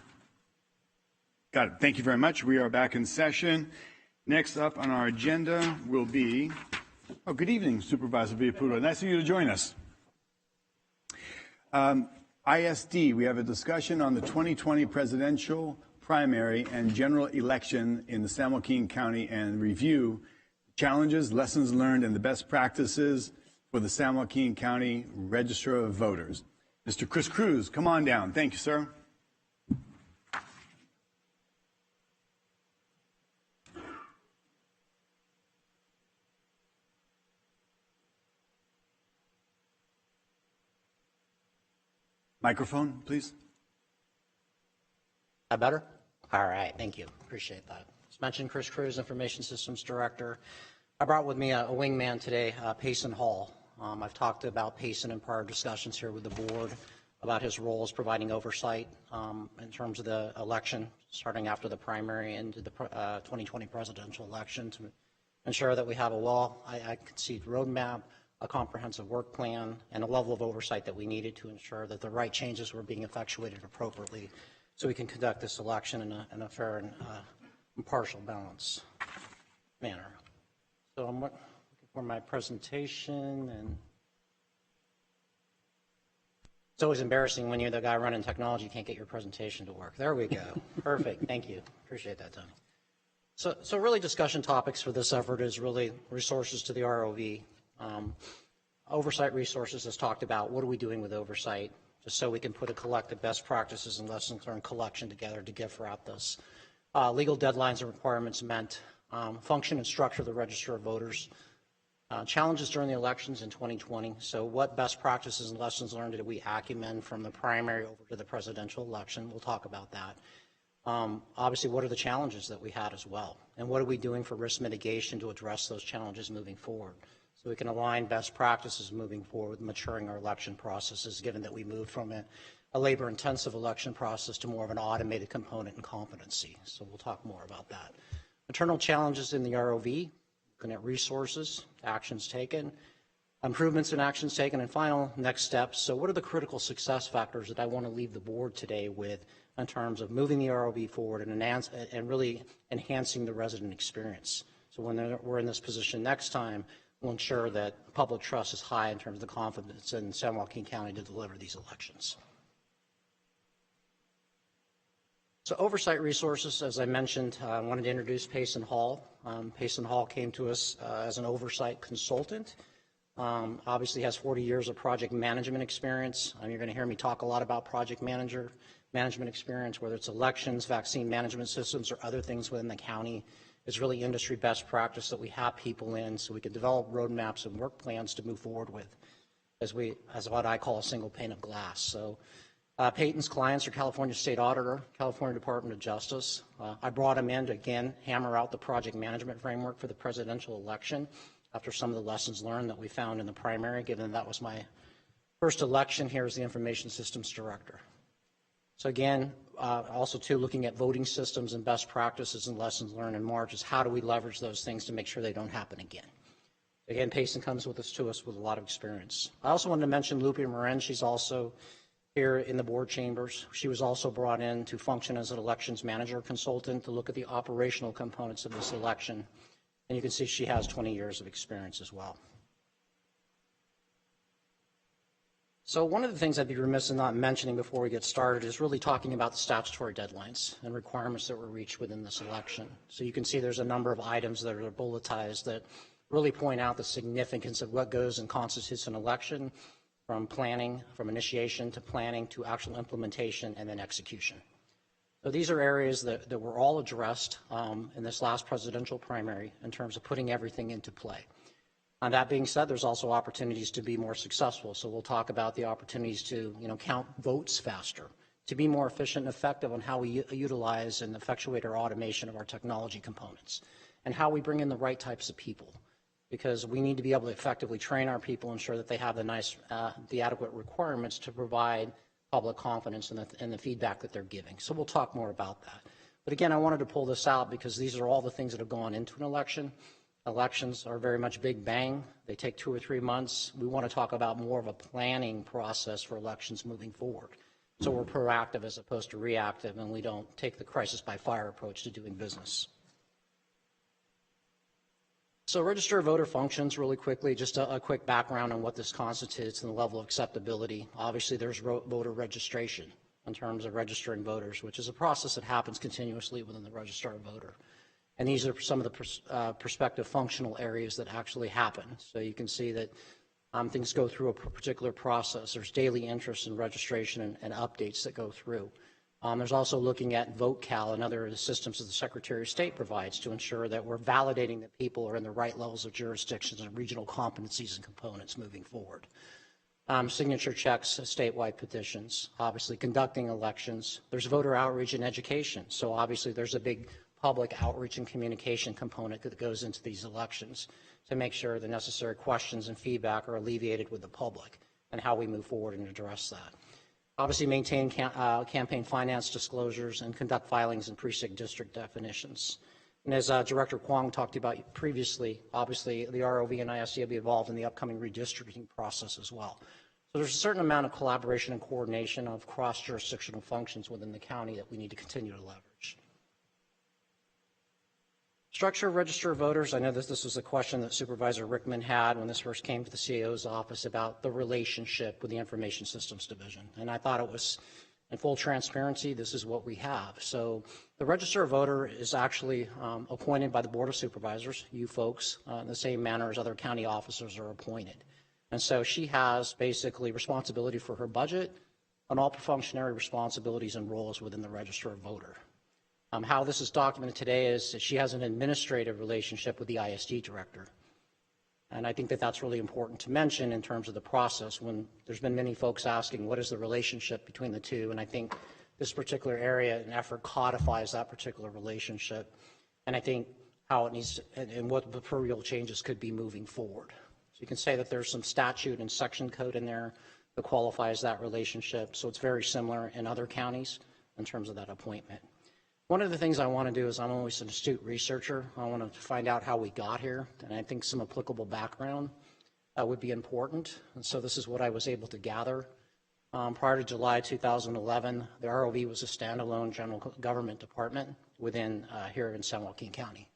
Got it. Thank you very much. We are back in session. Next up on our agenda will be, good evening, Supervisor Villaputo. Nice of you to join us. ISD, we have a discussion on the 2020 presidential primary and general election in the San Joaquin County and review challenges, lessons learned, and the best practices for the San Joaquin County Register of Voters. Mr. Chris Cruz, come on down. Thank you, sir. Microphone, please. That better? All right, thank you. Appreciate that. As mentioned, Chris Cruz, Information Systems Director. I brought with me a wingman today, Payson Hall. I've talked about Payson in prior discussions here with the board about his role as providing oversight in terms of the election, starting after the primary into the 2020 presidential election to ensure that we have I concede roadmap, a comprehensive work plan, and a level of oversight that we needed to ensure that the right changes were being effectuated appropriately so we can conduct this election in a fair and impartial, balanced manner. So I'm looking for my presentation, and it's always embarrassing when you're the guy running technology, you can't get your presentation to work. There we go. Perfect. Thank you. Appreciate that, Tony. So really discussion topics for this effort is really resources to the ROV. Oversight resources is talked about. What are we doing with oversight? Just so we can put a collective best practices and lessons learned collection together to give throughout this. Legal deadlines and requirements meant function and structure of the Register of Voters. Challenges during the elections in 2020. So what best practices and lessons learned did we acumen from the primary over to the presidential election? We'll talk about that. Obviously, what are the challenges that we had as well? And what are we doing for risk mitigation to address those challenges moving forward? So we can align best practices moving forward, maturing our election processes, given that we moved from a labor-intensive election process to more of an automated component and competency. So we'll talk more about that. Internal challenges in the ROV, looking at resources, actions taken, improvements in actions taken, and final next steps. So what are the critical success factors that I want to leave the board today with in terms of moving the ROV forward and really enhancing the resident experience? So when we're in this position next time, we'll ensure that public trust is high in terms of the confidence in San Joaquin County to deliver these elections. So oversight resources, as I mentioned, I wanted to introduce Payson Hall. Payson Hall came to us as an oversight consultant. Obviously has 40 years of project management experience. You're going to hear me talk a lot about project management experience, whether it's elections, vaccine management systems, or other things within the county. It's really industry best practice that we have people in so we can develop roadmaps and work plans to move forward with as what I call a single pane of glass. So Peyton's clients are California State Auditor, California Department of Justice. I brought him in to, again, hammer out the project management framework for the presidential election after some of the lessons learned that we found in the primary, given that was my first election here as the Information Systems Director. So again, also too, looking at voting systems and best practices and lessons learned in March is how do we leverage those things to make sure they don't happen again. Again, Payson comes to us with a lot of experience. I also wanted to mention Lupe Moran. She's also here in the board chambers. She was also brought in to function as an elections manager consultant to look at the operational components of this election. And you can see she has 20 years of experience as well. So one of the things I'd be remiss in not mentioning before we get started is really talking about the statutory deadlines and requirements that were reached within this election. So you can see there's a number of items that are bulletized that really point out the significance of what goes and constitutes an election, from planning, from initiation to planning to actual implementation and then execution. So these are areas that were all addressed in this last presidential primary in terms of putting everything into play. That being said, there's also opportunities to be more successful. So we'll talk about the opportunities to, count votes faster, to be more efficient and effective on how we utilize and effectuate our automation of our technology components, and how we bring in the right types of people, because we need to be able to effectively train our people, ensure that they have the adequate requirements to provide public confidence in the feedback that they're giving. So we'll talk more about that. But again, I wanted to pull this out because these are all the things that have gone into an election. Elections are very much big bang. They take 2 or 3 months. We want to talk about more of a planning process for elections moving forward. So we're proactive as opposed to reactive, and we don't take the crisis by fire approach to doing business. So register of voter functions really quickly, just a quick background on what this constitutes and the level of acceptability. Obviously, there's voter registration in terms of registering voters, which is a process that happens continuously within the register of voter. And these are some of the prospective functional areas that actually happen. So you can see that things go through a particular process. There's daily interest in registration and updates that go through. There's also looking at VoteCal and other systems that the Secretary of State provides to ensure that we're validating that people are in the right levels of jurisdictions and regional competencies and components moving forward. Signature checks, statewide petitions, obviously conducting elections. There's voter outreach and education. So obviously there's a big public outreach and communication component that goes into these elections to make sure the necessary questions and feedback are alleviated with the public and how we move forward and address that. Obviously maintain campaign finance disclosures and conduct filings and precinct district definitions. And as Director Kwong talked about previously, obviously the ROV and ISD will be involved in the upcoming redistricting process as well. So there's a certain amount of collaboration and coordination of cross-jurisdictional functions within the county that we need to continue to leverage. Structure of register of voters. I know this was a question that Supervisor Rickman had when this first came to the CAO's office about the relationship with the Information Systems Division. And I thought it was, in full transparency, this is what we have. So the register of voter is actually appointed by the Board of Supervisors, you folks, in the same manner as other county officers are appointed. And so she has basically responsibility for her budget and all functionary responsibilities and roles within the register of voter. How this is documented today is that she has an administrative relationship with the ISD director. And I think that that's really important to mention in terms of the process when there's been many folks asking what is the relationship between the two. And I think this particular area and effort codifies that particular relationship. And I think how it needs to, and what the real changes could be moving forward. So you can say that there's some statute and section code in there that qualifies that relationship. So it's very similar in other counties in terms of that appointment. One of the things I want to do is I'm always an astute researcher. I want to find out how we got here, and I think some applicable background would be important. And so this is what I was able to gather. Prior to July 2011, the ROV was a standalone general government department within here in San Joaquin County.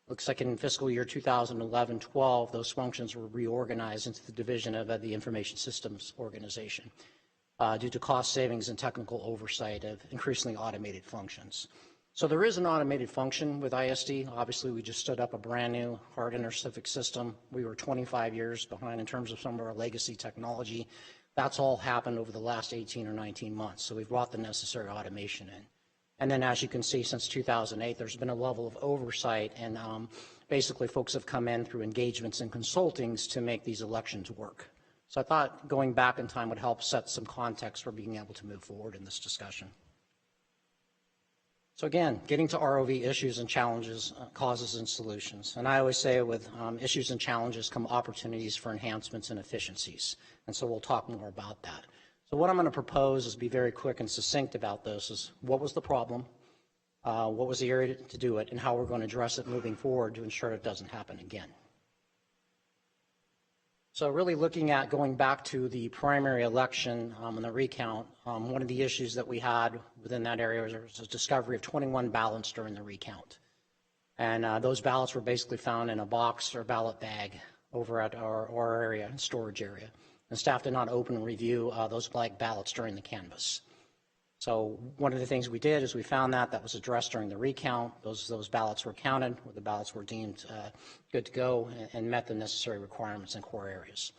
Looks like in fiscal year 2011-12, those functions were reorganized into the division of the Information Systems Organization due to cost savings and technical oversight of increasingly automated functions. So there is an automated function with ISD. Obviously, we just stood up a brand new hard intercivic system. We were 25 years behind in terms of some of our legacy technology. That's all happened over the last 18 or 19 months. So we've brought the necessary automation in. And then as you can see, since 2008, there's been a level of oversight, and basically folks have come in through engagements and consultings to make these elections work. So I thought going back in time would help set some context for being able to move forward in this discussion. So again, getting to ROV issues and challenges, causes and solutions. And I always say with issues and challenges come opportunities for enhancements and efficiencies. And so we'll talk more about that. So what I'm going to propose is be very quick and succinct about this is what was the problem, what was the area to do it, and how we're going to address it moving forward to ensure it doesn't happen again. So really looking at going back to the primary election and the recount, one of the issues that we had within that area was a discovery of 21 ballots during the recount. And those ballots were basically found in a box or ballot bag over at our area, storage area. And staff did not open and review those blank ballots during the canvass. So one of the things we did is we found that was addressed during the recount. Those ballots were counted, or the ballots were deemed good to go and met the necessary requirements in core areas.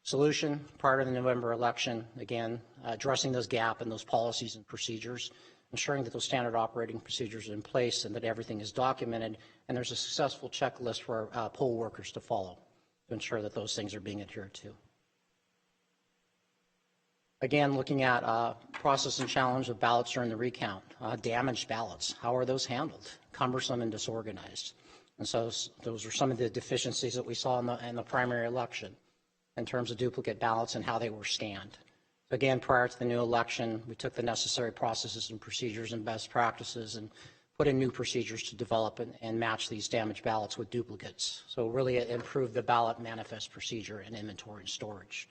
Solution, prior to the November election, again, addressing those gaps in those policies and procedures, ensuring that those standard operating procedures are in place and that everything is documented, and there's a successful checklist for poll workers to follow to ensure that those things are being adhered to. Again, looking at process and challenge of ballots during the recount, damaged ballots, how are those handled? Cumbersome and disorganized. And so those are some of the deficiencies that we saw in the primary election in terms of duplicate ballots and how they were scanned. Again, prior to the new election, we took the necessary processes and procedures and best practices and put in new procedures to develop and match these damaged ballots with duplicates. So really improve the ballot manifest procedure and inventory and storage.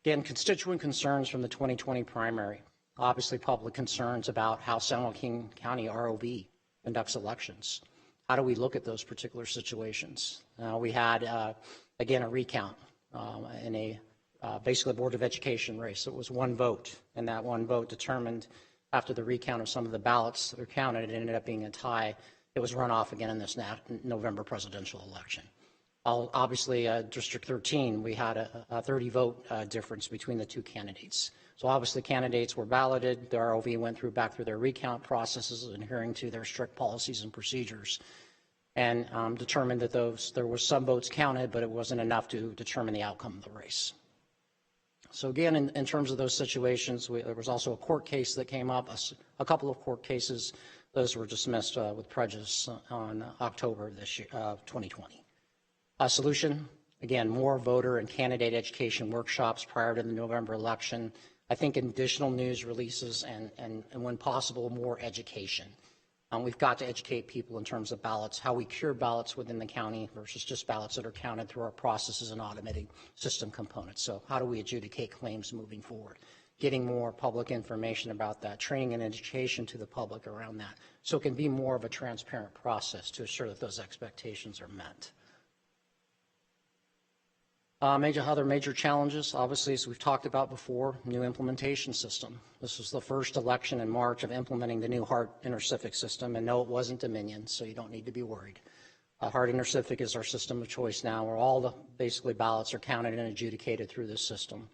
Again, constituent concerns from the 2020 primary. Obviously, public concerns about how San Joaquin County ROV conducts elections. How do we look at those particular situations? We had, again, a recount in a basically a Board of Education race. It was one vote, and that one vote determined after the recount of some of the ballots that were counted, it ended up being a tie. It was run off again in this November presidential election. Obviously, District 13, we had a 30-vote difference between the two candidates. So obviously, candidates were balloted. The ROV went through their recount processes, adhering to their strict policies and procedures, and determined that there were some votes counted, but it wasn't enough to determine the outcome of the race. So again, in terms of those situations, there was also a court case that came up, a couple of court cases. Those were dismissed with prejudice on October of this year, 2020. A solution, again, more voter and candidate education workshops prior to the November election. I think additional news releases and when possible, more education. We've got to educate people in terms of ballots, how we cure ballots within the county versus just ballots that are counted through our processes and automated system components. So how do we adjudicate claims moving forward? Getting more public information about that, training and education to the public around that. So it can be more of a transparent process to assure that those expectations are met. Other major challenges, obviously, as we've talked about before, new implementation system. This was the first election in March of implementing the new HART intercivic system, and no, it wasn't Dominion, so you don't need to be worried. HART intercivic is our system of choice now, where all the basically ballots are counted and adjudicated through this system.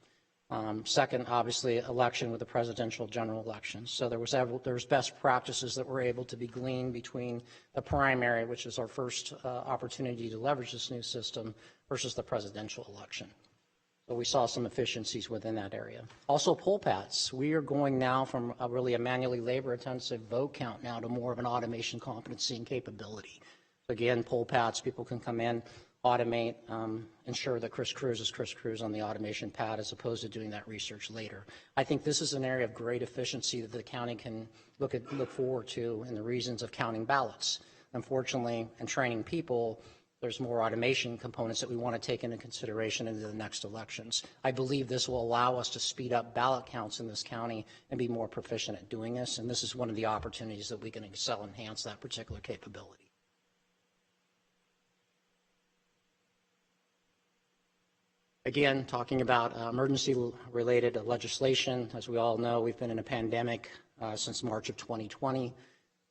Second, obviously, election with the presidential general election. So there was best practices that were able to be gleaned between the primary, which is our first opportunity to leverage this new system, versus the presidential election. So we saw some efficiencies within that area. Also, poll pads. We are going now from really a manually labor-intensive vote count now to more of an automation competency and capability. So again, poll pads, people can come in, automate, ensure that Chris Cruz on the automation pad as opposed to doing that research later. I think this is an area of great efficiency that the county can look forward to in the reasons of counting ballots. Unfortunately, in training people, there's more automation components that we want to take into consideration into the next elections. I believe this will allow us to speed up ballot counts in this county and be more proficient at doing this, and this is one of the opportunities that we can excel and enhance that particular capability. Again, talking about emergency-related legislation, as we all know, we've been in a pandemic since March of 2020.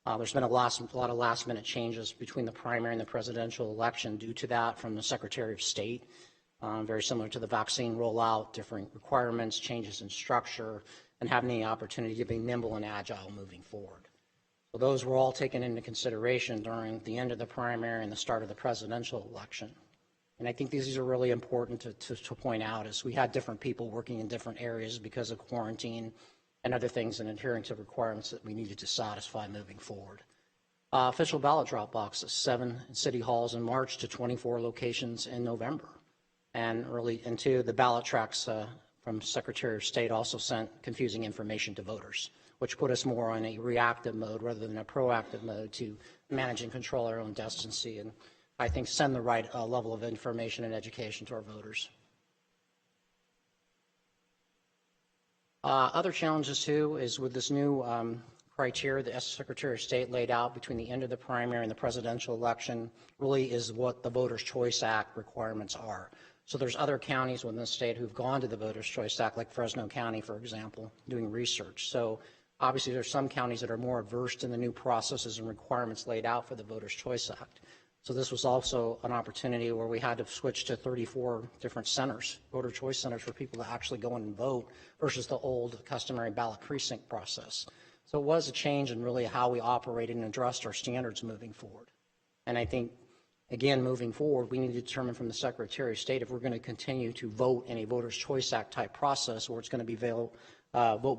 There's been a lot of last-minute changes between the primary and the presidential election due to that from the Secretary of State, very similar to the vaccine rollout, different requirements, changes in structure, and having the opportunity to be nimble and agile moving forward. So those were all taken into consideration during the end of the primary and the start of the presidential election. And I think these are really important to point out, as we had different people working in different areas because of quarantine and other things, and adhering to requirements that we needed to satisfy moving forward. Official ballot drop boxes, 7 in city halls in March to 24 locations in November. And early into the ballot tracks from Secretary of State also sent confusing information to voters, which put us more on a reactive mode rather than a proactive mode to manage and control our own destiny, and I think send the right level of information and education to our voters. Other challenges, too, is with this new criteria that the Secretary of State laid out between the end of the primary and the presidential election really is what the Voters' Choice Act requirements are. So there's other counties within the state who've gone to the Voters' Choice Act, like Fresno County, for example, doing research. So obviously there's some counties that are more versed in the new processes and requirements laid out for the Voters' Choice Act. So this was also an opportunity where we had to switch to 34 different centers, voter choice centers, for people to actually go in and vote versus the old customary ballot precinct process. So it was a change in really how we operated and addressed our standards moving forward. And I think, again, moving forward, we need to determine from the Secretary of State if we're going to continue to vote in a Voters' Choice Act type process, or it's going to be vote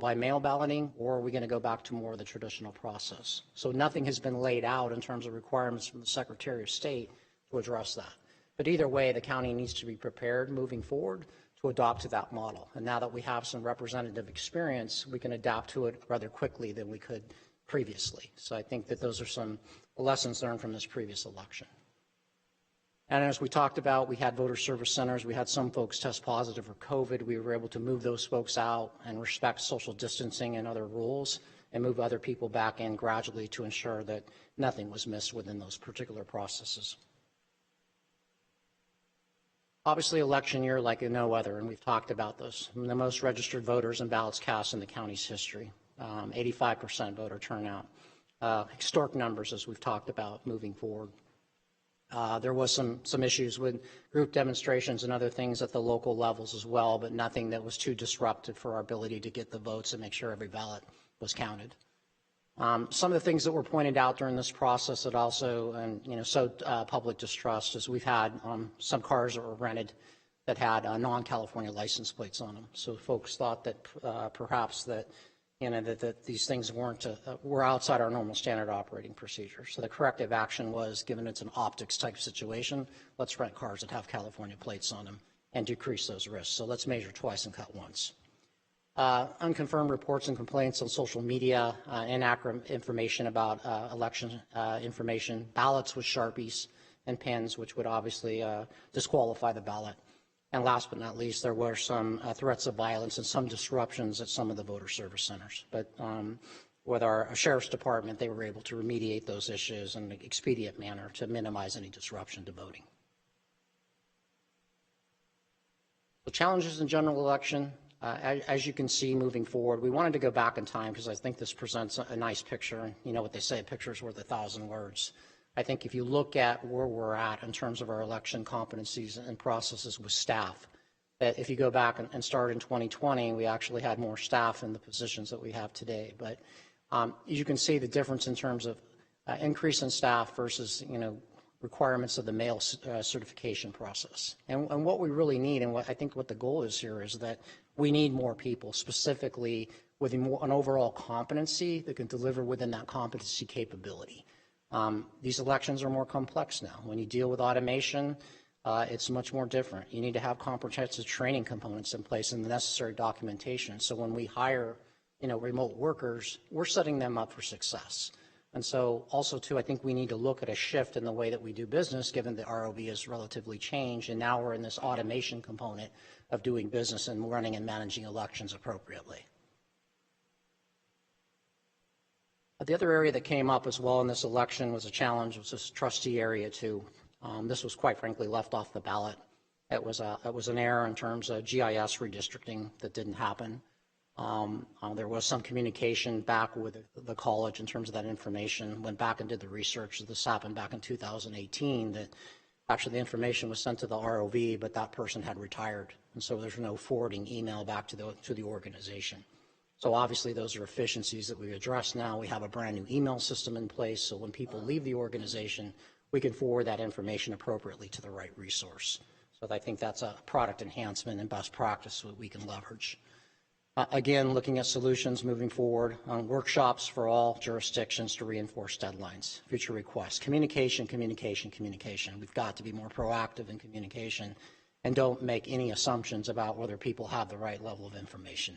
by mail balloting, or are we going to go back to more of the traditional process? So nothing has been laid out in terms of requirements from the Secretary of State to address that. But either way, the county needs to be prepared moving forward to adopt to that model. And now that we have some representative experience, we can adapt to it rather quickly than we could previously. So I think that those are some lessons learned from this previous election. And as we talked about, we had voter service centers. We had some folks test positive for COVID. We were able to move those folks out and respect social distancing and other rules and move other people back in gradually to ensure that nothing was missed within those particular processes. Obviously, election year like no other, and we've talked about this. The most registered voters and ballots cast in the county's history, 85% voter turnout. Historic numbers, as we've talked about, moving forward. There was some issues with group demonstrations and other things at the local levels as well, but nothing that was too disruptive for our ability to get the votes and make sure every ballot was counted. Some of the things that were pointed out during this process that also, sowed public distrust is we've had some cars that were rented that had non-California license plates on them. So folks thought that perhaps that, that these things were outside our normal standard operating procedure. So the corrective action was, given it's an optics type situation, let's rent cars that have California plates on them and decrease those risks. So let's measure twice and cut once. Unconfirmed reports and complaints on social media, inaccurate information about election information, ballots with Sharpies and pens, which would obviously disqualify the ballot. And last but not least, there were some threats of violence and some disruptions at some of the voter service centers. But with our sheriff's department, they were able to remediate those issues in an expedient manner to minimize any disruption to voting. The challenges in general election. As you can see moving forward, we wanted to go back in time because I think this presents a nice picture. You know what they say, a picture's worth 1,000 words. I think if you look at where we're at in terms of our election competencies and processes with staff, that if you go back and start in 2020, we actually had more staff in the positions that we have today. But you can see the difference in terms of increase in staff versus, requirements of the mail certification process. And what we really need, and what I think what the goal is here, is that we need more people, specifically with an overall competency that can deliver within that competency capability. These elections are more complex now. When you deal with automation, it's much more different. You need to have comprehensive training components in place and the necessary documentation. So when we hire, remote workers, we're setting them up for success. And so also, too, I think we need to look at a shift in the way that we do business, given the ROB has relatively changed, and now we're in this automation component of doing business and running and managing elections appropriately. The other area that came up as well in this election was a challenge, was this trustee area, too. This was, quite frankly, left off the ballot. It was an error in terms of GIS redistricting that didn't happen. There was some communication back with the college in terms of that information. Went back and did the research. This happened back in 2018, that actually the information was sent to the ROV, but that person had retired. And so there's no forwarding email back to the organization. So obviously those are efficiencies that we address now. We have a brand new email system in place, so when people leave the organization, we can forward that information appropriately to the right resource. So I think that's a product enhancement and best practice that we can leverage. Again, looking at solutions moving forward, workshops for all jurisdictions to reinforce deadlines, future requests, communication. We've got to be more proactive in communication and don't make any assumptions about whether people have the right level of information.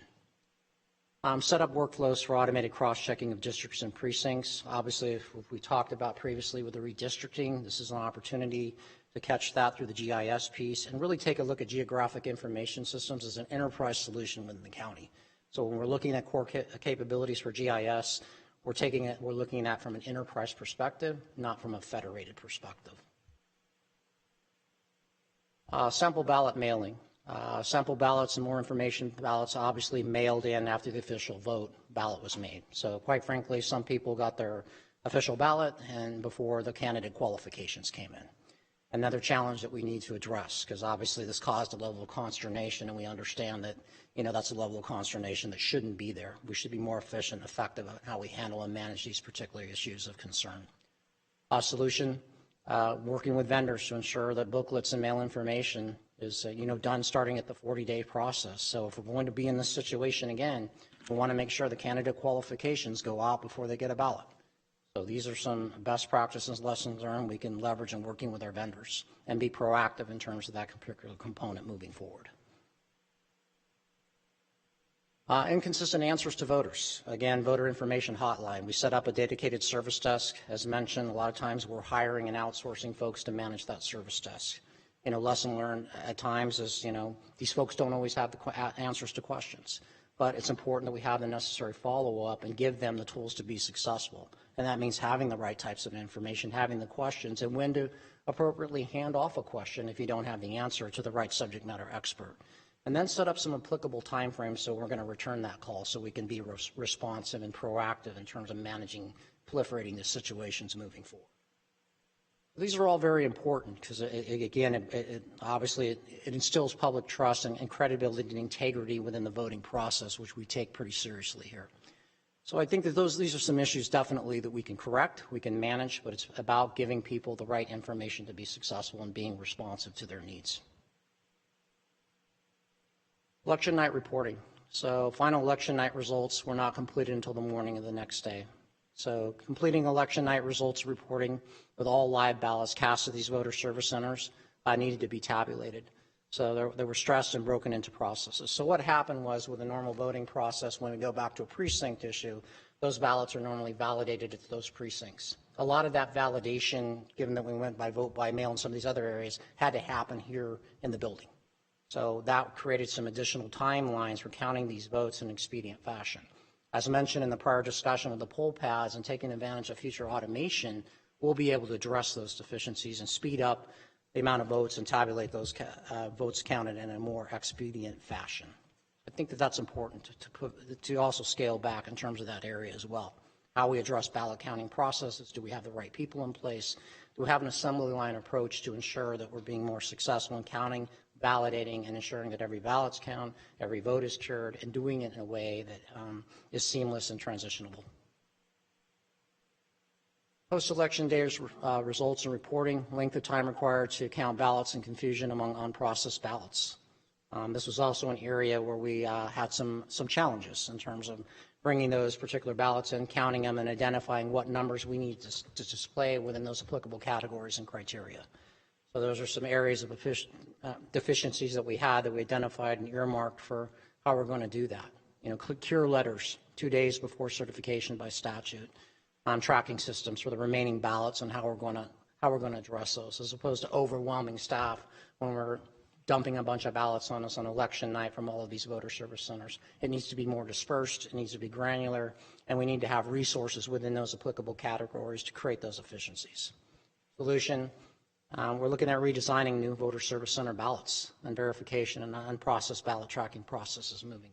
Set up workflows for automated cross-checking of districts and precincts. Obviously, if we talked about previously with the redistricting, this is an opportunity to catch that through the GIS piece and really take a look at geographic information systems as an enterprise solution within the county. So when we're looking at core capabilities for GIS, we're looking at from an enterprise perspective, not from a federated perspective. Sample ballot mailing. Sample ballots and more information ballots obviously mailed in after the official vote ballot was made. So quite frankly, some people got their official ballot and before the candidate qualifications came in. Another challenge that we need to address, because obviously this caused a level of consternation, and we understand that, that's a level of consternation that shouldn't be there. We should be more efficient and effective at how we handle and manage these particular issues of concern. Solution, working with vendors to ensure that booklets and mail information is, done starting at the 40-day process. So if we're going to be in this situation again, we want to make sure the candidate qualifications go out before they get a ballot. So these are some best practices, lessons learned we can leverage in working with our vendors and be proactive in terms of that particular component moving forward. Inconsistent answers to voters. Again, voter information hotline. We set up a dedicated service desk. As mentioned, a lot of times we're hiring and outsourcing folks to manage that service desk. Lesson learned at times is, these folks don't always have the answers to questions. But it's important that we have the necessary follow-up and give them the tools to be successful. And that means having the right types of information, having the questions, and when to appropriately hand off a question if you don't have the answer to the right subject matter expert. And then set up some applicable timeframes so we're going to return that call so we can be responsive and proactive in terms of managing, proliferating the situations moving forward. These are all very important because, obviously it instills public trust and credibility and integrity within the voting process, which we take pretty seriously here. So I think that these are some issues definitely that we can correct, we can manage, but it's about giving people the right information to be successful and being responsive to their needs. Election night reporting. So final election night results were not completed until the morning of the next day. So completing election night results reporting with all live ballots cast at these voter service centers needed to be tabulated. So they were stressed and broken into processes. So what happened was with a normal voting process, when we go back to a precinct issue, those ballots are normally validated at those precincts. A lot of that validation, given that we went by vote by mail in some of these other areas, had to happen here in the building. So that created some additional timelines for counting these votes in an expedient fashion. As mentioned in the prior discussion with the poll pads and taking advantage of future automation, we'll be able to address those deficiencies and speed up the amount of votes and tabulate those votes counted in a more expedient fashion. I think that that's important to also scale back in terms of that area as well. How we address ballot counting processes, do we have the right people in place? Do we have an assembly line approach to ensure that we're being more successful in counting, validating, and ensuring that every ballot's count, every vote is cured, and doing it in a way that is seamless and transitionable. Post-election day's results and reporting, length of time required to count ballots and confusion among unprocessed ballots. This was also an area where we had some challenges in terms of bringing those particular ballots in, counting them, and identifying what numbers we need to display within those applicable categories and criteria. So those are some areas of deficiencies that we had that we identified and earmarked for how we're going to do that. Cure letters 2 days before certification by statute, tracking systems for the remaining ballots and how we're going to address those, as opposed to overwhelming staff when we're dumping a bunch of ballots on us on election night from all of these voter service centers. It needs to be more dispersed, it needs to be granular, and we need to have resources within those applicable categories to create those efficiencies. Solution, we're looking at redesigning new voter service center ballots and verification and unprocessed ballot tracking processes moving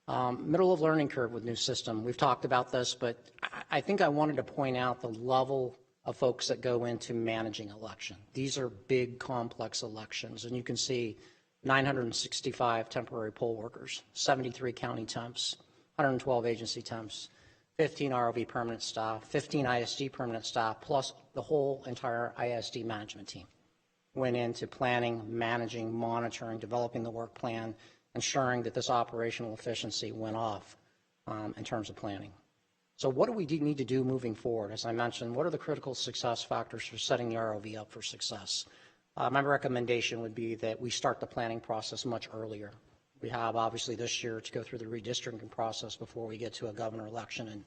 forward. Middle of learning curve with new system. We've talked about this, but I think I wanted to point out the level of folks that go into managing election. These are big, complex elections, and you can see 965 temporary poll workers, 73 county temps, 112 agency temps, 15 ROV permanent staff, 15 ISD permanent staff, plus the whole entire ISD management team went into planning, managing, monitoring, developing the work plan, ensuring that this operational efficiency went off in terms of planning. So what do we need to do moving forward? As I mentioned, what are the critical success factors for setting the ROV up for success? My recommendation would be that we start the planning process much earlier. We have obviously this year to go through the redistricting process before we get to a governor election in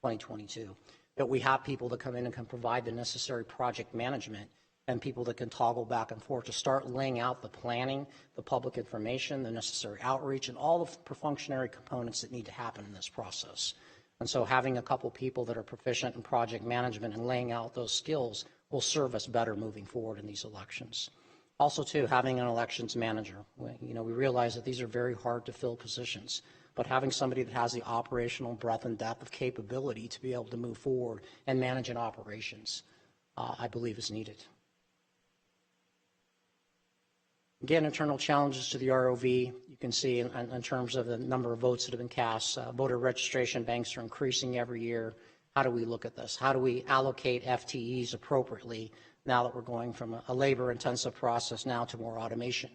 2022. That we have people that come in and can provide the necessary project management and people that can toggle back and forth to start laying out the planning, the public information, the necessary outreach, and all of the functionary components that need to happen in this process. And so having a couple people that are proficient in project management and laying out those skills will serve us better moving forward in these elections. Also, too, having an elections manager. We realize that these are very hard to fill positions, but having somebody that has the operational breadth and depth of capability to be able to move forward and manage an operations, I believe is needed. Again, internal challenges to the ROV, you can see in terms of the number of votes that have been cast. Voter registration banks are increasing every year. How do we look at this? How do we allocate FTEs appropriately now that we're going from a labor-intensive process now to more automation?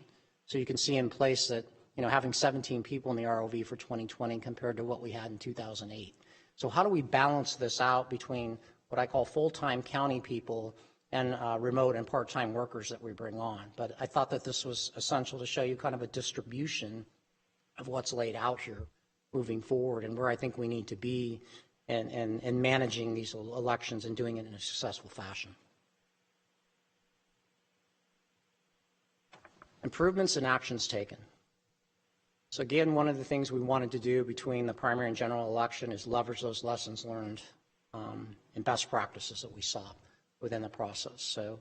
So you can see in place that having 17 people in the ROV for 2020 compared to what we had in 2008. So how do we balance this out between what I call full-time county people and remote and part-time workers that we bring on? But I thought that this was essential to show you kind of a distribution of what's laid out here moving forward and where I think we need to be in managing these elections and doing it in a successful fashion. Improvements and actions taken. So again, one of the things we wanted to do between the primary and general election is leverage those lessons learned and best practices that we saw within the process. So,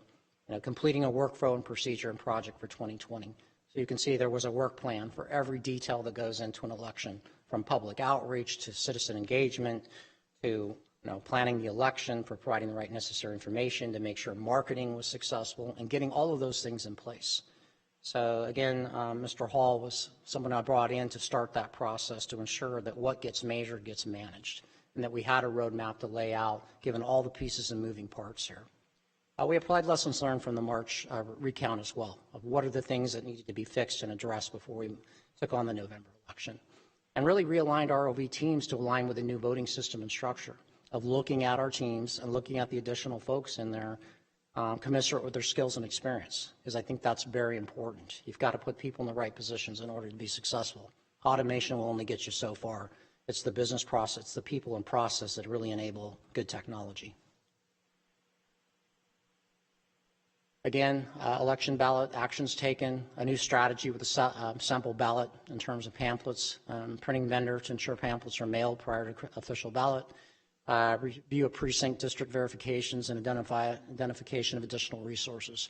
completing a workflow and procedure and project for 2020. So you can see there was a work plan for every detail that goes into an election, from public outreach to citizen engagement to planning the election, for providing the right necessary information to make sure marketing was successful and getting all of those things in place. So again, Mr. Hall was someone I brought in to start that process to ensure that what gets measured gets managed and that we had a roadmap to lay out given all the pieces and moving parts here. We applied lessons learned from the March recount as well, of what are the things that needed to be fixed and addressed before we took on the November election, and really realigned ROV teams to align with the new voting system and structure of looking at our teams and looking at the additional folks in there, commensurate with their skills and experience, because I think that's very important. You've got to put people in the right positions in order to be successful. Automation will only get you so far. It's the business process, it's the people and process that really enable good technology. Again, election ballot actions taken, a new strategy with a sample ballot in terms of pamphlets, printing vendor to ensure pamphlets are mailed prior to official ballot, review of precinct district verifications and identification of additional resources.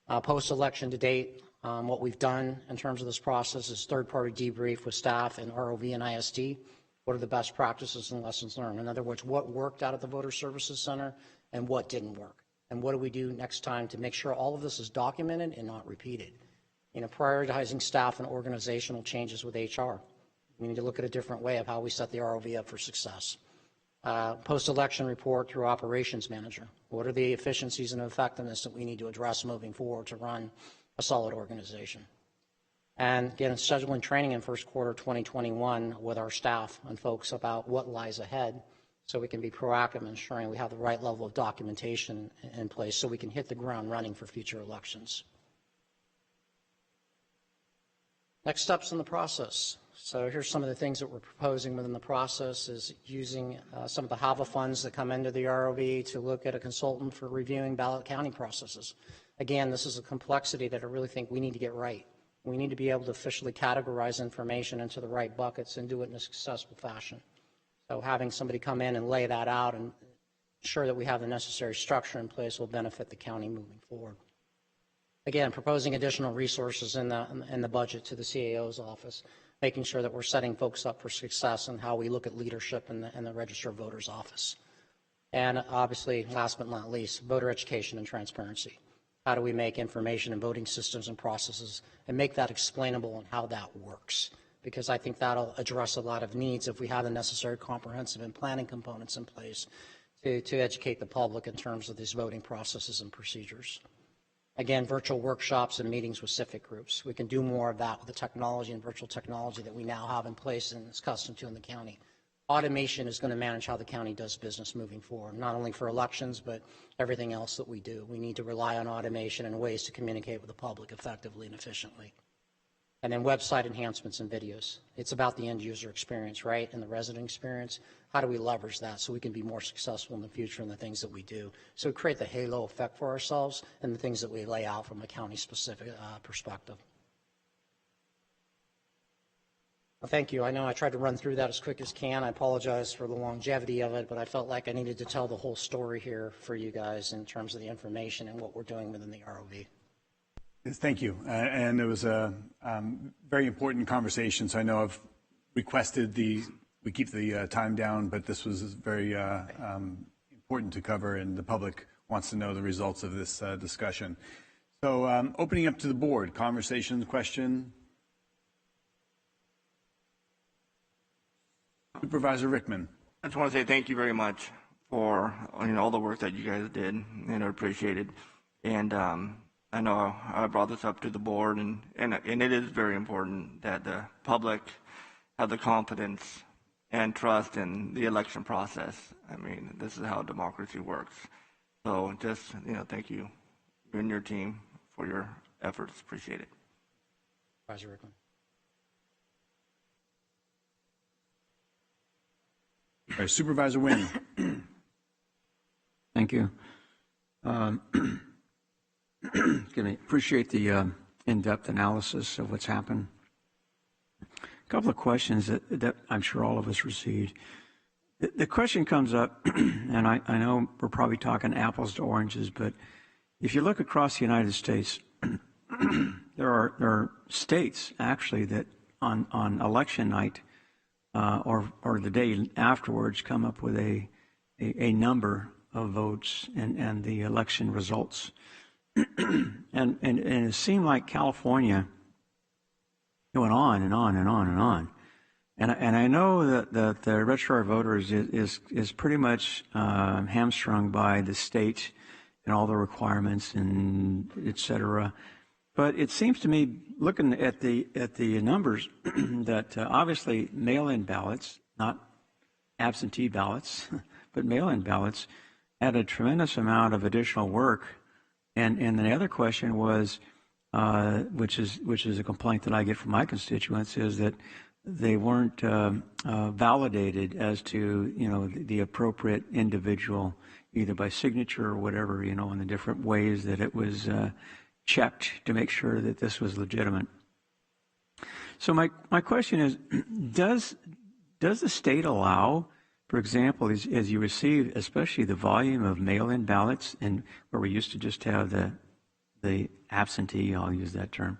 Post-election to date, what we've done in terms of this process is third-party debrief with staff and ROV and ISD. What are the best practices and lessons learned? In other words, what worked out at the Voter Services Center and what didn't work? And what do we do next time to make sure all of this is documented and not repeated? Prioritizing staff and organizational changes with HR. We need to look at a different way of how we set the ROV up for success. Post-election report through operations manager. What are the efficiencies and effectiveness that we need to address moving forward to run a solid organization? And again, scheduling training in first quarter 2021 with our staff and folks about what lies ahead, so we can be proactive in ensuring we have the right level of documentation in place so we can hit the ground running for future elections. Next steps in the process. So here's some of the things that we're proposing within the process is using some of the HAVA funds that come into the ROV to look at a consultant for reviewing ballot counting processes. Again, this is a complexity that I really think we need to get right. We need to be able to officially categorize information into the right buckets and do it in a successful fashion. So having somebody come in and lay that out and ensure that we have the necessary structure in place will benefit the county moving forward. Again, proposing additional resources in the budget to the CAO's office, making sure that we're setting folks up for success and how we look at leadership in the Register of Voters office. And obviously, last but not least, voter education and transparency. How do we make information and voting systems and processes and make that explainable and how that works? Because I think that'll address a lot of needs if we have the necessary comprehensive and planning components in place to educate the public in terms of these voting processes and procedures. Again, virtual workshops and meetings with civic groups. We can do more of that with the technology and virtual technology that we now have in place and is custom to in the county. Automation is going to manage how the county does business moving forward, not only for elections, but everything else that we do. We need to rely on automation and ways to communicate with the public effectively and efficiently. And then website enhancements and videos. It's about the end user experience, right? And the resident experience. How do we leverage that so we can be more successful in the future in the things that we do? So we create the halo effect for ourselves and the things that we lay out from a county specific perspective. Well, thank you. I know I tried to run through that as quick as can. I apologize for the longevity of it, but I felt like I needed to tell the whole story here for you guys in terms of the information and what we're doing within the ROV. Yes, thank you. And it was a very important conversation. So I know I've requested we keep the time down, but this was very important to cover, and the public wants to know the results of this discussion. So opening up to the board, conversation, question. Supervisor Rickman. I just want to say thank you very much for all the work that you guys did, and I appreciate it. And I know I brought this up to the board, and it is very important that the public have the confidence and trust in the election process. I mean, this is how democracy works. So just, thank you and your team for your efforts. Appreciate it. Supervisor Rickman. All right, Supervisor Wynn. Thank you. Excuse me. Appreciate the in-depth analysis of what's happened. A couple of questions that I'm sure all of us received. The question comes up, and I know we're probably talking apples to oranges, but if you look across the United States, there are states actually that on election night or the day afterwards come up with a number of votes and the election results. and it seemed like California went on and on and on and on. And I know that the registrar of voters is pretty much hamstrung by the state and all the requirements and et cetera. But it seems to me, looking at the numbers, that obviously mail-in ballots, not absentee ballots, but mail-in ballots, add a tremendous amount of additional work. And the other question was, which is a complaint that I get from my constituents, is that they weren't validated as to the appropriate individual, either by signature or whatever, in the different ways that it was checked to make sure that this was legitimate. So my question is, does the state allow, for example, as you receive, especially the volume of mail-in ballots, and where we used to just have the absentee, I'll use that term,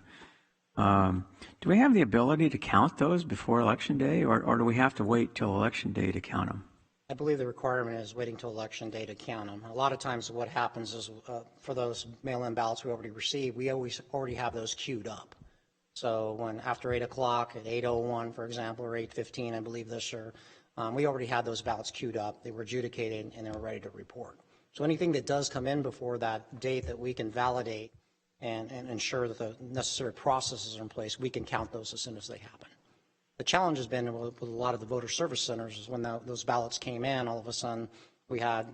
do we have the ability to count those before Election Day, or do we have to wait till Election Day to count them? I believe the requirement is waiting till Election Day to count them. A lot of times what happens is for those mail-in ballots we already received, we already have those queued up. So when after 8 o'clock at 8:01, for example, or 8:15, I believe this year, we already had those ballots queued up. They were adjudicated and they were ready to report. So anything that does come in before that date that we can validate and ensure that the necessary processes are in place, we can count those as soon as they happen. The challenge has been with a lot of the voter service centers is when those ballots came in, all of a sudden we had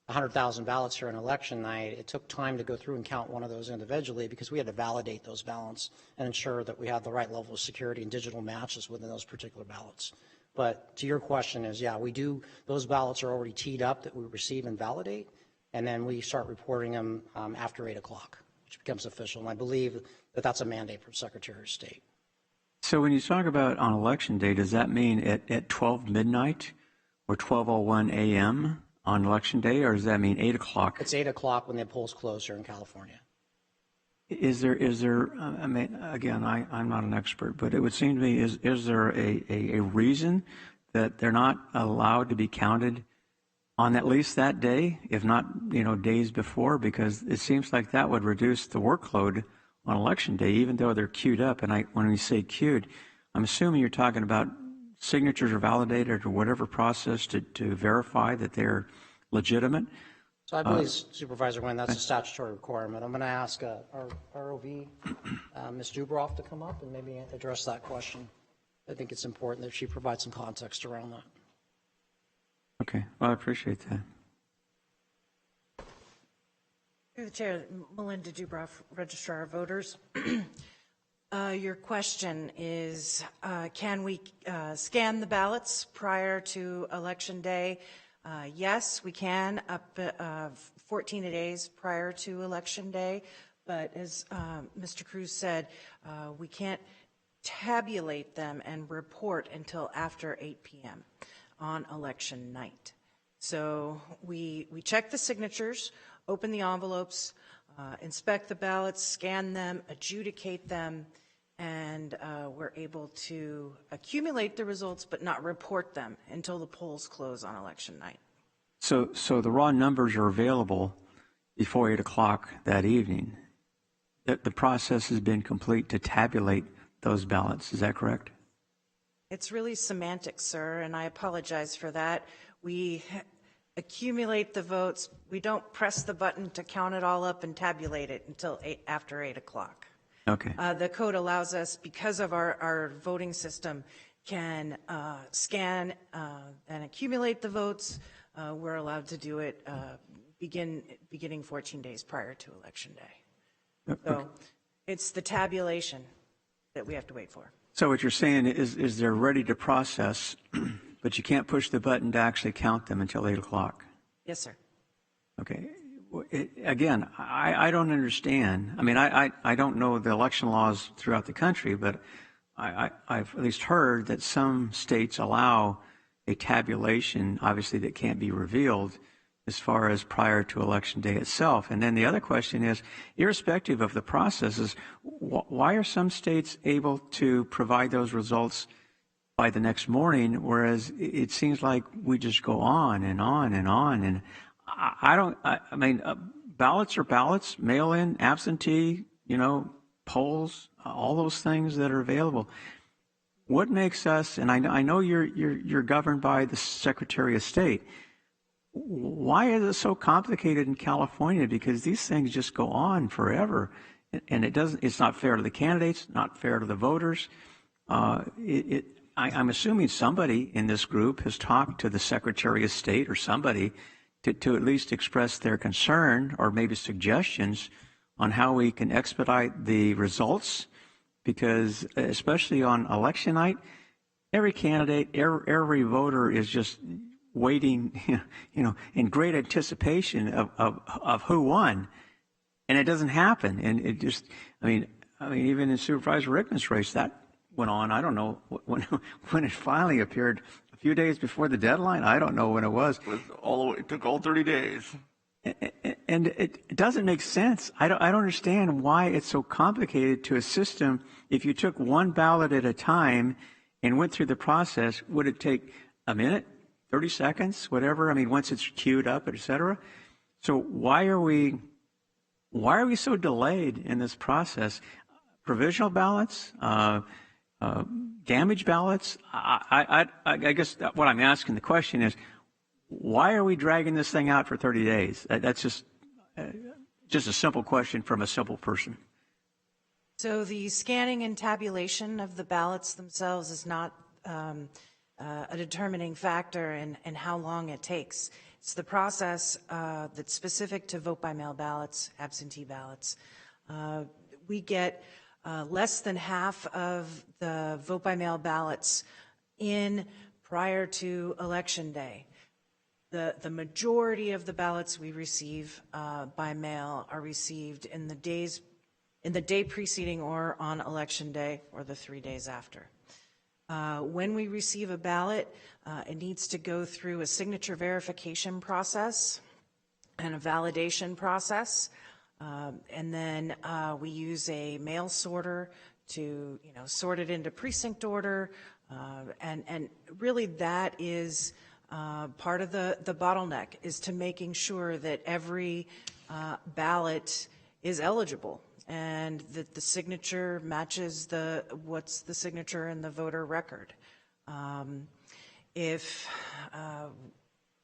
100,000 ballots here on election night. It took time to go through and count one of those individually because we had to validate those ballots and ensure that we had the right level of security and digital matches within those particular ballots. But to your question is, yeah, we do, those ballots are already teed up that we receive and validate, and then we start reporting them after 8 o'clock, which becomes official. And I believe that that's a mandate from Secretary of State. So when you talk about on Election Day, does that mean at 12 midnight or 12:01 a.m. on Election Day, or does that mean 8 o'clock? It's 8 o'clock when the polls close here in California. Is there, I mean, again, I'm not an expert, but it would seem to me, is there a reason that they're not allowed to be counted on at least that day, if not, days before? Because it seems like that would reduce the workload on Election Day, even though they're queued up. And when we say queued, I'm assuming you're talking about signatures are validated or whatever process to verify that they're legitimate. So I believe, Supervisor Wynn, that's a statutory requirement. I'm going to ask our ROV, Ms. Dubroff, to come up and maybe address that question. I think it's important that she provides some context around that. Okay, well, I appreciate that. Through the chair, Melinda Dubroff, Registrar of Voters. Your question is, can we scan the ballots prior to Election Day? Yes, we can, up 14 days prior to Election Day. But as Mr. Cruz said, we can't tabulate them and report until after 8 p.m. on election night. So we check the signatures, open the envelopes, inspect the ballots, scan them, adjudicate them, and we're able to accumulate the results but not report them until the polls close on election night. So the raw numbers are available before 8 o'clock that evening. The process has been complete to tabulate those ballots. Is that correct? It's really semantics, sir, and I apologize for that. We accumulate the votes. We don't press the button to count it all up and tabulate it until after 8 o'clock. Okay. The code allows us, because of our voting system, can scan and accumulate the votes. We're allowed to do it beginning 14 days prior to Election Day. Okay. So it's the tabulation that we have to wait for. So what you're saying is they're ready to process but you can't push the button to actually count them until 8 o'clock. Yes, sir. Okay. Again, I don't understand. I mean, I don't know the election laws throughout the country, but I've at least heard that some states allow a tabulation, obviously, that can't be revealed as far as prior to election day itself. And then the other question is, irrespective of the processes, why are some states able to provide those results by the next morning, whereas it seems like we just go on and on and on? And I mean, ballots are ballots, mail-in, absentee, polls, all those things that are available. What makes us, and I know you're governed by the Secretary of State, why is it so complicated in California? Because these things just go on forever, and it's not fair to the candidates, not fair to the voters. I'm assuming somebody in this group has talked to the Secretary of State or somebody to at least express their concern or maybe suggestions on how we can expedite the results, because especially on election night, every candidate, every voter is just waiting, in great anticipation of who won, and it doesn't happen. And it just, I mean, even in Supervisor Rickman's race, that went on. I don't know when it finally appeared. A few days before the deadline. I don't know when it was. It took all 30 days. And it doesn't make sense. I don't understand why it's so complicated to a system. If you took one ballot at a time and went through the process, would it take a minute, 30 seconds, whatever? I mean, once it's queued up, et cetera. So why are we so delayed in this process? Provisional ballots, damage ballots. I guess what I'm asking, the question is, why are we dragging this thing out for 30 days? That's just a simple question from a simple person. So the scanning and tabulation of the ballots themselves is not a determining factor in how long it takes. It's the process that's specific to vote-by-mail ballots, absentee ballots. We get less than half of the vote-by-mail ballots in prior to Election Day. The majority of the ballots we receive by mail are received in the day preceding or on Election Day or the 3 days after. When we receive a ballot, it needs to go through a signature verification process and a validation process. And then we use a mail sorter to, sort it into precinct order. And really that is part of the bottleneck, is to making sure that every ballot is eligible and that the signature matches what's the signature in the voter record.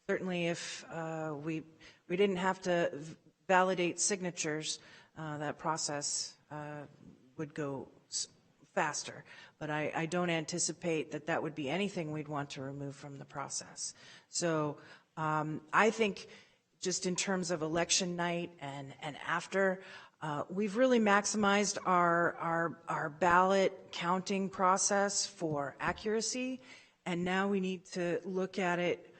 Certainly if we didn't have to validate signatures, that process would go faster. But I don't anticipate that would be anything we'd want to remove from the process. So I think just in terms of election night and after, we've really maximized our ballot counting process for accuracy, and now we need to look at it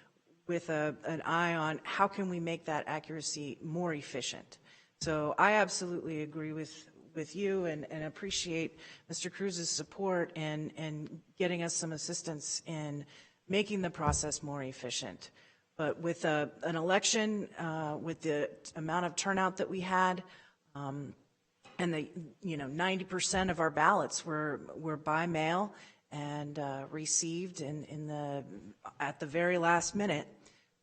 with an eye on how can we make that accuracy more efficient. So I absolutely agree with you and appreciate Mr. Cruz's support in getting us some assistance in making the process more efficient. But with an election, with the amount of turnout that we had, and 90% of our ballots were by mail and received at the very last minute,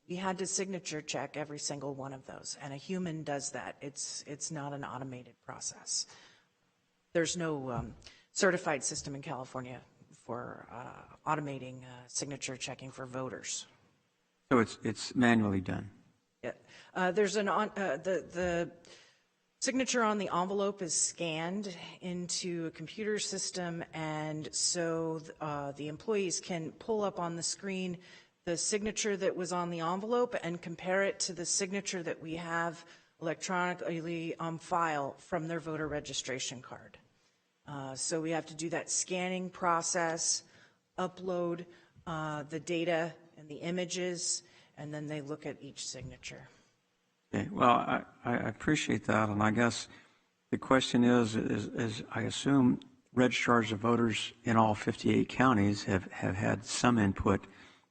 we had to signature check every single one of those, and a human does that. It's not an automated process. There's no certified system in California for automating signature checking for voters. So it's manually done. Yeah, there's the signature on the envelope is scanned into a computer system, and so the employees can pull up on the screen the signature that was on the envelope and compare it to the signature that we have electronically on file from their voter registration card. So we have to do that scanning process, upload the data and the images, and then they look at each signature. Okay. Well, I appreciate that, and I guess the question is I assume registrars of voters in all 58 counties have had some input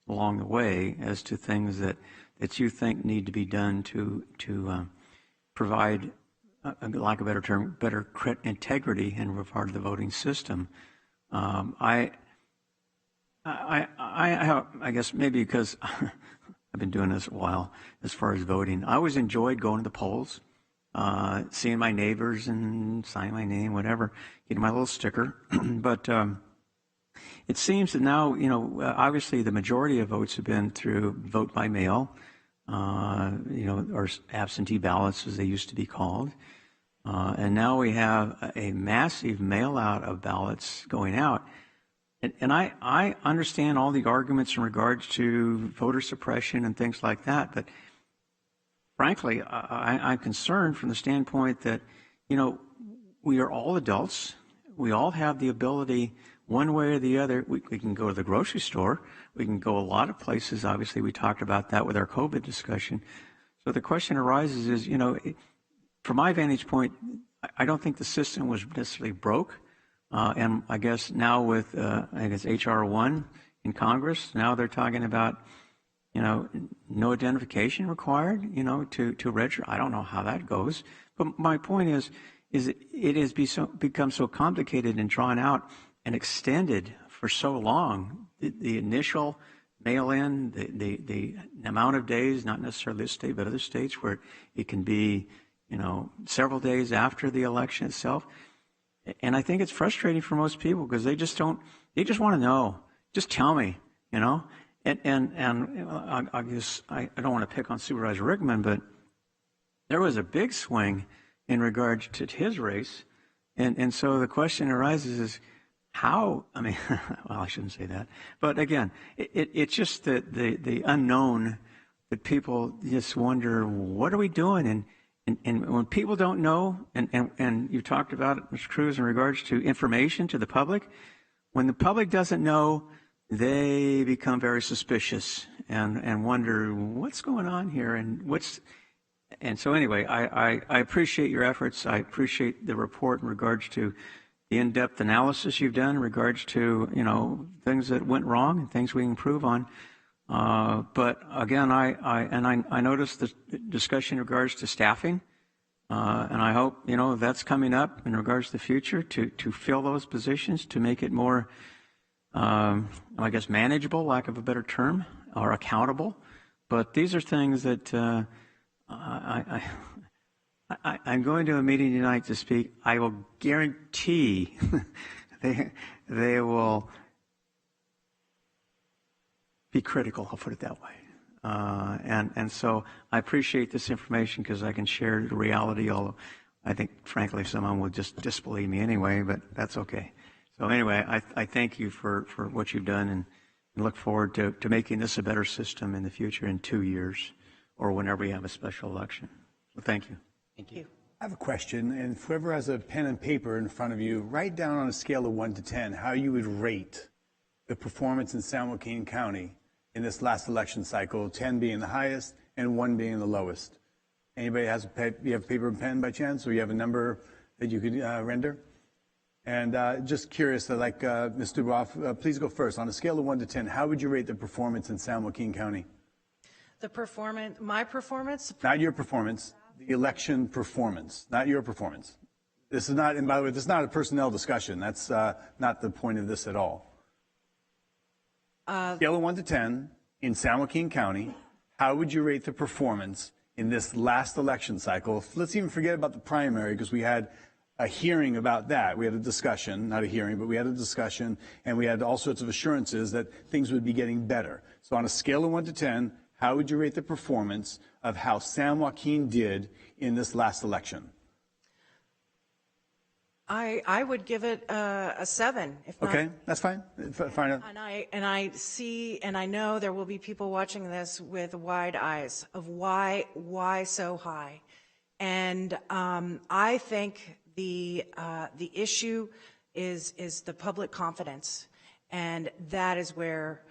along the way as to things that you think need to be done to provide, lack of a better term, better integrity in regard to the voting system. I guess maybe because I've been doing this a while as far as voting. I always enjoyed going to the polls, seeing my neighbors and signing my name, whatever, getting my little sticker. But it seems that now, obviously the majority of votes have been through vote by mail, or absentee ballots as they used to be called. And now we have a massive mail out of ballots going out. And I understand all the arguments in regards to voter suppression and things like that, but frankly, I'm concerned from the standpoint that, we are all adults. We all have the ability, one way or the other. We can go to the grocery store. We can go a lot of places. Obviously, we talked about that with our COVID discussion. So the question arises is, from my vantage point, I don't think the system was necessarily broke. And I guess now with, HR 1 in Congress, now they're talking about, no identification required, to register. I don't know how that goes. But my point is it has become so complicated and drawn out and extended for so long. The initial mail-in, the amount of days, not necessarily this state, but other states where it can be, several days after the election itself. And I think it's frustrating for most people because they just want to know. Just tell me, And I guess I don't want to pick on Supervisor Rickman, but there was a big swing in regards to his race. And so the question arises is how, well, I shouldn't say that. But again, it's just the unknown that people just wonder, what are we doing? And when people don't know, and you talked about it, Mr. Cruz, in regards to information to the public, when the public doesn't know, they become very suspicious and wonder what's going on here and so anyway, I appreciate your efforts. I appreciate the report in regards to the in-depth analysis you've done in regards to, things that went wrong and things we can improve on. But again, I noticed the discussion in regards to staffing, and I hope, that's coming up in regards to the future to fill those positions, to make it more, I guess, manageable, lack of a better term, or accountable. But these are things that I'm going to a meeting tonight to speak. I will guarantee they will be critical, I'll put it that way. And so I appreciate this information because I can share the reality, although I think, frankly, someone will just disbelieve me anyway, but that's okay. So anyway, I thank you for what you've done and look forward to making this a better system in the future in 2 years or whenever we have a special election. So thank you. Thank you. I have a question, and whoever has a pen and paper in front of you, write down on a scale of 1 to 10 how you would rate the performance in San Joaquin County in this last election cycle, 10 being the highest and 1 being the lowest. Anybody has you have paper and pen by chance, or you have a number that you could render? And just curious, like Ms. Dubroff, please go first. On a scale of 1 to 10, how would you rate the performance in San Joaquin County? My performance? Not your performance, the election performance, not your performance. This is not, and by the way, this is not a personnel discussion. That's not the point of this at all. Scale of 1 to 10 in San Joaquin County, how would you rate the performance in this last election cycle? Let's even forget about the primary because we had a hearing about that. We had a discussion, not a hearing, but we had a discussion, and we had all sorts of assurances that things would be getting better. So on a scale of 1 to 10, how would you rate the performance of how San Joaquin did in this last election? I would give it a 7. If not, okay, that's fine. Fine. And I see, and I know there will be people watching this with wide eyes of why so high. And I think the issue is the public confidence, and that is where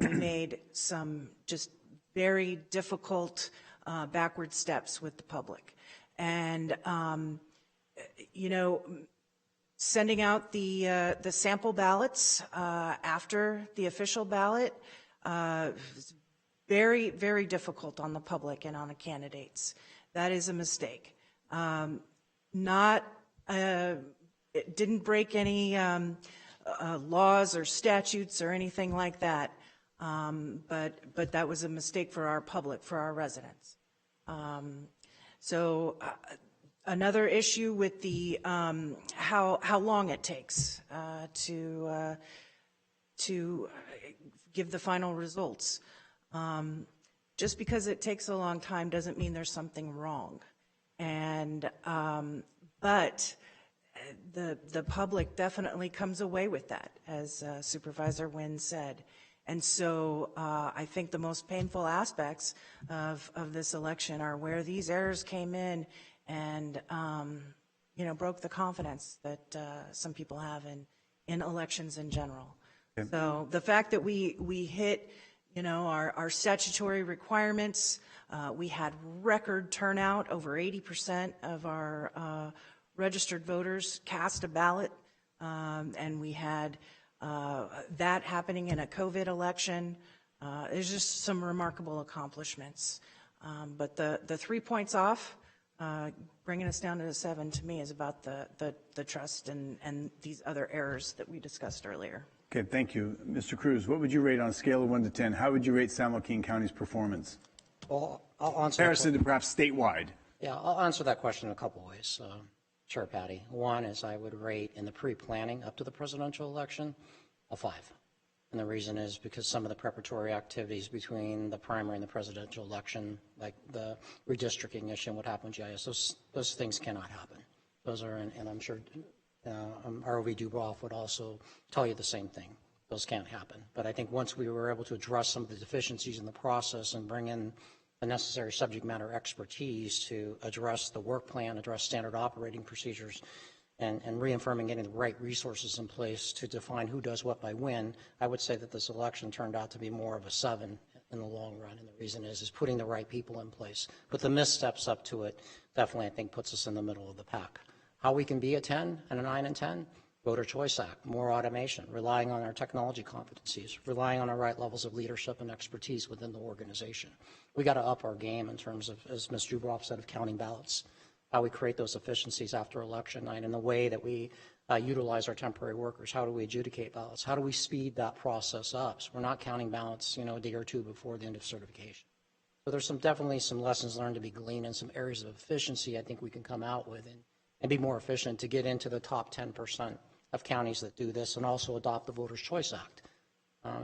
We made some just very difficult backward steps with the public. And, you know, sending out the sample ballots after the official ballot is very, very difficult on the public and on the candidates. That is a mistake. It didn't break any laws or statutes or anything like that, but that was a mistake for our public, for our residents. Another issue with the how long it takes to give the final results. Just because it takes a long time doesn't mean there's something wrong. And but the public definitely comes away with that, as Supervisor Wynn said. And so I think the most painful aspects of this election are where these errors came in and you know, broke the confidence that some people have in elections in general. Okay. So the fact that we hit, you know, our statutory requirements, we had record turnout. Over 80% of our registered voters cast a ballot, and we had that happening in a COVID election. There's just some remarkable accomplishments. But the 3 points off, bringing us down to the 7, to me, is about the trust and these other errors that we discussed earlier. Okay, thank you. Mr. Cruz, what would you rate on a scale of 1 to 10? How would you rate San Joaquin County's performance? Well, I'll answer. Comparison to perhaps statewide. Yeah, I'll answer that question in a couple ways. Sure, Patty. One is I would rate in the pre-planning up to the presidential election a 5. And the reason is because some of the preparatory activities between the primary and the presidential election, like the redistricting issue and what happened with GIS, those things cannot happen. Those are, and I'm sure ROV Dubroff would also tell you the same thing. Those can't happen. But I think once we were able to address some of the deficiencies in the process and bring in the necessary subject matter expertise to address the work plan, address standard operating procedures, and reaffirming getting the right resources in place to define who does what by when, I would say that this election turned out to be more of a 7 in the long run. And the reason is putting the right people in place. But the missteps up to it definitely, I think, puts us in the middle of the pack. How we can be a 10 and a 9 and 10? Voter Choice Act, more automation, relying on our technology competencies, relying on our right levels of leadership and expertise within the organization. We got to up our game in terms of, as Ms. Dubroff said, of counting ballots, how we create those efficiencies after election night, and the way that we utilize our temporary workers. How do we adjudicate ballots? How do we speed that process up so we're not counting ballots, you know, a day or two before the end of certification? So there's definitely some lessons learned to be gleaned and some areas of efficiency I think we can come out with and be more efficient to get into the top 10% of counties that do this, and also adopt the Voters' Choice Act.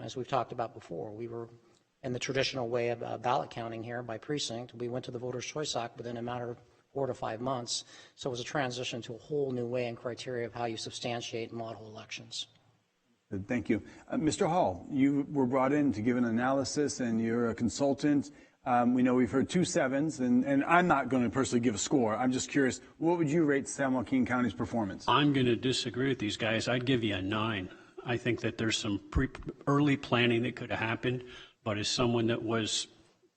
As we've talked about before, we were in the traditional way of ballot counting here by precinct. We went to the Voters' Choice Act within a matter of 4 to 5 months. So it was a transition to a whole new way and criteria of how you substantiate and model elections. Good, thank you. Mr. Hall, you were brought in to give an analysis, and you're a consultant. We know we've heard 2 7s, and I'm not going to personally give a score. I'm just curious, what would you rate San Joaquin County's performance? I'm going to disagree with these guys. I'd give you a 9. I think that there's some early planning that could have happened, but as someone that was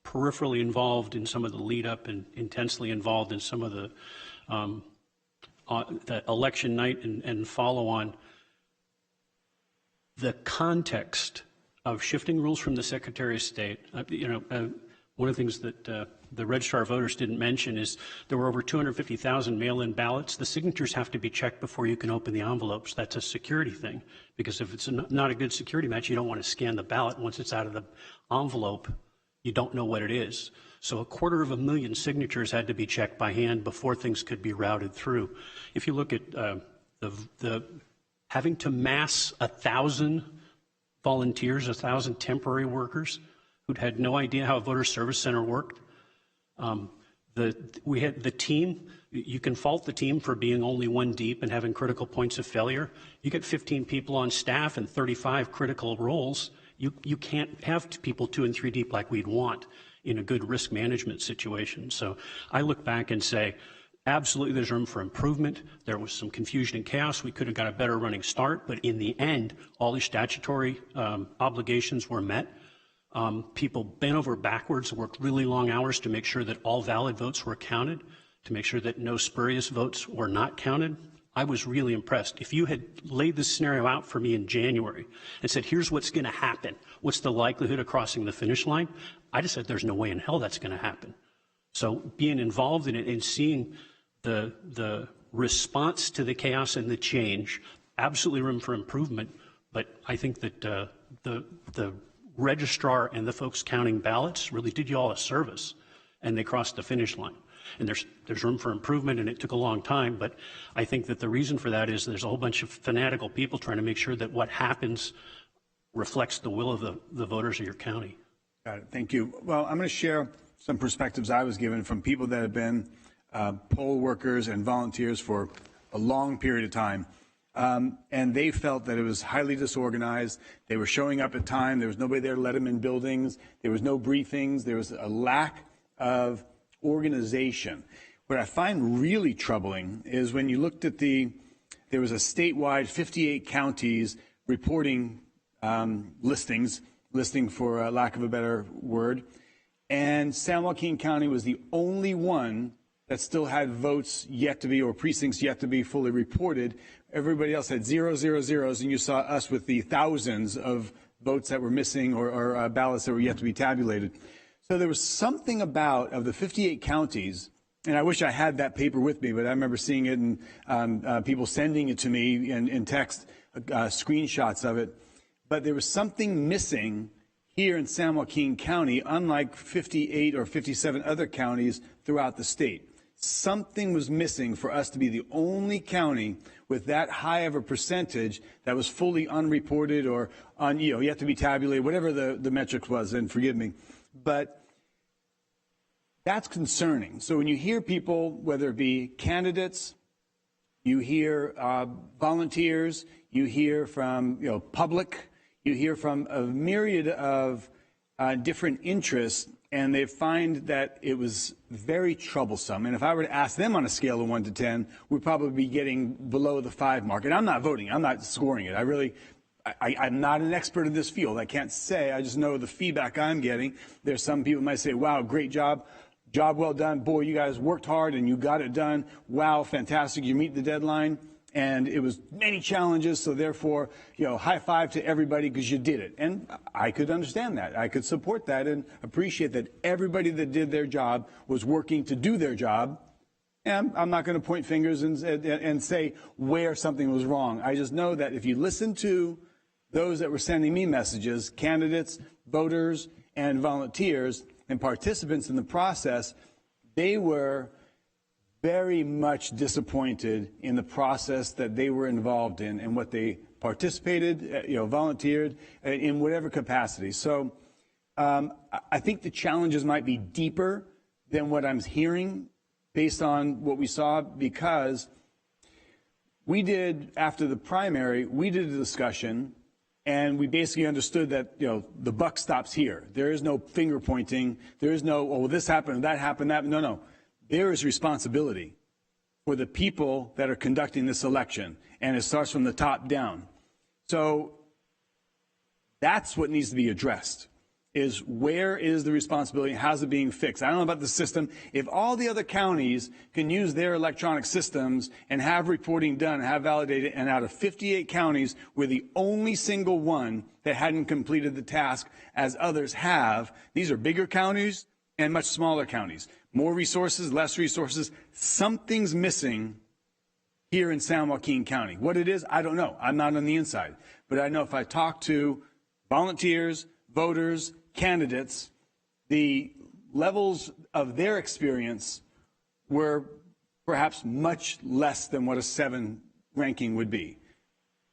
peripherally involved in some of the lead up and intensely involved in some of the election night and follow on, the context of shifting rules from the Secretary of State, one of the things that the Registrar of Voters didn't mention is there were over 250,000 mail-in ballots. The signatures have to be checked before you can open the envelopes. That's a security thing, because if it's not a good security match, you don't want to scan the ballot. Once it's out of the envelope, you don't know what it is. So 250,000 signatures had to be checked by hand before things could be routed through. If you look at the having to mass 1,000 volunteers, 1,000 temporary workers who'd had no idea how a voter service center worked. We had the team. You can fault the team for being only 1 deep and having critical points of failure. You get 15 people on staff and 35 critical roles. You can't have people 2 and 3 deep like we'd want in a good risk management situation. So I look back and say, Absolutely, there's room for improvement. There was some confusion and chaos. We could have got a better running start, but in the end, all the statutory obligations were met. People bent over backwards, worked really long hours to make sure that all valid votes were counted, to make sure that no spurious votes were not counted. I was really impressed. If you had laid this scenario out for me in January and said, here's what's going to happen, what's the likelihood of crossing the finish line, I just said, there's no way in hell that's going to happen. So being involved in it and seeing the response to the chaos and the change, absolutely room for improvement. But I think that the registrar and the folks counting ballots really did you all a service, and they crossed the finish line. And there's room for improvement, and it took a long time. But I think that the reason for that is there's a whole bunch of fanatical people trying to make sure that what happens reflects the will of the voters of your county. Got it. Thank you. Well, I'm going to share some perspectives I was given from people that have been poll workers and volunteers for a long period of time. And they felt that it was highly disorganized. They were showing up at time. There was nobody there to let them in buildings. There was no briefings. There was a lack of organization. What I find really troubling is when you looked at there was a statewide 58 counties reporting listing for lack of a better word, and San Joaquin County was the only one that still had votes yet to be, or precincts yet to be fully reported. Everybody else had 0, 0, 0s, and you saw us with the thousands of votes that were missing or ballots that were yet to be tabulated. So there was something of the 58 counties, and I wish I had that paper with me, but I remember seeing it and people sending it to me in text, screenshots of it. But there was something missing here in San Joaquin County, unlike 58 or 57 other counties throughout the state. Something was missing for us to be the only county with that high of a percentage that was fully unreported or yet to be tabulated, whatever the metric was, and forgive me. But that's concerning. So when you hear people, whether it be candidates, you hear volunteers, you hear from public, you hear from a myriad of different interests, and they find that it was very troublesome. And if I were to ask them on a scale of 1 to 10, we'd probably be getting below the 5 mark. And I'm not voting. I'm not scoring it. I'm not an expert in this field. I can't say. I just know the feedback I'm getting. There's some people who might say, wow, great job. Job well done. Boy, you guys worked hard and you got it done. Wow, fantastic. You meet the deadline. And it was many challenges, so therefore, high five to everybody because you did it. And I could understand that. I could support that and appreciate that everybody that did their job was working to do their job. And I'm not going to point fingers and say where something was wrong. I just know that if you listen to those that were sending me messages, candidates, voters, and volunteers, and participants in the process, they were very much disappointed in the process that they were involved in and what they participated, volunteered in whatever capacity. So I think the challenges might be deeper than what I'm hearing based on what we saw, because after the primary, we did a discussion and we basically understood that, the buck stops here. There is no finger pointing. There is no, oh, this happened, that happened, that. No. There is responsibility for the people that are conducting this election, and it starts from the top down. So that's what needs to be addressed, is where is the responsibility, how's it being fixed? I don't know about the system. If all the other counties can use their electronic systems and have reporting done and have validated, and out of 58 counties, we're the only single one that hadn't completed the task as others have. These are bigger counties and much smaller counties. More resources, less resources. Something's missing here in San Joaquin County. What it is, I don't know. I'm not on the inside. But I know if I talk to volunteers, voters, candidates, the levels of their experience were perhaps much less than what a 7 ranking would be.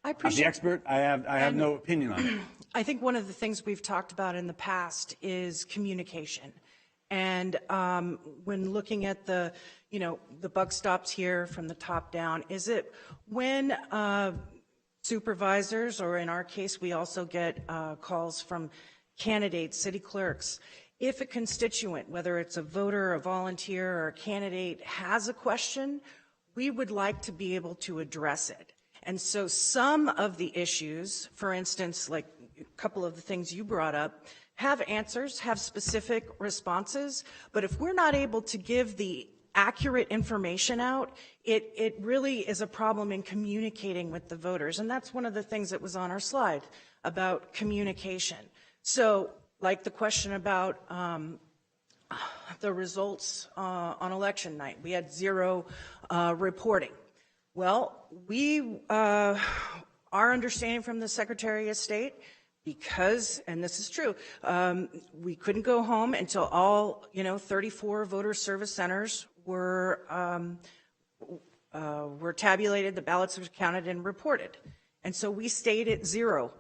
I'm the expert. I have no opinion on it. I think one of the things we've talked about in the past is communication. And when looking at the buck stops here from the top down, is it when supervisors, or in our case, we also get calls from candidates, city clerks, if a constituent, whether it's a voter, a volunteer, or a candidate, has a question, we would like to be able to address it. And so some of the issues, for instance, like a couple of the things you brought up, have answers, have specific responses, but if we're not able to give the accurate information out, it really is a problem in communicating with the voters. And that's one of the things that was on our slide about communication. So like the question about the results on election night, we had zero reporting. Well, our understanding from the Secretary of State, because, and this is true, we couldn't go home until all, 34 voter service centers were tabulated, the ballots were counted and reported. And so we stayed at 0%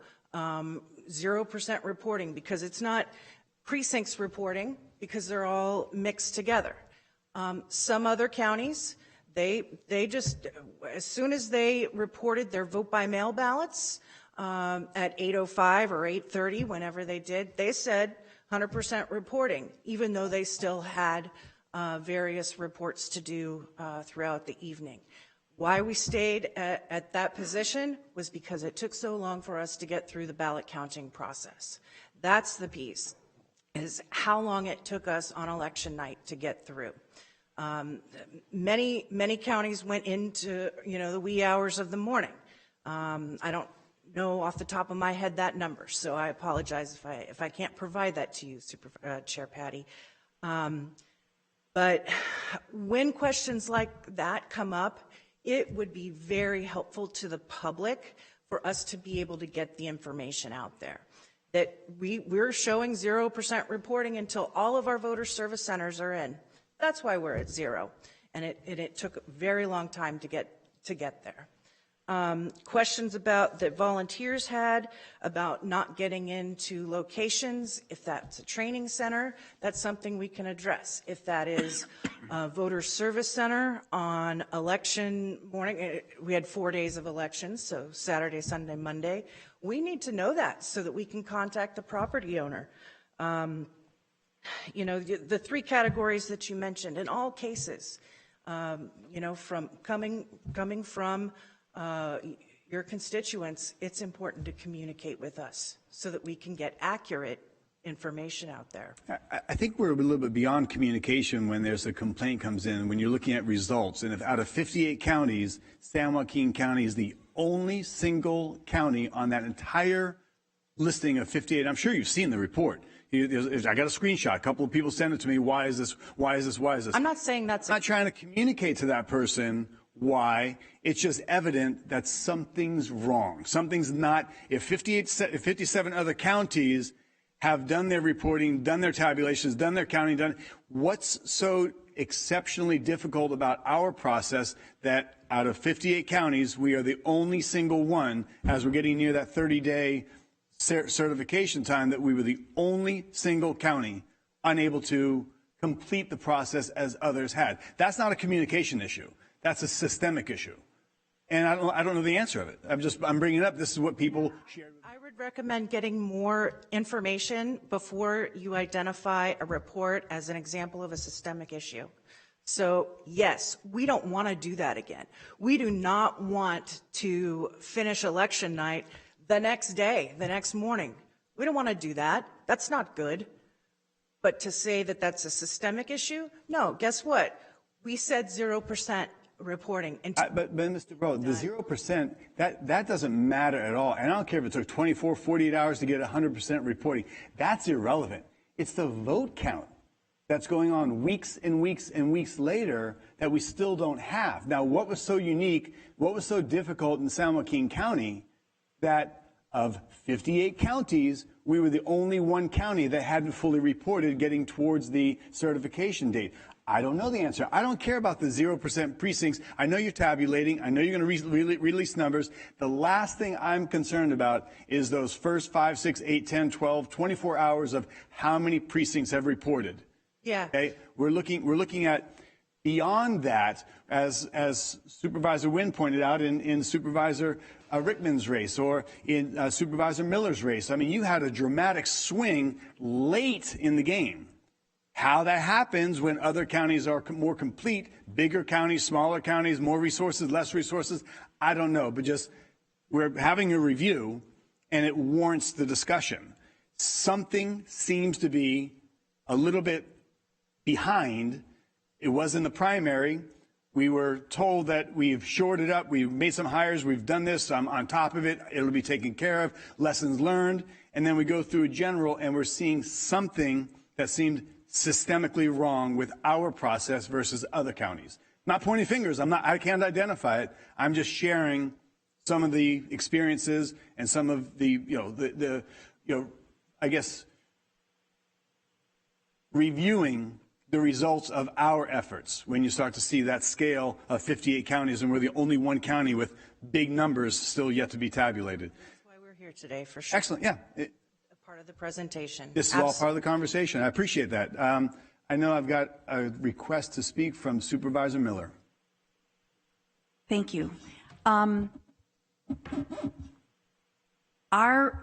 reporting, because it's not precincts reporting, because they're all mixed together. Some other counties, they just, as soon as they reported their vote by mail ballots at 8:05 or 8:30, whenever they did, they said 100% reporting, even though they still had various reports to do throughout the evening. Why we stayed at that position was because it took so long for us to get through the ballot counting process. That's the piece, is how long it took us on election night to get through. Many counties went into, the wee hours of the morning. I don't know off the top of my head that number, so I apologize if I can't provide that to you, Chair Patty. But when questions like that come up, it would be very helpful to the public for us to be able to get the information out there. That we're showing 0% reporting until all of our voter service centers are in. That's why we're at 0, and it took a very long time to get there. Questions about that volunteers had about not getting into locations. If that's a training center, that's something we can address. If that is a voter service center on election morning, we had 4 days of elections, so Saturday, Sunday, Monday. We need to know that so that we can contact the property owner. The three categories that you mentioned, in all cases, from coming from your constituents, it's important to communicate with us so that we can get accurate information out there. I think we're a little bit beyond communication when there's a complaint comes in, when you're looking at results. And if out of 58 counties, San Joaquin County is the only single county on that entire listing of 58. I'm sure you've seen the report. I got a screenshot. A couple of people sent it to me. Why is this? Why is this? Why is this? I'm not saying that's... I'm not trying to communicate to that person why. It's just evident that something's wrong. Something's not. If 57 other counties have done their reporting, done their tabulations, done their counting, what's so exceptionally difficult about our process that out of 58 counties, we are the only single one, as we're getting near that 30-day certification time, that we were the only single county unable to complete the process as others had. That's not a communication issue. That's a systemic issue. And I don't know the answer of it. I'm bringing it up. This is what people share. I would recommend getting more information before you identify a report as an example of a systemic issue. So yes, we don't want to do that again. We do not want to finish election night the next day, the next morning. We don't want to do that. That's not good. But to say that that's a systemic issue, no, guess what? We said 0% reporting. But Mr. Bro, the 0%, that doesn't matter at all. And I don't care if it took 24, 48 hours to get 100% reporting. That's irrelevant. It's the vote count that's going on weeks and weeks and weeks later that we still don't have. Now, what was so unique, what was so difficult in San Joaquin County that of 58 counties, we were the only one county that hadn't fully reported getting towards the certification date? I don't know the answer. I don't care about the 0% precincts. I know you're tabulating. I know you're going to release numbers. The last thing I'm concerned about is those first 5, 6, 8, 10, 12, 24 hours of how many precincts have reported. Yeah. Okay? We're looking at Beyond that, as Supervisor Wynn pointed out in Supervisor Rickman's race or in Supervisor Miller's race, I mean, you had a dramatic swing late in the game. How that happens when other counties are more complete, bigger counties, smaller counties, more resources, less resources, I don't know. But just we're having a review, and it warrants the discussion. Something seems to be a little bit behind. It was in the primary. We were told that we've shored it up, we've made some hires, we've done this, I'm on top of it, it'll be taken care of, lessons learned. And then we go through a general, and we're seeing something that seemed systemically wrong with our process versus other counties. Not pointing fingers, I can't identify it. I'm just sharing some of the experiences and some of the, I guess, reviewing the results of our efforts when you start to see that scale of 58 counties, and we're the only one county with big numbers still yet to be tabulated. That's why we're here today, for sure. Excellent, yeah. Part of the presentation. This is all part of the conversation. I appreciate that. I know I've got a request to speak from Supervisor Miller. Thank you. Our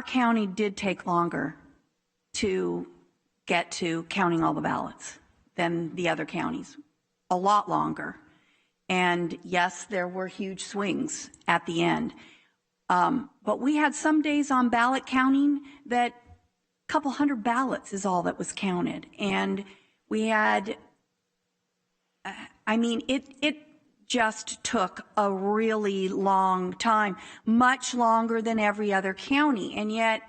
county did take longer to get to counting all the ballots than the other counties, a lot longer. And yes, there were huge swings at the end. But we had some days on ballot counting that a couple hundred ballots is all that was counted. And we had, I mean, it just took a really long time, much longer than every other county. And yet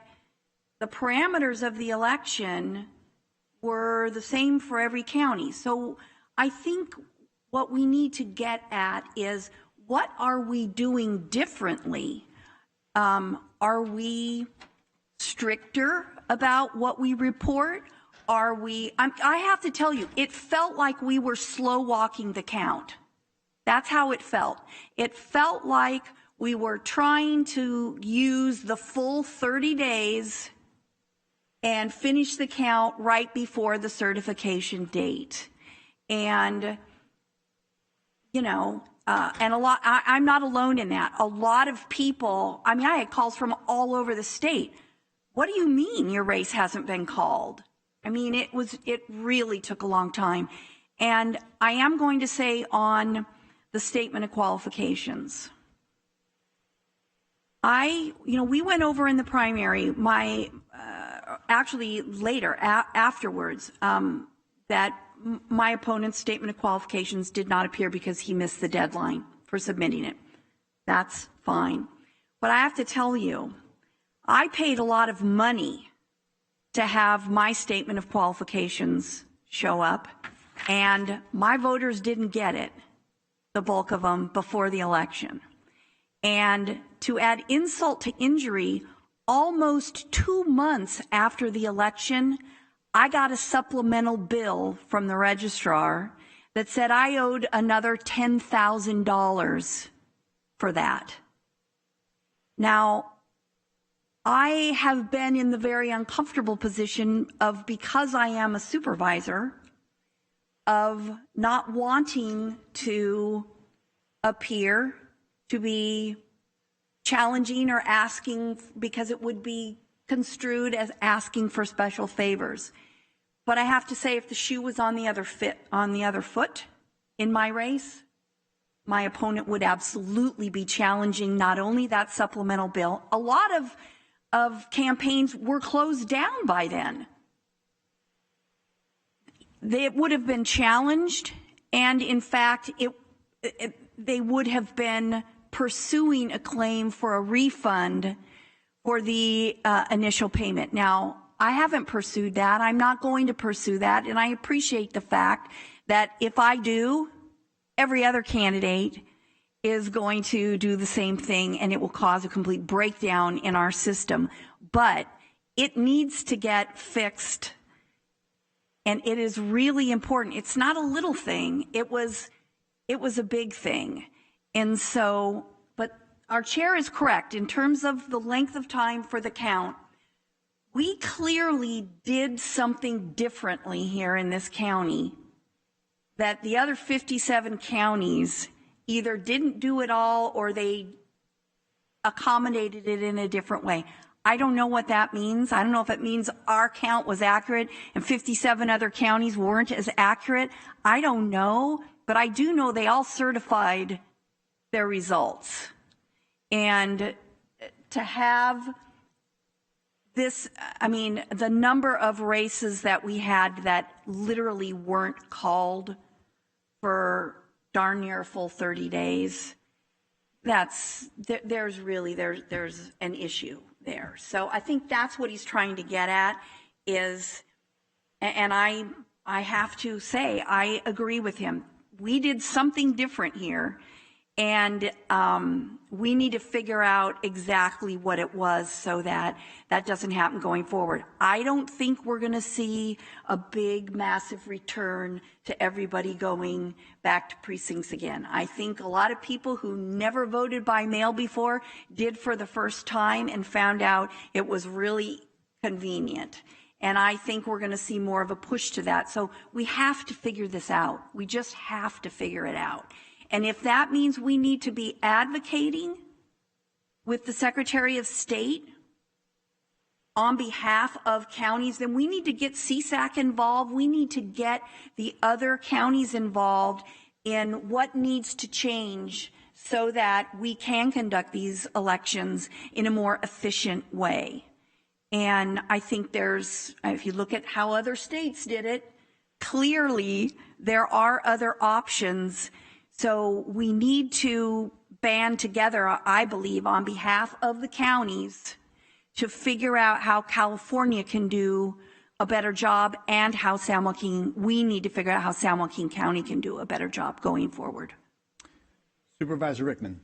the parameters of the election were the same for every county. So I think what we need to get at is, what are we doing differently? Are we stricter about what we report? Are we, I have to tell you, it felt like we were slow walking the count. That's how it felt. It felt like we were trying to use the full 30 days and finish the count right before the certification date. And, you know, and a lot, I'm not alone in that. A lot of people, I mean, I had calls from all over the state. What do you mean your race hasn't been called? I mean, it really took a long time. And I am going to say on the statement of qualifications, we went over in the primary, actually later, afterwards, that my opponent's statement of qualifications did not appear because he missed the deadline for submitting it. That's fine. But I have to tell you, I paid a lot of money to have my statement of qualifications show up, and my voters didn't get it, the bulk of them, before the election. And to add insult to injury, almost 2 months after the election, I got a supplemental bill from the registrar that said I owed another $10,000 for that. Now, I have been in the very uncomfortable position of, because I am a supervisor, of not wanting to appear to be challenging or asking, because it would be construed as asking for special favors. But I have to say, if the shoe was on the other foot in my race, my opponent would absolutely be challenging not only that supplemental bill. A lot of campaigns were closed down by then. They would have been challenged, and in fact, they would have been pursuing a claim for a refund for the initial payment. Now, I haven't pursued that. I'm not going to pursue that, and I appreciate the fact that if I do, every other candidate is going to do the same thing, and it will cause a complete breakdown in our system. But it needs to get fixed, and it is really important. It's not a little thing. It was a big thing. And so, but our chair is correct in terms of the length of time for the count. We clearly did something differently here in this county that the other 57 counties either didn't do it all or they accommodated it in a different way. I don't know what that means. I don't know if it means our count was accurate and 57 other counties weren't as accurate. I don't know, but I do know they all certified their results. And to have this, I mean, the number of races that we had that literally weren't called for darn near a full 30 days, there's an issue there. So I think that's what he's trying to get at is, and I have to say, I agree with him. We did something different here, and we need to figure out exactly what it was so that that doesn't happen going forward. I don't think we're going to see a big, massive return to everybody going back to precincts again. I think a lot of people who never voted by mail before did for the first time and found out it was really convenient. And I think we're going to see more of a push to that. So we have to figure this out. We just have to figure it out. And if that means we need to be advocating with the Secretary of State on behalf of counties, then we need to get CSAC involved. We need to get the other counties involved in what needs to change so that we can conduct these elections in a more efficient way. And I think if you look at how other states did it, clearly there are other options. So we need to band together, I believe, on behalf of the counties to figure out how California can do a better job and how we need to figure out how San Joaquin County can do a better job going forward. Supervisor Rickman.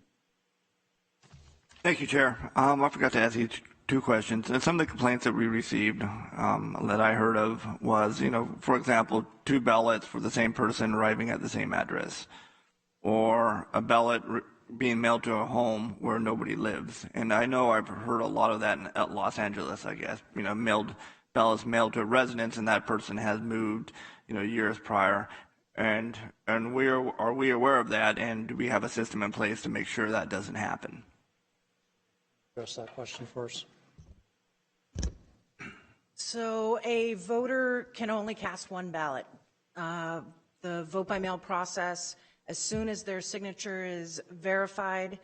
Thank you, Chair. I forgot to ask you two questions. And some of the complaints that we received that I heard of was, for example, 2 ballots for the same person arriving at the same address, or a ballot being mailed to a home where nobody lives. And I know I've heard a lot of that in Los Angeles, I guess, ballots mailed to a residence and that person has moved, years prior. And are we aware of that, and do we have a system in place to make sure that doesn't happen? Address that question first. So a voter can only cast one ballot. The vote by mail process, as soon as their signature is verified,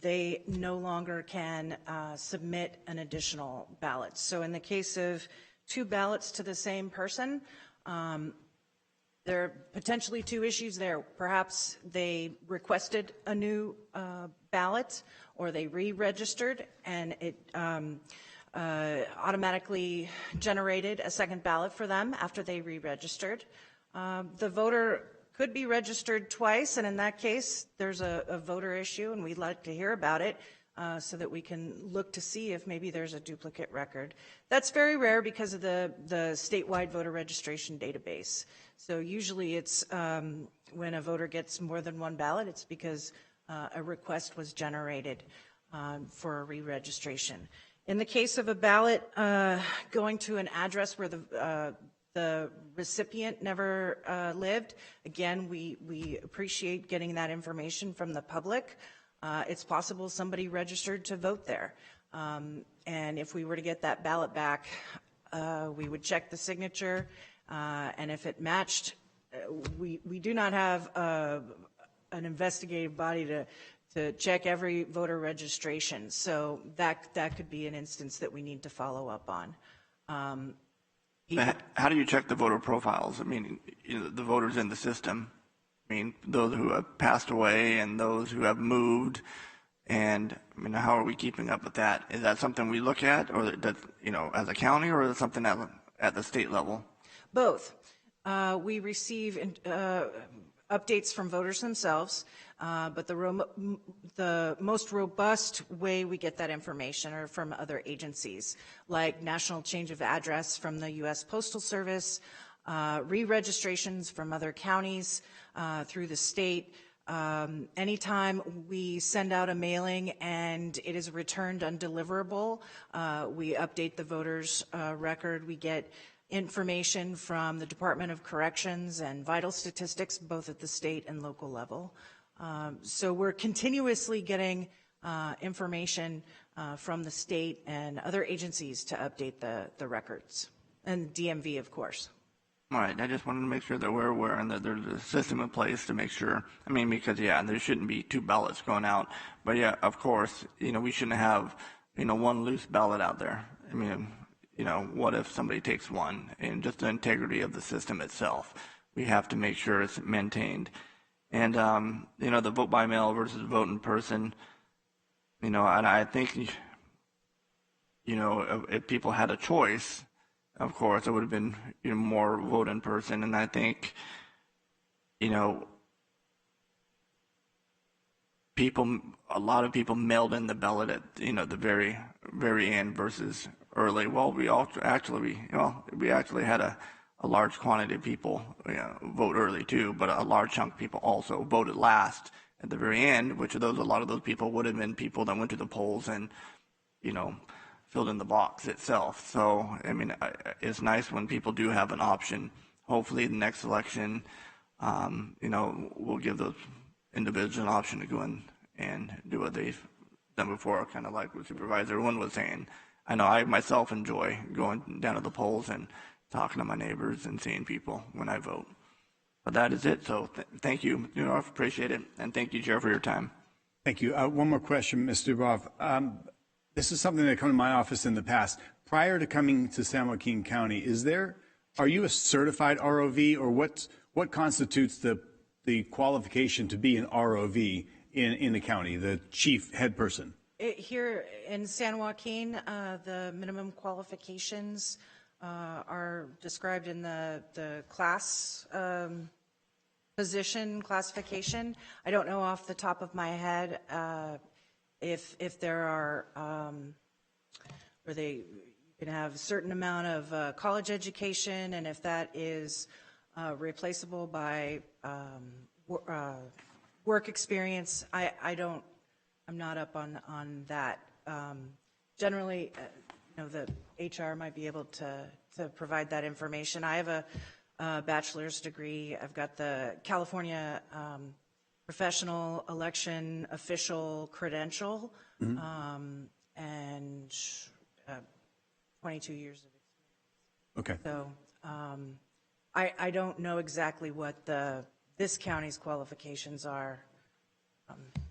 they no longer can submit an additional ballot. So in the case of 2 ballots to the same person, there are potentially 2 issues there. Perhaps they requested a new ballot, or they re-registered and it automatically generated a second ballot for them after they re-registered. The voter could be registered twice, and in that case, there's a voter issue, and we'd like to hear about it so that we can look to see if maybe there's a duplicate record. That's very rare because of the statewide voter registration database. So usually it's when a voter gets more than 1 ballot, it's because a request was generated for a re-registration. In the case of a ballot going to an address where the recipient never lived, again, we appreciate getting that information from the public. It's possible somebody registered to vote there. And if we were to get that ballot back, we would check the signature, and if it matched, we do not have an investigative body to check every voter registration. So that could be an instance that we need to follow up on. How do you check the voter profiles? I mean, the voters in the system. I mean, those who have passed away and those who have moved. And I mean, how are we keeping up with that? Is that something we look at, or that, as a county, or is it something at the state level? Both. We receive updates from voters themselves, but the most robust way we get that information are from other agencies, like national change of address from the U.S. Postal Service, re-registrations from other counties through the state. Anytime we send out a mailing and it is returned undeliverable, we update the voter's record. We get information from the Department of Corrections and vital statistics, both at the state and local level. So we're continuously getting information from the state and other agencies to update the records, and DMV, of course. All right, I just wanted to make sure that we're aware and that there's a system in place to make sure. I mean, because, yeah, there shouldn't be 2 ballots going out. But, yeah, of course, we shouldn't have, one loose ballot out there. I mean, what if somebody takes one? And just the integrity of the system itself, we have to make sure it's maintained. And, the vote by mail versus vote in person, and I think, if people had a choice, of course, it would have been more vote in person. And I think, a lot of people mailed in the ballot at, the very, very end versus early. Well, we actually had a large quantity of people vote early too, but a large chunk of people also voted last at the very end, which a lot of those people would have been people that went to the polls and, filled in the box itself. So, I mean, it's nice when people do have an option. Hopefully the next election, we'll give those individuals an option to go in and do what they've done before, kind of like what Supervisor Wynn was saying. I know I myself enjoy going down to the polls and talking to my neighbors and seeing people when I vote. But that is it. So thank you. I appreciate it. And thank you, Chair, for your time. Thank you. One more question, Mr. Dubroff. This is something that came to my office in the past. Prior to coming to San Joaquin County, are you a certified ROV, or what constitutes the qualification to be an ROV in the county, the chief head person? Here in San Joaquin, the minimum qualifications are described in the class position classification. I don't know off the top of my head if there are where you can have a certain amount of college education, and if that is replaceable by work experience. I'm not up on that. Generally, the HR might be able to provide that information. I have a bachelor's degree. I've got the California professional election official credential, and 22 years of experience. Okay. So I don't know exactly what this county's qualifications are.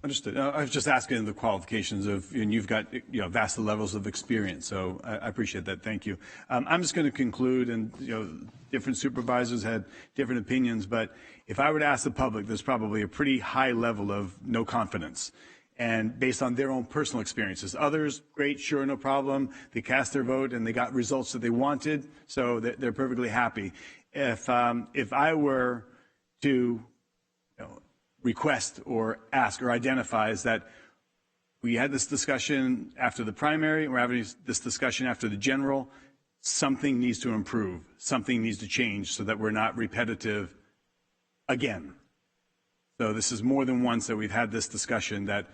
Understood. I was just asking the qualifications and you've got vast levels of experience, so I appreciate that. Thank you. I'm just going to conclude, and different supervisors had different opinions, but if I were to ask the public, there's probably a pretty high level of no confidence, and based on their own personal experiences. Others, great, sure, no problem. They cast their vote and they got results that they wanted, so they're perfectly happy. If I were to request or ask or identify is that we had this discussion after the primary, we're having this discussion after the general, something needs to improve, something needs to change so that we're not repetitive again. So this is more than once that we've had this discussion that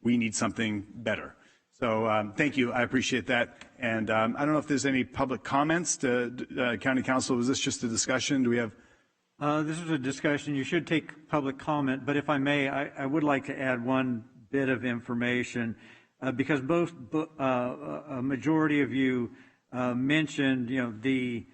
we need something better. So thank you, I appreciate that. And I don't know if there's any public comments to County Council. Was this just a discussion? Do we have? This is a discussion. You should take public comment, but if I may, I would like to add one bit of information because a majority of you mentioned, the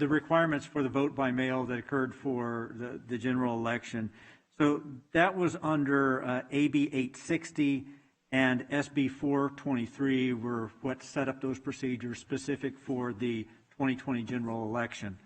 requirements for the vote by mail that occurred for the general election. So that was under AB 860 and SB 423 were what set up those procedures specific for the 2020 general election.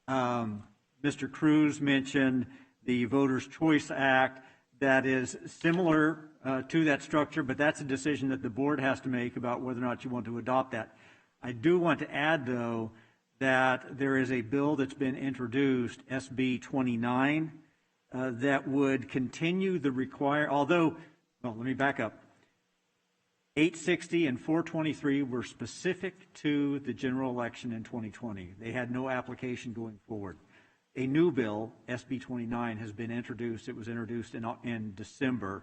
Mr. Cruz mentioned the Voters' Choice Act that is similar to that structure, but that's a decision that the board has to make about whether or not you want to adopt that. I do want to add, though, that there is a bill that's been introduced, SB 29, that would continue the let me back up. 860 and 423 were specific to the general election in 2020. They had no application going forward. A new bill, SB 29, has been introduced. It was introduced in December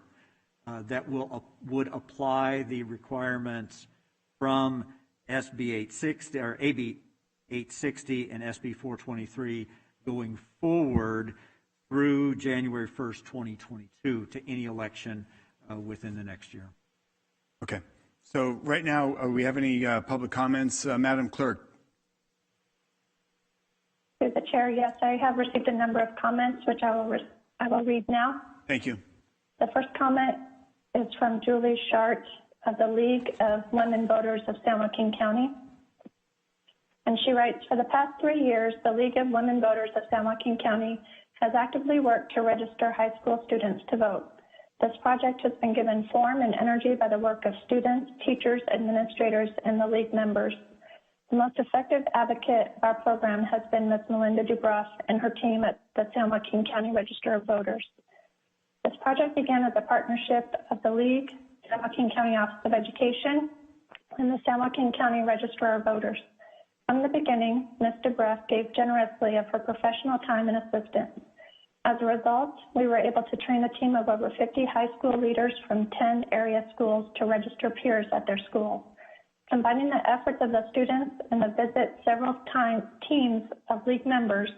that would apply the requirements from SB 860 or AB 860 and SB 423 going forward through January 1st, 2022 to any election within the next year. Okay. So right now, we have any public comments? Madam Clerk. Through the chair, yes, I have received a number of comments, which I will read now. Thank you. The first comment is from Julie Shart of the League of Women Voters of San Joaquin County. And she writes, for the past 3 years, the League of Women Voters of San Joaquin County has actively worked to register high school students to vote. This project has been given form and energy by the work of students, teachers, administrators, and the League members. The most effective advocate of our program has been Ms. Melinda Dubroff and her team at the San Joaquin County Register of Voters. This project began as a partnership of the League, San Joaquin County Office of Education, and the San Joaquin County Register of Voters. From the beginning, Ms. Dubroff gave generously of her professional time and assistance. As a result, we were able to train a team of over 50 high school leaders from 10 area schools to register peers at their school. Combining the efforts of the students and the visit several teams of League members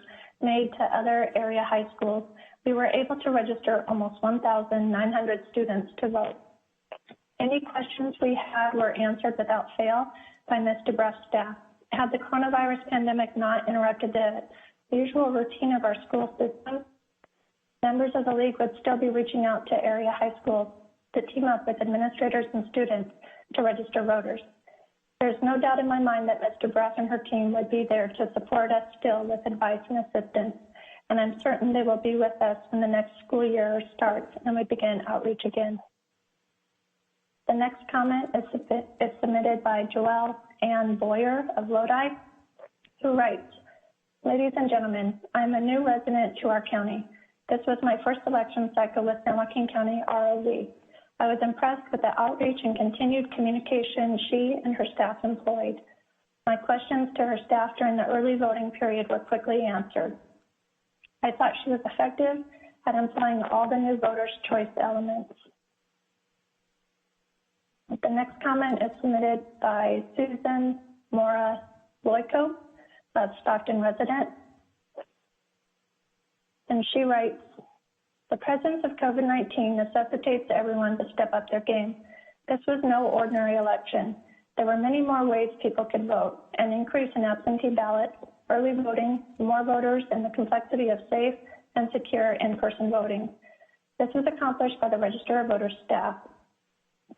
made to other area high schools, we were able to register almost 1,900 students to vote. Any questions we had were answered without fail by Ms. Dubroff's staff. Had the coronavirus pandemic not interrupted the usual routine of our school system, members of the League would still be reaching out to area high schools to team up with administrators and students to register voters. There's no doubt in my mind that Ms. Dubroff and her team would be there to support us still with advice and assistance, and I'm certain they will be with us when the next school year starts and we begin outreach again. The next comment is submitted by Joelle Ann Boyer of Lodi, who writes, ladies and gentlemen, I'm a new resident to our county. This was my first election cycle with San Joaquin County ROV. I was impressed with the outreach and continued communication she and her staff employed. My questions to her staff during the early voting period were quickly answered. I thought she was effective at employing all the new voters' choice elements. The next comment is submitted by Susan Mora Loico, a Stockton resident. And she writes, the presence of COVID-19 necessitates everyone to step up their game. This was no ordinary election. There were many more ways people could vote: an increase in absentee ballots, early voting, more voters, and the complexity of safe and secure in-person voting. This was accomplished by the Register of Voters staff.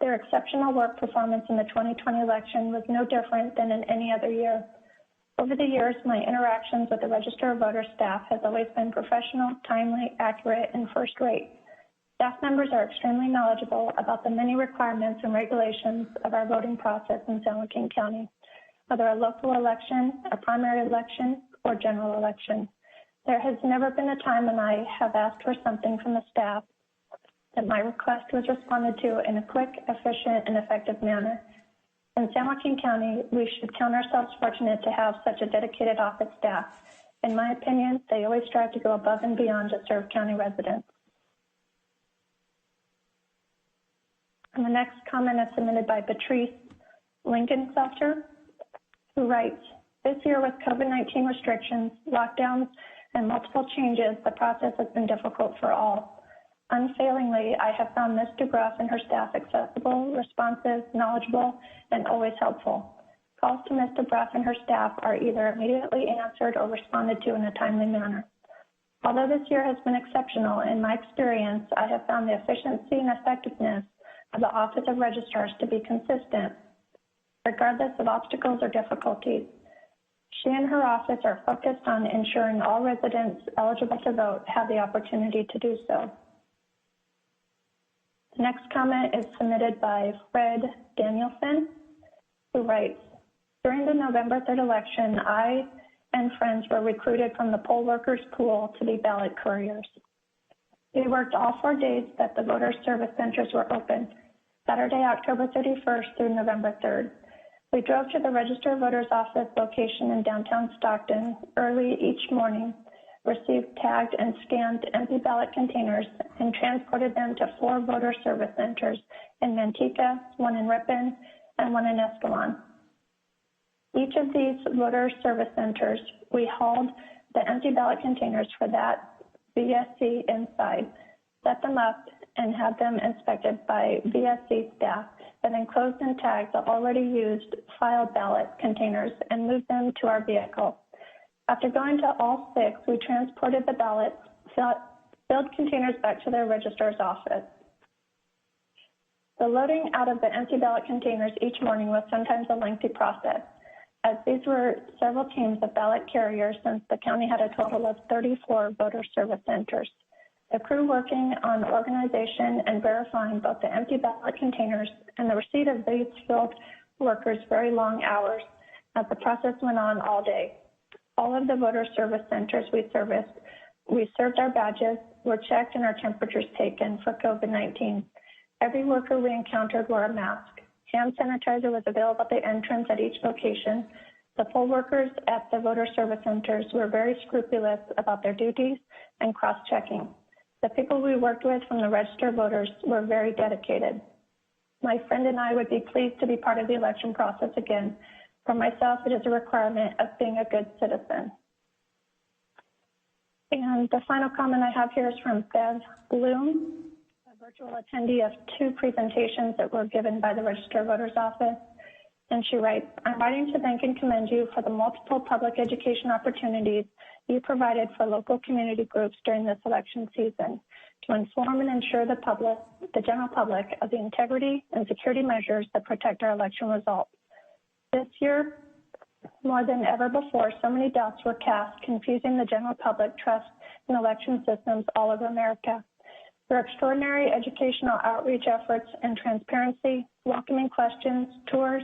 Their exceptional work performance in the 2020 election was no different than in any other year. Over the years, my interactions with the Register of Voters staff has always been professional, timely, accurate, and first-rate. Staff members are extremely knowledgeable about the many requirements and regulations of our voting process in San Joaquin County, whether a local election, a primary election, or general election. There has never been a time when I have asked for something from the staff that my request was responded to in a quick, efficient, and effective manner. In San Joaquin County, we should count ourselves fortunate to have such a dedicated office staff. In my opinion, they always strive to go above and beyond to serve county residents. And the next comment is submitted by Patrice Lincolnfelter, who writes, this year with COVID-19 restrictions, lockdowns, and multiple changes, the process has been difficult for all. Unfailingly, I have found Ms. Dubroff and her staff accessible, responsive, knowledgeable, and always helpful. Calls to Ms. Dubroff and her staff are either immediately answered or responded to in a timely manner. Although this year has been exceptional, in my experience, I have found the efficiency and effectiveness of the Office of Registrars to be consistent, regardless of obstacles or difficulties. She and her office are focused on ensuring all residents eligible to vote have the opportunity to do so. The next comment is submitted by Fred Danielson, who writes, during the November 3rd election, I and friends were recruited from the poll workers pool to be ballot couriers. We worked all 4 days that the voter service centers were open, Saturday, October 31st through November 3rd. We drove to the Register of Voters office location in downtown Stockton early each morning, received tagged and scanned empty ballot containers, and transported them to 4 voter service centers in Manteca, 1 in Ripon, and 1 in Escalon. Each of these voter service centers, we hauled the empty ballot containers for that VSC inside, set them up, and had them inspected by VSC staff, and then closed and tagged the already used filed ballot containers and moved them to our vehicle. After going to all 6, we transported the ballots, filled containers back to their registrar's office. The loading out of the empty ballot containers each morning was sometimes a lengthy process, as these were several teams of ballot carriers since the county had a total of 34 voter service centers. The crew working on organization and verifying both the empty ballot containers and the receipt of these filled workers very long hours as the process went on all day. All of the voter service centers we serviced, we served our badges, were checked, and our temperatures taken for COVID-19. Every worker we encountered wore a mask. Hand sanitizer was available at the entrance at each location. The poll workers at the voter service centers were very scrupulous about their duties and cross-checking. The people we worked with from the registered voters were very dedicated. My friend and I would be pleased to be part of the election process again. For myself, it is a requirement of being a good citizen. And the final comment I have here is from Bev Bloom, a virtual attendee of 2 presentations that were given by the Registered Voters Office. And she writes, I'm writing to thank and commend you for the multiple public education opportunities you provided for local community groups during this election season to inform and ensure the public, the general public, of the integrity and security measures that protect our election results. This year, more than ever before, so many doubts were cast, confusing the general public trust in election systems all over America. Your extraordinary educational outreach efforts and transparency, welcoming questions, tours,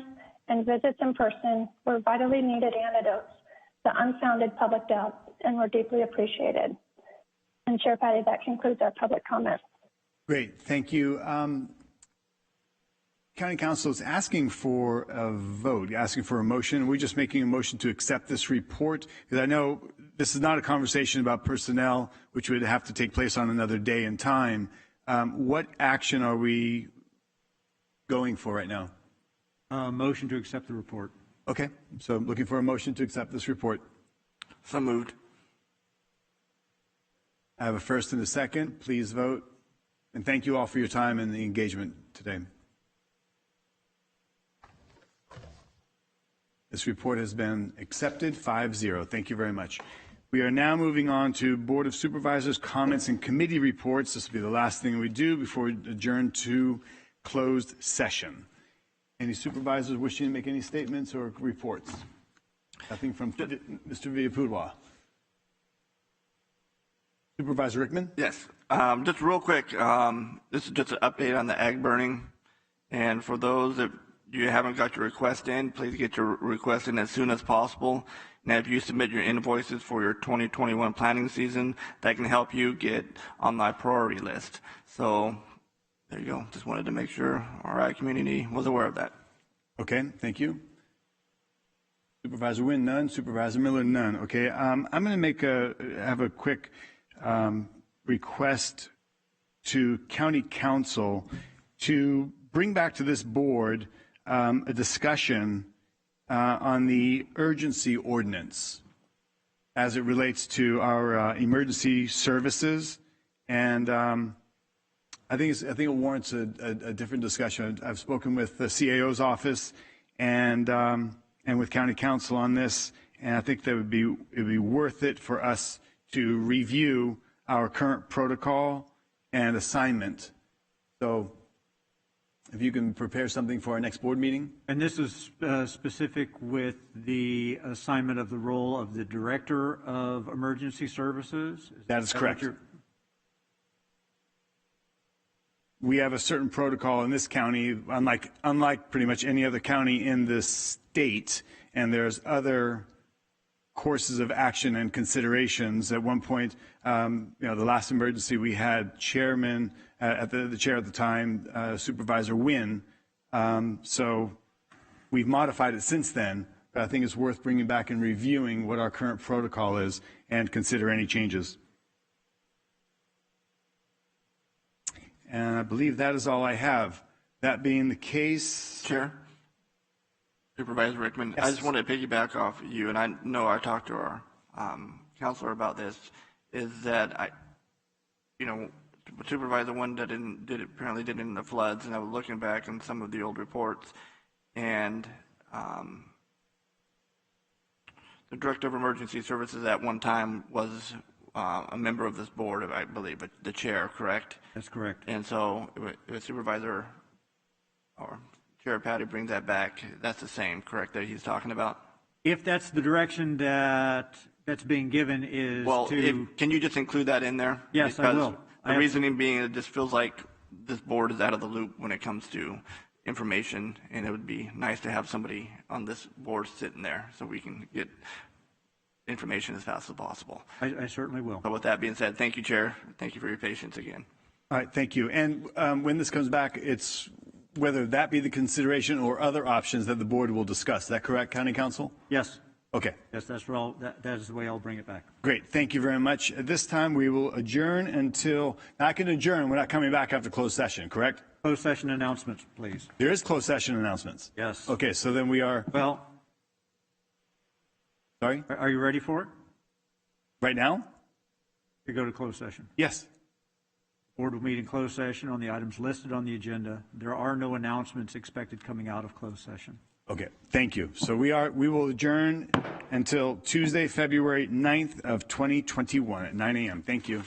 and visits in person were vitally needed antidotes to unfounded public doubts and were deeply appreciated. And Chair Patty, that concludes our public comments. Great, thank you. County Council is asking for a vote, asking for a motion. We're just making a motion to accept this report, because I know this is not a conversation about personnel, which would have to take place on another day and time. What action are we going for right now? Motion to accept the report. Okay, so looking for a motion to accept this report. So moved. I have a first and a second. Please vote. And thank you all for your time and the engagement today. This report has been accepted 5-0. Thank you very much. We are now moving on to Board of Supervisors comments and committee reports. This will be the last thing we do before we adjourn to closed session. Any supervisors wishing to make any statements or reports? Nothing from Mr. Villapudua. Supervisor Rickman? Yes. Just real quick, this is just an update on the egg burning. And for those that you haven't got your request in, please get your request in as soon as possible. And if you submit your invoices for your 2021 planning season, that can help you get on my priority list. So there you go. Just wanted to make sure our community was aware of that. Okay, thank you. Supervisor Wynn, none. Supervisor Miller, none. Okay, I'm going to have a quick request to County Council to bring back to this board a discussion on the urgency ordinance as it relates to our emergency services, and I think it warrants a different discussion. I've spoken with the CAO's office and with County Council on this, and I think that it'd be worth it for us to review our current protocol and assignment. So if you can prepare something for our next board meeting. And this is specific with the assignment of the role of the Director of Emergency Services? That is correct. We have a certain protocol in this county, unlike pretty much any other county in this state, and there's other courses of action and considerations. At one point, the last emergency we had chairman, the chair at the time, Supervisor Wynn. So we've modified it since then, but I think it's worth bringing back and reviewing what our current protocol is and consider any changes. And I believe that is all I have. That being the case. Chair, Supervisor Rickman. Yes. I just wanted to piggyback off you, and I know I talked to our counselor about this, is that Supervisor one apparently did it in the floods, and I was looking back on some of the old reports, and the Director of Emergency Services at one time was a member of this board, I believe, but the chair, correct? That's correct. And so if Supervisor or Chair Patty brings that back, that's the same, correct, that he's talking about? If that's the direction that's being given is can you just include that in there? Yes, I will. The reasoning being it just feels like this board is out of the loop when it comes to information, and it would be nice to have somebody on this board sitting there so we can get information as fast as possible. I certainly will. But with that being said, thank you, Chair. Thank you for your patience again. All right, thank you. And when this comes back, it's whether that be the consideration or other options that the board will discuss. Is that correct, County Council? Yes. Okay. Yes, that is the way I'll bring it back. Great. Thank you very much. At this time, we will adjourn until, I can adjourn. We're not coming back after closed session, correct? Closed session announcements, please. There is closed session announcements. Yes. Okay, so then we are. Well. Sorry? Are you ready for it? Right now? To go to closed session. Yes. Board will meet in closed session on the items listed on the agenda. There are no announcements expected coming out of closed session. Okay, thank you. So we will adjourn until Tuesday, February 9th of 2021 at 9 a.m. Thank you.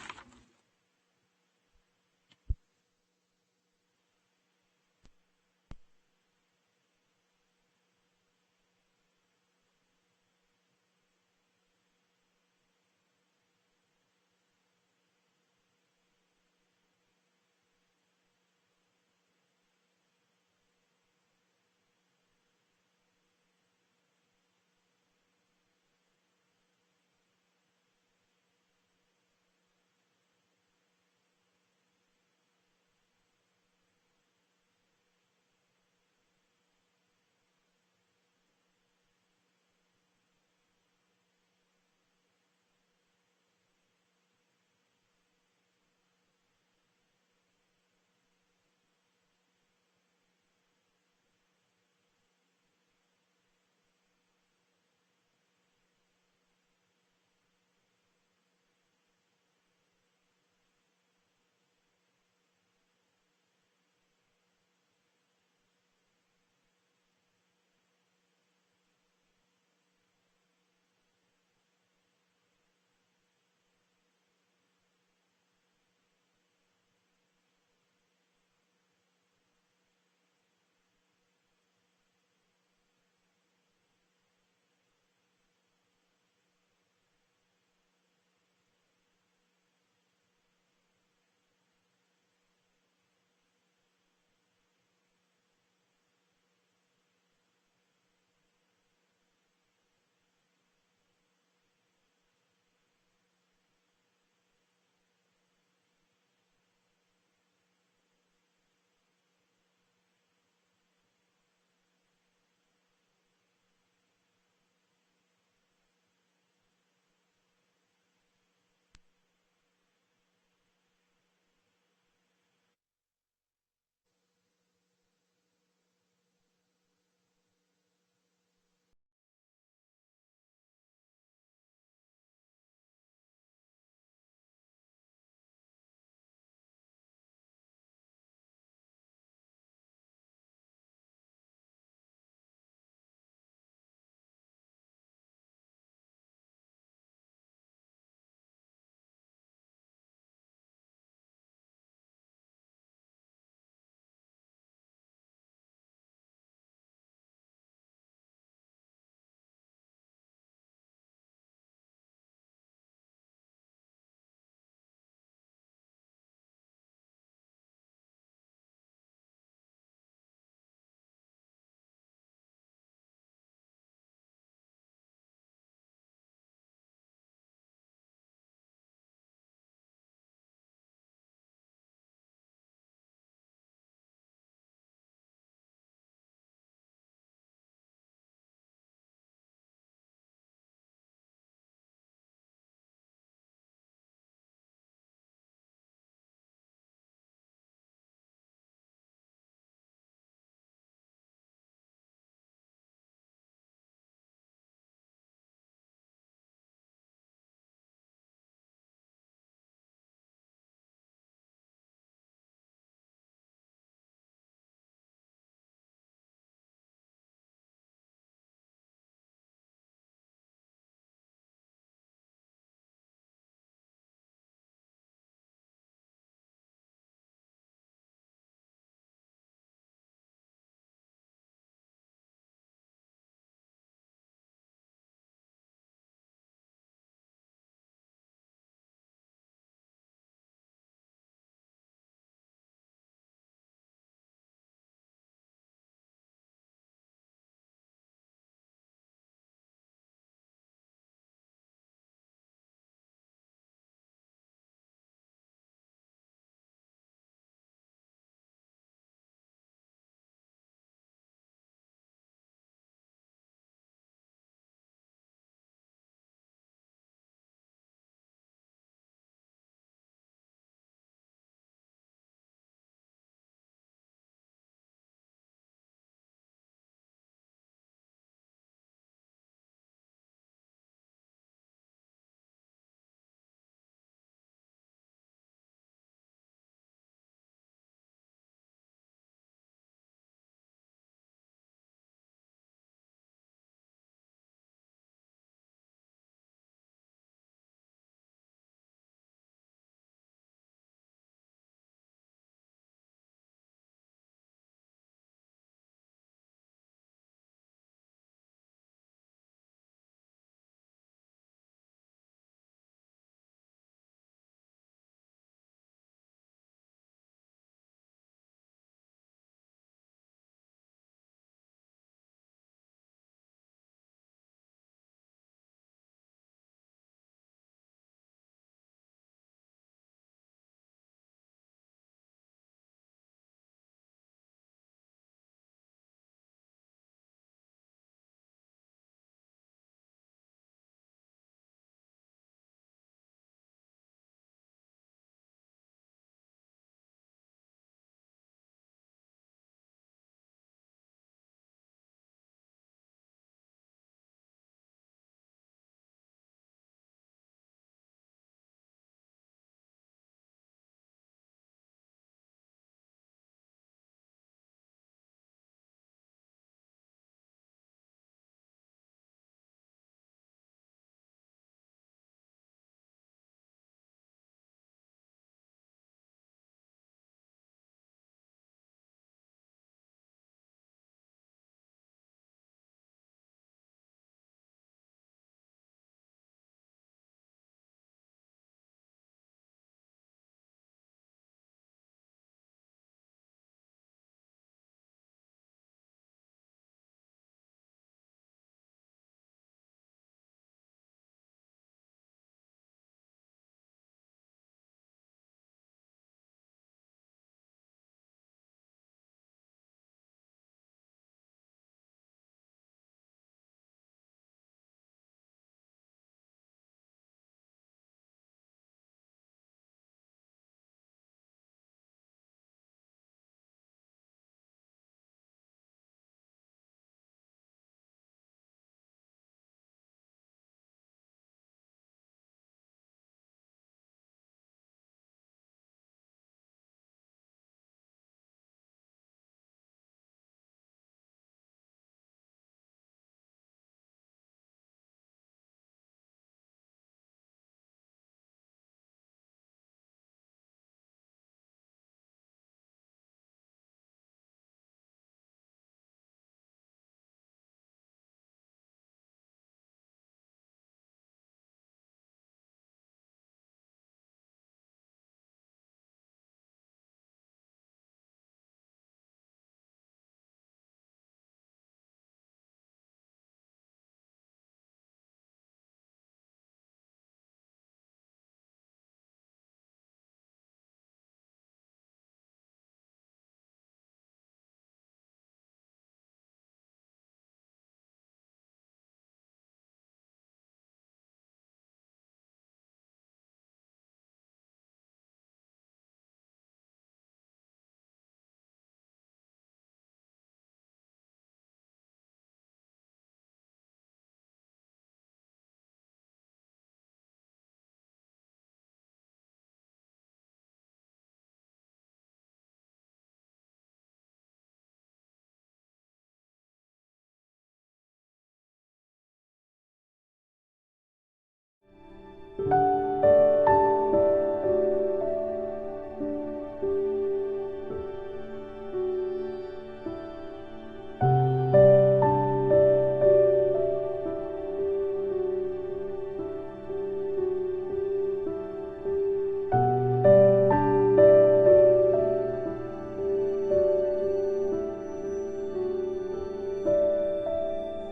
you.